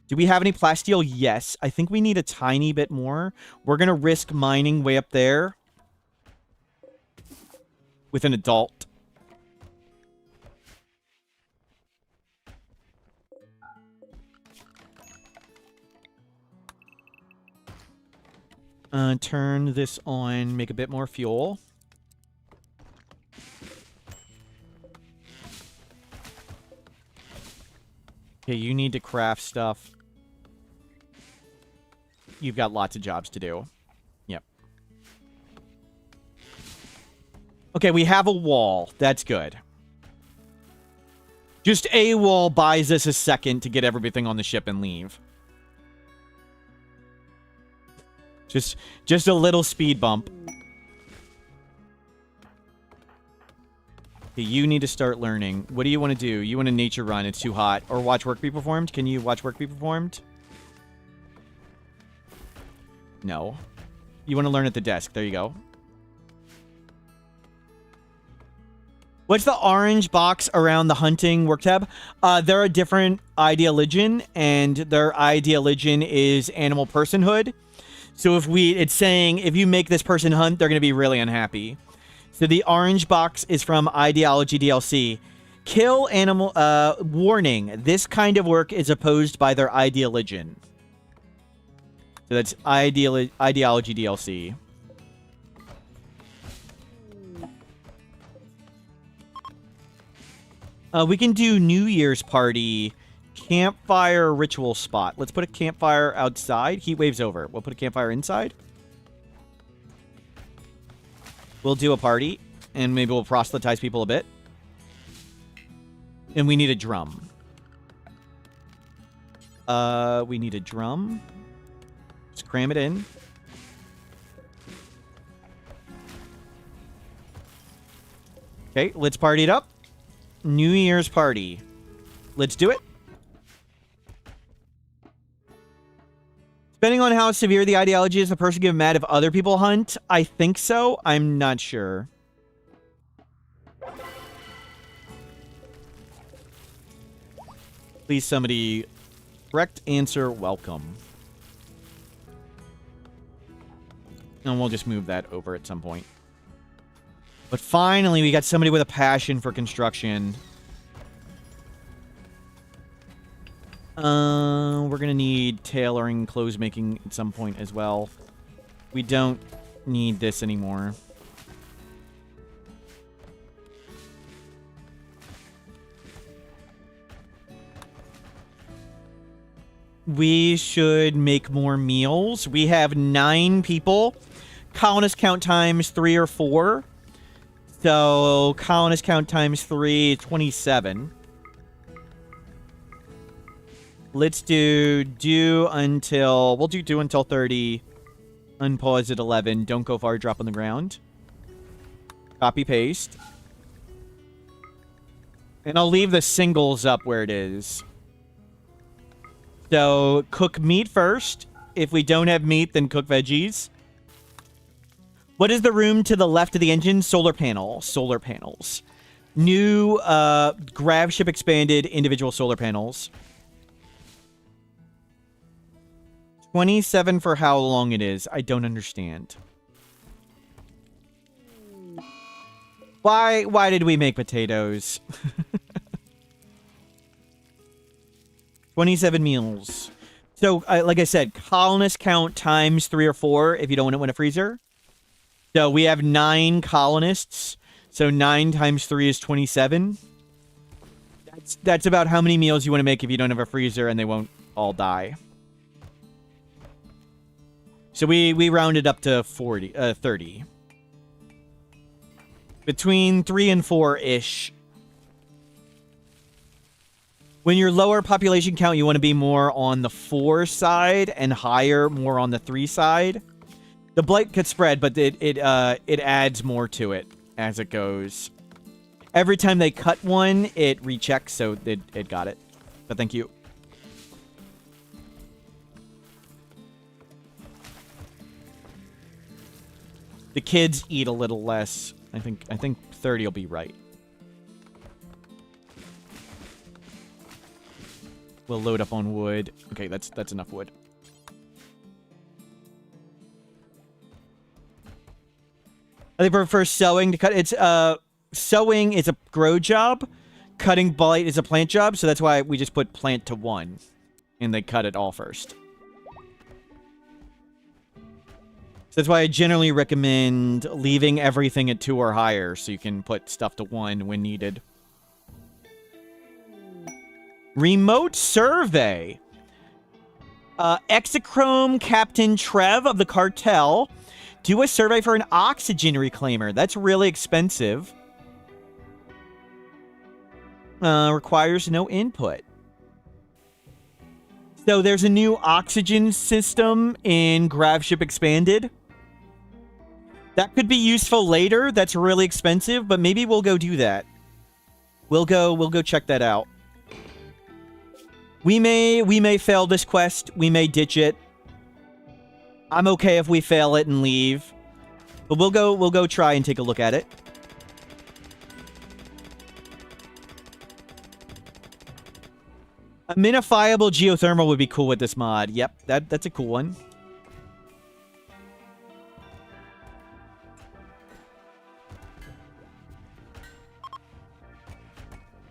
Do we have any plasteel? Yes. I think we need a tiny bit more. We're going to risk mining way up there. with an adult. Turn this on, make a bit more fuel. Okay, you need to craft stuff. You've got lots of jobs to do. Yep. Okay, we have a wall. That's good. Just a wall buys us a second to get everything on the ship and leave. Just a little speed bump. Okay, you need to start learning. What do you want to do? You want to nature run. It's too hot. Or watch work be performed? Can you watch work be performed? No. You want to learn at the desk. There you go. What's the orange box around the hunting work tab? They're a different ideologian, and their ideologian is animal personhood. So it's saying if you make this person hunt, they're going to be really unhappy. So the orange box is from Ideology DLC. Kill animal, warning. This kind of work is opposed by their ideologian. So that's Ideology DLC. We can do New Year's party. Campfire ritual spot. Let's put a campfire outside. Heat waves over. We'll put a campfire inside. We'll do a party. And maybe we'll proselytize people a bit. And we need a drum. We need a drum. Just cram it in. Okay, let's party it up. New Year's party. Let's do it. Depending on how severe the ideology is, the person get mad if other people hunt. I think so. I'm not sure. Please, somebody. Correct answer, welcome. And we'll just move that over at some point. But finally, we got somebody with a passion for construction. We're gonna need tailoring, clothes making at some point as well. We don't need this anymore. We should make more meals. We have 9 people. Colonist count times 3 or 4. So, colonist count times 3, 27. Let's do until... We'll do until 30. Unpause at 11. Don't go far, drop on the ground. Copy, paste. And I'll leave the singles up where it is. So, cook meat first. If we don't have meat, then cook veggies. What is the room to the left of the engine? Solar panel. Solar panels. New Gravship expanded individual solar panels. 27 for how long it is. I don't understand. Why did we make potatoes? 27 meals. So, like I said, colonist count times 3 or 4 if you don't want to win a freezer. So, we have 9 colonists. So, 9 times 3 is 27. That's about how many meals you want to make if you don't have a freezer and they won't all die. So, we rounded up to 30. Between 3 and 4-ish. When you're lower population count, you want to be more on the 4 side and higher, more on the 3 side. The blight could spread, but it adds more to it as it goes. Every time they cut one, it rechecks, so it got it. But thank you. The kids eat a little less. I think 30 will be right. We'll load up on wood. Okay, that's enough wood. They prefer sowing to cut. It's sowing is a grow job, cutting blight is a plant job, so that's why we just put plant to 1, and they cut it all first. So that's why I generally recommend leaving everything at 2 or higher, so you can put stuff to 1 when needed. Remote survey. Exochrome Captain Trev of the cartel. Do a survey for an oxygen reclaimer. That's really expensive. Requires no input. So there's a new oxygen system in Gravship Expanded. That could be useful later. That's really expensive, but maybe we'll go do that. We'll go check that out. We may fail this quest. We may ditch it. I'm okay if we fail it and leave. But we'll go try and take a look at it. A minifiable geothermal would be cool with this mod. Yep, that's a cool one.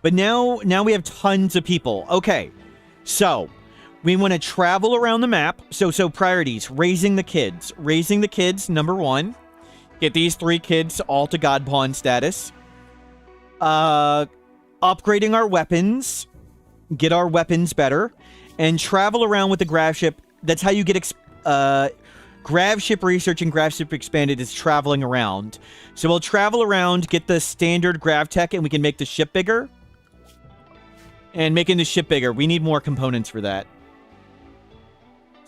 But now we have tons of people. Okay, so we want to travel around the map. So priorities: raising the kids. Raising the kids, number 1. Get these 3 kids all to God Pawn status. Upgrading our weapons. Get our weapons better. And travel around with the Gravship. That's how you get Gravship Research and Gravship Expanded is traveling around. So we'll travel around, get the standard Grav Tech, and we can make the ship bigger. And making the ship bigger, we need more components for that.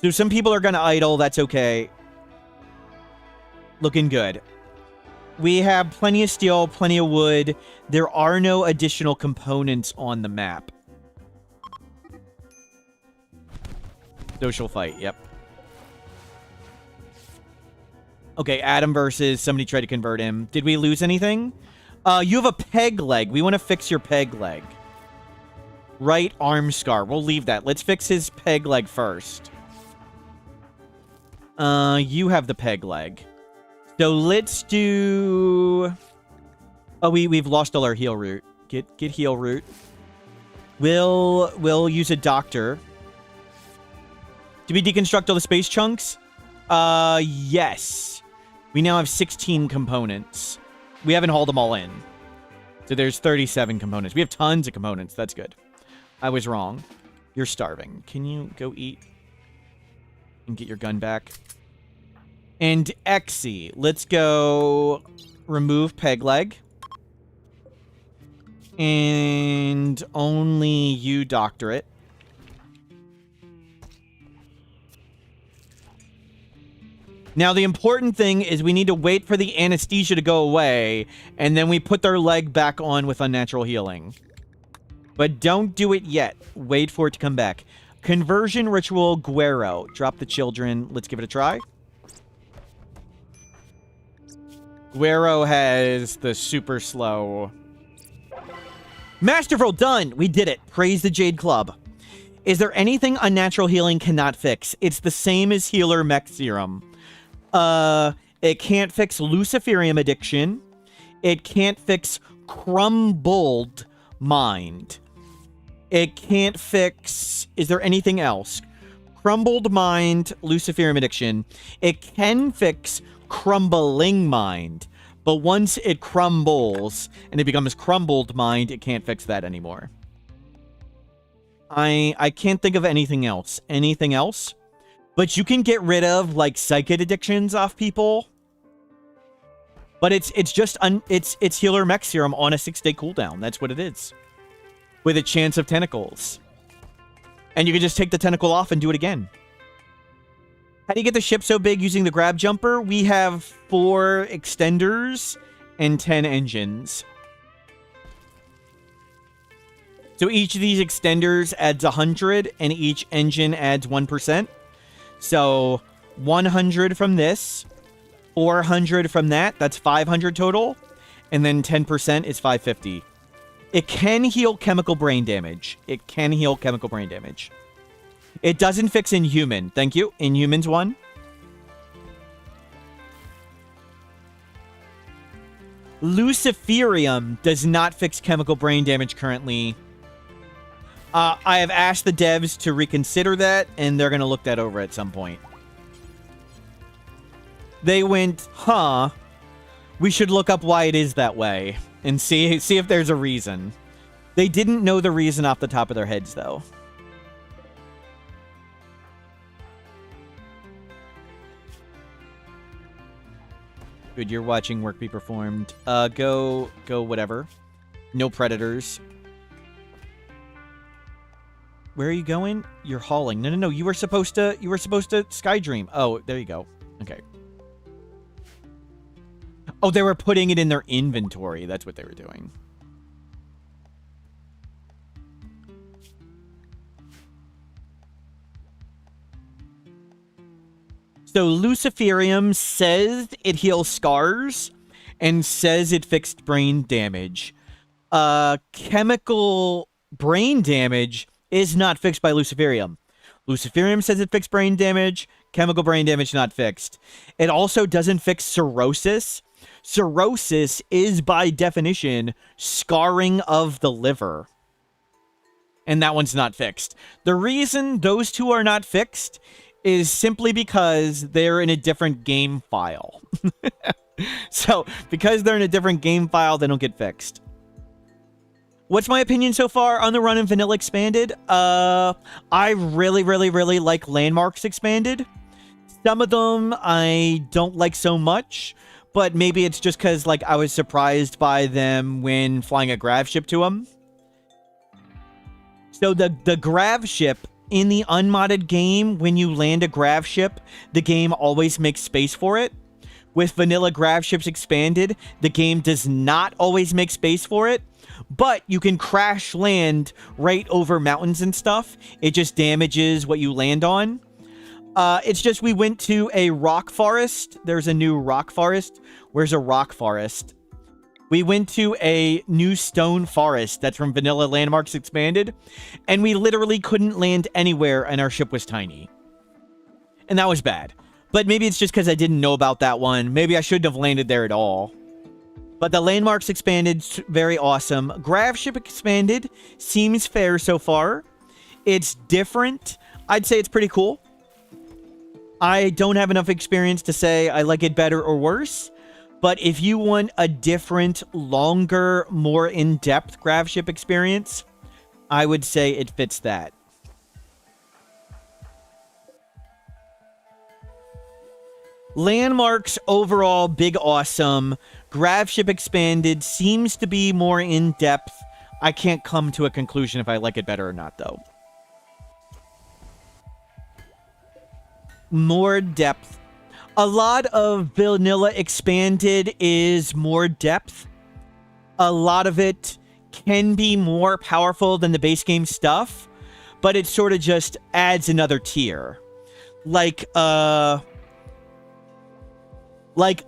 So some people are going to idle. That's okay. Looking good. We have plenty of steel, plenty of wood. There are no additional components on the map. Social fight, yep. Okay, Adam versus somebody tried to convert him. Did we lose anything? You have a peg leg. We want to fix your peg leg. Right arm scar. We'll leave that. Let's fix his peg leg first. You have the peg leg. So let's do... Oh, we've lost all our heal root. Get heal root. We'll use a doctor. Did we deconstruct all the space chunks? Yes. We now have 16 components. We haven't hauled them all in. So there's 37 components. We have tons of components. That's good. I was wrong. You're starving. Can you go eat and get your gun back? And Exy. Let's go remove peg leg. And only you doctor it. Now, the important thing is we need to wait for the anesthesia to go away, and then we put their leg back on with unnatural healing. But don't do it yet. Wait for it to come back. Conversion ritual Guero. Drop the children. Let's give it a try. Guero has the super slow. Masterful, done! We did it. Praise the Jade Club. Is there anything unnatural healing cannot fix? It's the same as healer mech serum. It can't fix Luciferium addiction. It can't fix crumbled mind. It can't fix... Is there anything else? Crumbled mind, Luciferium addiction. It can fix crumbling mind. But once it crumbles and it becomes crumbled mind, it can't fix that anymore. I can't think of anything else. Anything else? But you can get rid of, like, psychic addictions off people. But it's just... it's healer mech serum on a 6-day cooldown. That's what it is. With a chance of tentacles. And you can just take the tentacle off and do it again. How do you get the ship so big using the grab jumper? We have 4 extenders and 10 engines. So each of these extenders adds 100, and each engine adds 1%. So 100 from this, 400 from that. That's 500 total. And then 10% is 550. It can heal chemical brain damage. It can heal chemical brain damage. It doesn't fix Inhuman. Thank you. Inhuman's 1. Luciferium does not fix chemical brain damage currently. I have asked the devs to reconsider that, and they're going to look that over at some point. They went, huh, we should look up why it is that way and see if there's a reason. They didn't know the reason off the top of their heads, though. Good, you're watching work be performed. Go whatever. No predators. Where are you going? You're hauling. No. You were supposed to Skydream. Oh, there you go. Okay. Oh, they were putting it in their inventory. That's what they were doing. So Luciferium says it heals scars and says it fixed brain damage. Chemical brain damage is not fixed by Luciferium. Luciferium says it fixed brain damage. Chemical brain damage not fixed. It also doesn't fix cirrhosis. Cirrhosis is by definition scarring of the liver. And that one's not fixed. The reason those two are not fixed is simply because they're in a different game file. So, because they're in a different game file, they don't get fixed. What's my opinion so far on the run in Vanilla Expanded? I really like Landmarks Expanded. Some of them I don't like so much, but maybe it's just because like I was surprised by them when flying a Gravship to them. So the Gravship in the unmodded game, when you land a Gravship, the game always makes space for it. With Vanilla Gravships Expanded, the game does not always make space for it, but you can crash land right over mountains and stuff. It just damages what you land on. It's just we went to a rock forest. There's a new rock forest. Where's a rock forest? We went to a new stone forest that's from Vanilla Landmarks Expanded, and we literally couldn't land anywhere, and our ship was tiny. And that was bad. But maybe it's just because I didn't know about that one. Maybe I shouldn't have landed there at all. But the Landmarks Expanded, very awesome. Gravship Expanded seems fair so far. It's different. I'd say it's pretty cool. I don't have enough experience to say I like it better or worse. But if you want a different, longer, more in-depth Gravship experience, I would say it fits that. Landmarks overall, big awesome. Gravship Expanded seems to be more in-depth. I can't come to a conclusion if I like it better or not, though. More depth. A lot of Vanilla Expanded is more depth. A lot of it can be more powerful than the base game stuff, but it sort of just adds another tier. Like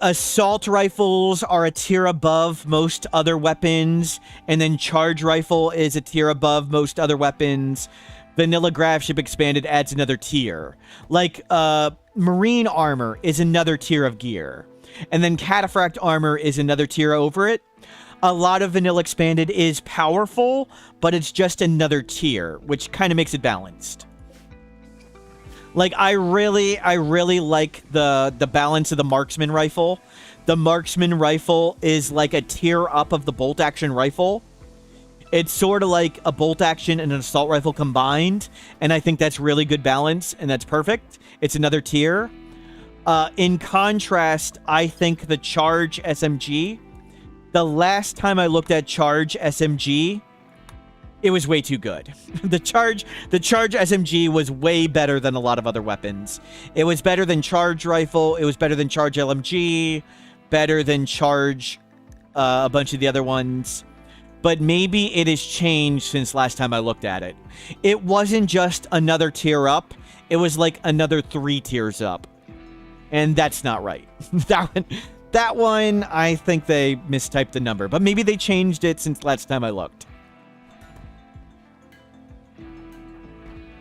assault rifles are a tier above most other weapons, and then charge rifle is a tier above most other weapons. Vanilla Gravship Expanded adds another tier. Like, marine armor is another tier of gear. And then cataphract armor is another tier over it. A lot of Vanilla Expanded is powerful, but it's just another tier, which kind of makes it balanced. Like, I really like the balance of the marksman rifle. The marksman rifle is like a tier up of the bolt action rifle. It's sort of like a bolt action and an assault rifle combined, and I think that's really good balance, and that's perfect. It's another tier. In contrast, I think the Charge SMG, the last time I looked at Charge SMG, it was way too good. The Charge SMG was way better than a lot of other weapons. It was better than Charge Rifle, it was better than Charge LMG, better than Charge a bunch of the other ones. But maybe it has changed since last time I looked at it. It wasn't just another tier up. It was like another 3 tiers up. And that's not right. That one, I think they mistyped the number. But maybe they changed it since last time I looked.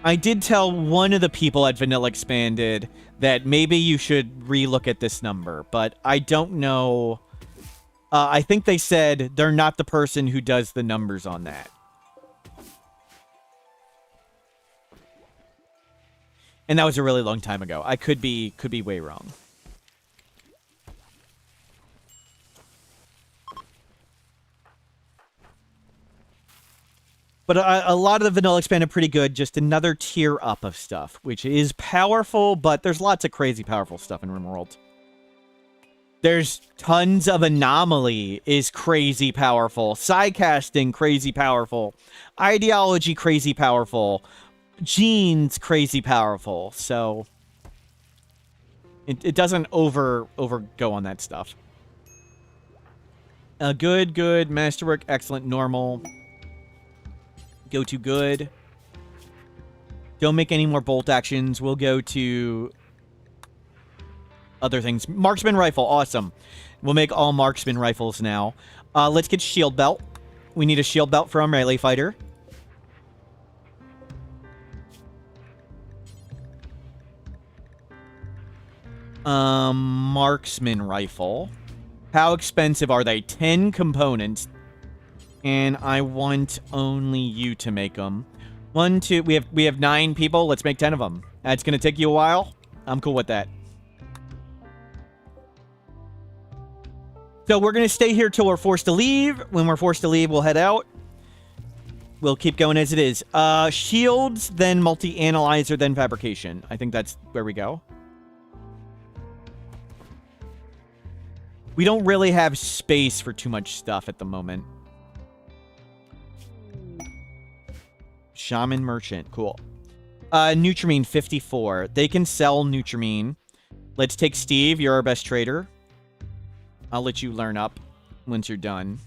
I did tell one of the people at Vanilla Expanded that maybe you should relook at this number. But I don't know I think they said they're not the person who does the numbers on that. And that was a really long time ago. I could be way wrong. But a lot of the vanilla expanded pretty good. Just another tier up of stuff, which is powerful, but there's lots of crazy powerful stuff in RimWorld. There's tons of anomaly is crazy powerful. Sidecasting, crazy powerful. Ideology, crazy powerful. Genes, crazy powerful. So it doesn't over go on that stuff. Good, masterwork, excellent, normal. Go to good. Don't make any more bolt actions. We'll go to other things. Marksman rifle, awesome. We'll make all marksman rifles now. Let's get shield belt. We need a shield belt for our melee fighter. Marksman rifle. How expensive are they? 10 components. And I want only you to make them. 1, 2, we have 9 people. Let's make 10 of them. That's gonna take you a while. I'm cool with that. So we're gonna stay here till we're forced to leave. When we're forced to leave, we'll head out. We'll keep going as it is. Shields, then multi-analyzer, then fabrication. I think that's where we go. We don't really have space for too much stuff at the moment. Shaman Merchant. Cool. Nutrimine 54. They can sell Nutrimine. Let's take Steve. You're our best trader. I'll let you learn up once you're done.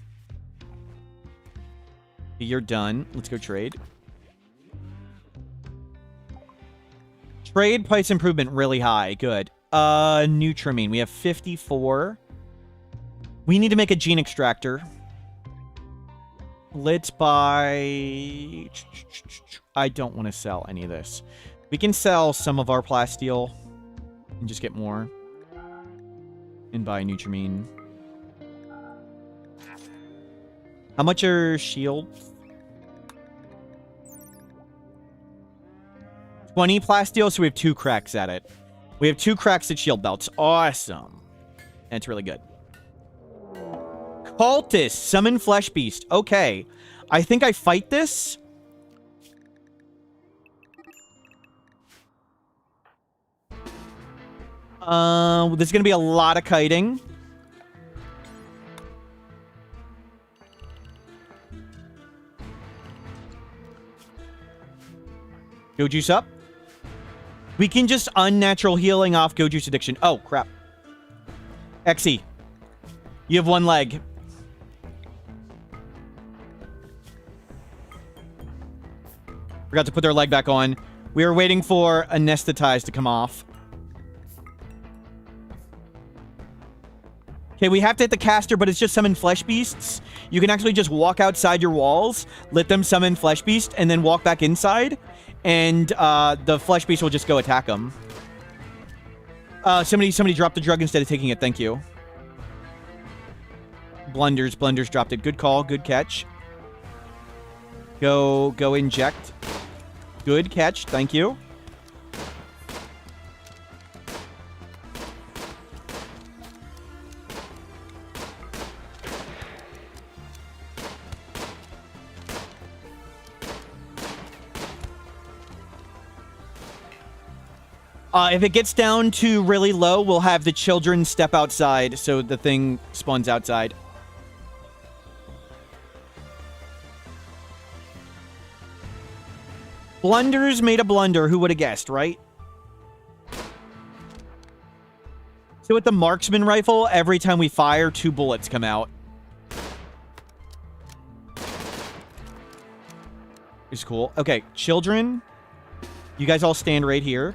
You're done. Let's go trade. Trade price improvement really high. Good. Nutrimine. We have 54. We need to make a gene extractor. Let's buy... I don't want to sell any of this. We can sell some of our plasteel and just get more. And buy Nutrimine. How much are shields? 20 plasteel, so we have 2 cracks at it. We have 2 cracks at shield belts. Awesome. That's really good. Cultist, summon flesh beast. Okay. I think I fight this. There's gonna be a lot of kiting. Go juice up. We can just unnatural healing off go juice addiction. Oh, crap. Exy. You have 1 leg. Forgot to put their leg back on. We are waiting for anesthetize to come off. Okay, we have to hit the caster, but it's just summon flesh beasts. You can actually just walk outside your walls, let them summon flesh beast, and then walk back inside. And the flesh beast will just go attack them. Somebody dropped the drug instead of taking it. Thank you. Blunders dropped it. Good call. Good catch. Go inject. Good catch. Thank you. If it gets down to really low, we'll have the children step outside so the thing spawns outside. Blunders made a blunder. Who would have guessed, right? So with the marksman rifle, every time we fire, 2 bullets come out. It's cool. Okay, children. You guys all stand right here.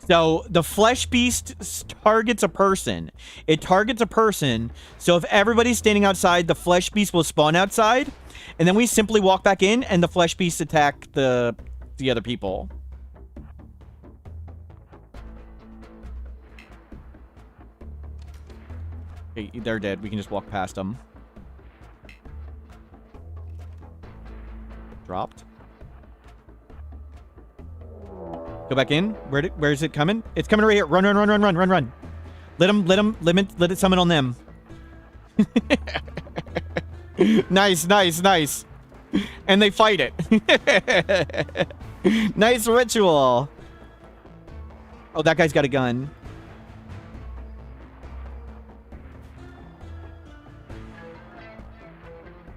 So the flesh beast targets a person. It targets a person. So if everybody's standing outside, the flesh beast will spawn outside. And then we simply walk back in and the flesh beasts attack the other people. Okay, they're dead. We can just walk past them. Dropped. Go back in. Where is it coming? It's coming right here. Run, run, run, run, run, run, run. Let it summon on them. Nice, nice, nice. And they fight it. Nice ritual. Oh, that guy's got a gun.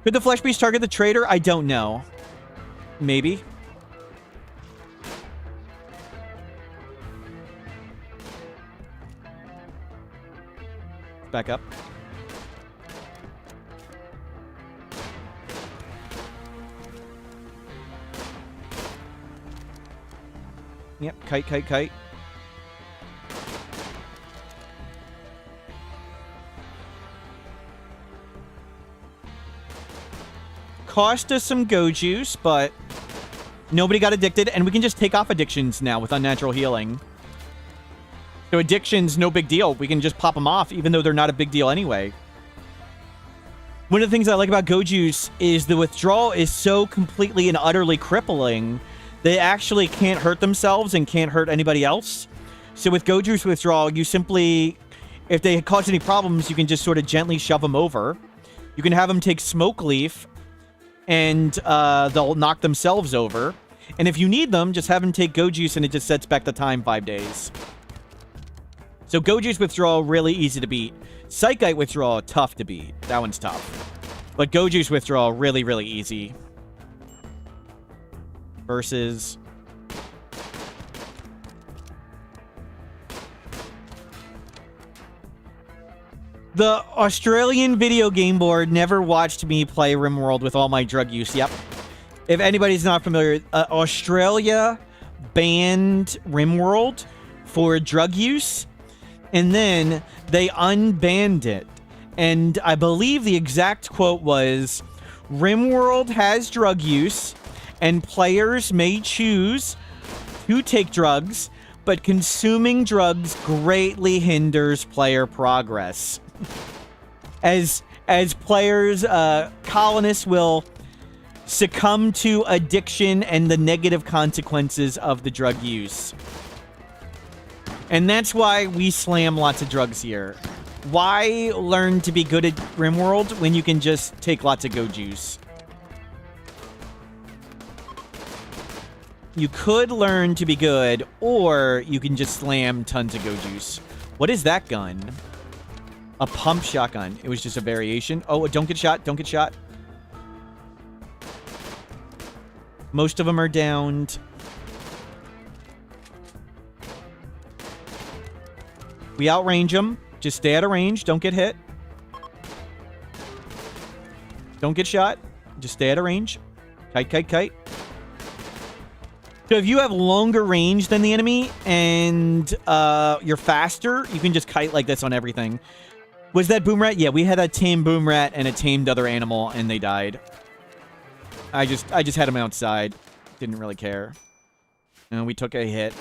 Could the Flesh Beast target the trader? I don't know. Maybe. Back up. Yep, kite, kite, kite. Cost us some go juice, but nobody got addicted, and we can just take off addictions now with unnatural healing. So addictions, no big deal. We can just pop them off, even though they're not a big deal anyway. One of the things I like about go juice is the withdrawal is so completely and utterly crippling. They actually can't hurt themselves and can't hurt anybody else. So with go juice withdrawal, you simply, if they cause any problems, you can just sort of gently shove them over. You can have them take smoke leaf, and they'll knock themselves over. And if you need them, just have them take go juice, and it just sets back the time 5 days. So go juice withdrawal, really easy to beat. Psychite withdrawal, tough to beat. That one's tough. But go juice withdrawal, really, really easy. Versus... the Australian video game board never watched me play RimWorld with all my drug use. Yep. If anybody's not familiar, Australia banned RimWorld for drug use, and then they unbanned it. And I believe the exact quote was, RimWorld has drug use, and players may choose to take drugs, but consuming drugs greatly hinders player progress. As players, colonists will succumb to addiction and the negative consequences of the drug use. And that's why we slam lots of drugs here. Why learn to be good at RimWorld when you can just take lots of go juice? You could learn to be good, or you can just slam tons of go juice. What is that gun? A pump shotgun. It was just a variation. Oh, don't get shot. Don't get shot. Most of them are downed. We outrange them. Just stay out of range. Don't get hit. Don't get shot. Just stay out of range. Kite, kite, kite. So if you have longer range than the enemy and you're faster, you can just kite like this on everything. Was that boom rat? Yeah, we had a tame boom rat and a tamed other animal, and they died. I just had them outside. Didn't really care. And we took a hit.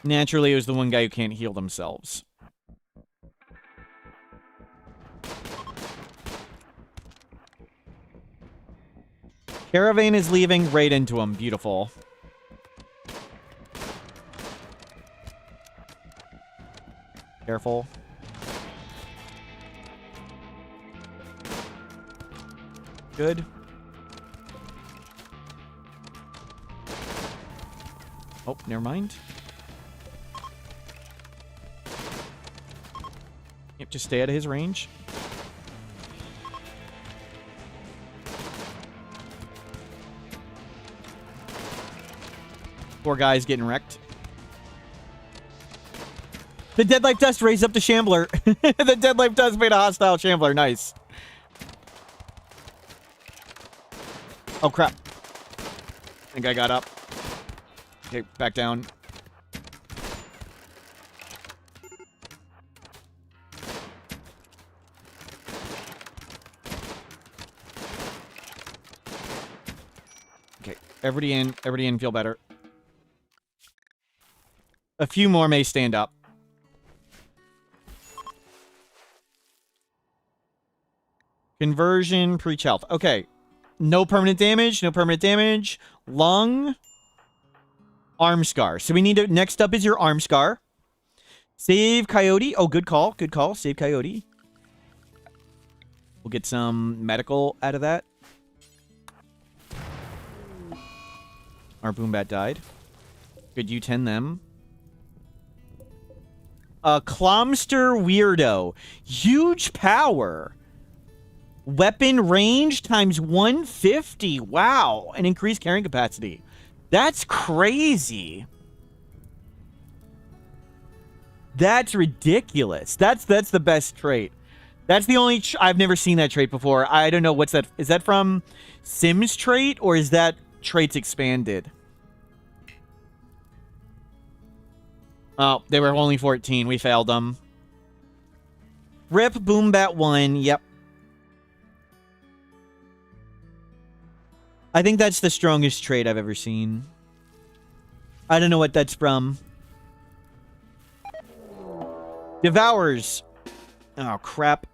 Naturally, it was the one guy who can't heal themselves. Caravan is leaving right into him. Beautiful. Careful. Good. Oh, never mind. Yep, just stay out of his range. Poor guy's getting wrecked. The Dead Life Dust raised up the Shambler. The Dead Life Dust made a hostile Shambler. Nice. Oh, crap. I think I got up. Okay, back down. Okay, everybody in, feel better. A few more may stand up. Conversion, preach health. Okay. No permanent damage. No permanent damage. Lung. Arm scar. So we need to... Next up is your arm scar. Save coyote. Oh, good call. Good call. Save coyote. We'll get some medical out of that. Our boombat died. Good, you tend them. Clomster weirdo. Huge power. Weapon range times 150. Wow. And increased carrying capacity. That's crazy. That's ridiculous. That's the best trait. That's the only... I've never seen that trait before. I don't know. What's that? Is that from SimsTraits or is that traits expanded? Oh, they were only 14. We failed them. Rip Boombat 1. Yep. I think that's the strongest trait I've ever seen. I don't know what that's from. Devours. Oh, crap.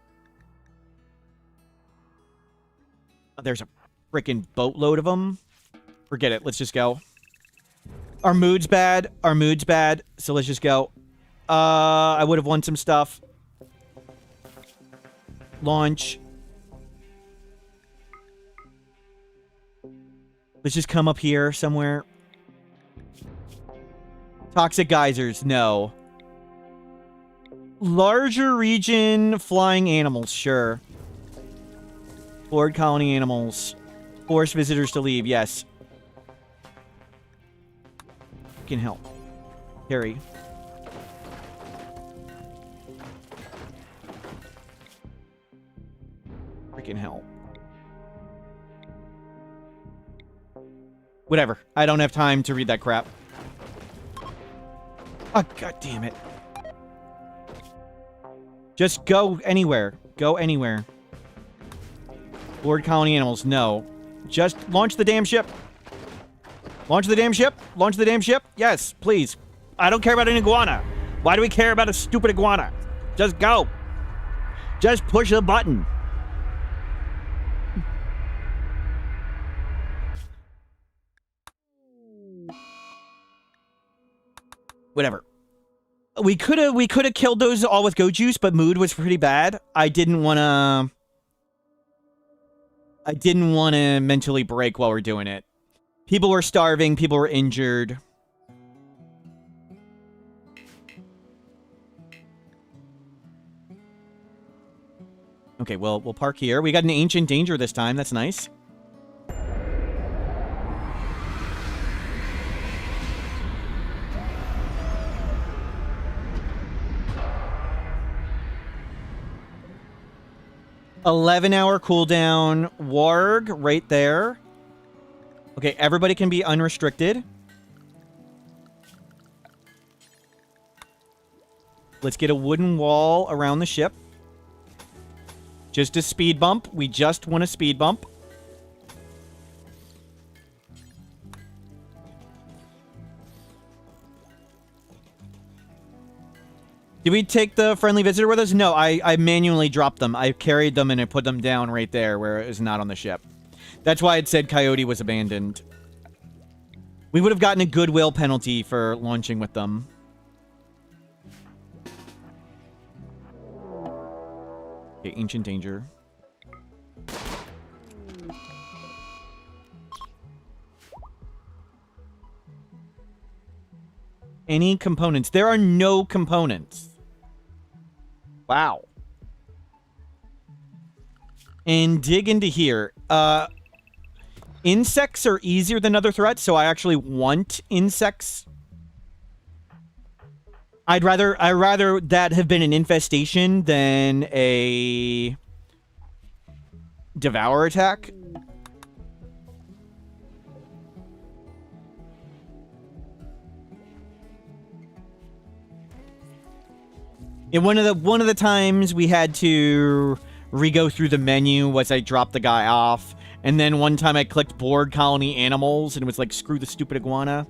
There's a freaking boatload of them. Forget it. Let's just go. Our mood's bad. Our mood's bad. So let's just go. I would have won some stuff. Launch. Let's just come up here somewhere. Toxic geysers. No. Larger region flying animals. Sure. Board colony animals. Force visitors to leave. Yes. Can help. Carry. Freaking hell. Whatever. I don't have time to read that crap. Oh, god damn it. Just go anywhere. Go anywhere. Board colony animals. No. Just launch the damn ship. Launch the damn ship. Launch the damn ship. Yes, please. I don't care about an iguana. Why do we care about a stupid iguana? Just go. Just push the button. Whatever. We could have killed those all with goat juice, but mood was pretty bad. I didn't want to mentally break while we're doing it. People were starving, people were injured. Okay, well, we'll park here. We got an ancient danger this time. That's nice. $11-hour cooldown. Warg right there. Okay, everybody can be unrestricted. Let's get a wooden wall around the ship. Just a speed bump. We just want a speed bump. Did we take the friendly visitor with us? No, I manually dropped them. I carried them and I put them down right there where it was not on the ship. That's why it said Coyote was abandoned. We would have gotten a goodwill penalty for launching with them. Okay, ancient danger. Any components? There are no components. Wow. And dig into here. Insects are easier than other threats, so I actually want insects. I'd rather that have been an infestation than a devour attack. And one of the times we had to re-go through the menu was I dropped the guy off. And then one time I clicked board colony animals and it was like, screw the stupid iguana.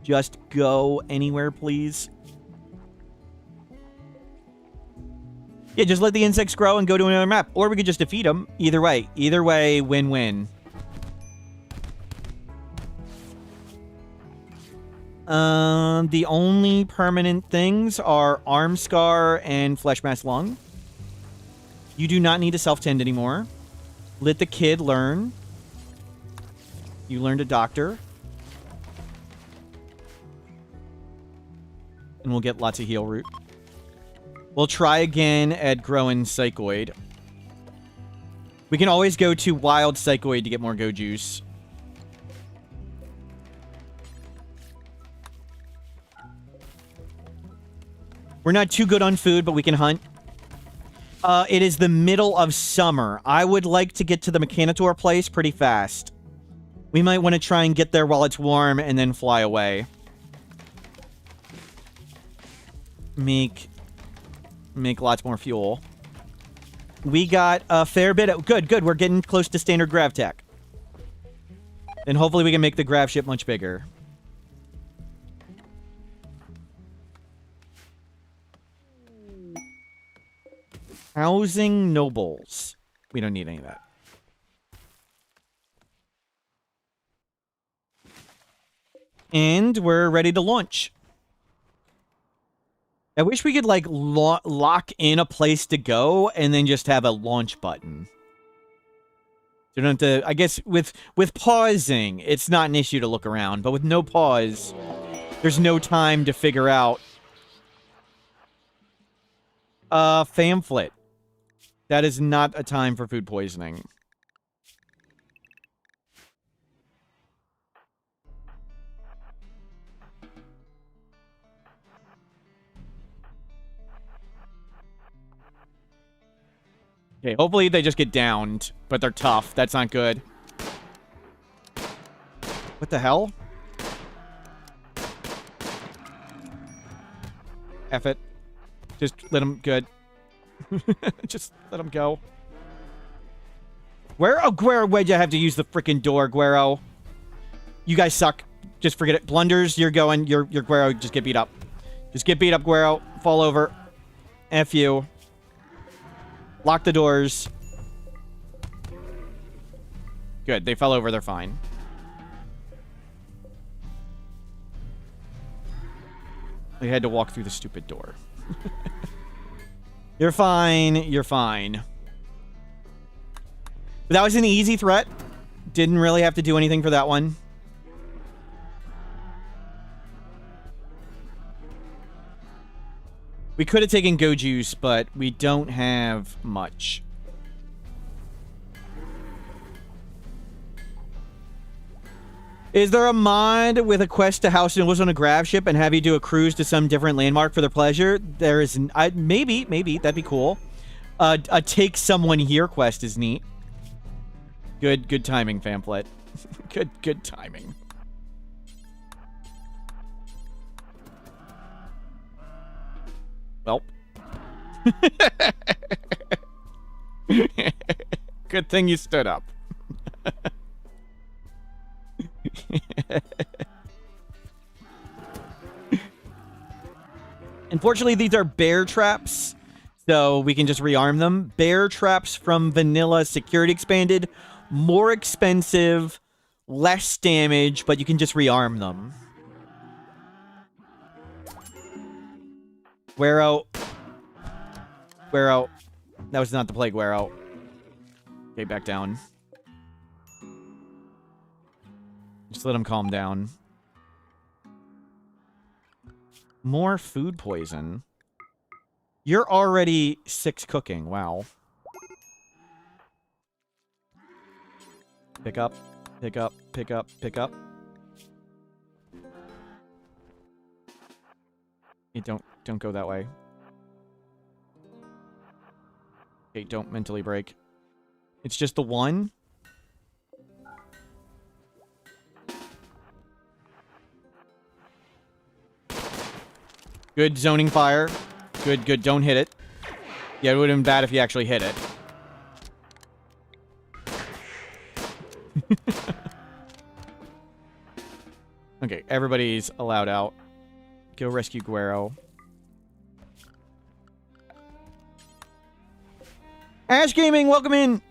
Just go anywhere, please. Yeah, just let the insects grow and go to another map. Or we could just defeat them. Either way. Either way, win-win. The only permanent things are arm scar and flesh mass lung. You do not need to self-tend anymore. Let the kid learn. You learned a doctor. And we'll get lots of heal root. We'll try again at growing psychoid. We can always go to wild psychoid to get more go juice. We're not too good on food, but we can hunt. It is the middle of summer. I would like to get to the Mechanitor place pretty fast. We might want to try and get there while it's warm and then fly away. Make lots more fuel. We got a fair bit of... Good. We're getting close to standard grav tech. And hopefully we can make the grav ship much bigger. Housing nobles. We don't need any of that. And we're ready to launch. I wish we could, like, lock in a place to go and then just have a launch button. You don't have to... I guess with pausing, it's not an issue to look around. But with no pause, there's no time to figure out... pamphlet. That is not a time for food poisoning. Okay, hopefully they just get downed, but they're tough. That's not good. What the hell? F it. Just let them... Good. Just let them go. Where? Oh, Guero, why'd you have to use the freaking door, Guero? You guys suck. Just forget it. Blunders, you're going. You're Guero. Just get beat up. Just get beat up, Guero. Fall over. F you. Lock the doors. Good. They fell over. They're fine. They had to walk through the stupid door. You're fine. You're fine. But that was an easy threat. Didn't really have to do anything for that one. We could have taken Go Juice, but we don't have much. Is there a mod with a quest to house nobles on a grav ship and have you do a cruise to some different landmark for their pleasure? There is... maybe. That'd be cool. A take someone here quest is neat. Good timing, pamphlet. Good timing. Well. Good thing you stood up. Unfortunately, these are bear traps, so we can just rearm them. Bear traps from vanilla security expanded. More expensive, less damage, but you can just rearm them. Guero. Guero. That was not the play, Guero. Okay, back down. Just let him calm down. More food poison. You're already 6 cooking. Wow. Pick up. Pick up. Pick up. Pick up. Hey, don't go that way. Okay, don't mentally break. It's just the one? Good zoning fire. Good. Don't hit it. Yeah, it would have been bad if you actually hit it. Okay, everybody's allowed out. Go rescue Guero. Ash Gaming, welcome in.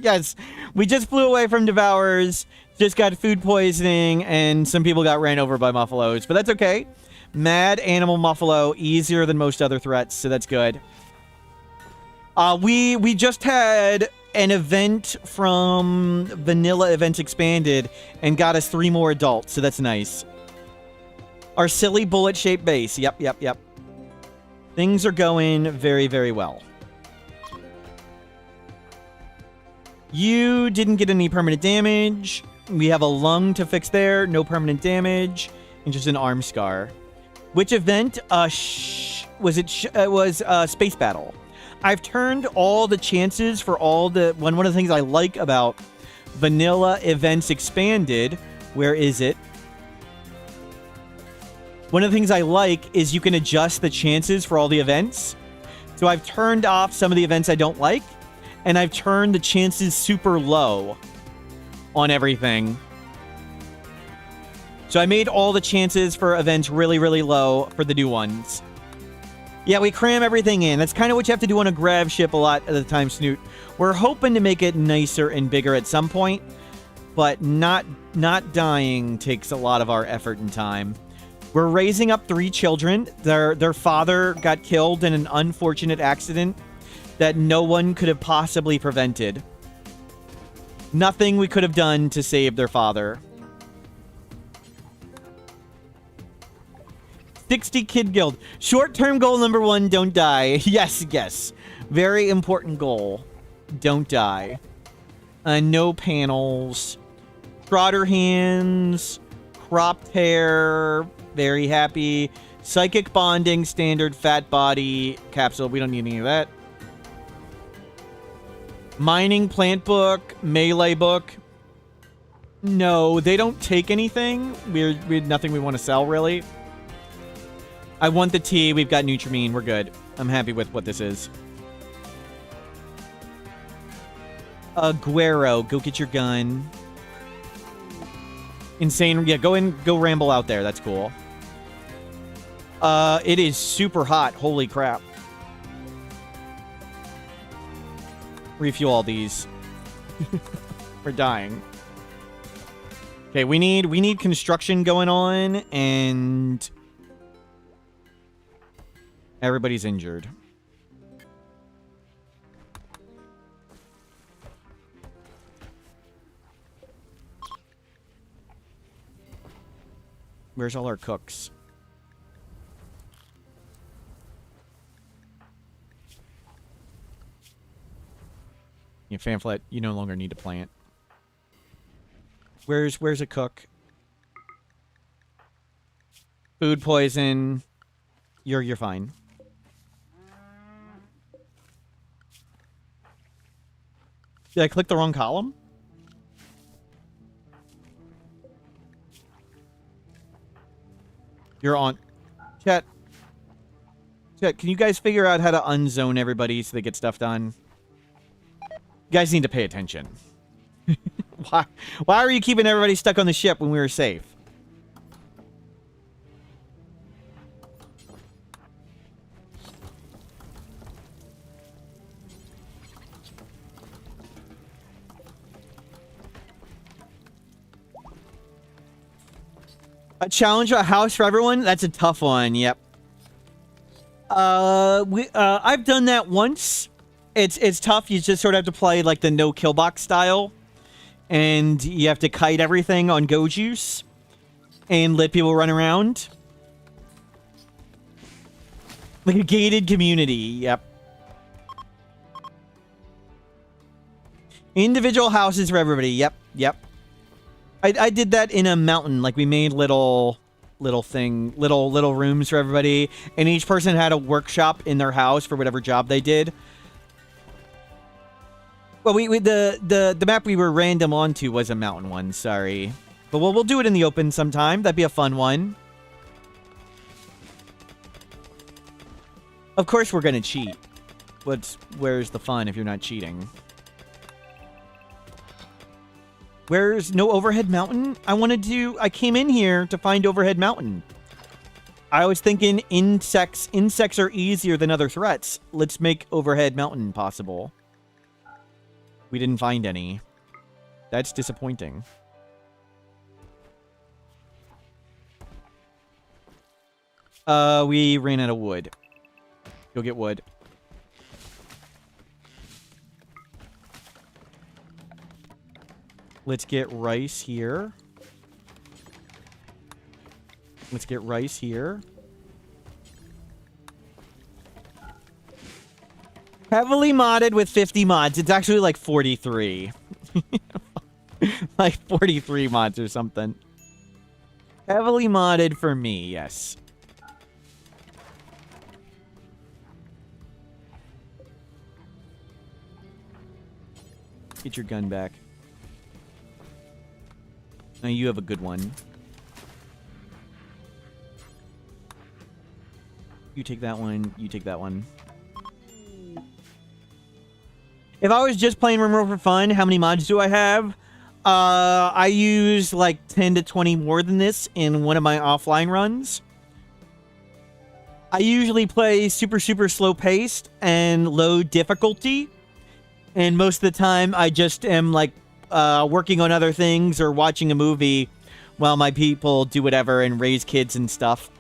Yes, we just flew away from Devourers, just got food poisoning, and some people got ran over by Muffalos, but that's okay. Mad Animal Muffalo, easier than most other threats, so that's good. We just had an event from Vanilla Events Expanded and got us 3 more adults, so that's nice. Our silly bullet-shaped base. Yep. Things are going very, very well. You didn't get any permanent damage. We have a lung to fix there. No permanent damage. And just an arm scar. Which event? Was it Space Battle. I've turned all the chances for all the... One of the things I like about Vanilla Events Expanded... Where is it? One of the things I like is you can adjust the chances for all the events. So I've turned off some of the events I don't like. And I've turned the chances super low on everything. So I made all the chances for events really, really low for the new ones. Yeah, we cram everything in. That's kind of what you have to do on a Gravship a lot of the time, Snoot. We're hoping to make it nicer and bigger at some point, but not dying takes a lot of our effort and time. We're raising up 3 children. Their father got killed in an unfortunate accident that no one could have possibly prevented. Nothing we could have done to save their father. 60 Kid Guild. Short-term goal number 1, don't die. Yes. Very important goal. Don't die. No panels. Trotter hands. Cropped hair. Very happy. Psychic bonding, standard fat body capsule. We don't need any of that. Mining plant book, melee book. No, they don't take anything. We have nothing we want to sell, really. I want the tea. We've got Nutrimine. We're good. I'm happy with what this is. Guero, go get your gun. Insane. Yeah, go ramble out there. That's cool. It is super hot. Holy crap. Refuel all these. We're dying. Okay, we need construction going on, and everybody's injured. Where's all our cooks? Yeah, Fanflet, you no longer need to plant. Where's a cook? Food poison. You're fine. Did I click the wrong column? You're on. Chat, can you guys figure out how to unzone everybody so they get stuff done? You guys need to pay attention. Why are you keeping everybody stuck on the ship when we were safe? A challenge, a house for everyone? That's a tough one, yep. I've done that once. It's tough. You just sort of have to play like the no kill box style. And you have to kite everything on Go Juice. And let people run around. Like a gated community, yep. Individual houses for everybody, yep. I did that in a mountain. Like we made little rooms for everybody. And each person had a workshop in their house for whatever job they did. Well, the map we were random onto was a mountain one, sorry. But we'll do it in the open sometime. That'd be a fun one. Of course we're gonna cheat. Where's the fun if you're not cheating? Where's no overhead mountain? I came in here to find overhead mountain. I was thinking insects. Insects are easier than other threats. Let's make overhead mountain possible. We didn't find any. That's disappointing. We ran out of wood. Go get wood. Let's get rice here. Let's get rice here. Heavily modded with 50 mods. It's actually like 43. Like 43 mods or something. Heavily modded for me, yes. Get your gun back. Now you have a good one. You take that one. You take that one. If I was just playing Rimworld for fun, how many mods do I have? I use like 10 to 20 more than this in one of my offline runs. I usually play super slow paced and low difficulty. And most of the time I just am like working on other things or watching a movie while my people do whatever and raise kids and stuff.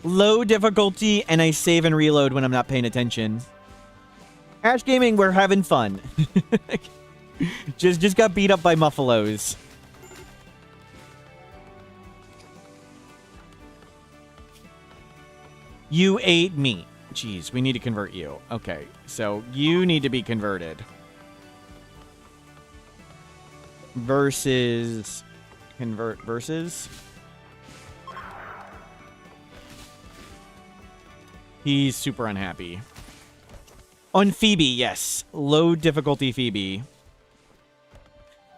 Low difficulty, and I save and reload when I'm not paying attention. Ash Gaming, we're having fun. just got beat up by muffalos. You ate meat. Jeez, we need to convert you. Okay, so you need to be converted. Versus... Convert versus... He's super unhappy. On Phoebe, yes. Low difficulty Phoebe.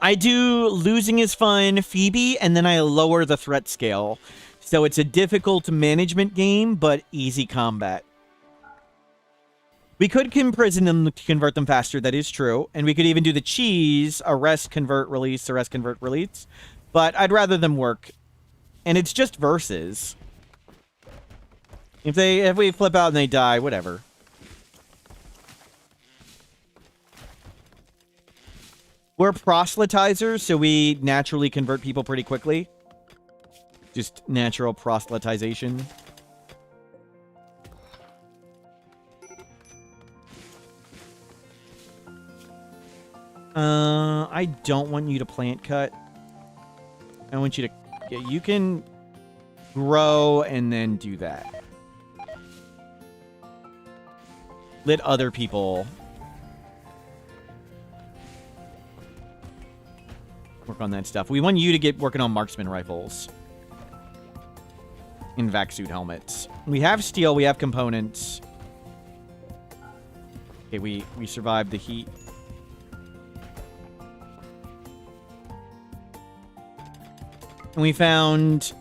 I do losing is fun Phoebe, and then I lower the threat scale. So it's a difficult management game, but easy combat. We could imprison them to convert them faster, that is true. And we could even do the cheese, arrest, convert, release, arrest, convert, release. But I'd rather them work. And it's just versus. If we flip out and they die, whatever. We're proselytizers, so we naturally convert people pretty quickly. Just natural proselytization. I don't want you to plant cut. I want you to... Yeah, you can grow and then do that. Let other people work on that stuff. We want you to get working on marksman rifles. And vac suit helmets. We have steel, we have components. Okay, we survived the heat. And we found...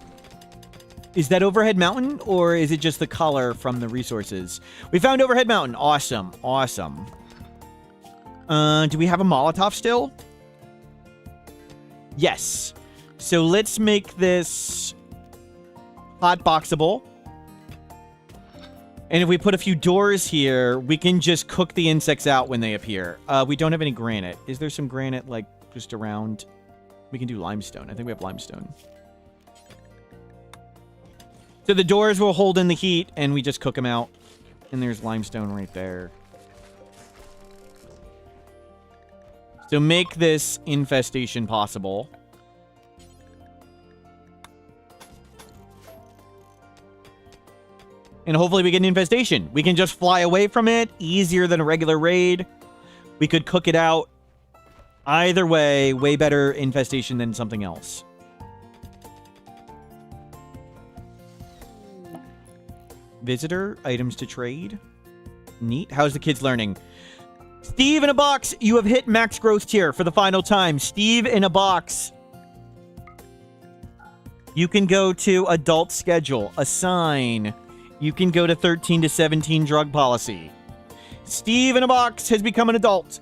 Is that Overhead Mountain, or is it just the color from the resources? We found Overhead Mountain. Awesome. Awesome. Do we have a Molotov still? Yes. So let's make this hotboxable. And if we put a few doors here, we can just cook the insects out when they appear. We don't have any granite. Is there some granite, like, just around? We can do limestone. I think we have limestone. So the doors will hold in the heat, and we just cook them out. And there's limestone right there. So make this infestation possible. And hopefully we get an infestation. We can just fly away from it. Easier than a regular raid. We could cook it out. Either way, way better infestation than something else. Visitor, items to trade. Neat. How's the kids learning? Steve in a box, you have hit max growth tier for the final time. Steve in a box. You can go to adult schedule, assign. You can go to 13 to 17 drug policy. Steve in a box has become an adult.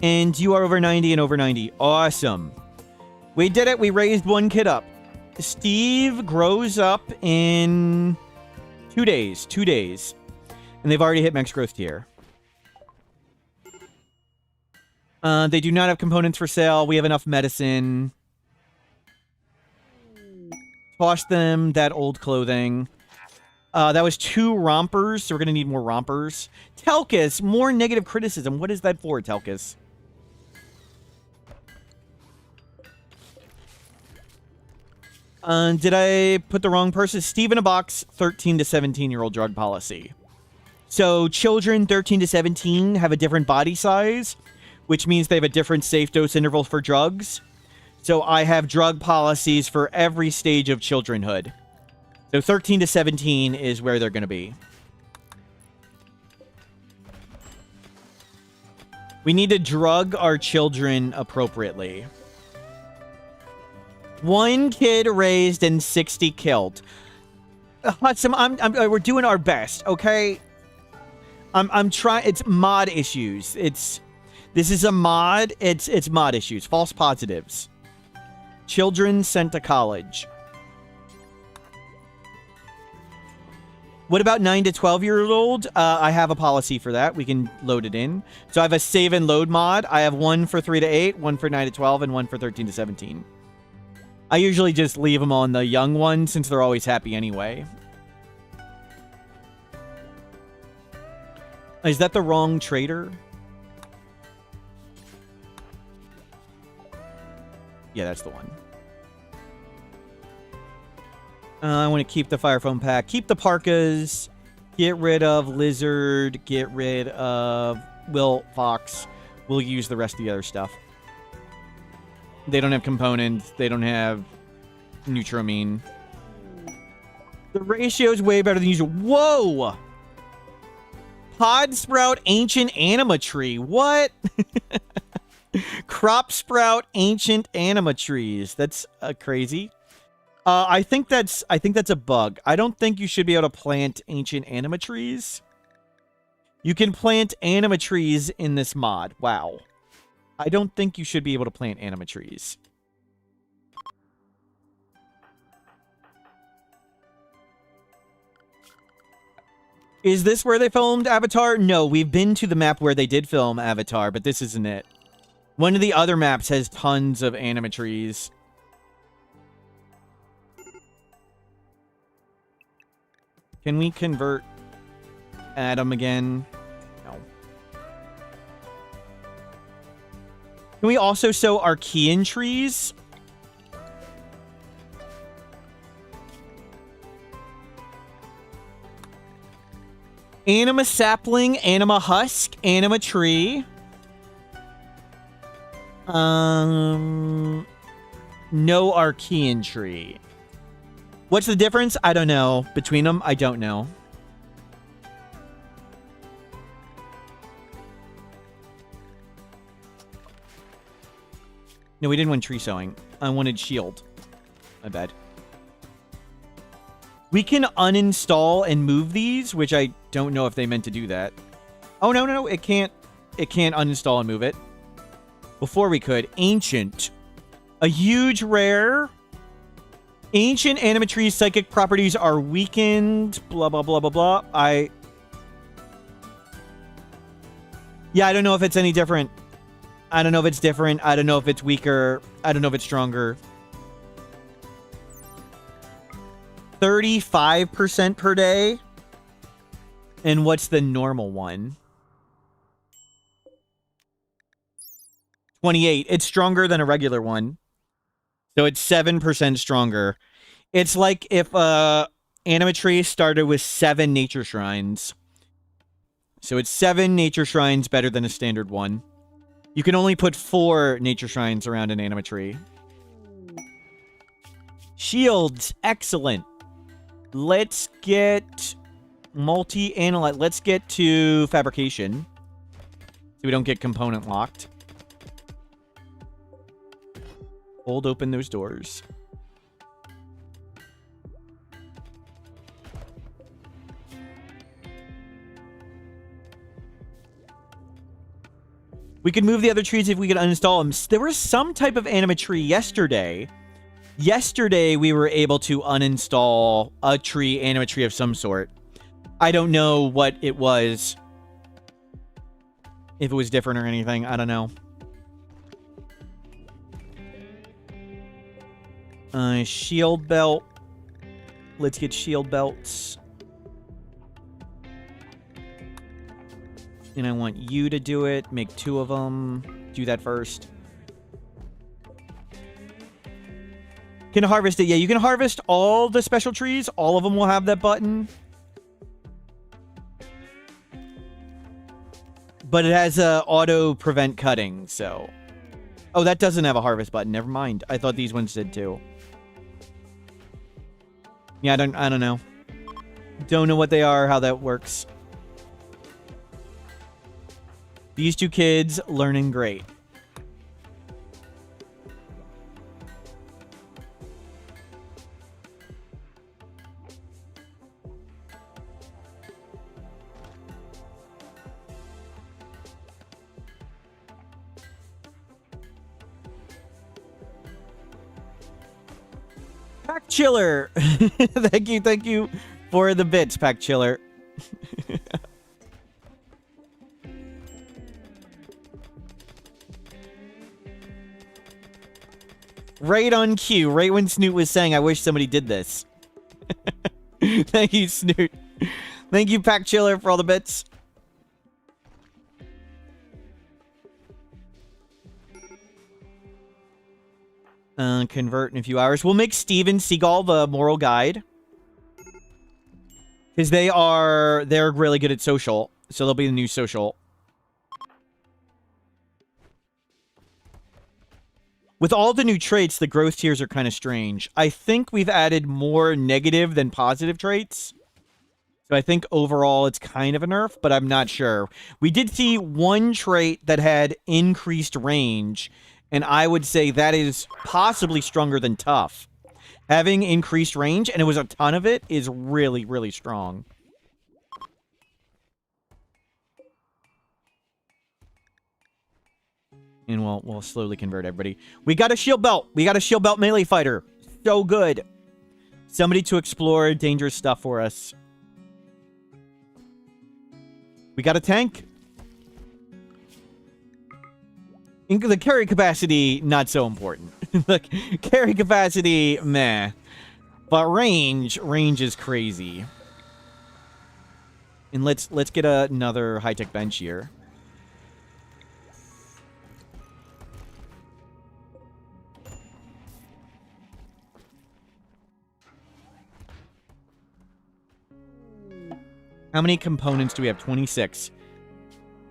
And you are over 90 and over 90. Awesome. We did it. We raised one kid up. Steve grows up in 2 days. 2 days. And they've already hit max growth tier. They do not have components for sale. We have enough medicine. Toss them that old clothing. That was 2 rompers, so we're going to need more rompers. Telkus, more negative criticism. What is that for, Telkus? Did I put the wrong person? Steve in a box, 13 to 17-year-old drug policy. So children 13 to 17 have a different body size, which means they have a different safe dose interval for drugs. So I have drug policies for every stage of childrenhood. So 13 to 17 is where they're going to be. We need to drug our children appropriately. 1 kid raised and 60 killed. We're doing our best, okay? I'm trying. It's mod issues. This is a mod. It's mod issues. False positives. Children sent to college. What about 9 to 12-year-old? I have a policy for that. We can load it in. So I have a save and load mod. I have 1 for 3 to 8, 1 for 9 to 12, and 1 for 13 to 17. I usually just leave them on the young one since they're always happy anyway. Is that the wrong trader? Yeah, that's the one. I want to keep the fire foam pack. Keep the parkas. Get rid of lizard. Get rid of wilt fox. We'll use the rest of the other stuff. They don't have components. They don't have neutramine. The ratio is way better than usual. Whoa! Pod sprout ancient anima tree. What? Crop sprout ancient anima trees. That's crazy. I think that's a bug. I don't think you should be able to plant ancient anima trees. You can plant anima trees in this mod. Wow. I don't think you should be able to plant anima trees. Is this where they filmed Avatar? No, we've been to the map where they did film Avatar, but this isn't it. One of the other maps has tons of anima trees. Can we convert Adam again? No. Can we also sow Archean trees? Anima sapling, anima husk, anima tree. No Archean tree. What's the difference? I don't know. Between them, I don't know. No, we didn't want tree sowing. I wanted shield. My bad. We can uninstall and move these, which I don't know if they meant to do that. Oh, no. It can't uninstall and move it. Before we could. Ancient. A huge rare. Ancient anima trees' psychic properties are weakened. Blah, blah, blah, blah, blah. Yeah, I don't know if it's any different. I don't know if it's different. I don't know if it's weaker. I don't know if it's stronger. 35% per day. And what's the normal one? 28. It's stronger than a regular one. So it's 7% stronger. It's like if anima tree started with 7 nature shrines. So it's 7 nature shrines better than a standard one. You can only put 4 nature shrines around an anima tree. Shields. Excellent. Let's get multi-analyte. Let's get to fabrication. So we don't get component locked. Hold open those doors. We could move the other trees if we could uninstall them. There was some type of anima tree yesterday Yesterday, we were able to uninstall a tree and a tree of some sort. I don't know what it was. If it was different or anything, I don't know. Shield belt. Let's get shield belts. And I want you to do it. Make 2 of them. Do that first. Can harvest it. Yeah, you can harvest all the special trees. All of them will have that button. But it has a auto prevent cutting, so. Oh, that doesn't have a harvest button. Never mind. I thought these ones did too. Yeah, I don't know. Don't know what they are, how that works. These 2 kids learning great. Pack Chiller. Thank you for the bits, Pack Chiller. Right on cue, right when Snoot was saying, I wish somebody did this. Thank you, Snoot. Thank you, Pack Chiller, for all the bits. Convert in a few hours. We'll make Steven Seagal the moral guide. Because they're really good at social. So they'll be the new social. With all the new traits, the growth tiers are kind of strange. I think we've added more negative than positive traits. So I think overall it's kind of a nerf, but I'm not sure. We did see one trait that had increased range, and I would say that is possibly stronger than tough. Having increased range, and it was a ton of it, is really, really strong. And we'll slowly convert everybody. We got a shield belt. We got a shield belt melee fighter. So good. Somebody to explore dangerous stuff for us. We got a tank. The carry capacity, not so important. Look, carry capacity, meh. But range is crazy. And let's get another high-tech bench here. How many components do we have? 26.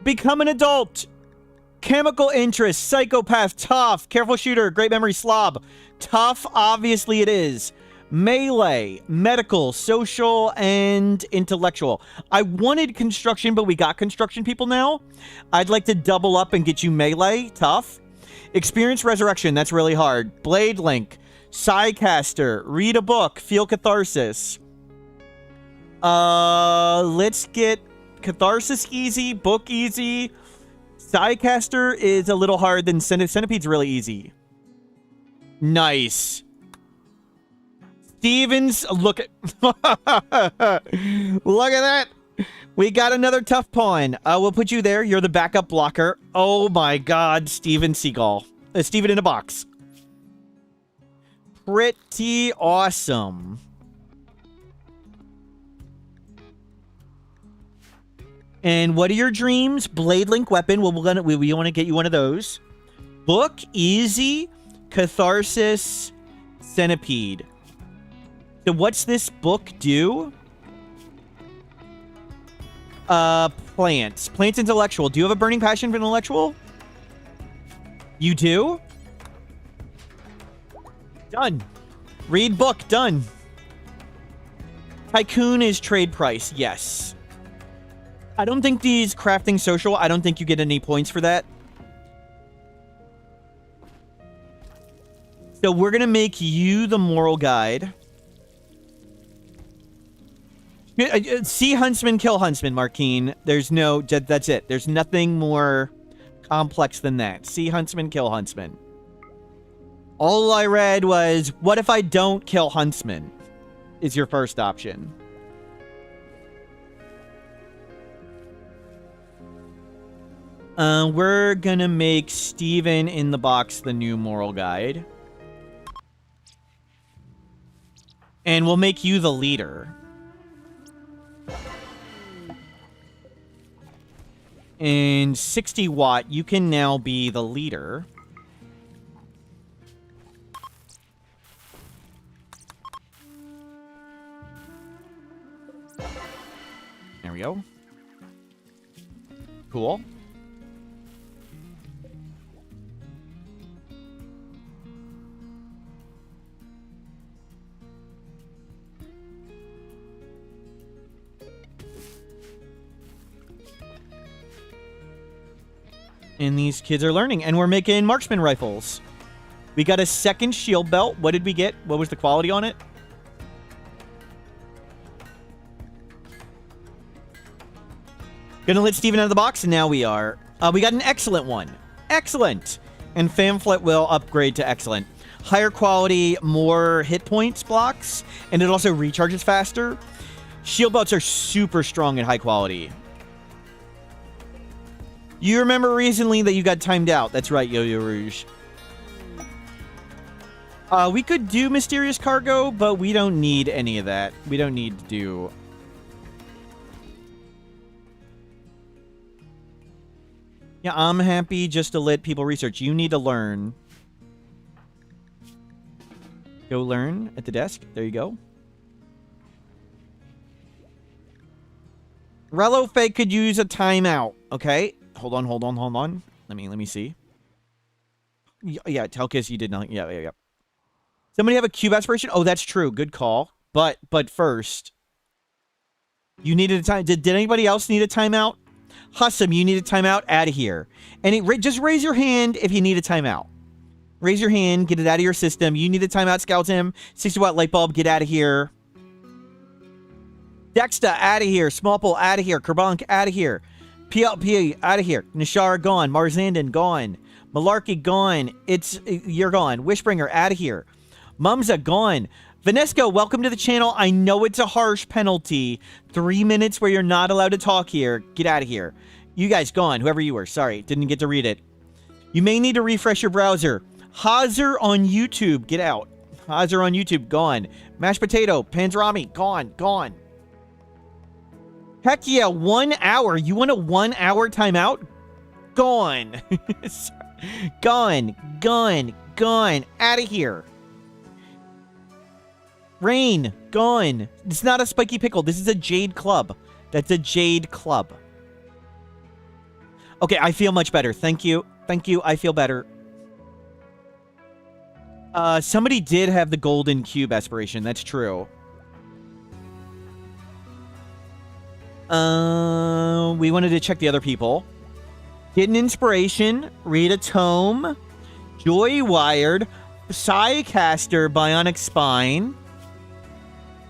Become an adult. Chemical interest, psychopath, tough, careful shooter, great memory, slob. Tough, obviously it is. Melee, medical, social, and intellectual. I wanted construction, but we got construction people now. I'd like to double up and get you melee, tough. Experience resurrection, that's really hard. Blade link, Psycaster, read a book, feel catharsis. Let's get catharsis easy, book easy. Psycaster is a little hard, then Centipede's really easy. Nice. Stevens, look at look at that. We got another tough pawn. We'll put you there. You're the backup blocker. Oh my god, Steven Seagal. Steven in a box. Pretty awesome. And what are your dreams? Blade link weapon. Well, we want to get you one of those. Book, easy, catharsis, centipede. So what's this book do? Plants. Plants intellectual. Do you have a burning passion for intellectual? You do? Done. Read book. Done. Tycoon is trade price. Yes. I don't think these crafting social, I don't think you get any points for that. So we're going to make you the moral guide. See huntsman, kill huntsman, Markeen. There's no, that's it. There's nothing more complex than that. See huntsman, kill huntsman. All I read was, what if I don't kill Huntsman? Is your first option. We're gonna make Steven in the box the new moral guide. And we'll make you the leader. And 60 Watt, you can now be the leader. There we go. Cool. And these kids are learning. And we're making marksman rifles. We got a second shield belt. What did we get? What was the quality on it? Gonna let Steven out of the box, and now we are. We got an excellent one. Excellent! And Pamphlet will upgrade to excellent. Higher quality, more hit points blocks, and it also recharges faster. Shield belts are super strong and high quality. You remember recently that you got timed out. That's right, Yo-Yo Rouge. We could do Mysterious Cargo, but we don't need any of that. We don't need to do... Yeah, I'm happy just to let people research. You need to learn. Go learn at the desk. There you go. Relo Fake could use a timeout. Okay. Hold on. Let me see. Yeah, Telkis, you did not. Yeah. Somebody have a cube aspiration? Oh, that's true. Good call. But first, you needed a time. Did anybody else need a timeout? Hussam, you need a timeout. Out of here. And just raise your hand if you need a timeout. Raise your hand. Get it out of your system. You need a timeout, Skeleton. 60 watt light bulb. Get out of here. Dexter, out of here. Smallpole, out of here. Kerbunk, out of here. PLP, out of here. Nishar, gone. Marzandon, gone. Malarkey, gone. You're gone. Wishbringer, out of here. Mumza, gone. Vanesco, welcome to the channel. I know it's a harsh penalty. 3 minutes where you're not allowed to talk here. Get out of here. You guys, gone. Whoever you were. Sorry, didn't get to read it. You may need to refresh your browser. Hazer on YouTube, get out. Hazer on YouTube, gone. Mashed potato, Panzerami, gone. Heck yeah, 1 hour. You want a 1 hour timeout? Gone. Gone. Out of here. Rain, gone. It's not a spiky pickle. This is a jade club. That's a jade club. Okay, I feel much better. Thank you. I feel better. Somebody did have the golden cube aspiration. That's true. We wanted to check the other people. Get an inspiration. Read a tome. Joy Wired. Psycaster. Bionic Spine.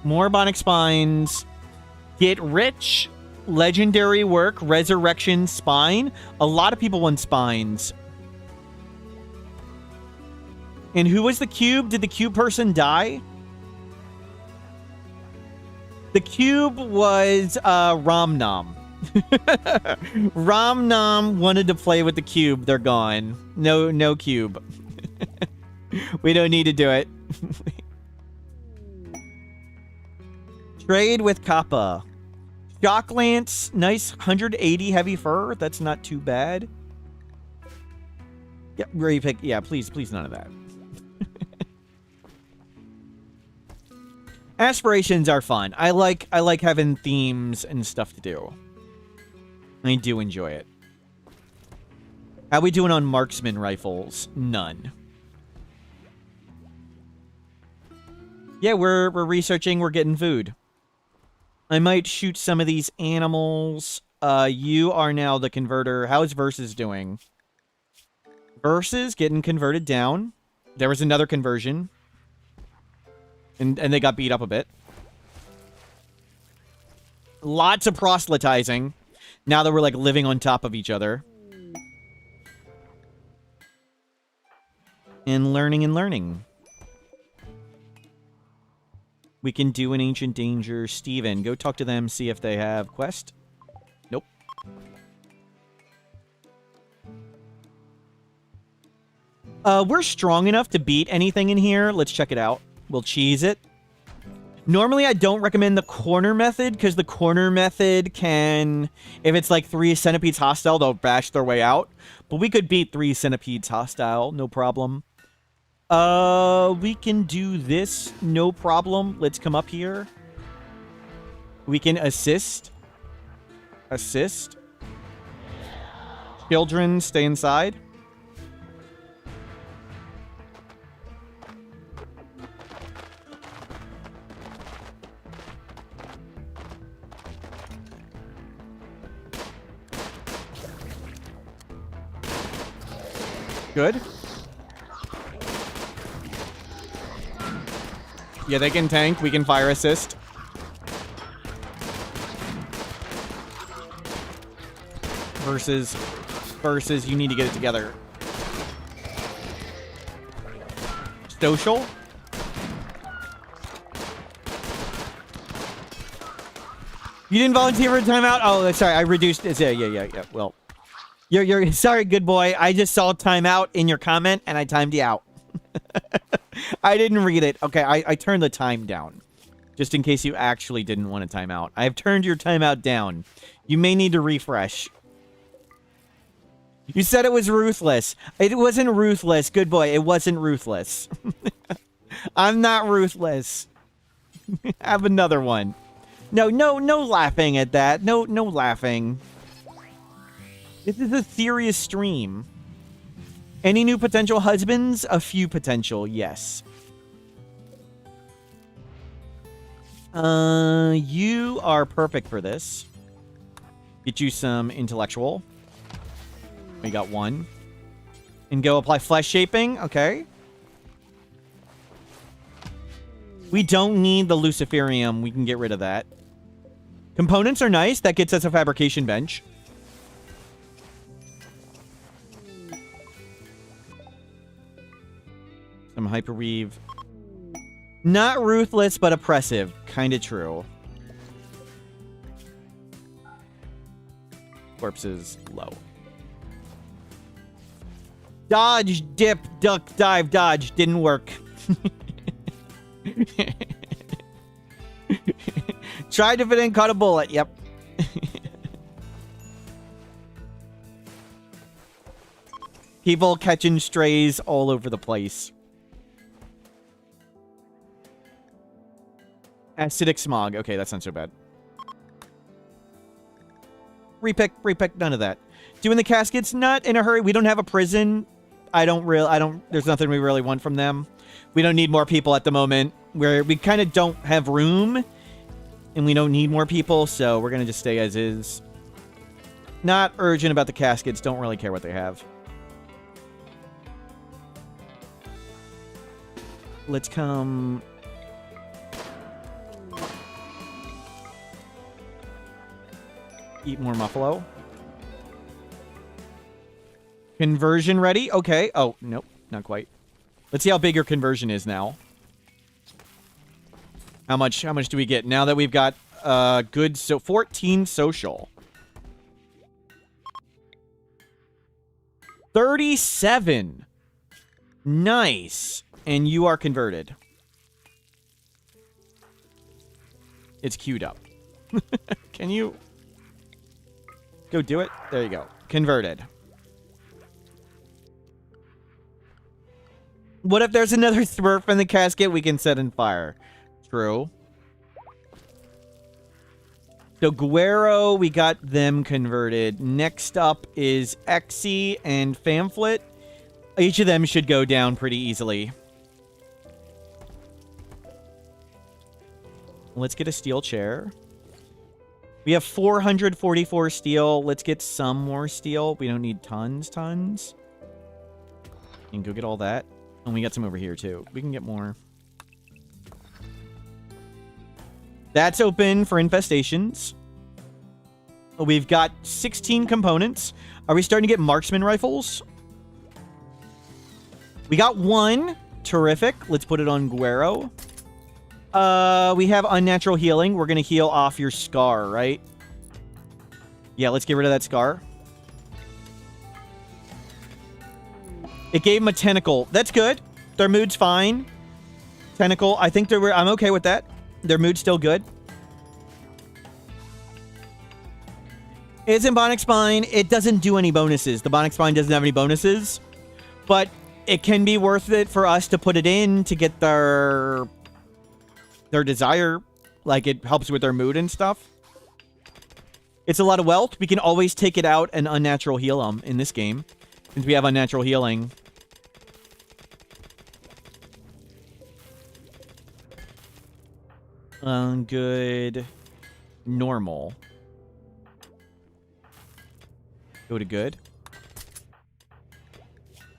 More Bionic Spines. Get Rich. Legendary Work. Resurrection Spine. A lot of people want spines. And who was the cube? Did the cube person die? The cube was Ramnam. Ramnam wanted to play with the cube. They're gone. No cube. We don't need to do it. Trade with Kappa. Shock Lance. Nice 180 heavy fur. That's not too bad. Yeah, repick. Yeah, please none of that. Aspirations are fun. I like having themes and stuff to do. I do enjoy it. How we doing on marksman rifles? None. Yeah, we're researching. We're getting food. I might shoot some of these animals. You are now the converter. How's Versus doing? Versus getting converted down. There was another conversion. And they got beat up a bit. Lots of proselytizing. Now that we're, like, living on top of each other. And learning. We can do an Ancient Danger. Steven, go talk to them, see if they have quest. Nope. We're strong enough to beat anything in here. Let's check it out. We'll cheese it. Normally, I don't recommend the corner method, because the corner method can... If it's like 3 centipedes hostile, they'll bash their way out. But we could beat 3 centipedes hostile, no problem. We can do this, no problem. Let's come up here. We can assist. Assist. Children, stay inside. Good. Yeah, they can tank. We can fire assist. Versus you need to get it together. Social. You didn't volunteer for a timeout? Oh, sorry. I reduced it. Yeah. Well, you're sorry, good boy. I just saw timeout in your comment and I timed you out. I didn't read it. Okay, I turned the time down. Just in case you actually didn't want a timeout. I have turned your timeout down. You may need to refresh. You said it was ruthless. It wasn't ruthless. Good boy, it wasn't ruthless. I'm not ruthless. Have another one. No laughing at that. No laughing. This is a serious stream. Any new potential husbands? A few potential, yes. You are perfect for this. Get you some intellectual. We got 1. And go apply flesh shaping. Okay. We don't need the Luciferium. We can get rid of that. Components are nice. That gets us a fabrication bench. Some hyperweave. Not ruthless, but oppressive. Kinda true. Corpses low. Dodge, dip, duck, dive, dodge. Didn't work. Tried to fit in, caught a bullet. Yep. People catching strays all over the place. Acidic smog. Okay, that's not so bad. Repick, none of that. Doing the caskets, not in a hurry. We don't have a prison. There's nothing we really want from them. We don't need more people at the moment. We kind of don't have room. And we don't need more people, so we're going to just stay as is. Not urgent about the caskets. Don't really care what they have. Let's come... Eat more muffalo. Conversion ready? Okay. Oh, nope. Not quite. Let's see how big your conversion is now. How much do we get? Now that we've got good... So 14 social. 37. Nice. And you are converted. It's queued up. Can you... Go do it. There you go. Converted. What if there's another Smurf in the casket we can set in fire? True. So Guero, we got them converted. Next up is Exy and Pamphlet. Each of them should go down pretty easily. Let's get a steel chair. We have 444 steel. Let's get some more steel. We don't need tons. And go get all that. And we got some over here, too. We can get more. That's open for infestations. We've got 16 components. Are we starting to get marksman rifles? We got one. Terrific. Let's put it on Guero. We have unnatural healing. We're going to heal off your scar, right? Yeah, let's get rid of that scar. It gave him a tentacle. That's good. Their mood's fine. Tentacle. I think I'm okay with that. Their mood's still good. It's in Bionic Spine. It doesn't do any bonuses. The Bionic Spine doesn't have any bonuses. But it can be worth it for us to put it in to get their desire. Like, it helps with their mood and stuff. It's a lot of wealth. We can always take it out and unnatural heal them in this game. Since we have unnatural healing. Good. Normal. Go to good.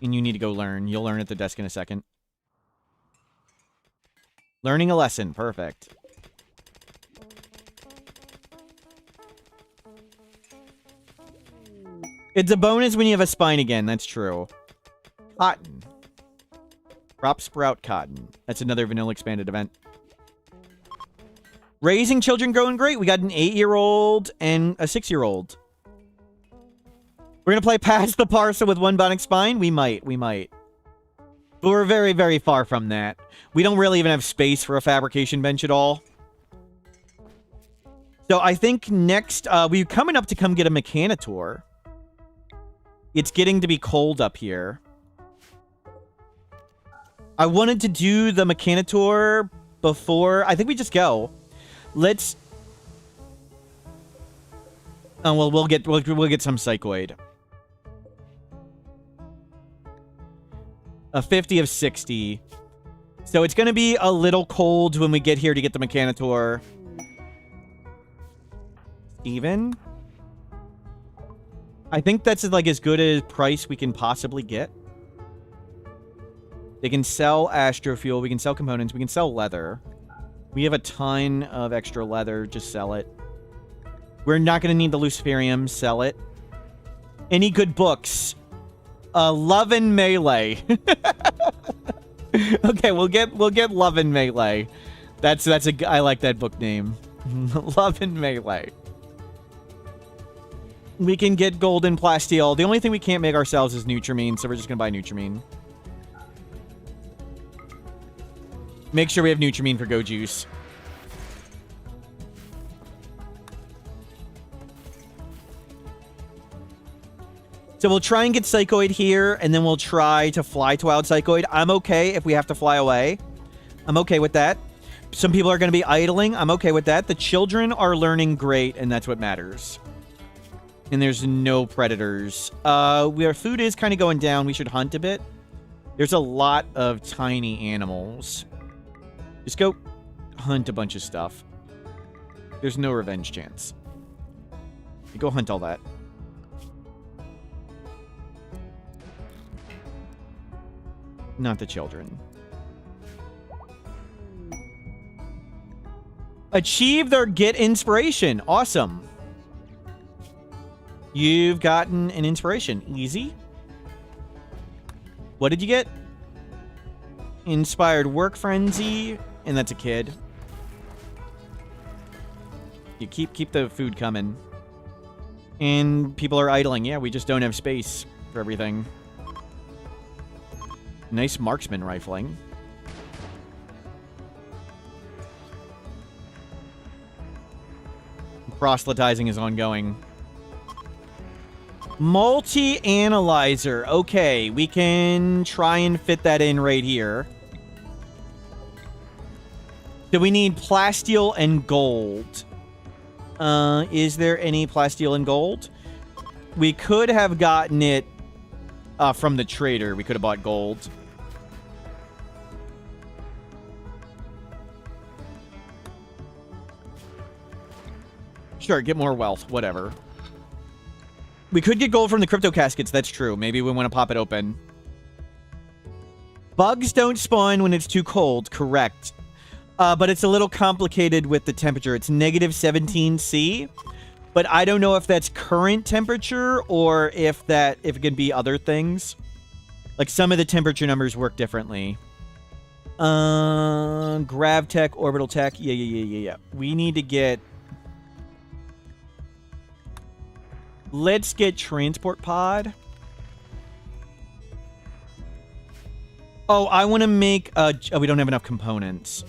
And you need to go learn. You'll learn at the desk in a second. Learning a lesson. Perfect. It's a bonus when you have a spine again. That's true. Cotton. Crop sprout cotton. That's another vanilla expanded event. Raising children growing great. We got an 8-year-old and a 6-year-old. We're going to play past the parcel with one bionic spine? We might. But we're very, very far from that. We don't really even have space for a fabrication bench at all. So I think next, we're coming up to come get a Mechanitor. It's getting to be cold up here. I wanted to do the Mechanitor before. I think we just go. Let's... Oh, well, we'll get some Psychoid. A 50 of 60. So it's going to be a little cold when we get here to get the Mechanitor. Steven? I think that's like as good a price we can possibly get. They can sell Astrofuel. We can sell components. We can sell leather. We have a ton of extra leather. Just sell it. We're not going to need the Luciferium. Sell it. Any good books? Love and Melee. Okay, we'll get Love and Melee. I like that book name. Love and Melee. We can get Golden Plasteel. The only thing we can't make ourselves is Nutrimine, so we're just gonna buy Nutrimine. Make sure we have Nutrimine for Go Juice. So we'll try and get Psychoid here, and then we'll try to fly to Wild Psychoid. I'm okay if we have to fly away. I'm okay with that. Some people are going to be idling. I'm okay with that. The children are learning great, and that's what matters. And there's no predators. Our food is kind of going down. We should hunt a bit. There's a lot of tiny animals. Just go hunt a bunch of stuff. There's no revenge chance. Go hunt all that. Not the children. Achieve their get inspiration. Awesome. You've gotten an inspiration. Easy. What did you get? Inspired work frenzy. And that's a kid. You keep the food coming. And people are idling. Yeah, we just don't have space for everything. Nice marksman rifling. Proselytizing is ongoing. Multi-analyzer. Okay, we can try and fit that in right here. Do we need plasteel and gold? Is there any plasteel and gold? We could have gotten it from the trader. We could have bought gold. Sure, get more wealth. Whatever. We could get gold from the crypto caskets. That's true. Maybe we want to pop it open. Bugs don't spawn when it's too cold. Correct. But it's a little complicated with the temperature. It's negative 17°C. But I don't know if that's current temperature or if it can be other things. Like, some of the temperature numbers work differently. Grav tech, orbital tech. Yeah. We need to get... Let's get transport pod. Oh, I want to make a... Oh, we don't have enough components.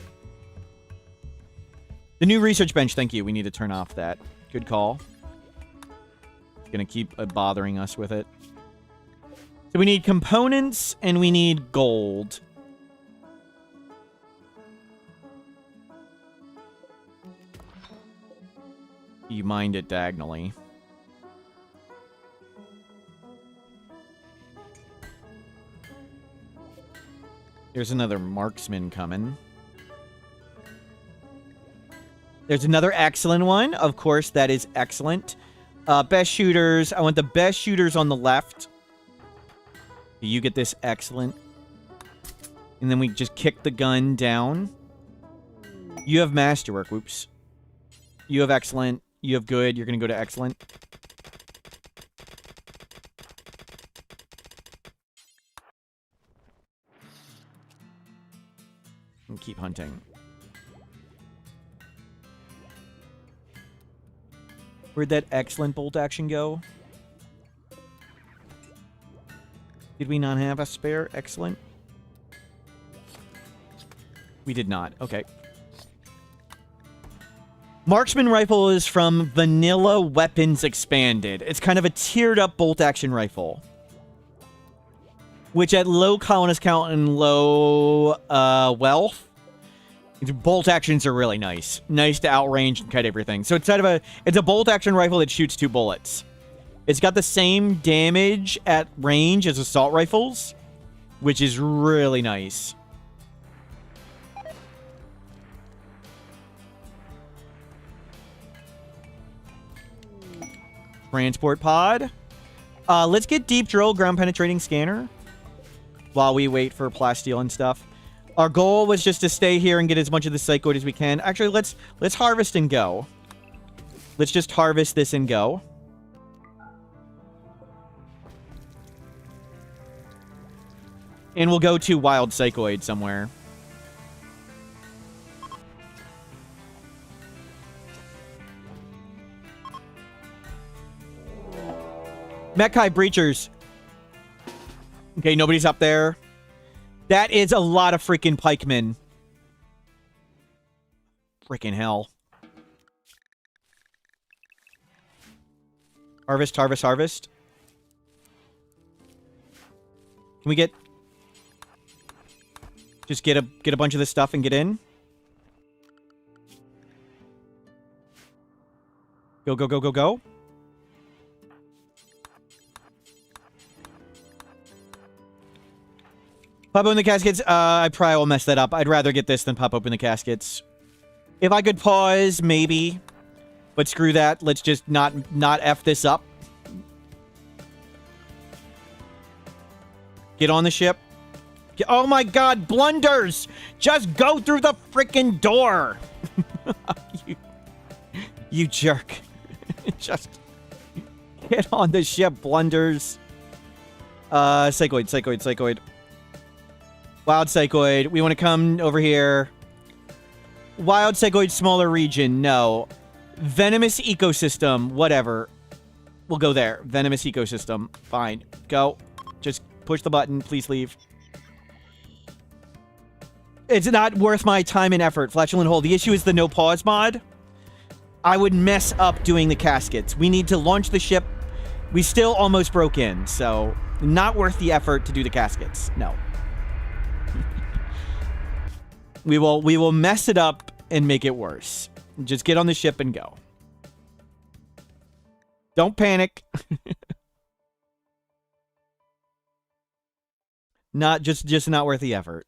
The new research bench, thank you. We need to turn off that. Good call. It's going to keep bothering us with it. So we need components, and we need gold. You mined it diagonally. There's another marksman coming. There's another excellent one. Of course, that is excellent. Best shooters. I want the best shooters on the left. You get this excellent. And then we just kick the gun down. You have masterwork. Whoops. You have excellent. You have good. You're going to go to excellent. And keep hunting. Where'd that excellent bolt action go? Did we not have a spare excellent? We did not. Okay. Marksman rifle is from Vanilla Weapons Expanded. It's kind of a tiered up bolt action rifle. Which at low colonist count and low wealth, bolt actions are really nice. Nice to outrange and cut everything. So it's a bolt action rifle that shoots 2 bullets. It's got the same damage at range as assault rifles, which is really nice. Transport pod. Let's get deep drill, ground penetrating scanner while we wait for plasteel and stuff. Our goal was just to stay here and get as much of the psychoid as we can. Actually, let's harvest and go. Let's just harvest this and go. And we'll go to wild psychoid somewhere. Mechai breachers. Okay, nobody's up there. That is a lot of freaking pikemen. Freaking hell. Harvest, harvest, harvest. Can we get... Just get a bunch of this stuff and get in? Go, go, go, go, go. Pop open the caskets. I probably will mess that up. I'd rather get this than pop open the caskets. If I could pause, maybe. But screw that. Let's just not F this up. Get on the ship. Oh my god, blunders! Just go through the freaking door! you jerk. Just get on the ship, blunders. Psychoid, psychoid, psychoid. Wild psychoid. We want to come over here. Wild psychoid, smaller region. No. Venomous ecosystem. Whatever. We'll go there. Venomous ecosystem. Fine. Go. Just push the button. Please leave. It's not worth my time and effort. Flatulent hole. The issue is the NoPause mod. I would mess up doing the caskets. We need to launch the ship. We still almost broke in, so not worth the effort to do the caskets. No. We will mess it up and make it worse. Just get on the ship and go. Don't panic. Just not worth the effort.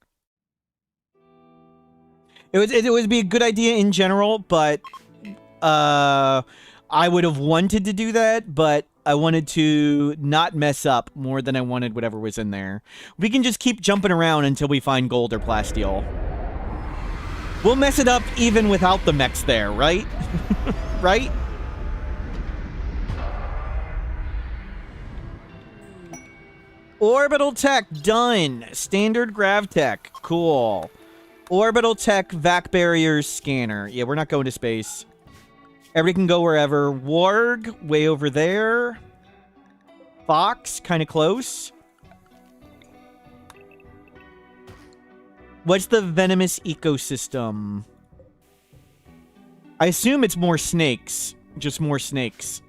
It would be a good idea in general, but I would have wanted to do that, but I wanted to not mess up more than I wanted whatever was in there. We can just keep jumping around until we find gold or plasteel. We'll mess it up even without the mechs there, right? Right? Orbital tech, done. Standard grav tech, cool. Orbital tech, vac barriers, scanner. Yeah, we're not going to space. Everybody can go wherever. Warg, way over there. Fox, kind of close. What's the venomous ecosystem? I assume it's more snakes. Just more snakes.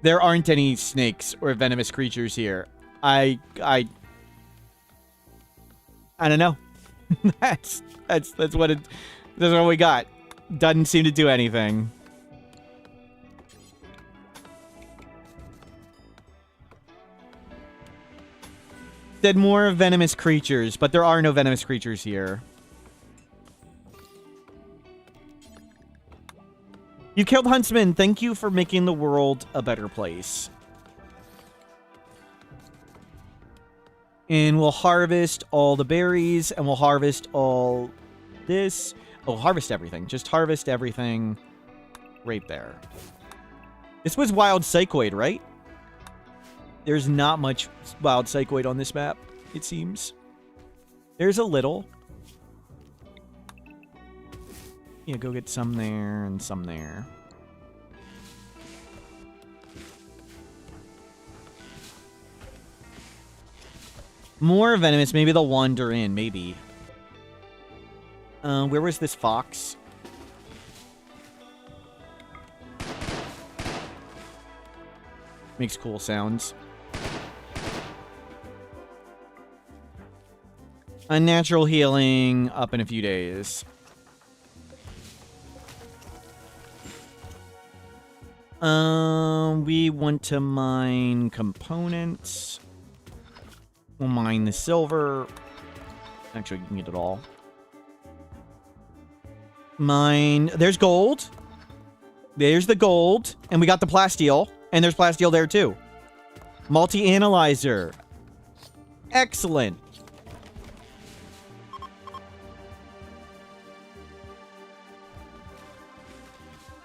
There aren't any snakes or venomous creatures here. I don't know. that's what it. That's what we got. Doesn't seem to do anything. Said more venomous creatures, but there are no venomous creatures here. You killed Huntsman. Thank you for making the world a better place. And we'll harvest all the berries, and we'll harvest all this. Oh, harvest everything. Just harvest everything right there. This was wild psychoid, right? There's not much wild psychoid on this map, it seems. There's a little. Yeah, go get some there and some there. More venomous. Maybe they'll wander in. Maybe. Where was this fox? Makes cool sounds. Unnatural healing up in a few days. We want to mine components. We'll mine the silver. Actually, you can get it all. Mine. There's gold. There's the gold. And we got the plasteel. And there's plasteel there, too. Multi-analyzer. Excellent.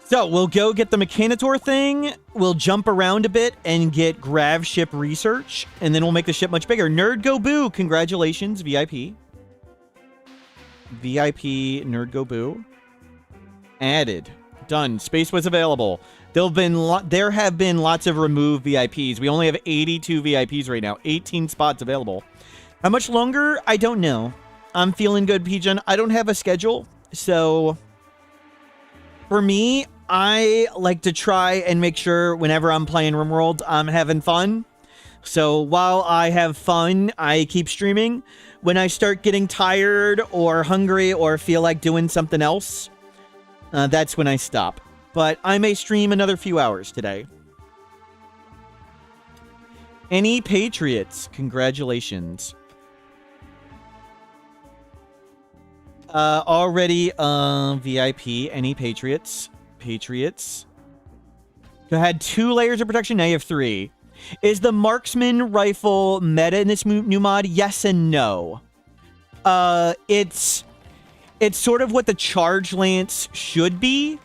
So, we'll go get the Mechanitor thing, we'll jump around a bit and get Gravship research, and then we'll make the ship much bigger. Nerd Go Boo, congratulations, VIP. VIP Nerd Go Boo. Added. Done. Space was available. There have been lots of removed VIPs. We only have 82 VIPs right now. 18 spots available. How much longer? I don't know. I'm feeling good, Pigeon. I don't have a schedule, so for me, I like to try and make sure whenever I'm playing RimWorld, I'm having fun. So while I have fun, I keep streaming. When I start getting tired or hungry or feel like doing something else, that's when I stop. But I may stream another few hours today. Any Patriots? Congratulations. Already VIP. Any Patriots? Patriots. You had 2 layers of protection. Now you have 3. Is the marksman rifle meta in this new mod? Yes and no. It's sort of what the charge lance should be,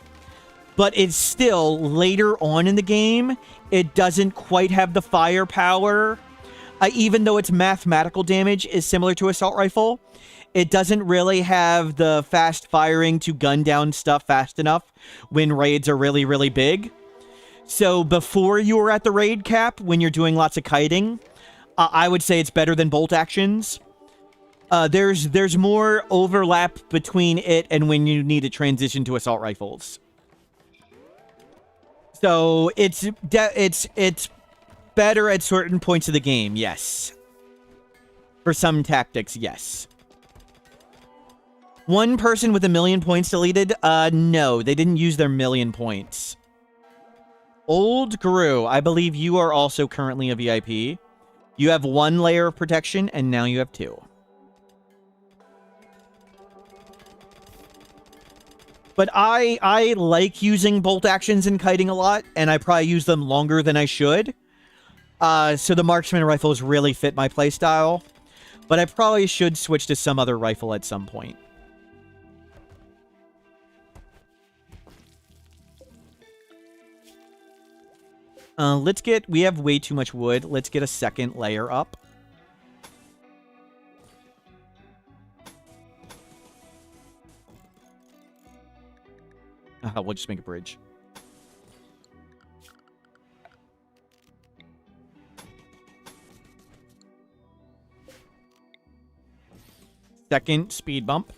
but it's still later on in the game. It doesn't quite have the firepower. Even though its mathematical damage is similar to assault rifle, it doesn't really have the fast firing to gun down stuff fast enough when raids are really, really big. So before you are at the raid cap, when you're doing lots of kiting, I would say it's better than bolt actions. There's more overlap between it and when you need to transition to assault rifles. So it's better at certain points of the game, yes. For some tactics, yes. One person with 1 million points deleted? No, they didn't use their 1 million points. Old Guru, I believe you are also currently a VIP. You have 1 layer of protection, and now you have 2. But I like using bolt actions and kiting a lot, and I probably use them longer than I should. So the marksman rifles really fit my playstyle. But I probably should switch to some other rifle at some point. We have way too much wood. Let's get a second layer up. We'll just make a bridge. Second speed bump.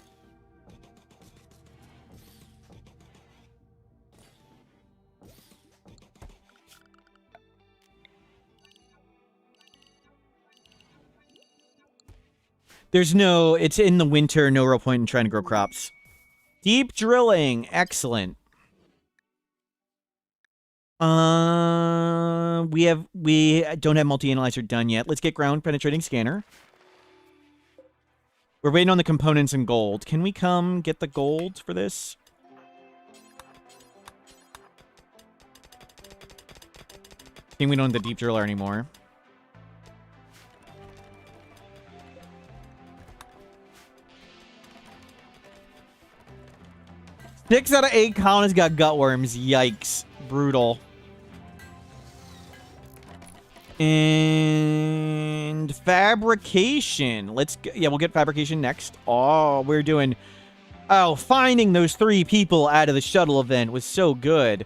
It's in the winter, no real point in trying to grow crops. Deep drilling, excellent. We don't have multi-analyzer done yet. Let's get ground penetrating scanner. We're waiting on the components and gold. Can we come get the gold for this? I think we don't have the deep driller anymore. Six out of 8 colonists got gutworms. Yikes. Brutal. And fabrication. We'll get fabrication next. Oh, finding those 3 people out of the shuttle event was so good.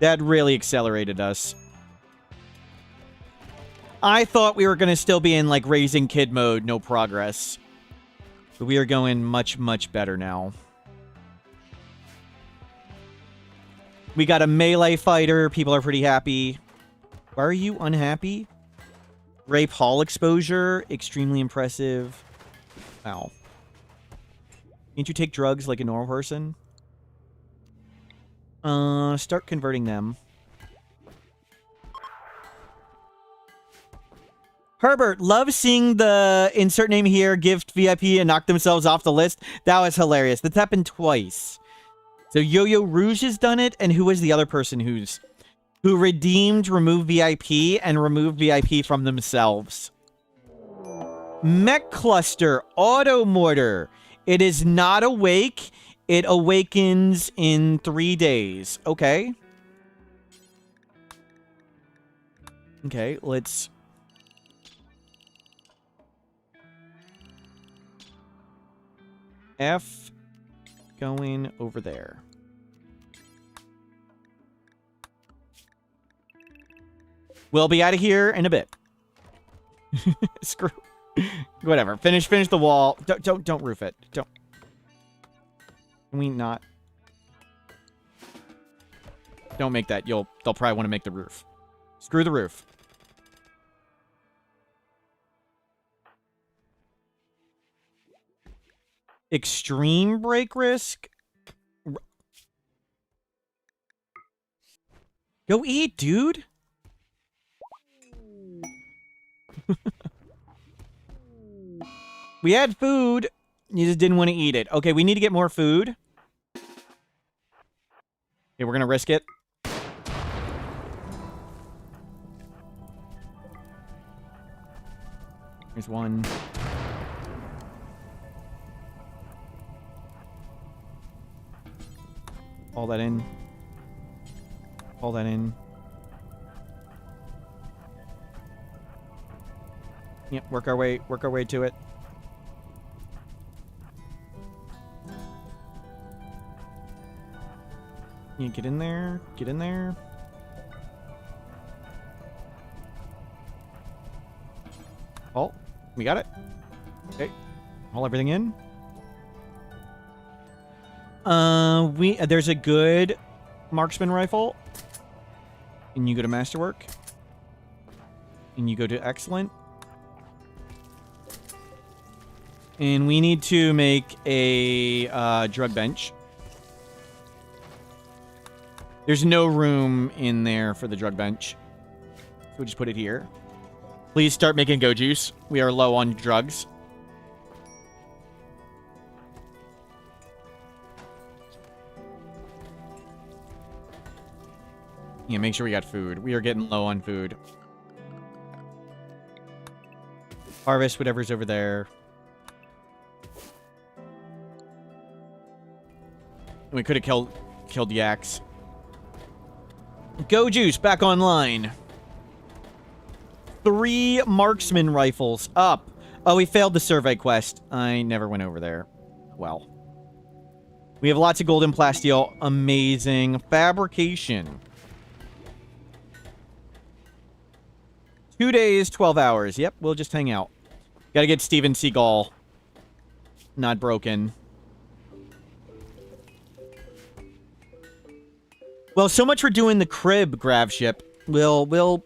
That really accelerated us. I thought we were going to still be in, like, raising kid mode, no progress. But we are going much, much better now. We got a melee fighter. People are pretty happy. Why are you unhappy? Rape Hall exposure. Extremely impressive. Wow. Can't you take drugs like a normal person? Start converting them. Herbert, love seeing the insert name here, gift VIP, and knock themselves off the list. That was hilarious. That's happened twice. So Yo-Yo Rouge has done it, and who was the other person who redeemed remove VIP and removed VIP from themselves? Mech Cluster Auto Mortar. It is not awake. It awakens in 3 days. Okay. Okay, let's... F going over there. We'll be out of here in a bit. Screw. Whatever. Finish the wall. Don't roof it. Don't. Can we not? Don't make that. They'll probably want to make the roof. Screw the roof. Extreme break risk. Go eat, dude. We had food. You just didn't want to eat it. Okay, we need to get more food. Okay, we're going to risk it. Here's one. All that in. All that in. Yep, work our way to it. You get in there. Get in there. Oh, we got it. Okay. Haul everything in. There's a good marksman rifle. And you go to masterwork. And you go to excellent. And we need to make a drug bench. There's no room in there for the drug bench. So we'll just put it here. Please start making go juice. We are low on drugs. Yeah, make sure we got food. We are getting low on food. Harvest whatever's over there. We could have killed yaks. Go Juice back online. 3 marksman rifles up. Oh, we failed the survey quest. I never went over there. Well. We have lots of golden plasteel. Amazing. Fabrication. 2 days, 12 hours. Yep, we'll just hang out. Gotta get Steven Seagal. Not broken. Well, so much for doing the crib Gravship. We'll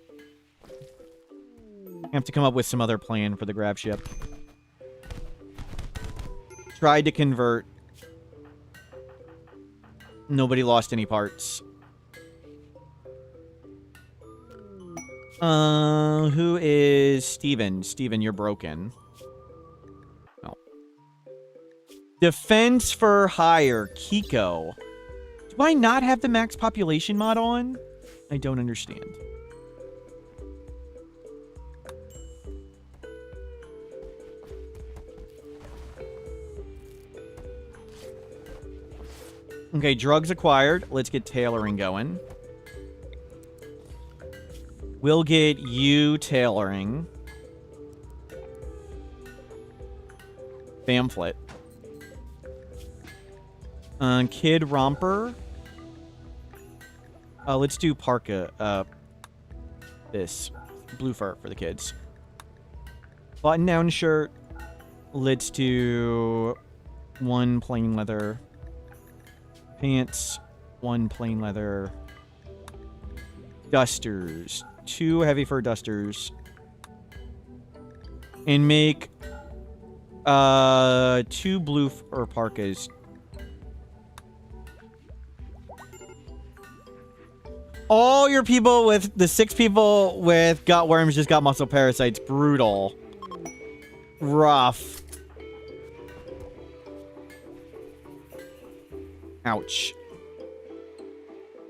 have to come up with some other plan for the Gravship. Tried to convert. Nobody lost any parts. Who is Steven? Steven, you're broken. Oh. Defense for hire, Kiko. Do I not have the max population mod on? I don't understand. Okay, drugs acquired. Let's get tailoring going. We'll get you tailoring. Pamphlet. Kid romper. Let's do parka. This. Blue fur for the kids. Button down shirt. Let's do 1 plain leather. Pants. 1 plain leather. Dusters. 2 heavy fur dusters. And make 2 blue fur parkas. All your people with the 6 people with gut worms just got muscle parasites. Brutal. Rough. Ouch.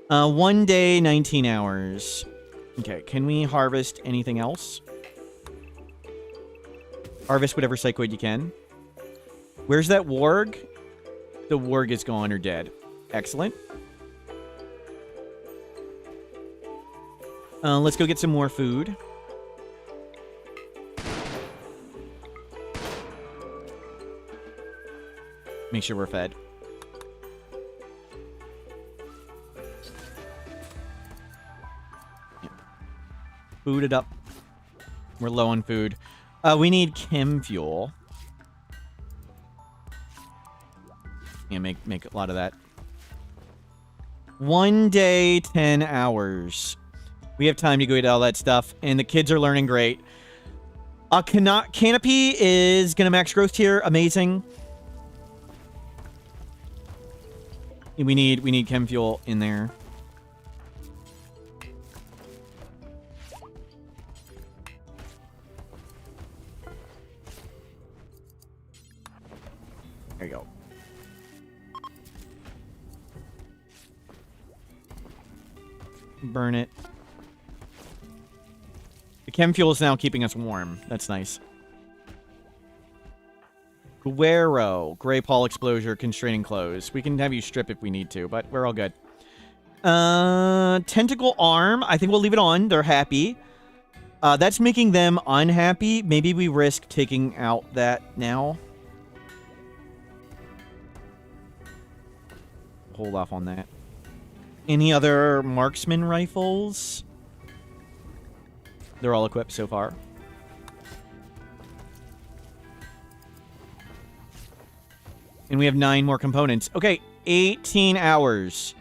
1 day, 19 hours. Okay, can we harvest anything else? Harvest whatever psychoid you can. Where's that warg? The warg is gone or dead. Excellent. Let's go get some more food. Make sure we're fed. Yep. Food it up. We're low on food. We need chem fuel. Yeah, make a lot of that. 1 day, 10 hours. We have time to go eat all that stuff, and the kids are learning great. Canopy is gonna max growth tier. Amazing. We need chem fuel in there. There you go. Burn it. The chem fuel is now keeping us warm. That's nice. Guero. Gray Paul Explosion. Constraining clothes. We can have you strip if we need to, but we're all good. Tentacle arm. I think we'll leave it on. They're happy. That's making them unhappy. Maybe we risk taking out that now. Hold off on that. Any other marksman rifles? They're all equipped so far. And we have 9 more components. Okay, 18 hours.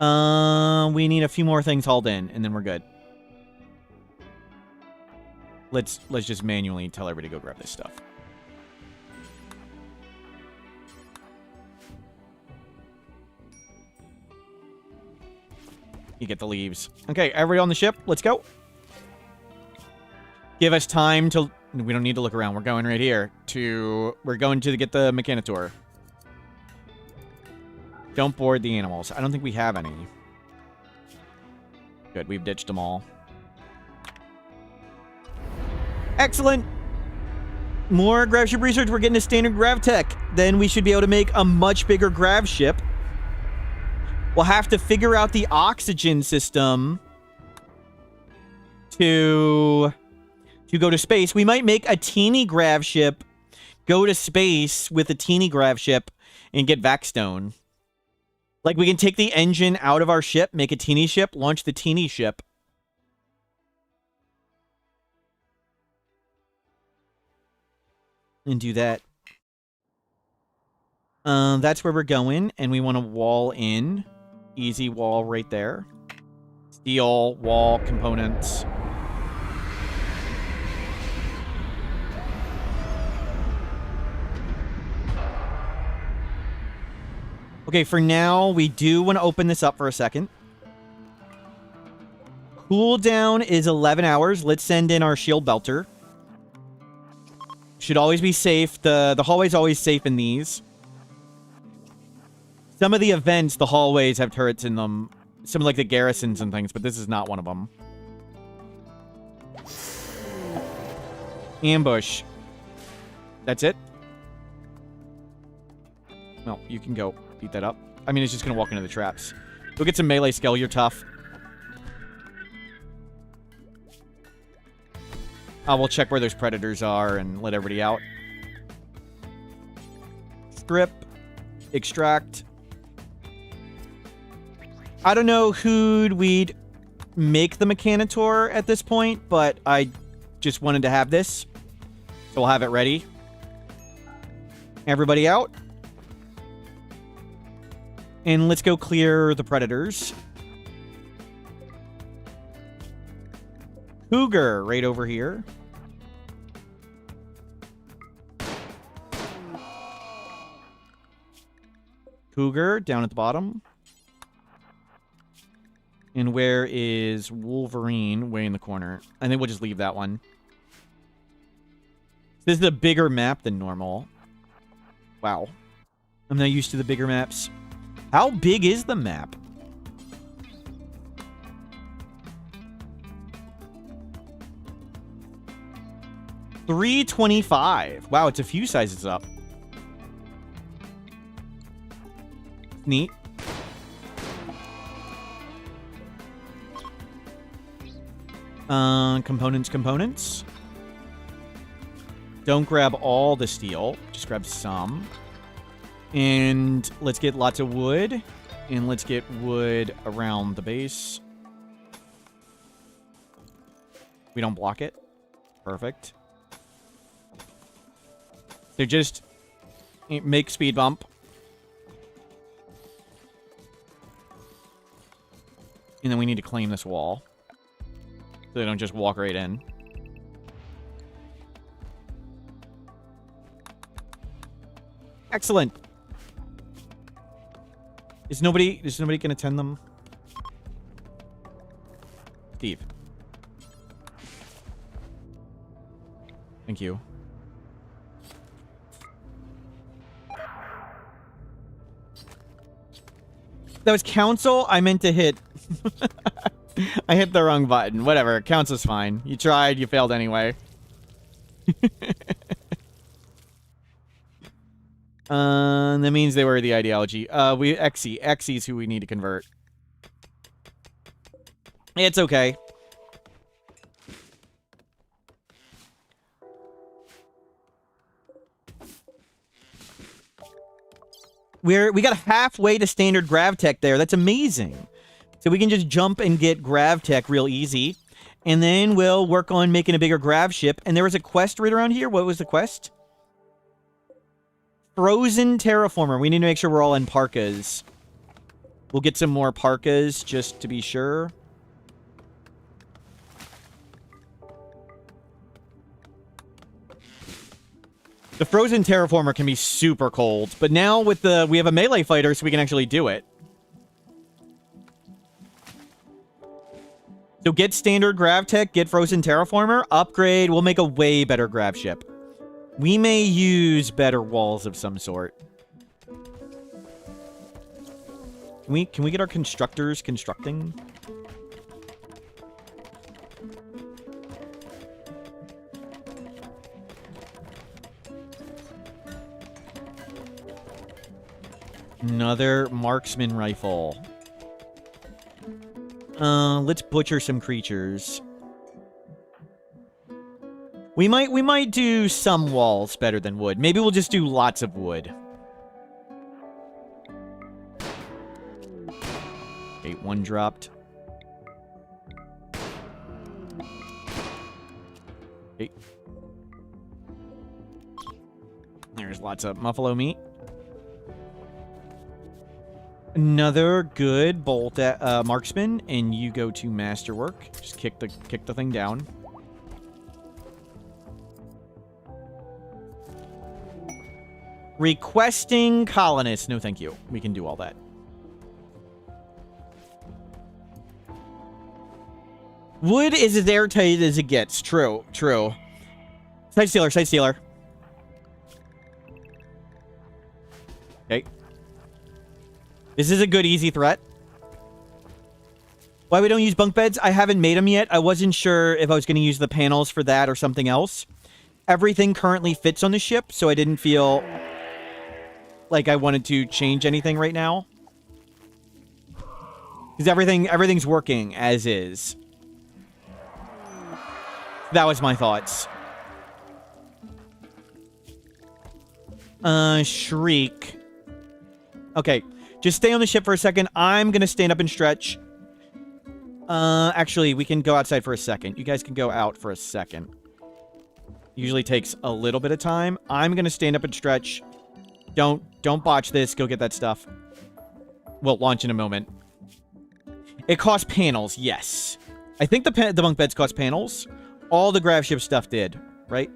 We need a few more things hauled in, and then we're good. Let's just manually tell everybody to go grab this stuff. You get the leaves. Okay, everybody on the ship, let's go. Give us time to... We don't need to look around. We're going right here. We're going to get the Mechanitor. Don't board the animals. I don't think we have any. Good, we've ditched them all. Excellent! More Gravship research. We're getting a standard Grav tech. Then we should be able to make a much bigger Gravship. We'll have to figure out the oxygen system to go to space. We might make a teeny grav ship, go to space with a teeny grav ship, and get Vaxstone. Like, we can take the engine out of our ship, make a teeny ship, launch the teeny ship. And do that. That's where we're going, and we want to wall in. Easy wall right there. Steel, wall, components. Okay, for now, we do want to open this up for a second. Cooldown is 11 hours. Let's send in our shield belter. Should always be safe. The hallway's always safe in these. Some of the events, the hallways have turrets in them. Some of, like, the garrisons and things, but this is not one of them. Ambush. That's it? No, you can go beat that up. I mean, it's just going to walk into the traps. Go get some melee skill. You're tough. We'll check where those predators are and let everybody out. Strip. Extract. I don't know who'd we'd make the Mechanitor at this point, but I just wanted to have this. So we'll have it ready. Everybody out. And let's go clear the predators. Cougar right over here. Cougar down at the bottom. And where is Wolverine? Way in the corner. I think we'll just leave that one. This is a bigger map than normal. Wow. I'm not used to the bigger maps. How big is the map? $325. Wow, it's a few sizes up. Neat. Components. Don't grab all the steel. Just grab some. And let's get lots of wood. And let's get wood around the base. We don't block it. Perfect. So just make speed bump. And then we need to claim this wall. So they don't just walk right in. Excellent. Is nobody gonna tend them? Steve. Thank you. That was council? I meant to hit. I hit the wrong button. Whatever. Council's fine. You tried. You failed anyway. That means they were the ideology. Xy's who we need to convert. It's okay. We got halfway to standard grav tech there. That's amazing. So we can just jump and get grav tech real easy. And then we'll work on making a bigger grav ship. And there was a quest right around here. What was the quest? Frozen terraformer. We need to make sure we're all in parkas. We'll get some more parkas just to be sure. The frozen terraformer can be super cold, but now with we have a melee fighter, so we can actually do it. So get standard grav tech, get frozen terraformer, upgrade. We'll make a way better grav ship. We may use better walls of some sort. Can we get our constructors constructing? Another marksman rifle. Let's butcher some creatures. We might do some walls better than wood. Maybe we'll just do lots of wood. Okay, one dropped. Okay. There's lots of buffalo meat. Another good bolt at, marksman, and you go to masterwork. Just kick the thing down. Requesting colonists. No, thank you. We can do all that. Wood is as airtight as it gets. True, true. Side stealer, side stealer. Okay. This is a good, easy threat. Why we don't use bunk beds? I haven't made them yet. I wasn't sure if I was going to use the panels for that or something else. Everything currently fits on the ship, so I didn't feel like I wanted to change anything right now. Because everything's working as is. That was my thoughts. Shriek. Okay, just stay on the ship for a second. I'm gonna stand up and stretch. Actually, we can go outside for a second. You guys can go out for a second. Usually takes a little bit of time. I'm gonna stand up and stretch. Don't botch this. Go get that stuff. We'll launch in a moment. It costs panels, yes. I think the bunk beds cost panels. All the Gravship stuff did, right?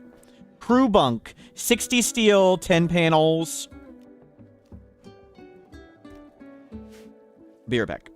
Crew bunk. 60 steel, 10 panels. Be right back.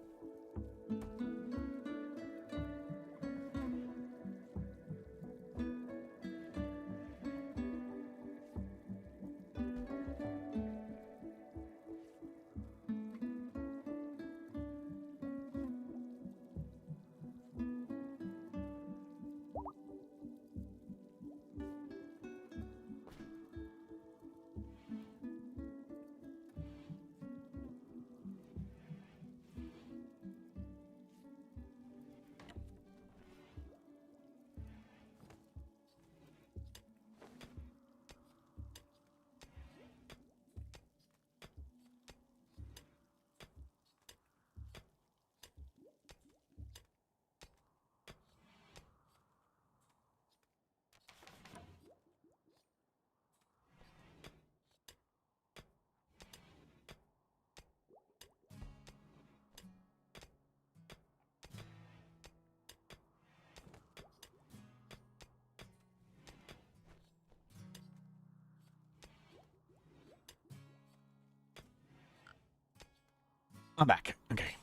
I'm back. Okay.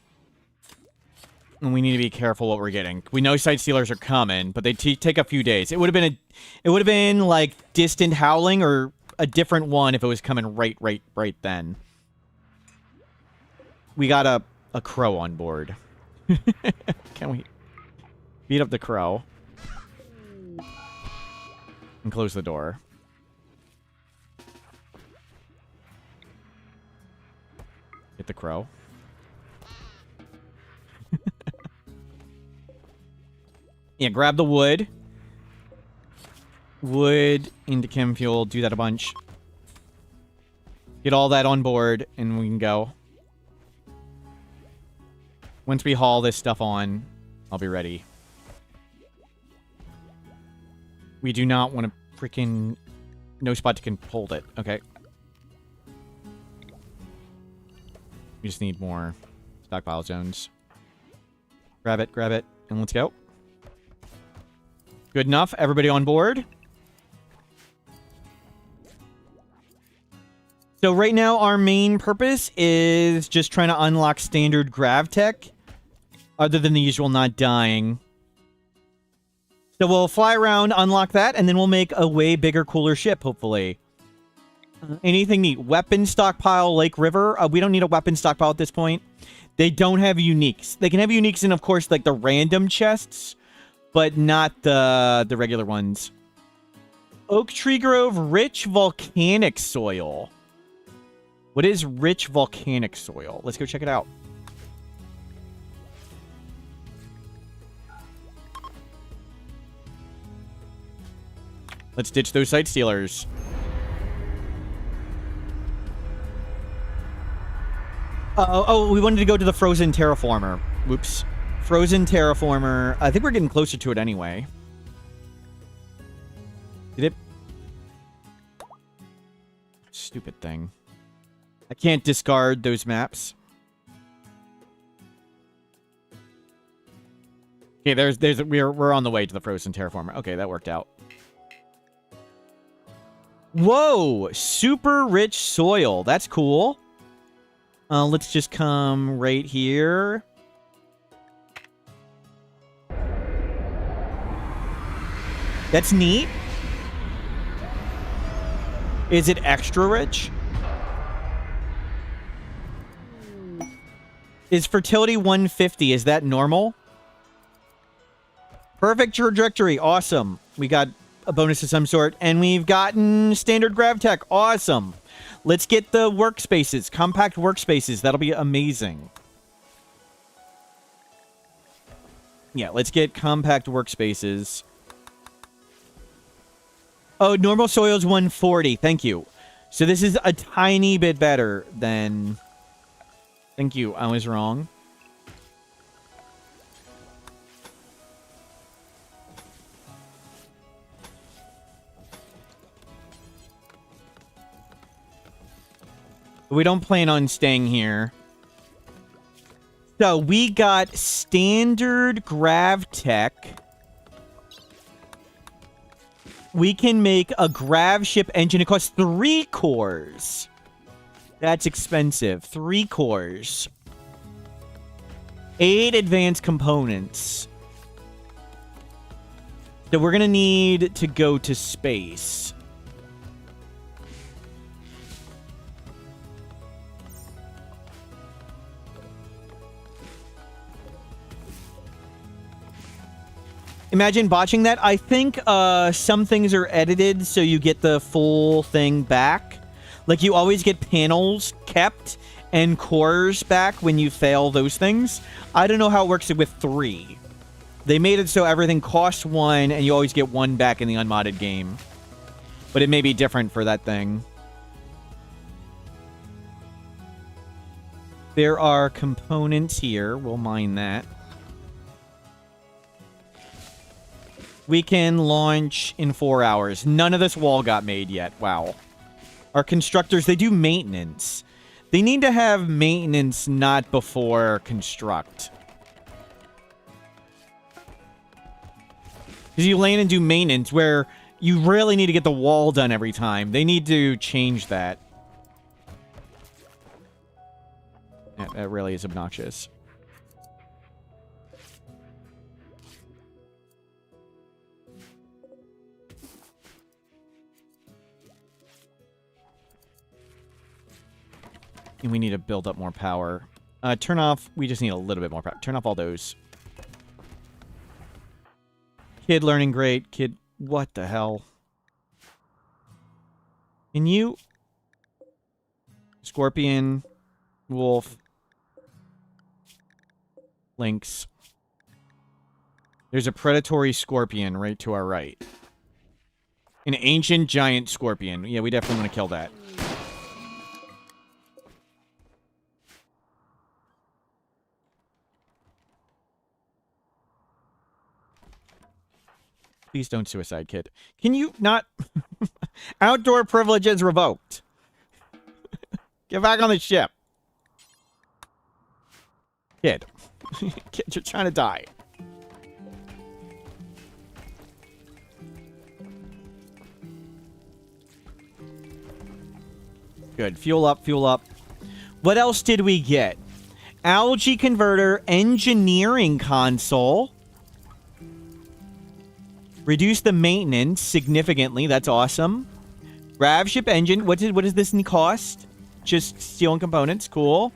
And we need to be careful what we're getting. We know side stealers are coming, but they take a few days. It would have been like distant howling or a different one if it was coming right then. We got a crow on board. Can we beat up the crow and close the door? Hit the crow. Yeah, grab the wood. Wood into chem fuel. Do that a bunch. Get all that on board, and we can go. Once we haul this stuff on, I'll be ready. We do not want to freaking... No spot to hold it. Okay. We just need more stockpile zones. Grab it, and let's go. Good enough. Everybody on board. So right now, our main purpose is just trying to unlock standard Grav tech, other than the usual not dying. So we'll fly around, unlock that, and then we'll make a way bigger, cooler ship, hopefully. Anything neat? Weapon stockpile, Lake River. We don't need a weapon stockpile at this point. They don't have uniques. They can have uniques in, of course, like the random chests, but not the regular ones. Oak Tree Grove, rich volcanic soil. What is rich volcanic soil? Let's go check it out. Let's ditch those site stealers. Oh, we wanted to go to the frozen terraformer. Whoops. Frozen terraformer. I think we're getting closer to it anyway. Did it? Stupid thing. I can't discard those maps. Okay, we're on the way to the frozen terraformer. Okay, that worked out. Whoa! Super rich soil. That's cool. Let's just come right here. That's neat. Is it extra rich? Is fertility 150? Is that normal? Perfect trajectory. Awesome. We got a bonus of some sort. And we've gotten standard grav tech. Awesome. Let's get the workspaces. Compact workspaces. That'll be amazing. Yeah, let's get compact workspaces. Oh, normal soil is 140. Thank you. So this is a tiny bit better than... Thank you. I was wrong. We don't plan on staying here. So we got standard grav tech. We can make a Gravship engine. It costs 3 cores. That's expensive. 3 cores. 8 advanced components. So we're going to need to go to space. Imagine botching that. I think some things are edited so you get the full thing back. Like, you always get panels kept and cores back when you fail those things. I don't know how it works with 3. They made it so everything costs 1 and you always get 1 back in the unmodded game. But it may be different for that thing. There are components here. We'll mine that. We can launch in 4 hours. None of this wall got made yet. Wow. Our constructors, they do maintenance. They need to have maintenance not before construct. Because you land and do maintenance where you really need to get the wall done every time. They need to change that. Yeah, that really is obnoxious. And we need to build up more power. Turn off... We just need a little bit more power. Turn off all those. Kid learning great. Kid... What the hell? Can you... Scorpion. Wolf. Lynx. There's a predatory scorpion right to our right. An ancient giant scorpion. Yeah, we definitely want to kill that. Please don't suicide, kid. Can you not... Outdoor privileges revoked. Get back on the ship. Kid. Kid, you're trying to die. Good. Fuel up, fuel up. What else did we get? Algae converter, engineering console. Reduce the maintenance significantly. That's awesome. Gravship engine. What does this cost? Just stealing components. Cool.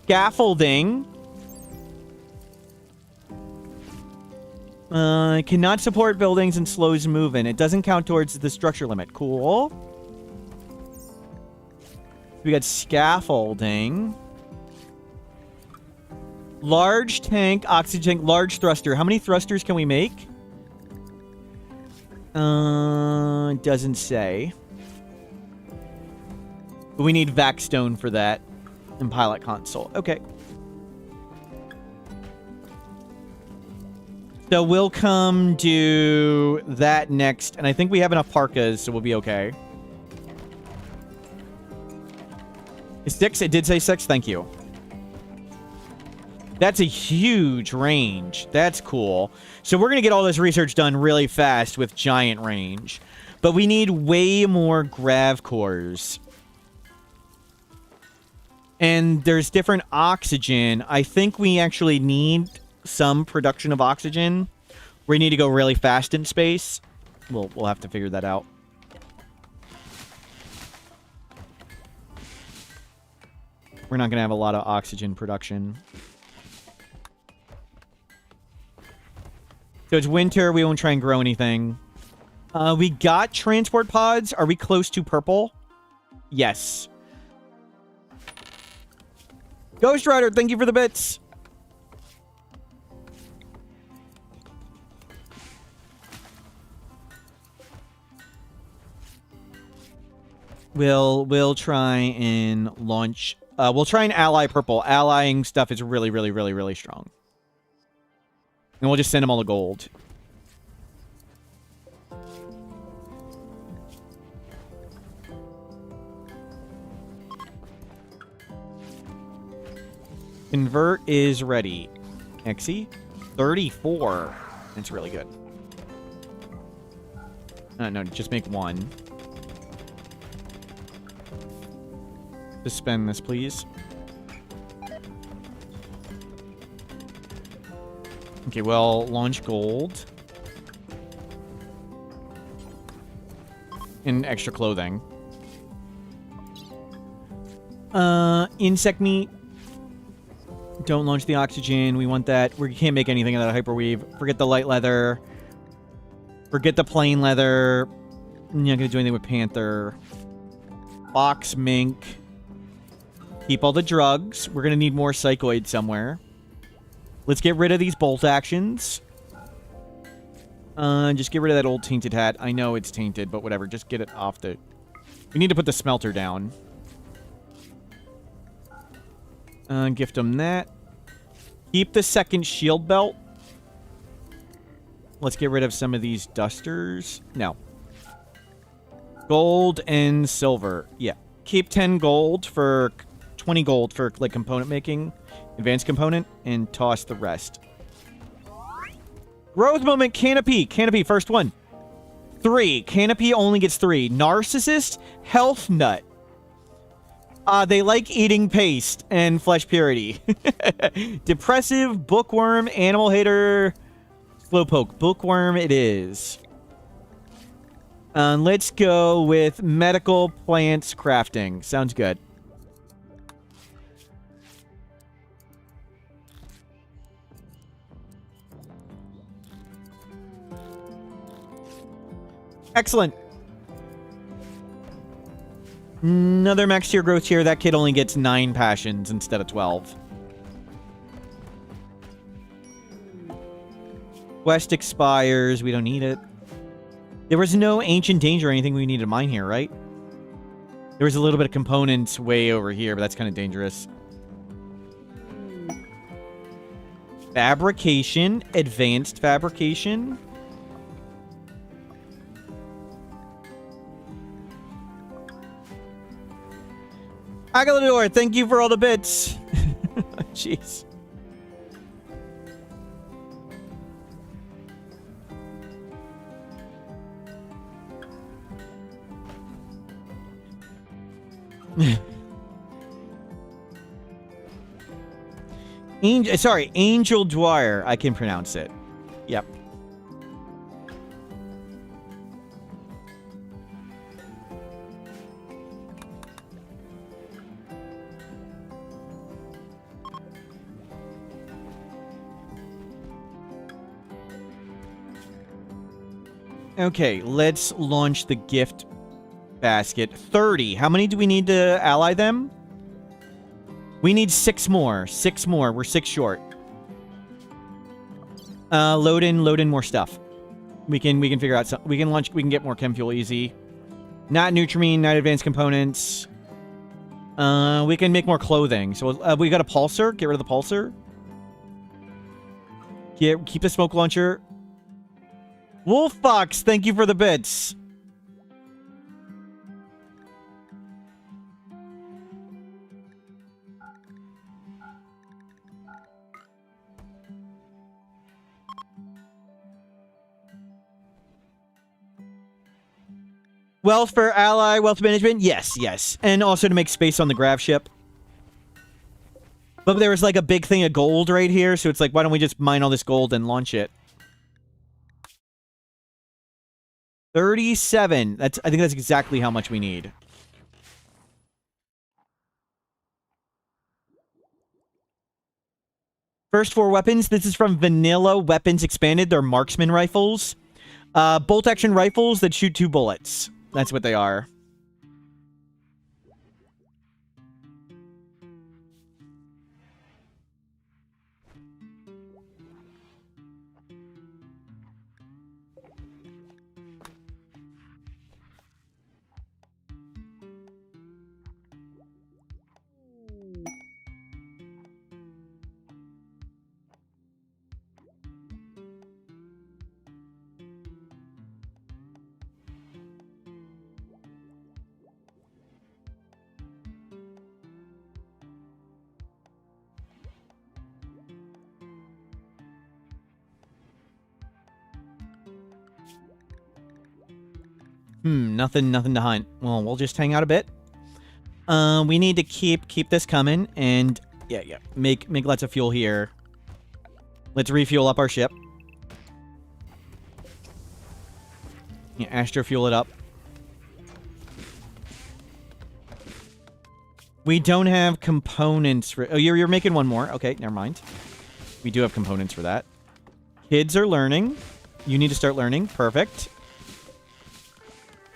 Scaffolding. Cannot support buildings and slows movement. It doesn't count towards the structure limit. Cool. We got scaffolding. Large tank, oxygen tank, large thruster. How many thrusters can we make? Doesn't say. But we need Vaxstone for that. And pilot console. Okay. So we'll come do that next. And I think we have enough parkas, so we'll be okay. 6? It did say 6. Thank you. That's a huge range. That's cool. So we're going to get all this research done really fast with giant range. But we need way more grav cores. And there's different oxygen. I think we actually need some production of oxygen. We need to go really fast in space. We'll have to figure that out. We're not going to have a lot of oxygen production. So it's winter. We won't try and grow anything. We got transport pods. Are we close to purple? Yes. Ghost Rider, thank you for the bits. We'll try and launch. We'll try and ally purple. Allying stuff is really, really, really, really strong. And we'll just send them all the gold. Convert is ready. Exy? 34. That's really good. No, just make one. Suspend this, please. Okay, well, launch gold. And extra clothing. Insect meat. Don't launch the oxygen. We want that. We can't make anything of that hyperweave. Forget the light leather. Forget the plain leather. I'm not going to do anything with panther. Box mink. Keep all the drugs. We're going to need more psychoid somewhere. Let's get rid of these bolt actions. Just get rid of that old tainted hat. I know it's tainted, but whatever. Just get it off the... We need to put the smelter down. Gift them that. Keep the second shield belt. Let's get rid of some of these dusters. No. Gold and silver. Yeah. Keep 10 gold for... 20 gold for, like, component making. Advanced component. And toss the rest. Growth moment. Canopy. Canopy. First one. 3. Canopy only gets 3. Narcissist. Health nut. They like eating paste and flesh purity. Depressive, bookworm, animal hater, slowpoke. Bookworm it is. Let's go with medical plants crafting. Sounds good. Excellent. Another max tier growth tier. That kid only gets 9 passions instead of 12. Quest expires. We don't need it. There was no ancient danger or anything we needed to mine here, right? There was a little bit of components way over here, but that's kind of dangerous. Fabrication. Advanced fabrication. Agalador, thank you for all the bits. Jeez. Angel Dwyer. I can pronounce it. Yep. Okay, let's launch the gift basket. 30. How many do we need to ally them? We need 6 more. 6 more. We're 6 short. Load in more stuff. We can figure out some. We can get more chem fuel easy. Not Nutrimine, not advanced components. We can make more clothing. So we got a pulsar. Get rid of the pulsar. Keep the smoke launcher. Wolf Fox, thank you for the bits. Wealth for ally, wealth management? Yes. And also to make space on the Gravship. But there was like a big thing of gold right here, so it's like, why don't we just mine all this gold and launch it? 37. I think that's exactly how much we need. First 4 weapons. This is from Vanilla Weapons Expanded. They're marksman rifles. Bolt action rifles that shoot 2 bullets. That's what they are. Nothing to hunt. Well, we'll just hang out a bit. We need to keep this coming, and yeah. Make lots of fuel here. Let's refuel up our ship. Yeah, Astro fuel it up. We don't have components for... Oh, you're making one more. Okay, never mind. We do have components for that. Kids are learning. You need to start learning. Perfect.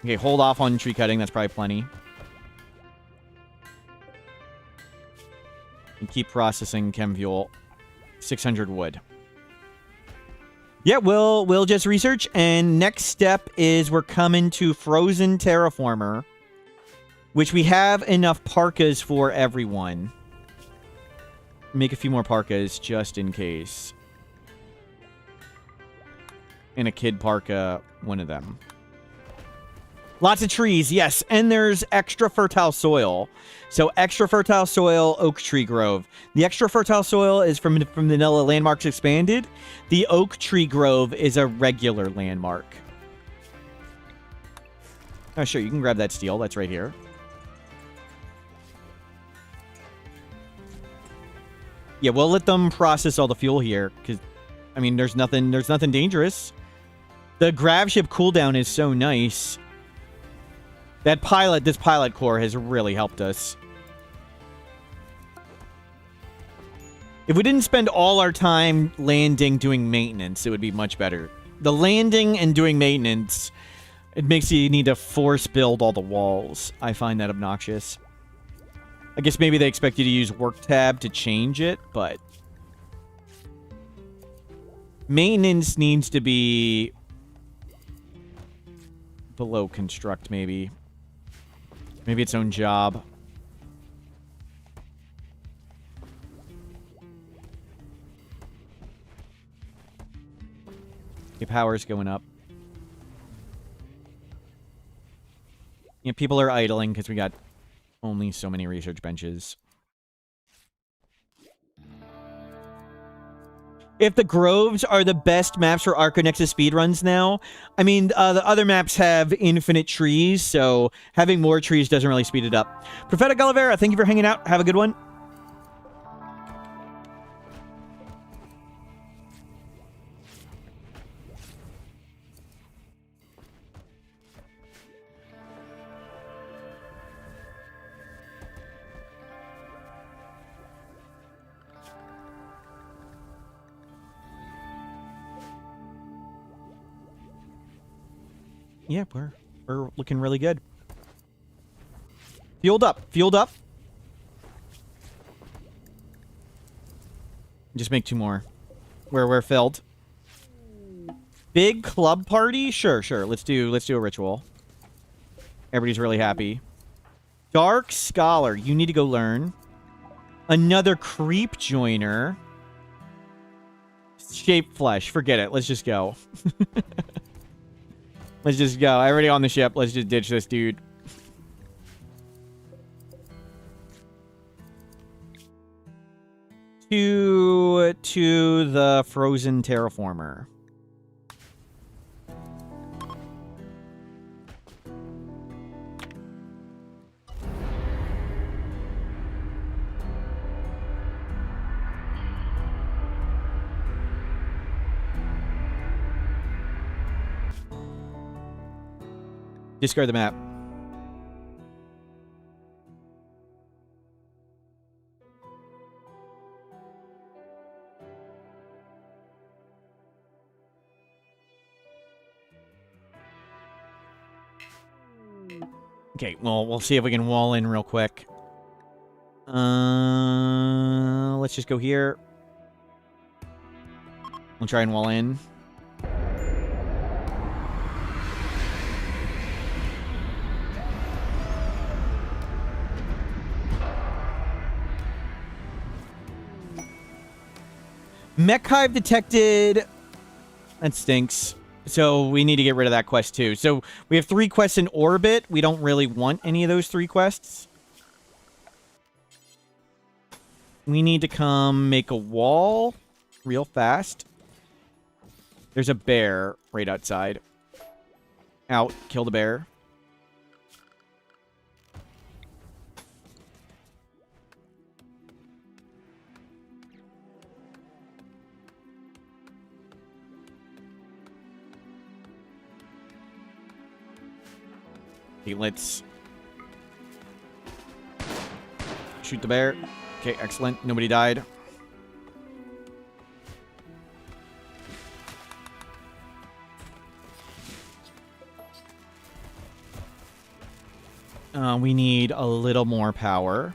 Okay, hold off on tree cutting. That's probably plenty. And keep processing chem fuel. 600 wood. Yeah, we'll just research. And next step is we're coming to Frozen Terraformer, which we have enough parkas for everyone. Make a few more parkas just in case. And a kid parka, one of them. Lots of trees, yes. And there's extra fertile soil. So extra fertile soil, oak tree grove. The extra fertile soil is from Vanilla Landmarks Expanded. The oak tree grove is a regular landmark. Oh, sure, you can grab that steel. That's right here. Yeah, we'll let them process all the fuel here, because, I mean, there's nothing dangerous. The Gravship cooldown is so this pilot core has really helped us. If we didn't spend all our time landing doing maintenance, it would be much better. The landing and doing maintenance, it makes you need to force build all the walls. I find that obnoxious. I guess maybe they expect you to use work tab to change it, but maintenance needs to be below construct, maybe. Maybe its own job. Okay, power's going up. Yeah, people are idling because we got only so many research benches. If the groves are the best maps for Arconexus speedruns now, I mean, the other maps have infinite trees, so having more trees doesn't really speed it up. Prophetic Olivera, thank you for hanging out. Have a good one. Yeah, we're looking really good. Fueled up. Just make 2 more. We're filled. Big club party? Sure, sure. Let's do a ritual. Everybody's really happy. Dark Scholar. You need to go learn. Another creep joiner. Shape flesh. Forget it. Let's just go. Let's just go. Everybody on the ship. Let's just ditch this dude. To the frozen terraformer. Discard the map. Okay, well, we'll see if we can wall in real quick. Let's just go here. We'll try and wall in. Mech hive detected. That stinks. So we need to get rid of that quest too. So we have 3 quests in orbit. We don't really want any of those 3 quests. We need to come make a wall real fast. There's a bear right outside. Out. Kill the bear. Okay, let's shoot the bear. Okay, excellent. Nobody died. We need a little more power.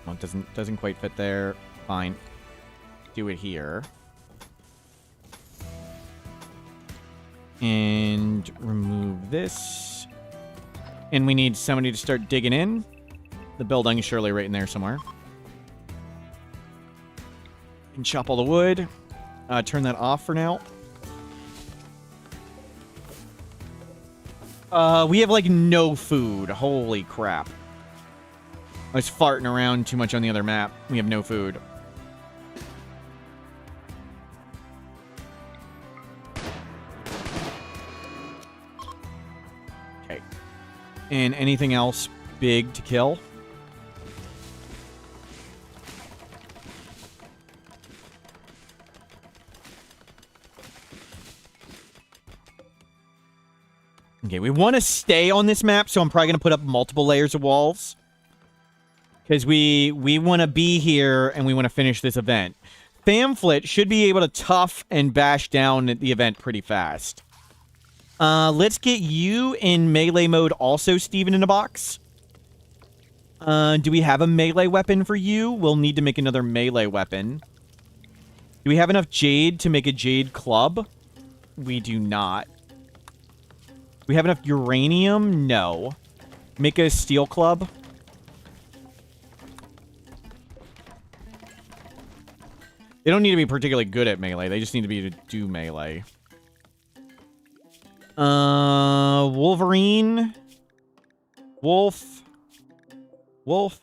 Oh, it doesn't quite fit there. Fine. Do it here. And remove this. And we need somebody to start digging in. The building is surely right in there somewhere. And chop all the wood. Turn that off for now. We have, like, no food. Holy crap. I was farting around too much on the other map. We have no food. Okay. And anything else big to kill? Okay, we want to stay on this map, so I'm probably going to put up multiple layers of walls. Because we want to be here, and we want to finish this event. Pamphlet should be able to tough and bash down the event pretty fast. Let's get you in melee mode also, Steven, in a box. Do we have a melee weapon for you? We'll need to make another melee weapon. Do we have enough jade to make a jade club? We do not. We have enough uranium? No. Make a steel club? They don't need to be particularly good at melee. They just need to be to do melee. Wolverine. Wolf. Wolf.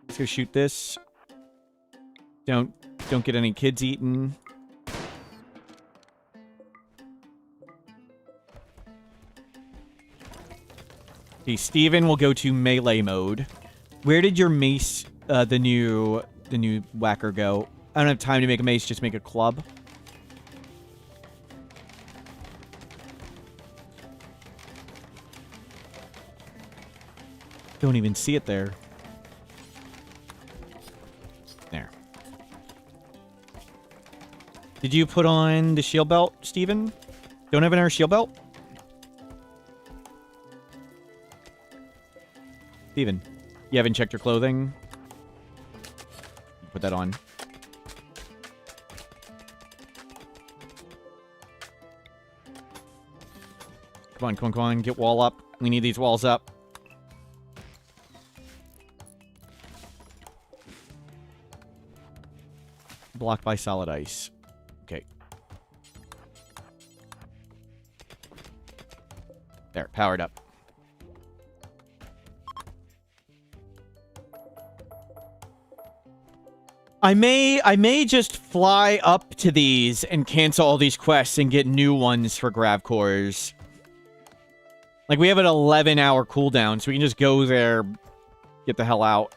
Let's go shoot this. Don't get any kids eaten. Okay, Steven will go to melee mode. Where did your mace, the new whacker go? I don't have time to make a mace, just make a club. Don't even see it there. There. Did you put on the shield belt, Steven? Don't have another shield belt? Steven, you haven't checked your clothing? Put that on. Come on, come on, come on. Get wall up. We need these walls up. Blocked by solid ice. Okay. There, powered up. I may just fly up to these and cancel all these quests and get new ones for Grav cores. Like, we have an 11-hour cooldown, so we can just go there, get the hell out.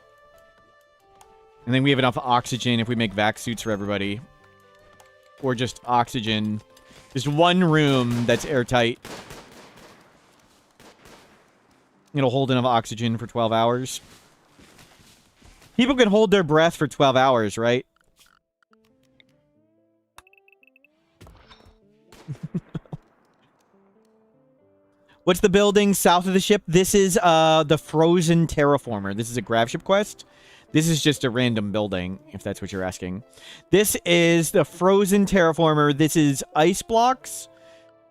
And then we have enough oxygen if we make vac suits for everybody. Or just oxygen. Just one room that's airtight. It'll hold enough oxygen for 12 hours. People can hold their breath for 12 hours, right? What's the building south of the ship? This is the Frozen Terraformer. This is a Gravship quest. This is just a random building, if that's what you're asking. This is the Frozen Terraformer. This is ice blocks.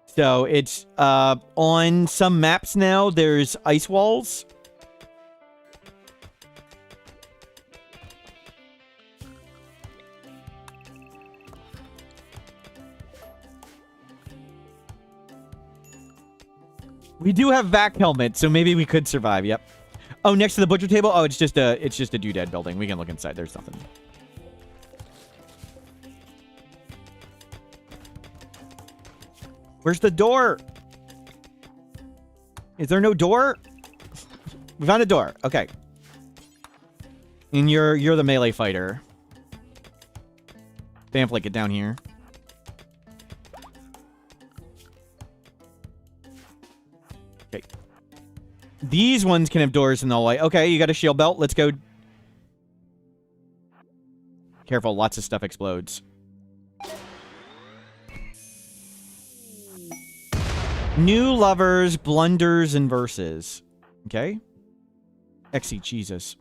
So it's on some maps now, there's ice walls. We do have vac helmets, so maybe we could survive. Yep. Oh, next to the butcher table. Oh, it's just a doodad building. We can look inside. There's nothing. Where's the door? Is there no door? We found a door. Okay. And you're the melee fighter. Pamphlet, get down here. Okay. These ones can have doors in the hallway. Okay, you got a shield belt. Let's go. Careful, lots of stuff explodes. New lovers, blunders, and verses. Okay. Exy, Jesus.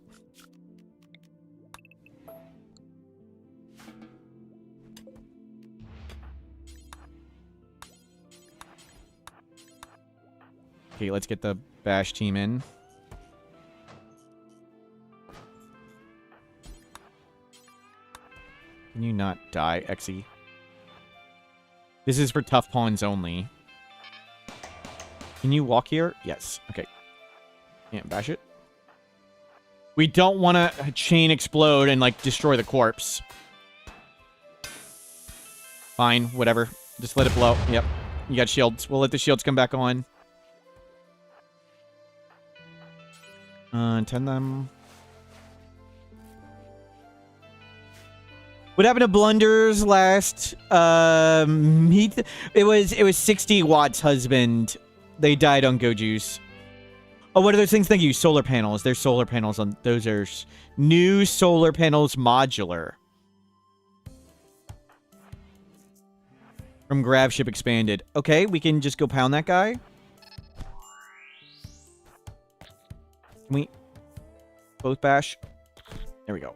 Okay, let's get the bash team in. Can you not die, Exy? This is for tough pawns only. Can you walk here? Yes. Okay. Yeah, bash it. We don't want to chain explode and, like, destroy the corpse. Fine, whatever. Just let it blow. Yep. You got shields. We'll let the shields come back on. Tend them. What happened to blunders last? It was 60 Watt's husband. They died on Go Juice. Oh, what are those things? Thank you. Solar panels. There's solar panels on... Those are new solar panels modular. From Gravship Expanded. Okay, we can just go pound that guy. Can we... both bash? There we go.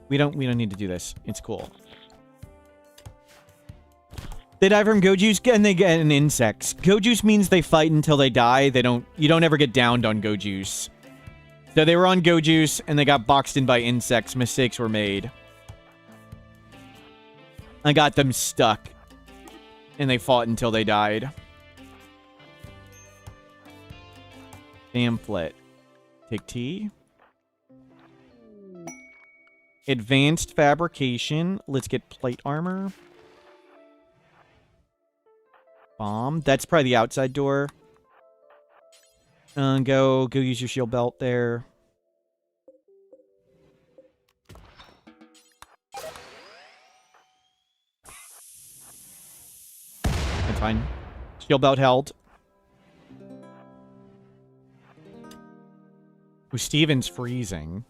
We don't need to do this. It's cool. They die from Go Juice and they get an insects. Go Juice means they fight until they die. You don't ever get downed on Go Juice. So they were on Go Juice and they got boxed in by insects. Mistakes were made. I got them stuck. And they fought until they died. Pamphlet. Take T. Advanced fabrication. Let's get plate armor. Bomb. That's probably the outside door. Go use your shield belt there. That's fine. Shield belt held. Ooh, Steven's freezing.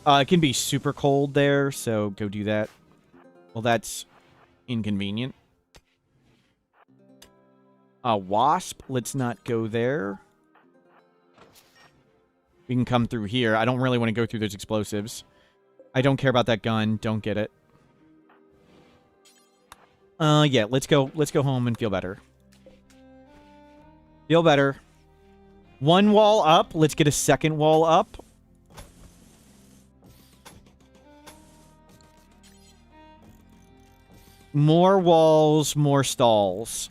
It can be super cold there, so go do that. Well, that's inconvenient. Wasp, let's not go there. We can come through here. I don't really want to go through those explosives. I don't care about that gun. Don't get it. Yeah, let's go home and feel better. Feel better. One wall up. Let's get a second wall up. More walls, more stalls.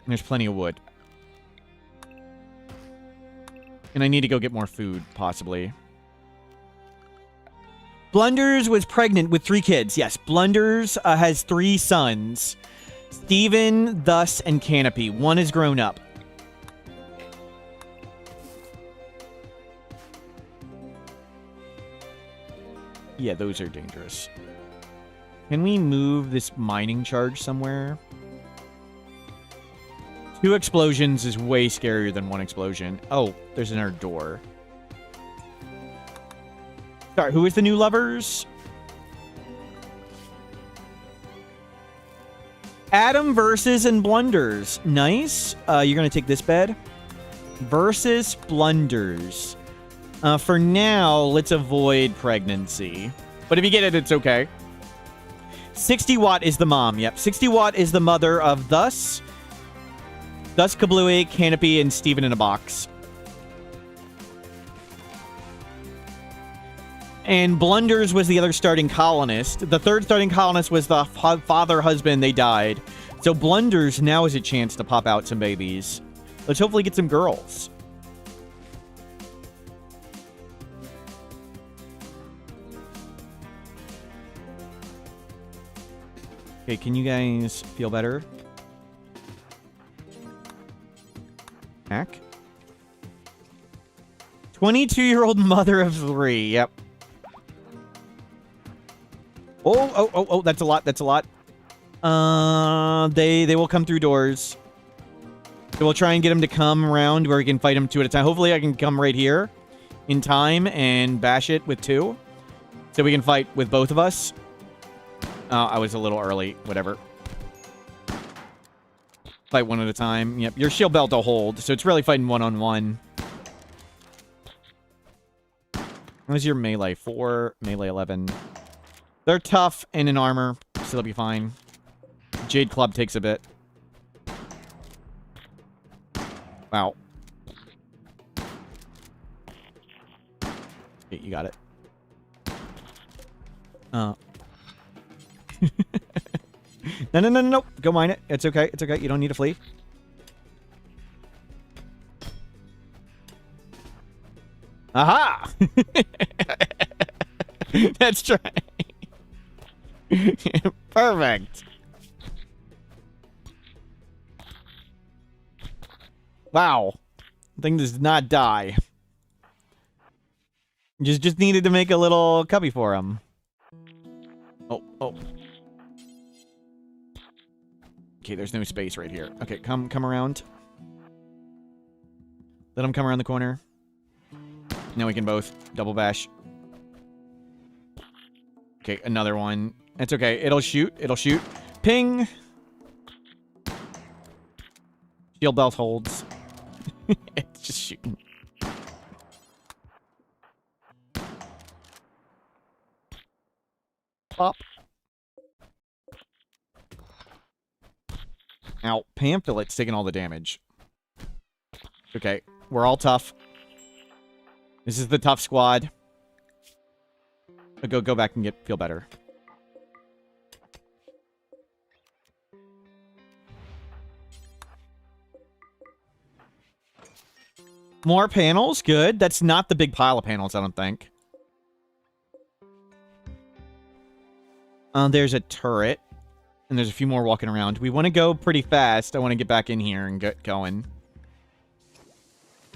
And there's plenty of wood. And I need to go get more food, possibly. Blunders was pregnant with 3 kids. Yes, Blunders has 3 sons. Steven, Thus, and Canopy. One is grown up. Yeah, those are dangerous. Can we move this mining charge somewhere? 2 explosions is way scarier than 1 explosion. Oh, there's another door. Sorry, who is the new lovers? Adam versus and Blunders. Nice. You're going to take this bed. Versus Blunders. For now, let's avoid pregnancy. But if you get it, it's okay. 60 Watt is the mom. Yep, 60 Watt is the mother of Thus, Kablooey, Canopy, and Steven in a box. And Blunders was the other starting colonist. The third starting colonist was the father, husband. They died. So Blunders now is a chance to pop out some babies. Let's hopefully get some girls. Okay, can you guys feel better? Hack. 22-year-old mother of 3. Yep. Oh, that's a lot. That's a lot. They will come through doors. So we'll try and get them to come around where we can fight them 2 at a time. Hopefully I can come right here in time and bash it with 2. So we can fight with both of us. I was a little early. Whatever. Fight 1 at a time. Yep, your shield belt will hold. So it's really fighting 1-on-1. What was your melee? 4, melee 11. They're tough and in armor, so they'll be fine. Jade Club takes a bit. Wow. Okay, you got it. No. Go mine it. It's okay. It's okay. You don't need to flee. Aha! That's right. Perfect. Wow. Thing does not die. Just needed to make a little cubby for him. Oh. Okay, there's no space right here. Okay, come around. Let him come around the corner. Now we can both double bash. Okay, another one. It's okay. It'll shoot. It'll shoot. Ping. Shield belt holds. It's just shooting. Pop. Ow. Pamphlet's taking all the damage. Okay. We're all tough. This is the tough squad. Go back and feel better. More panels, good. That's not the big pile of panels, I don't think. There's a turret. And there's a few more walking around. We want to go pretty fast. I want to get back in here and get going.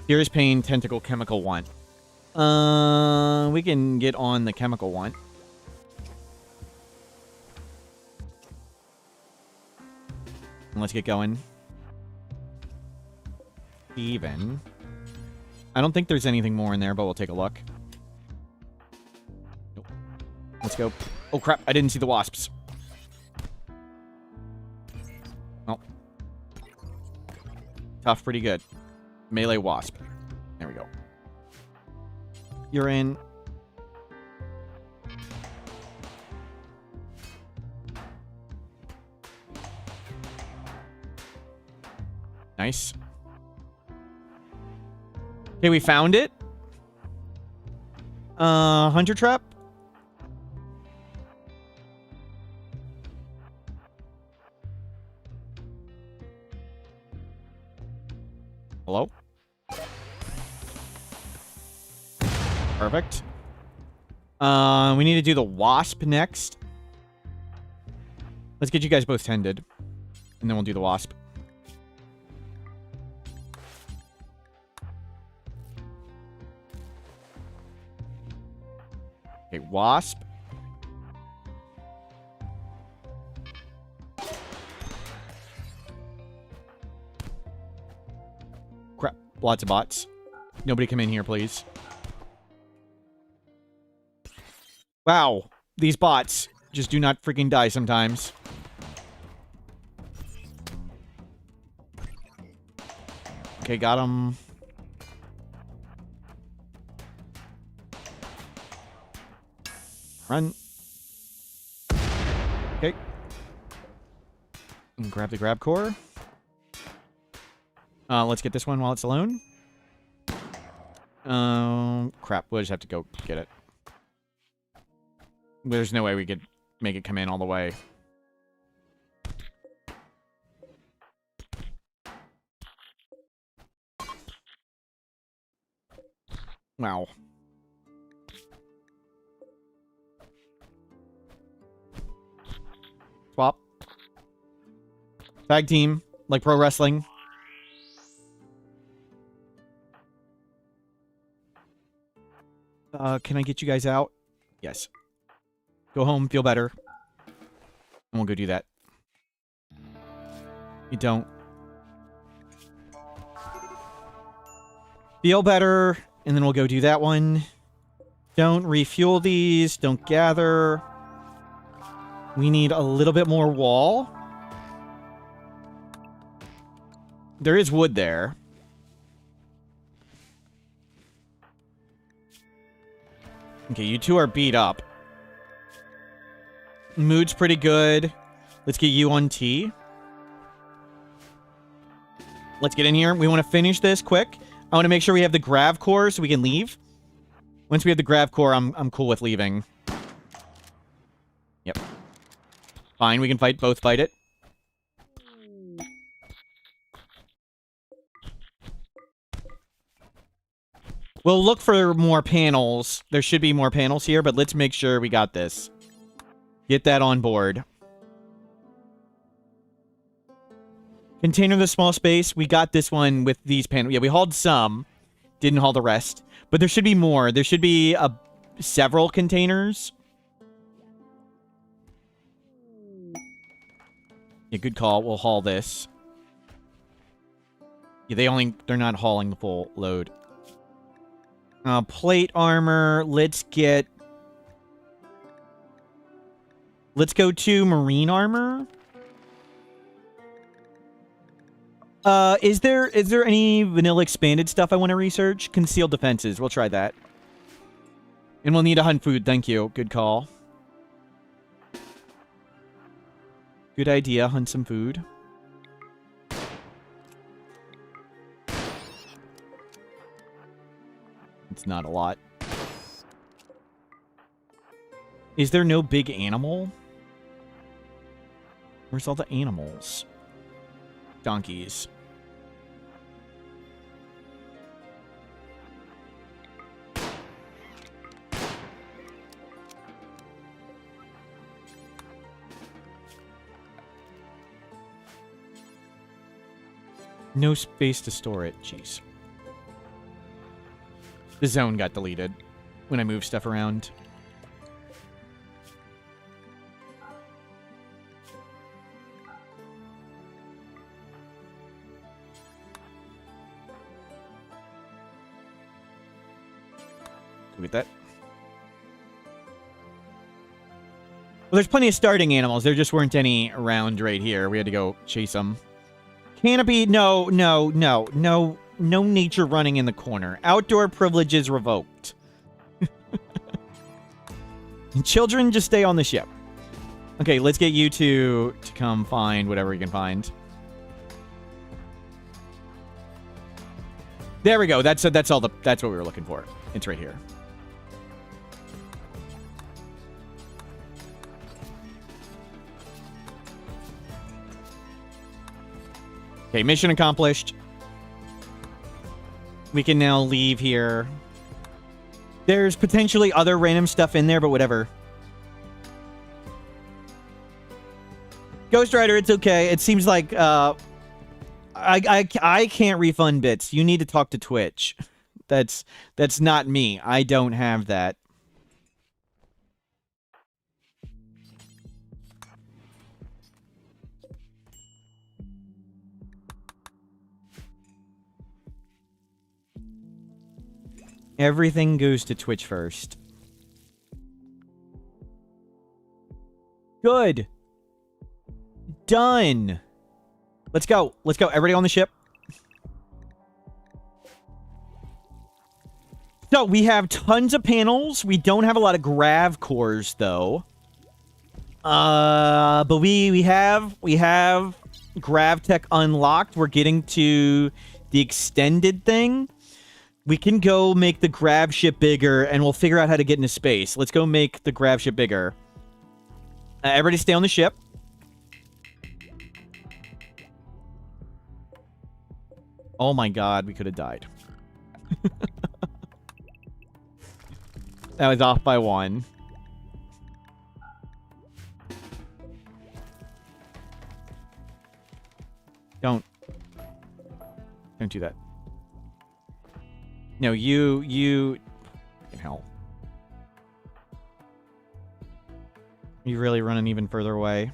Serious pain, tentacle, chemical 1. We can get on the chemical 1. And let's get going. Even. I don't think there's anything more in there, but we'll take a look. Nope. Let's go. Oh, crap. I didn't see the wasps. Oh. Tough, pretty good. Melee wasp. There we go. You're in. Nice. Okay, we found it. Hunter trap. Hello? Perfect. We need to do the wasp next. Let's get you guys both tended. And then we'll do the wasp. Okay, wasp. Crap. Lots of bots. Nobody come in here, please. Wow. These bots just do not freaking die sometimes. Okay, got him. Run. Okay. And grab the grab core. Let's get this one while it's alone. Crap. We'll just have to go get it. There's no way we could make it come in all the way. Wow. Swap. Tag team, like pro wrestling. Can I get you guys out? Yes. Go home, feel better. And we'll go do that. You don't. Feel better, and then we'll go do that one. Don't refuel these, don't gather. We need a little bit more wall. There is wood there. Okay, you two are beat up. Mood's pretty good. Let's get you on T. Let's get in here. We want to finish this quick. I want to make sure we have the Grav core so we can leave. Once we have the Grav core, I'm cool with leaving. Yep. Fine, we can both fight it. We'll look for more panels. There should be more panels here, but let's make sure we got this. Get that on board. Container the small space. We got this one with these panels. Yeah, we hauled some. Didn't haul the rest. But there should be more. There should be several containers. Yeah, good call. We'll haul this. Yeah, they're not hauling the full load. Plate armor. Let's go to marine armor. Is there any vanilla expanded stuff I want to research? Concealed defenses. We'll try that. And we'll need to hunt food. Thank you. Good call. Good idea. Hunt some food. It's not a lot. Is there no big animal? Where's all the animals? Donkeys. No space to store it. Jeez. The zone got deleted when I moved stuff around. Look at that. Well, there's plenty of starting animals. There just weren't any around right here. We had to go chase them. Canopy, no nature running in the corner. Outdoor privileges revoked. Children, just stay on the ship. Okay, let's get you two to come find whatever you can find. There we go. That's what we were looking for. It's right here. Okay, mission accomplished. We can now leave here. There's potentially other random stuff in there, but whatever. Ghost Rider, it's okay. It seems like I can't refund bits. You need to talk to Twitch. That's not me. I don't have that. Everything goes to Twitch first. Good. Done. Let's go. Let's go. Everybody on the ship. So, we have tons of panels. We don't have a lot of grav cores, though. But we have grav tech unlocked. We're getting to the extended thing. We can go make the Gravship bigger, and we'll figure out how to get into space. Let's go make the Gravship bigger. Everybody stay on the ship. Oh my god, we could have died. That was off by 1. Don't do that. No, you... Hell. You really running even further away?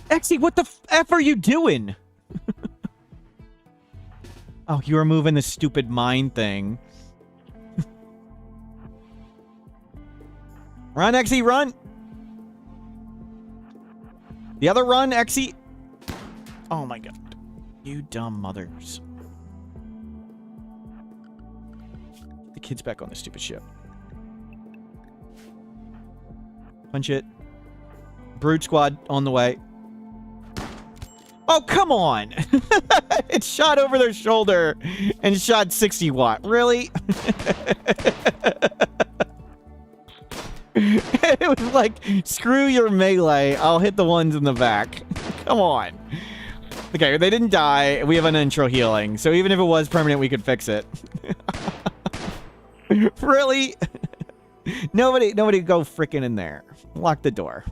Exy, what the F are you doing? Oh, you were moving the stupid mine thing. Run, Exy, run! The other run, Exy! Oh my god. You dumb mothers. Get the kids back on the stupid ship. Punch it. Brood squad on the way. Oh, come on! It shot over their shoulder and shot 60 watt. Really? It was like, screw your melee. I'll hit the ones in the back. Come on. Okay, they didn't die. We have an intro healing. So even if it was permanent, we could fix it. Really? Nobody go freaking in there. Lock the door.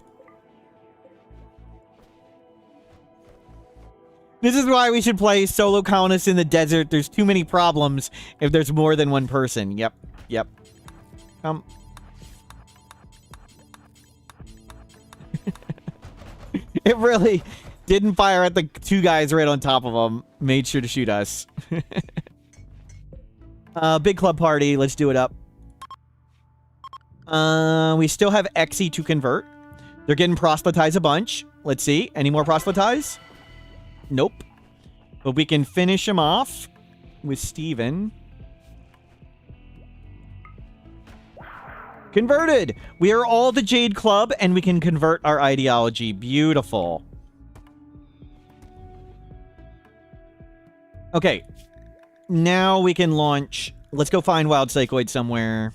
This is why we should play solo colonists in the desert. There's too many problems if there's more than one person. Yep. It really didn't fire at the 2 guys right on top of them. Made sure to shoot us. Big club party. Let's do it up. We still have Exy to convert. They're getting proselytized a bunch. Let's see. Any more proselytize? Nope. But we can finish him off with Steven. Converted! We are all the Jade Club, and we can convert our ideology. Beautiful. Okay. Now we can launch. Let's go find Wild Psychoid somewhere.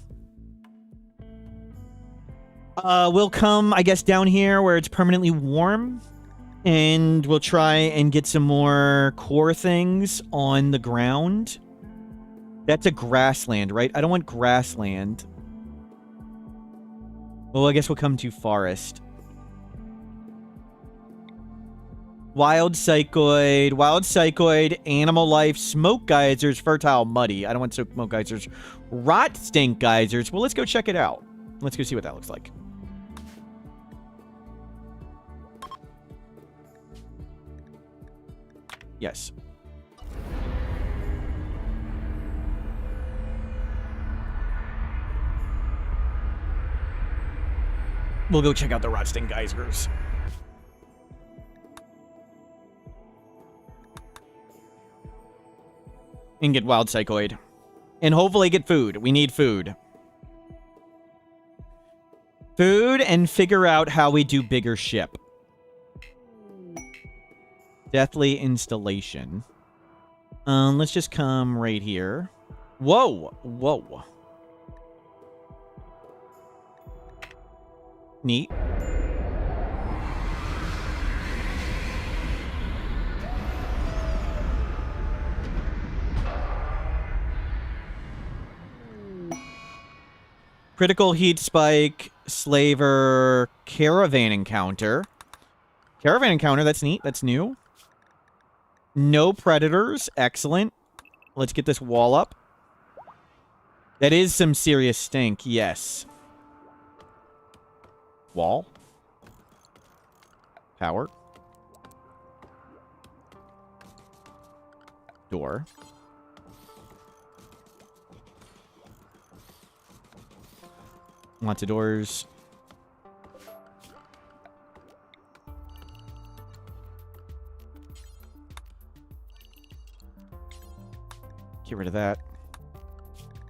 We'll come, I guess, down here where it's permanently warm. And we'll try and get some more core things on the ground. That's a grassland, right? I don't want grassland. Well, I guess we'll come to forest. Wild Psychoid, Animal Life, Smoke Geysers, Fertile Muddy. I don't want Smoke Geysers. Rot Stink Geysers. Well, let's go check it out. Let's go see what that looks like. Yes. We'll go check out the Rot Stink Geysers. And get Wild Psychoid. And hopefully get food. We need food. Food and figure out how we do bigger ship. Deathly installation. Let's just come right here. Whoa. Whoa. Neat. Critical heat spike, slaver, caravan encounter. Caravan encounter, that's neat. That's new. No predators. Excellent. Let's get this wall up. That is some serious stink, yes. Wall. Power. Door. Lots of doors. Get rid of that.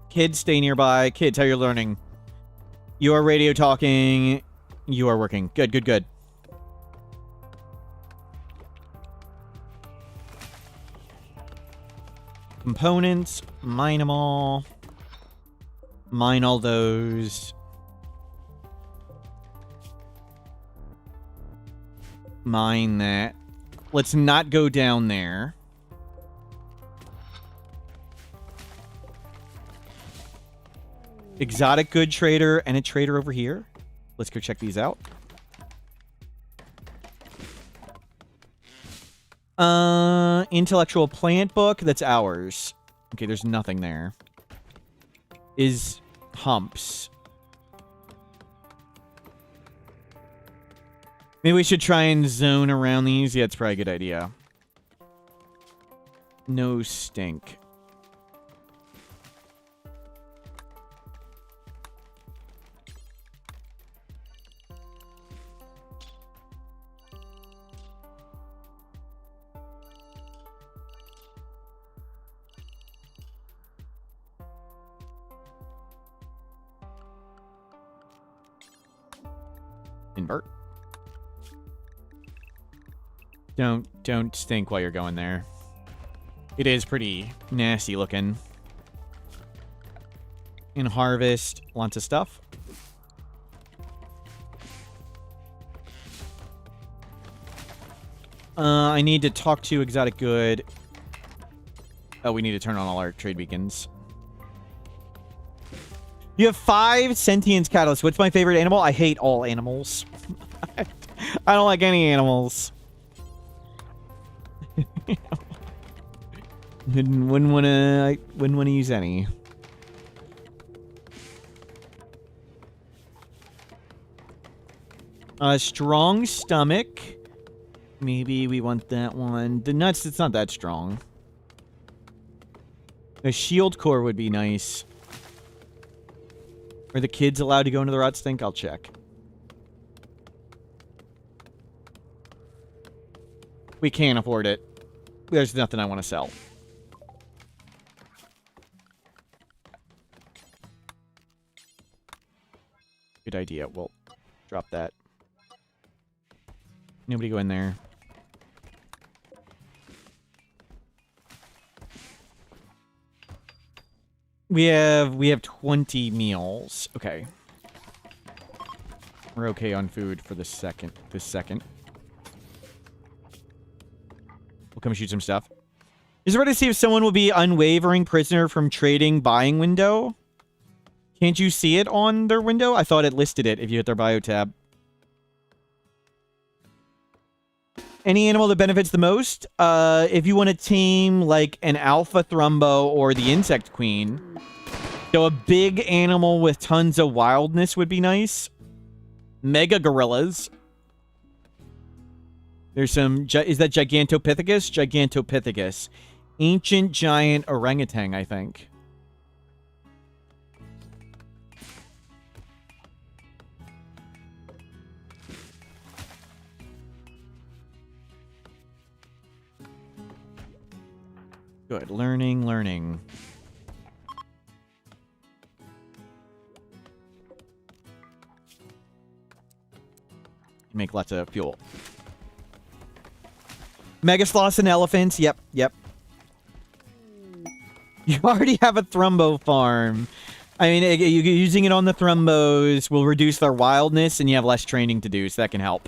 Kids, stay nearby. Kids, how you're learning? You are radio talking. You are working. Good, good, good. Components. Mine them all. Mine all those. Mine that. Let's not go down there. Exotic good trader and a trader over here. Let's go check these out. Intellectual plant book. That's ours. Okay, there's nothing there. Is humps. Maybe we should try and zone around these. Yeah, it's probably a good idea. No stink. Invert. Don't stink while you're going there. It is pretty nasty looking. And harvest lots of stuff. I need to talk to Exotic Good. Oh, we need to turn on all our trade beacons. You have 5 sentience catalysts. What's my favorite animal? I hate all animals. I don't like any animals. wouldn't want to use any. Strong stomach. Maybe we want that one. The nuts, it's not that strong. A shield core would be nice. Are the kids allowed to go into the rot stink? I'll check. We can't afford it. There's nothing I want to sell. Good idea. We'll drop that. Nobody go in there. We have 20 meals. Okay. We're okay on food for this second. We'll come shoot some stuff. Is it ready to see if someone will be unwavering prisoner from trading buying window? Can't you see it on their window? I thought it listed it if you hit their bio tab. Any animal that benefits the most? If you want to team like an alpha thrumbo or the insect queen. So a big animal with tons of wildness would be nice. Mega gorillas. There's some... Is that Gigantopithecus? Gigantopithecus. Ancient giant orangutan, I think. Good. Learning. make lots of fuel. Mega sloths and elephants. Yep, yep. You already have a thrumbo farm. I mean, using it on the thrumbos will reduce their wildness, and you have less training to do, so that can help.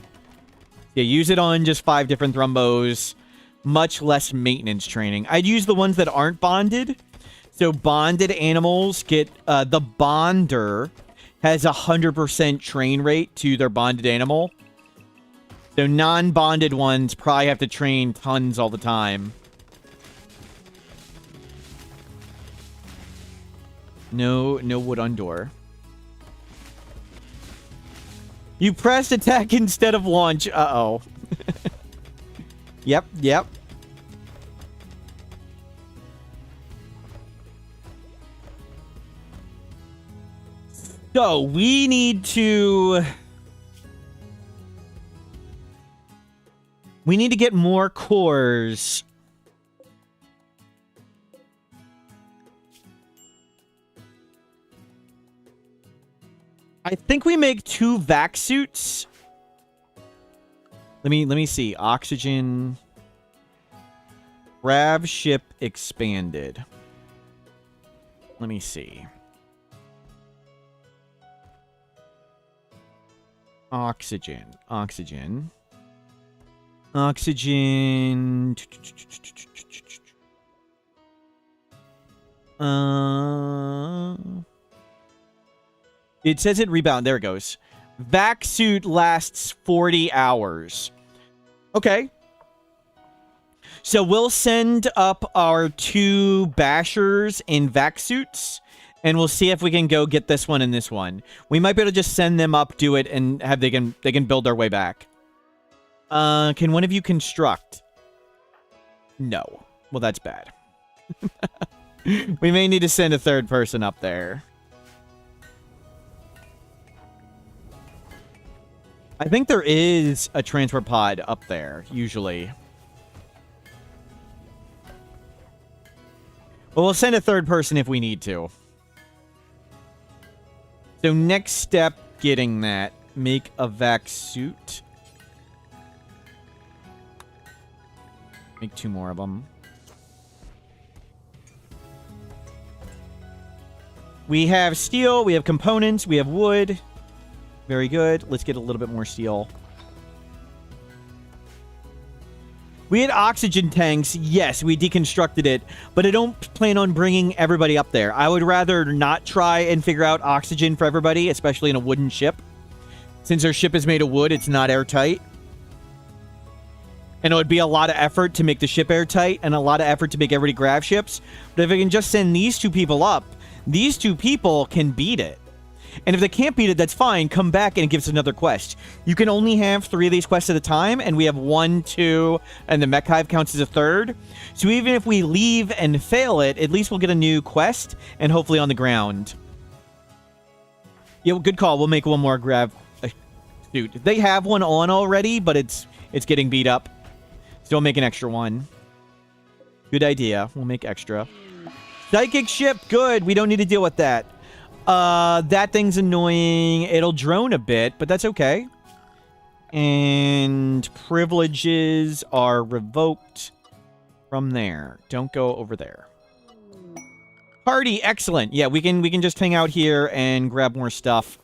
Yeah, use it on just 5 different thrumbos. Much less maintenance training. I'd use the ones that aren't bonded. So bonded animals get... the bonder has 100% train rate to their bonded animal. So non-bonded ones probably have to train tons all the time. No wood on door. You pressed attack instead of launch. Uh-oh. Yep. So, we need to... We need to get more cores. I think we make 2 vac suits. Let me see. Oxygen. Gravship expanded. Let me see. Oxygen. It says it rebound. There it goes. Vac suit lasts 40 hours. Okay. So we'll send up our 2 bashers in vac suits, and we'll see if we can go get this one and this one. We might be able to just send them up, do it, and have they can build their way back. Can one of you construct? No. Well, that's bad. We may need to send a 3rd person up there. I think there is a transport pod up there, usually. Well, we'll send a 3rd person if we need to. So next step, getting that. Make a vac suit. Make 2 more of them. We have steel, we have components, we have wood. Very good. Let's get a little bit more steel. We had oxygen tanks. Yes, we deconstructed it, but I don't plan on bringing everybody up there. I would rather not try and figure out oxygen for everybody, especially in a wooden ship. Since our ship is made of wood, it's not airtight. And it would be a lot of effort to make the ship airtight and a lot of effort to make everybody grav ships. But if I can just send these 2 people up, these 2 people can beat it. And if they can't beat it, that's fine. Come back and it gives us another quest. You can only have 3 of these quests at a time, and we have 1, 2, and the mech hive counts as a 3rd. So even if we leave and fail it, at least we'll get a new quest, and hopefully on the ground. Yeah, good call. We'll make 1 more grav suit. They have one on already, but it's getting beat up. So we'll make an extra one. Good idea. We'll make extra. Psychic ship. Good. We don't need to deal with that. That thing's annoying. It'll drone a bit, but that's okay. And privileges are revoked from there. Don't go over there. Party, excellent. Yeah, we can just hang out here and grab more stuff.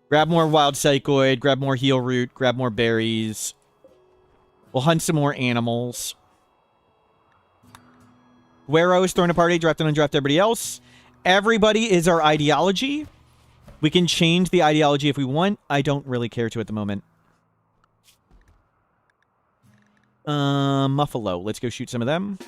Grab more wild psychoid, grab more heal root, grab more berries. We'll hunt some more animals. Guero's throwing a party, draft and undraft everybody else. Everybody is our ideology. We can change the ideology if we want. I don't really care to at the moment. Muffalo. Let's go shoot some of them.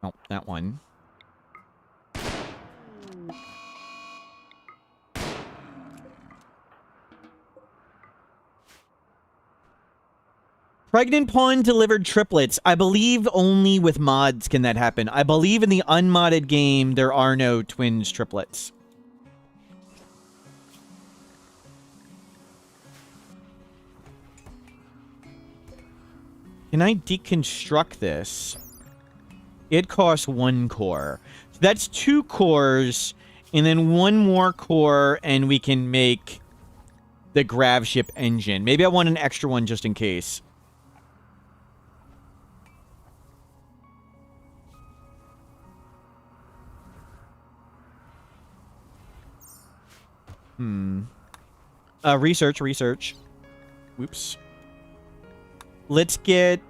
Oh, that one. Pregnant pawn delivered triplets. I believe only with mods can that happen. I believe in the unmodded game there are no twins triplets. Can I deconstruct this? It costs 1 core. So that's 2 cores, and then 1 more core, and we can make the Gravship engine. Maybe I want an extra one just in case. Research. Whoops. Let's get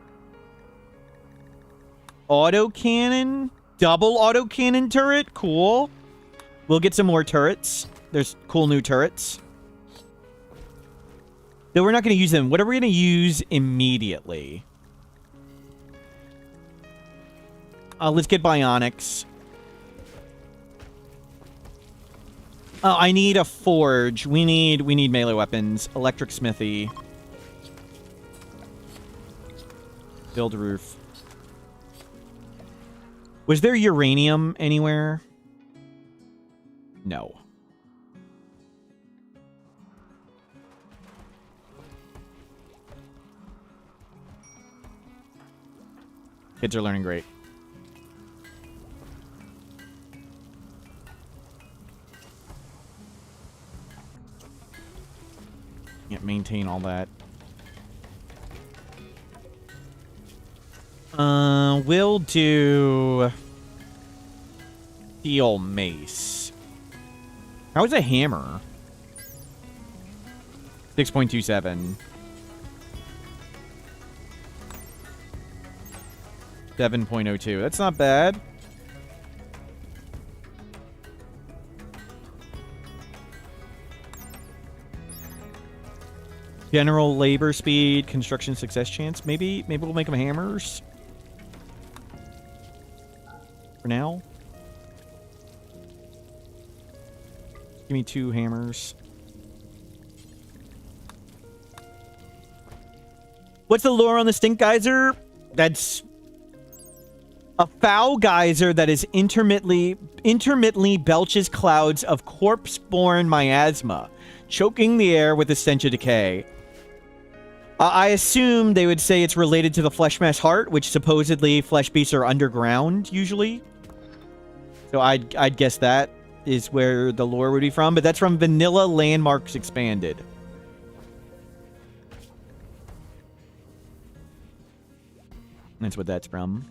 autocannon. Double autocannon turret. Cool. We'll get some more turrets. There's cool new turrets. Though we're not going to use them. What are we going to use immediately? Let's get bionics. I need a forge. We need melee weapons. Electric smithy. Build a roof. Was there uranium anywhere? No. Kids are learning great. Can't maintain all that. We'll do steel mace. How is a hammer? 6.27. 7.02. That's not bad. General labor speed, construction success chance. Maybe we'll make them hammers. For now. Give me 2 hammers. What's the lore on the stink geyser? That's a foul geyser that is intermittently belches clouds of corpse-borne miasma, choking the air with the stench of decay. I assume they would say it's related to the flesh mass heart, which supposedly flesh beasts are underground, usually. So I'd guess that is where the lore would be from, but that's from Vanilla Landmarks Expanded. That's what that's from.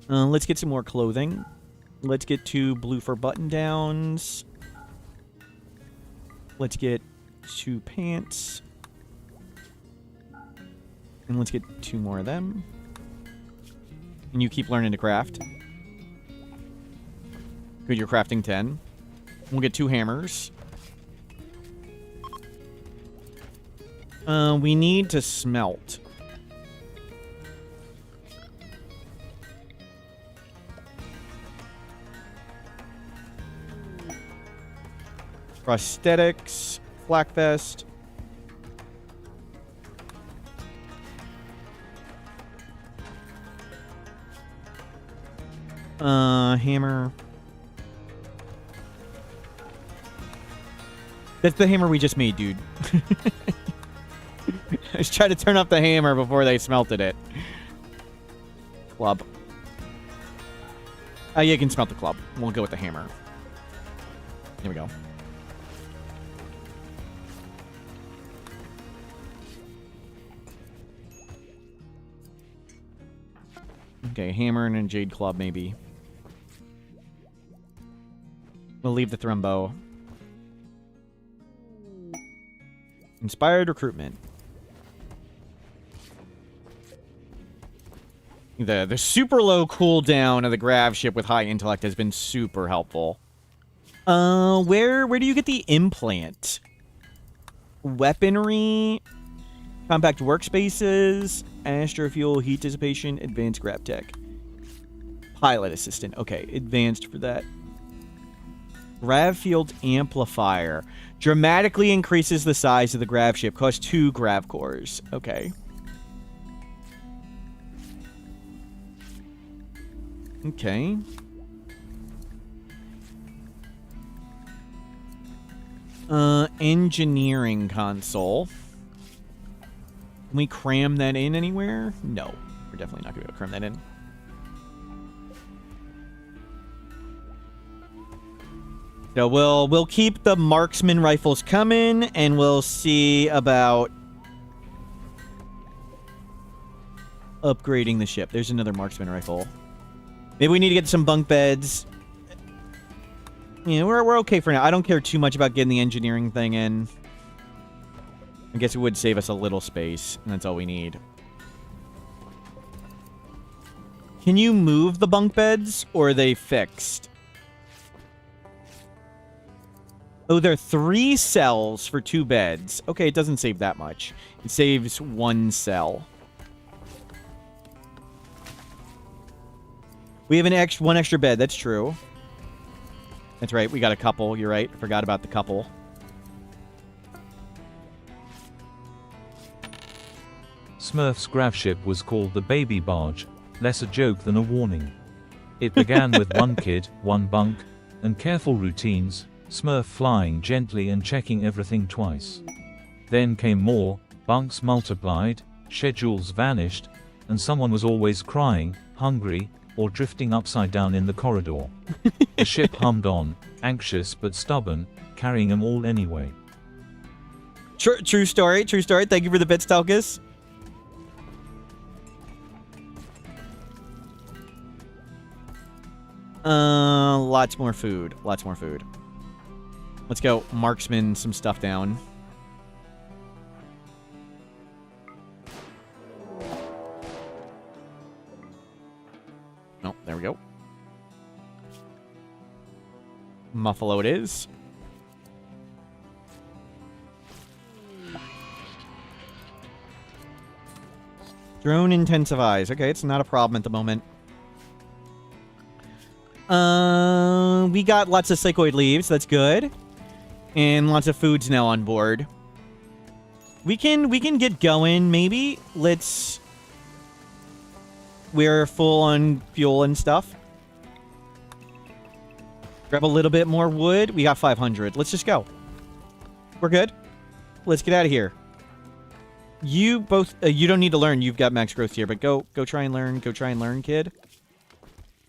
Let's get some more clothing. Let's get 2 blue fur button-downs. Let's get 2 pants. And let's get 2 more of them. And you keep learning to craft. Good, you're crafting 10. We'll get 2 hammers. We need to smelt. Prosthetics, flak vest. Hammer. That's the hammer we just made, dude. I was trying to turn off the hammer before they smelted it. Club. Yeah, you can smelt the club. We'll go with the hammer. Here we go. Okay, hammer and a jade club, maybe. We'll leave the thrumbo. Inspired recruitment. The super low cooldown of the Gravship with high intellect has been super helpful. Where do you get the implant? Weaponry, compact workspaces, astrofuel, heat dissipation, advanced grab tech. Pilot assistant. Okay, advanced for that. Grav field amplifier. Dramatically increases the size of the Gravship. Costs 2 grav cores. Okay. Okay. Engineering console. Can we cram that in anywhere? No. We're definitely not going to be able to cram that in. So we'll keep the marksman rifles coming, and we'll see about upgrading the ship. There's another marksman rifle. Maybe we need to get some bunk beds. Yeah, we're okay for now. I don't care too much about getting the engineering thing in. I guess it would save us a little space, and that's all we need. Can you move the bunk beds, or are they fixed? Oh, there are 3 cells for 2 beds. Okay, it doesn't save that much. It saves 1 cell. We have one extra bed. That's true. That's right. We got a couple. You're right. I forgot about the couple. Smurf's Gravship was called the Baby Barge, less a joke than a warning. It began with 1 kid, 1 bunk, and careful routines, Smurf flying gently and checking everything twice. Then came more, bunks multiplied, schedules vanished, and someone was always crying, hungry, or drifting upside down in the corridor. The ship hummed on, anxious but stubborn, carrying them all anyway. True story. True story. Thank you for the bits, Talkus. Lots more food. Lots more food. Let's go marksman some stuff down. Oh, there we go. Muffalo it is. Drone intensifies. Okay, it's not a problem at the moment. We got lots of psychoid leaves. That's good. And lots of foods now on board. We can get going, maybe. We're full on fuel and stuff. Grab a little bit more wood. We got 500. Let's just go. We're good. Let's get out of here. You both, you don't need to learn. You've got max growth here, but go try and learn. Go try and learn, kid.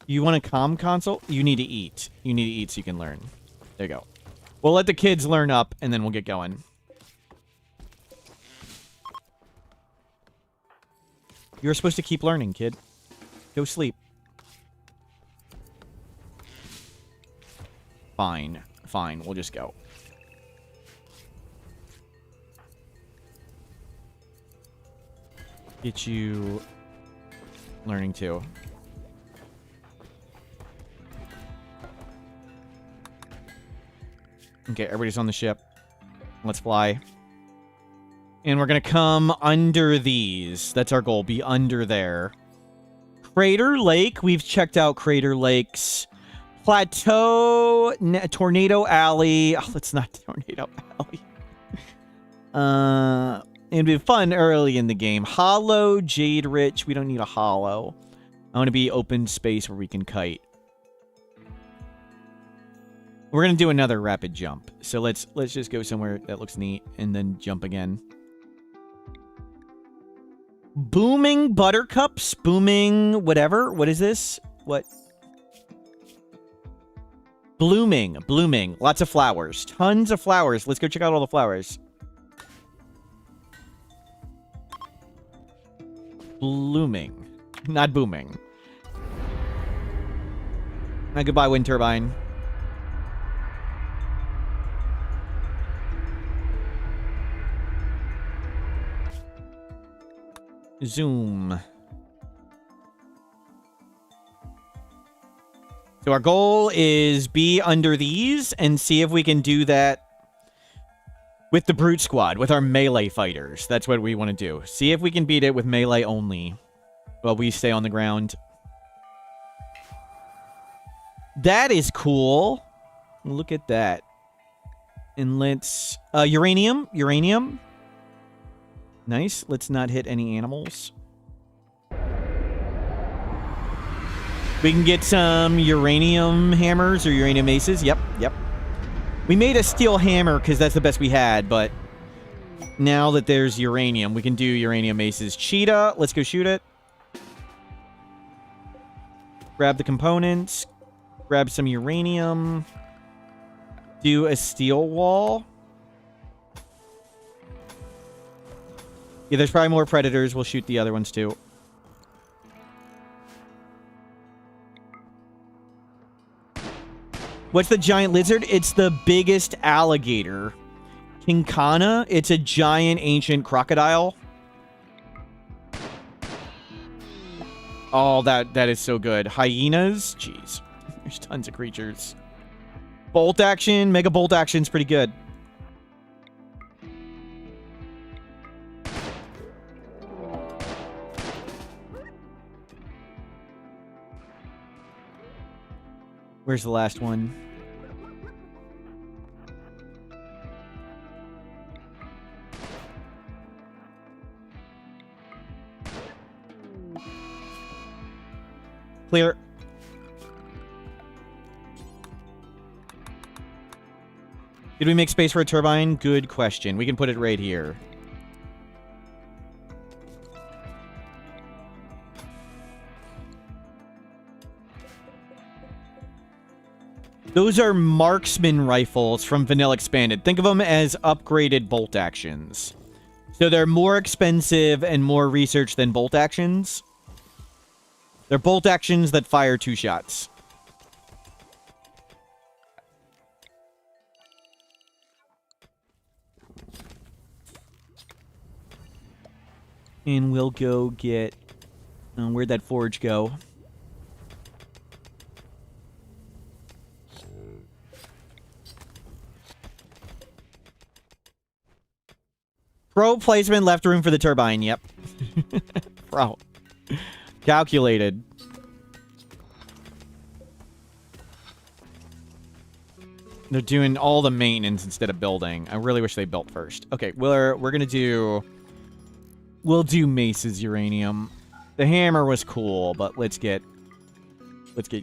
You want a comm console? You need to eat. You need to eat so you can learn. There you go. We'll let the kids learn up, and then we'll get going. You're supposed to keep learning, kid. Go sleep. Fine. Fine. We'll just go. Get you learning too. Okay, everybody's on the ship. Let's fly. And we're going to come under these. That's our goal. Be under there. Crater Lake. We've checked out Crater Lakes. Plateau. Tornado Alley. Oh, it's not Tornado Alley. It'd be fun early in the game. Hollow. Jade Rich. We don't need a hollow. I want to be open space where we can kite. We're going to do another rapid jump. So let's just go somewhere that looks neat and then jump again. Booming buttercups, booming whatever. What is this? What? Blooming. Lots of flowers. Tons of flowers. Let's go check out all the flowers. Blooming. Not booming. Goodbye, wind turbine. Zoom. So our goal is be under these and see if we can do that with the brute squad, with our melee fighters. That's what we want to do. See if we can beat it with melee only while we stay on the ground. That is cool. Look at that. And let's... uranium. Nice. Let's not hit any animals. We can get some uranium hammers or uranium maces. Yep. We made a steel hammer because that's the best we had, but now that there's uranium, we can do uranium maces. Cheetah, let's go shoot it. Grab the components. Grab some uranium. do a steel wall. Yeah, there's probably more predators. We'll shoot the other ones too. What's the giant lizard? It's the biggest alligator. Kinkana, it's a giant ancient crocodile. Oh, that is so good. Hyenas? Jeez. There's tons of creatures. Bolt action. Mega bolt action's pretty good. Where's the last one? Clear. Did we make space for a turbine? Good question. We can put it right here. Those are marksman rifles from Vanilla Expanded. Think of them as upgraded bolt actions. So they're more expensive and more research than bolt actions. They're bolt actions that fire 2 shots. And we'll go get... where'd that forge go? Pro placement, left room for the turbine. Yep. Pro. Calculated. They're doing all the maintenance instead of building. I really wish they built first. Okay, we're gonna do... We'll do Mace's uranium. The hammer was cool, but let's get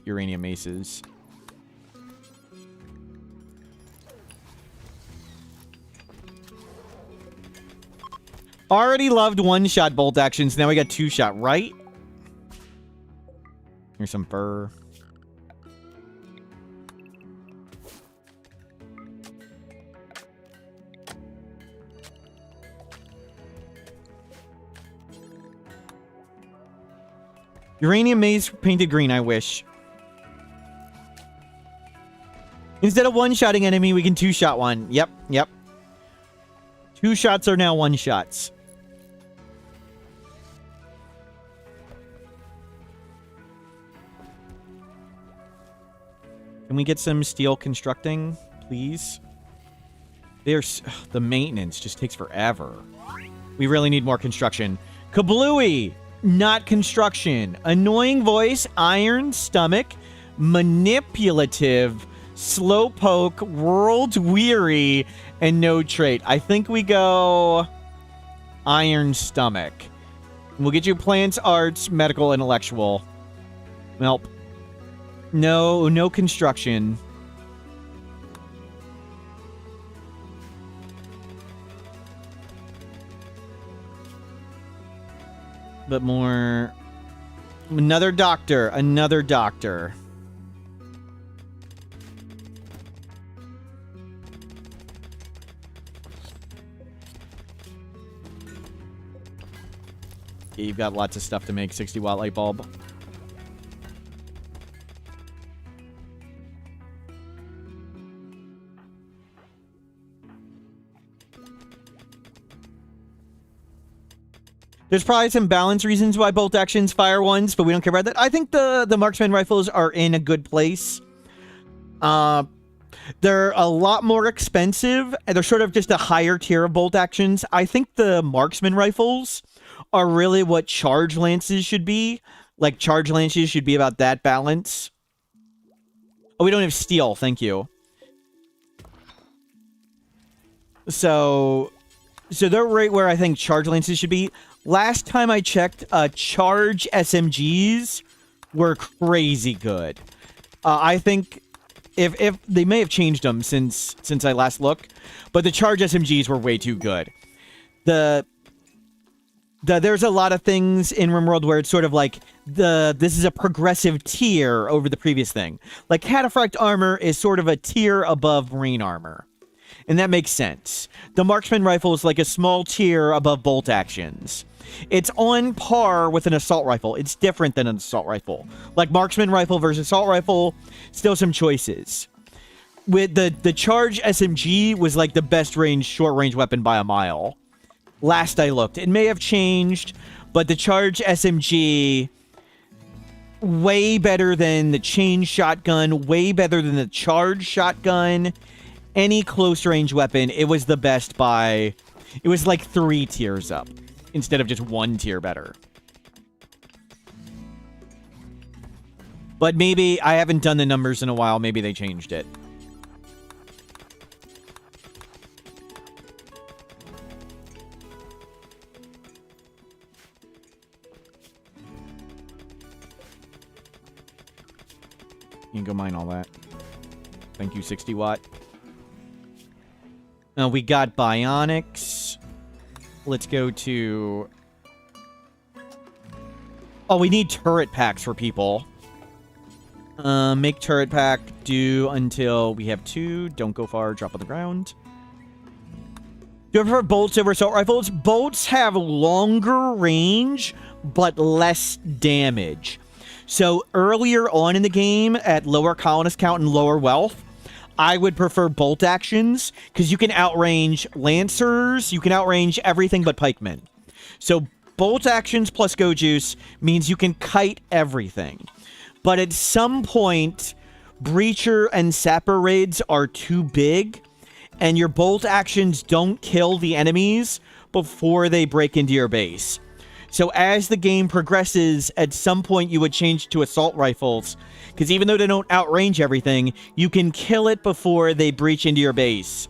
uranium maces. Already loved one-shot bolt actions. Now we got 2-shot, right? Here's some fur. Uranium maze painted green, I wish. Instead of one-shotting enemy, we can 2-shot one. Yep, yep. 2 shots are now 1-shots. Can we get some steel constructing, please? There's... the maintenance just takes forever. We really need more construction. Kablooey! Not construction. Annoying voice, iron stomach, manipulative, slowpoke, world weary, and no trait. I think we go iron stomach. We'll get you plants, arts, medical, intellectual. Nope. No construction. But more... Another doctor. Another doctor. Yeah, you've got lots of stuff to make. 60-watt light bulb. There's probably some balance reasons why bolt actions fire ones, but we don't care about that. I think the marksman rifles are in a good place. They're a lot more expensive, and they're sort of just a higher tier of bolt actions. I think the marksman rifles are really what charge lances should be. Like, charge lances should be about that balance. Oh, we don't have steel. Thank you. So they're right where I think charge lances should be. Last time I checked, charge SMGs were crazy good. I think if they may have changed them since I last looked, but the charge SMGs were way too good. There's a lot of things in RimWorld where it's sort of like this is a progressive tier over the previous thing. Like Cataphract armor is sort of a tier above Marine armor. And that makes sense. The Marksman rifle is like a small tier above bolt actions. It's on par with an assault rifle. It's different than an assault rifle. Like Marksman rifle versus assault rifle, still some choices. With the Charge SMG was like the best short range weapon by a mile. Last I looked. It may have changed, but the Charge SMG, way better than the chain shotgun, way better than the charge shotgun. Any close range weapon, it was the best by... It was like 3 tiers up, instead of just 1 tier better. But maybe, I haven't done the numbers in a while, maybe they changed it. You can go mine all that. Thank you, 60 watt. We got bionics. Let's go to... Oh, we need turret packs for people. Make turret pack do until we have 2. Don't go far. Drop on the ground. Do you prefer bolts over assault rifles? Bolts have longer range, but less damage. So earlier on in the game, at lower colonist count and lower wealth, I would prefer bolt actions, because you can outrange lancers, you can outrange everything but pikemen. So bolt actions plus go juice means you can kite everything. But at some point, breacher and sapper raids are too big, and your bolt actions don't kill the enemies before they break into your base. So as the game progresses, at some point you would change to assault rifles, because even though they don't outrange everything, you can kill it before they breach into your base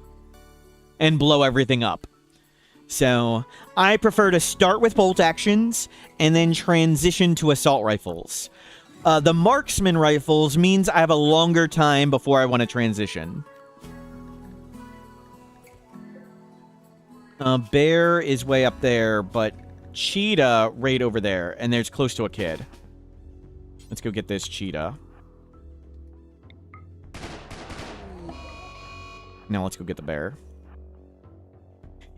and blow everything up. So I prefer to start with bolt actions and then transition to assault rifles. The marksman rifles means I have a longer time before I want to transition. Bear is way up there, but cheetah right over there, and there's close to a kid. Let's go get this cheetah. Now let's go get the bear.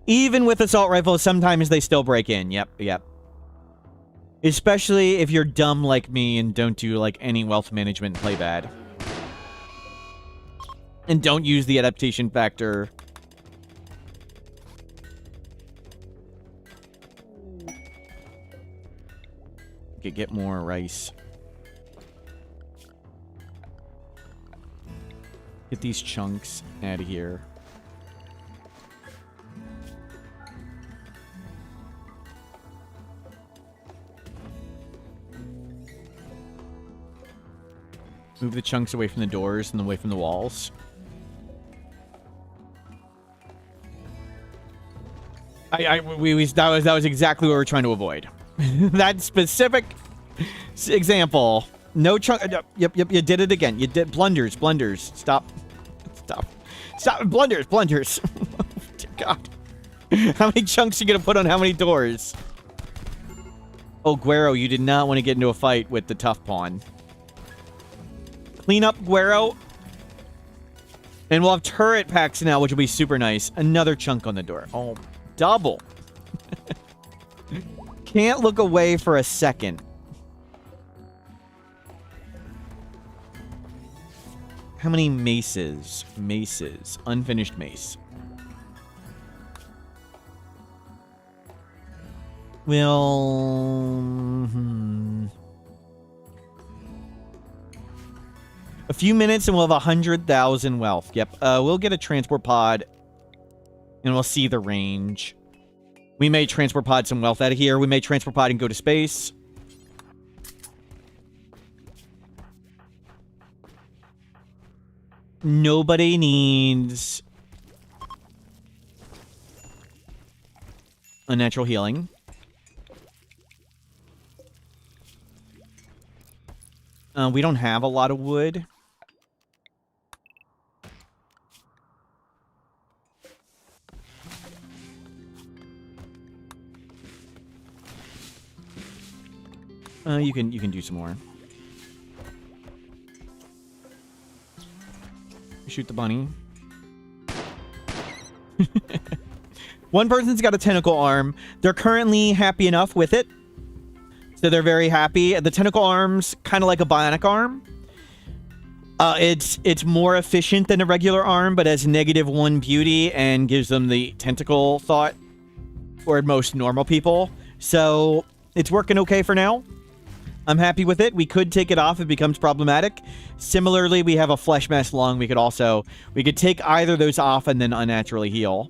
Even with assault rifles, sometimes they still break in. Yep. Especially if you're dumb like me and don't do like any wealth management and play bad. And don't use the adaptation factor. Get more rice. Get these chunks out of here. Move the chunks away from the doors and away from the walls. That was exactly what we're trying to avoid. That specific example. No chunk. Yep. You did it again. You did blunders. Stop. Blunders. God. How many chunks are you gonna put on how many doors? Oh, Guero, you did not want to get into a fight with the tough pawn. Clean up, Guero. And we'll have turret packs now, which will be super nice. Another chunk on the door. Oh, double. Can't look away for a second. How many maces? Maces. Unfinished mace. Well... A few minutes and we'll have 100,000 wealth. Yep. We'll get a transport pod. And we'll see the range. We may transport pod some wealth out of here. We may transport pod and go to space. Nobody needs unnatural healing. We don't have a lot of wood. You can do some more. Shoot the bunny. One person's got a tentacle arm. They're currently happy enough with it. So they're very happy. The tentacle arm's kind of like a bionic arm. It's more efficient than a regular arm, but has -1 beauty and gives them the tentacle thought for most normal people. So it's working okay for now. I'm happy with it. We could take it off if it becomes problematic. Similarly, we have a flesh mass lung. We could take either of those off and then unnaturally heal.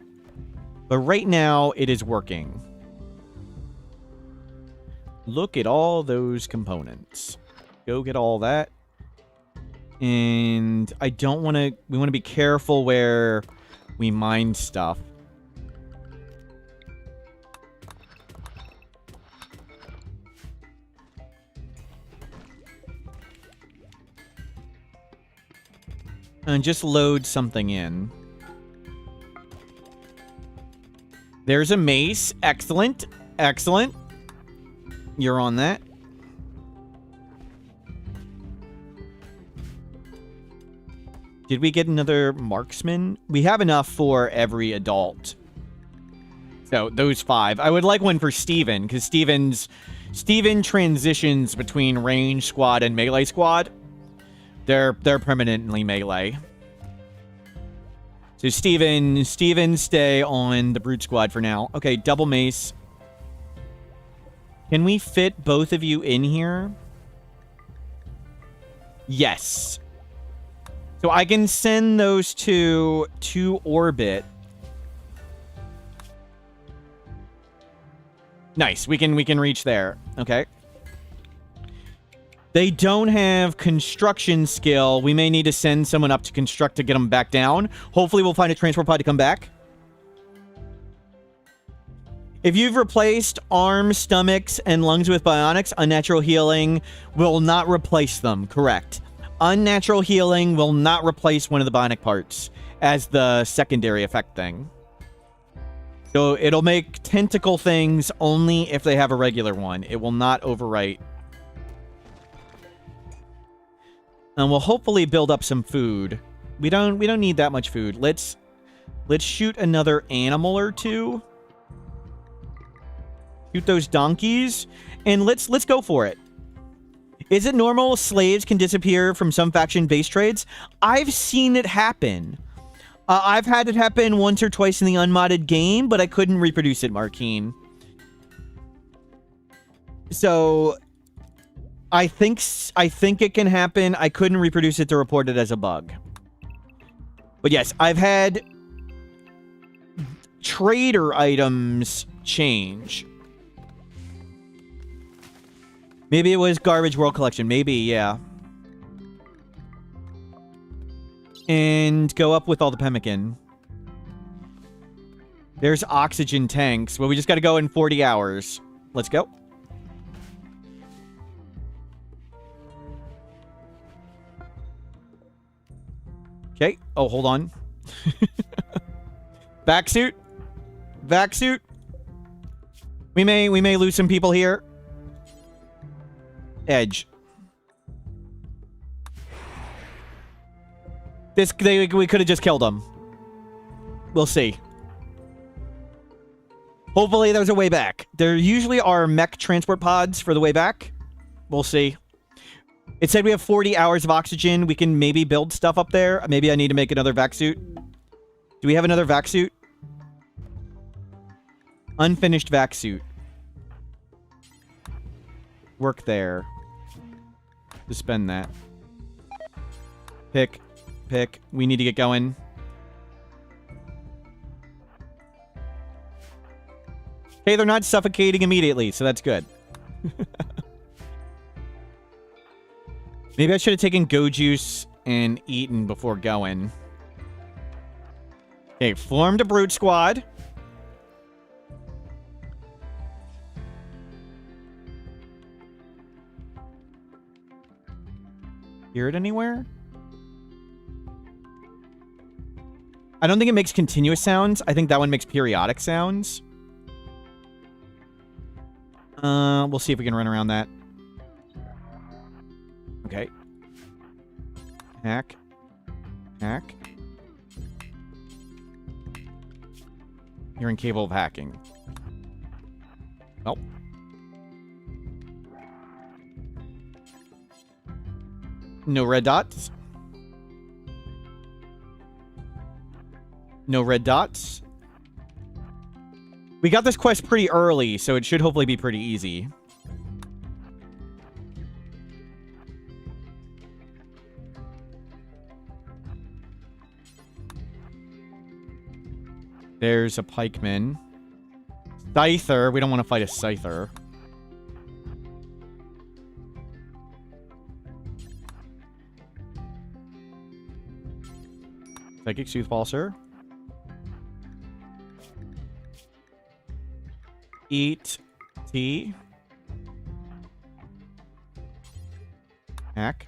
But right now, it is working. Look at all those components. Go get all that. And I don't want to... We want to be careful where we mine stuff. And just load something in. There's a mace. Excellent. Excellent. You're on that. Did we get another marksman? We have enough for every adult. So, those 5. I would like one for Steven, because Steven transitions between range squad and melee squad. They're permanently melee. So Steven, stay on the brute squad for now. Okay, double mace. Can we fit both of you in here? Yes. So I can send those two to orbit. Nice. We can reach there. Okay. They don't have construction skill. We may need to send someone up to construct to get them back down. Hopefully we'll find a transport pod to come back. If you've replaced arms, stomachs, and lungs with bionics, unnatural healing will not replace them. Correct. Unnatural healing will not replace one of the bionic parts as the secondary effect thing. So it'll make tentacle things only if they have a regular one. It will not overwrite. And we'll hopefully build up some food. We don't need that much food. Let's shoot another animal or two. Shoot those donkeys. And let's go for it. Is it normal slaves can disappear from some faction base trades? I've seen it happen. I've had it happen once or twice in the unmodded game, but I couldn't reproduce it, Markeen. So I think it can happen. I couldn't reproduce it to report it as a bug. But yes, I've had trader items change. Maybe it was Garbage World Collection. Maybe, yeah. And go up with all the pemmican. There's oxygen tanks. Well, we just got to go in 40 hours. Let's go. Okay. Oh, hold on. Backsuit. Backsuit. We may lose some people here. Edge. We could have just killed them. We'll see. Hopefully there's a way back. There usually are mech transport pods for the way back. We'll see. It said we have 40 hours of oxygen. We can maybe build stuff up there. Maybe I need to make another vac suit. Do we have another vac suit? Unfinished vac suit. Work there. Suspend that. Pick. We need to get going. Okay, they're not suffocating immediately, so that's good. Maybe I should have taken Go Juice and eaten before going. Okay, formed a brute squad. Hear it anywhere? I don't think it makes continuous sounds. I think that one makes periodic sounds. We'll see if we can run around that. Okay. Hack. Hack. You're incapable of hacking. Oh. No red dots. No red dots. We got this quest pretty early, so it should hopefully be pretty easy. There's a pikeman. Scyther. We don't want to fight a Scyther. Psychic Soothpulser. Eat tea. Hack.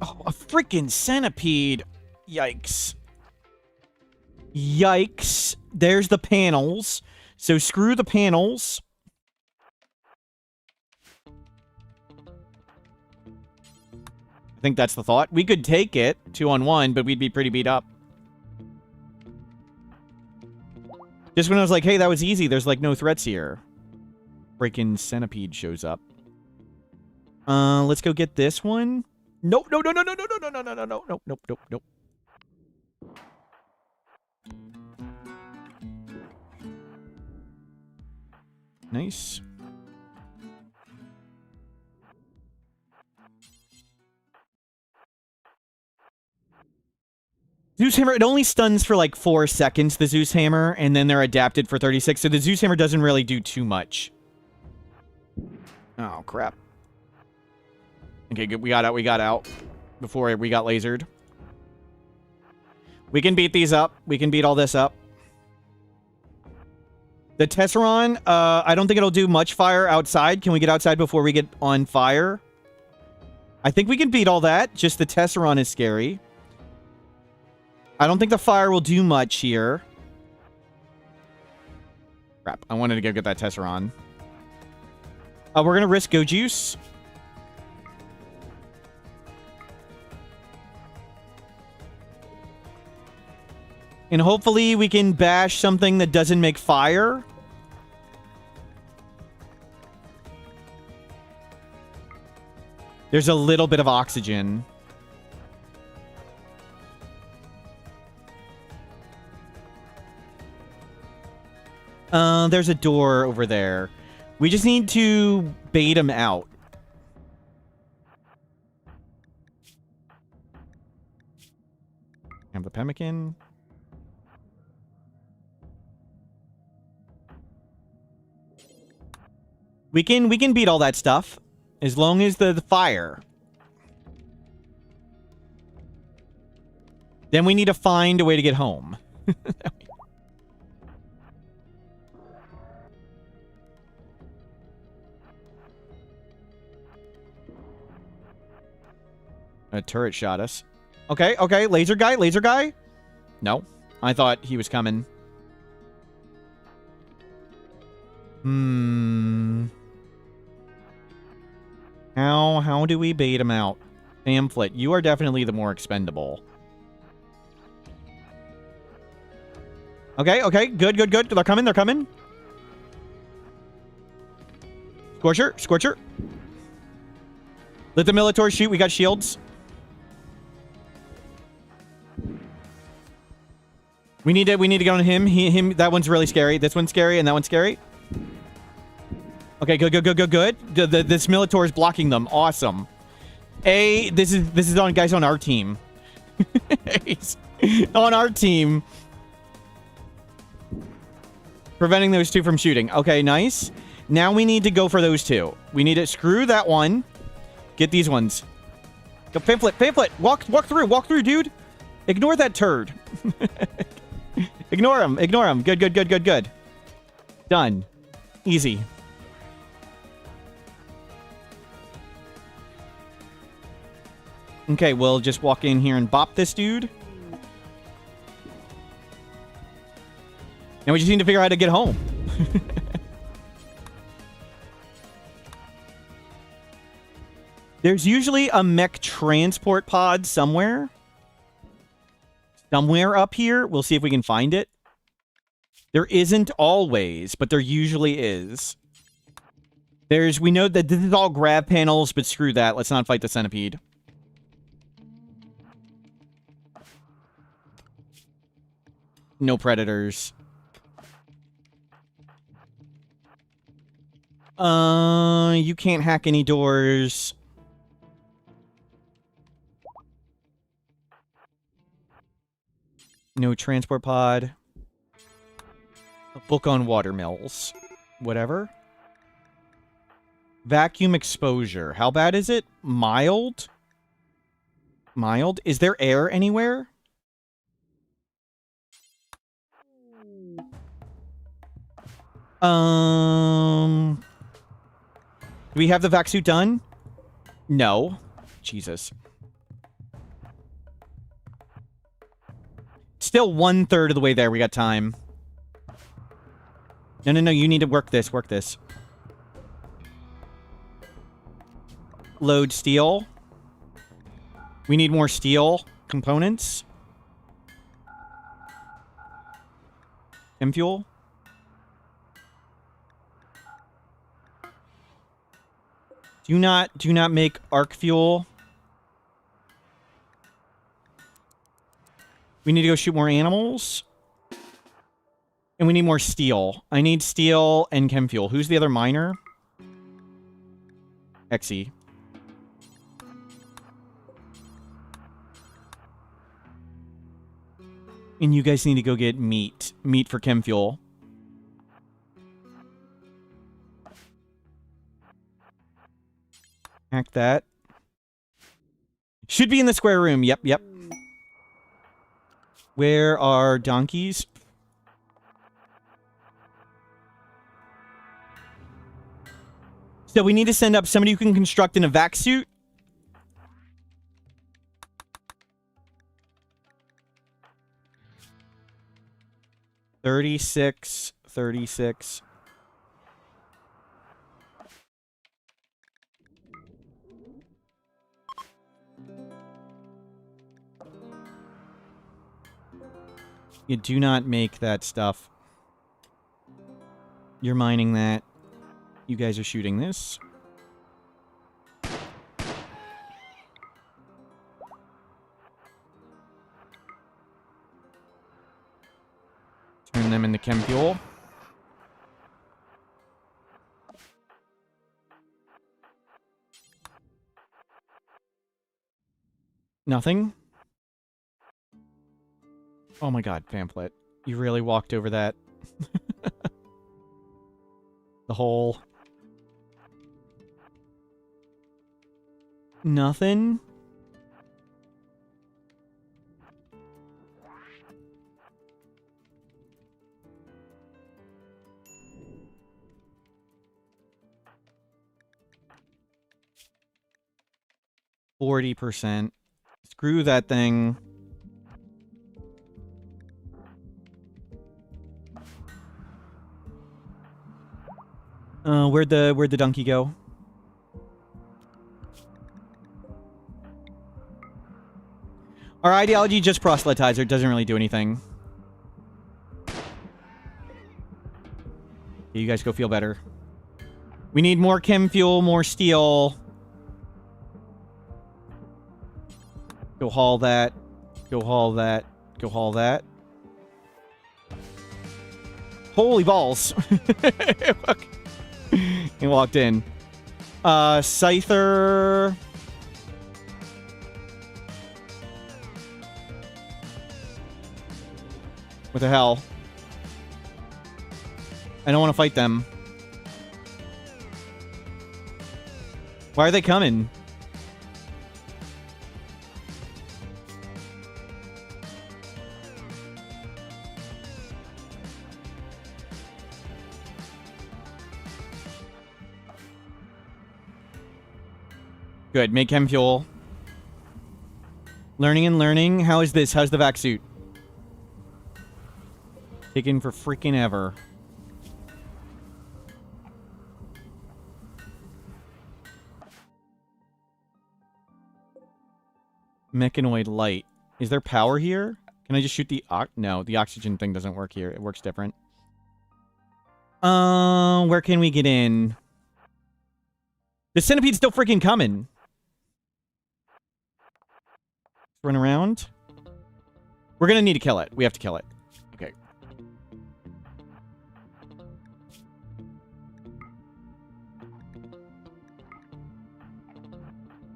Oh, a freaking centipede. Yikes. Yikes. There's the panels. So screw the panels. I think that's the thought. We could take it 2-on-1, but we'd be pretty beat up. Just when I was like, hey, that was easy. There's like no threats here. Freaking centipede shows up. Let's go get this one. Nope, no, no, no, no, no, no, no, no, no, no, no, nope, nope, nope, nope. Nice. Zeus Hammer, it only stuns for like 4 seconds, the Zeus Hammer, and then they're adapted for 36, so the Zeus Hammer doesn't really do too much. Oh, crap. Okay, good. We got out before we got lasered. We can beat these up. We can beat all this up. The Tesseron, I don't think it'll do much fire outside. Can we get outside before we get on fire? I think we can beat all that. Just the Tesseron is scary. I don't think the fire will do much here. Crap. I wanted to go get that Tesseron. We're going to risk Go Juice. And hopefully we can bash something that doesn't make fire. There's a little bit of oxygen. There's a door over there. We just need to bait him out. Have the pemmican. We can beat all that stuff as long as the fire. Then we need to find a way to get home. A turret shot us. Okay, okay. Laser guy, laser guy. No. I thought he was coming. How do we bait him out? Pamphlet, you are definitely the more expendable. Okay, okay. Good, good, good. They're coming, they're coming. Scorcher, Scorcher. Let the Militor shoot. We got shields. We need to get on him. That one's really scary. This one's scary, and that one's scary. Okay, good, good, good, good, good. This Militor is blocking them. Awesome. This is on guys on our team. On our team. Preventing those two from shooting. Okay, nice. Now we need to go for those two. We need to screw that one. Get these ones. Go, pamphlet, pamphlet. Walk through, dude. Ignore that turd. Ignore him. Ignore him. Good, good, good, good, good. Done. Easy. Okay, we'll just walk in here and bop this dude. Now we just need to figure out how to get home. There's usually a mech transport pod somewhere. Somewhere up here. We'll see if we can find it. There isn't always, but there usually is. We know that this is all Grav panels, but screw that. Let's not fight the centipede. No predators. You can't hack any doors. No transport pod. A book on watermills. Whatever. Vacuum exposure. How bad is it? Mild? Mild? Is there air anywhere? Do we have the vac suit done? No. Jesus. Still 1/3 of the way there. We got time. No. You need to work this. Work this. Load steel. We need more steel components. M fuel. Do not make arc fuel. We need to go shoot more animals. And we need more steel. I need steel and chem fuel. Who's the other miner? Exy. And you guys need to go get meat. Meat for chem fuel. Hack that. Should be in the square room. Yep. Where are donkeys? So we need to send up somebody who can construct in a vac suit. $36. You do not make that stuff. You're mining that. You guys are shooting this. Turn them into chem fuel. Nothing. Oh my god, pamphlet. You really walked over that. The hole. Nothing. %. Screw that thing. Where'd the donkey go? Our ideology just proselytizer, doesn't really do anything. You guys go feel better. We need more chem fuel, more steel. Go haul that. Go haul that. Go haul that. Holy balls. He walked in. Scyther. What the hell? I don't want to fight them. Why are they coming? Good. Make chem fuel. Learning and learning. How is this? How's the vac suit? Taking for freaking ever. Mechanoid light. Is there power here? Can I just shoot the no, the oxygen thing doesn't work here. It works different. Where can we get in? The centipede's still freaking coming. Run around. We're gonna need to kill it. We have to kill it. Okay.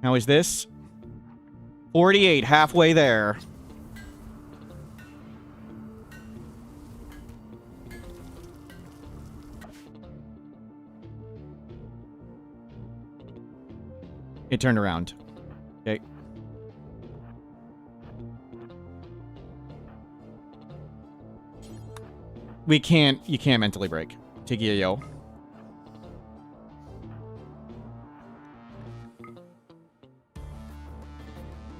How is this? 48, halfway there. It turned around. Okay. You can't mentally break. Take a yo.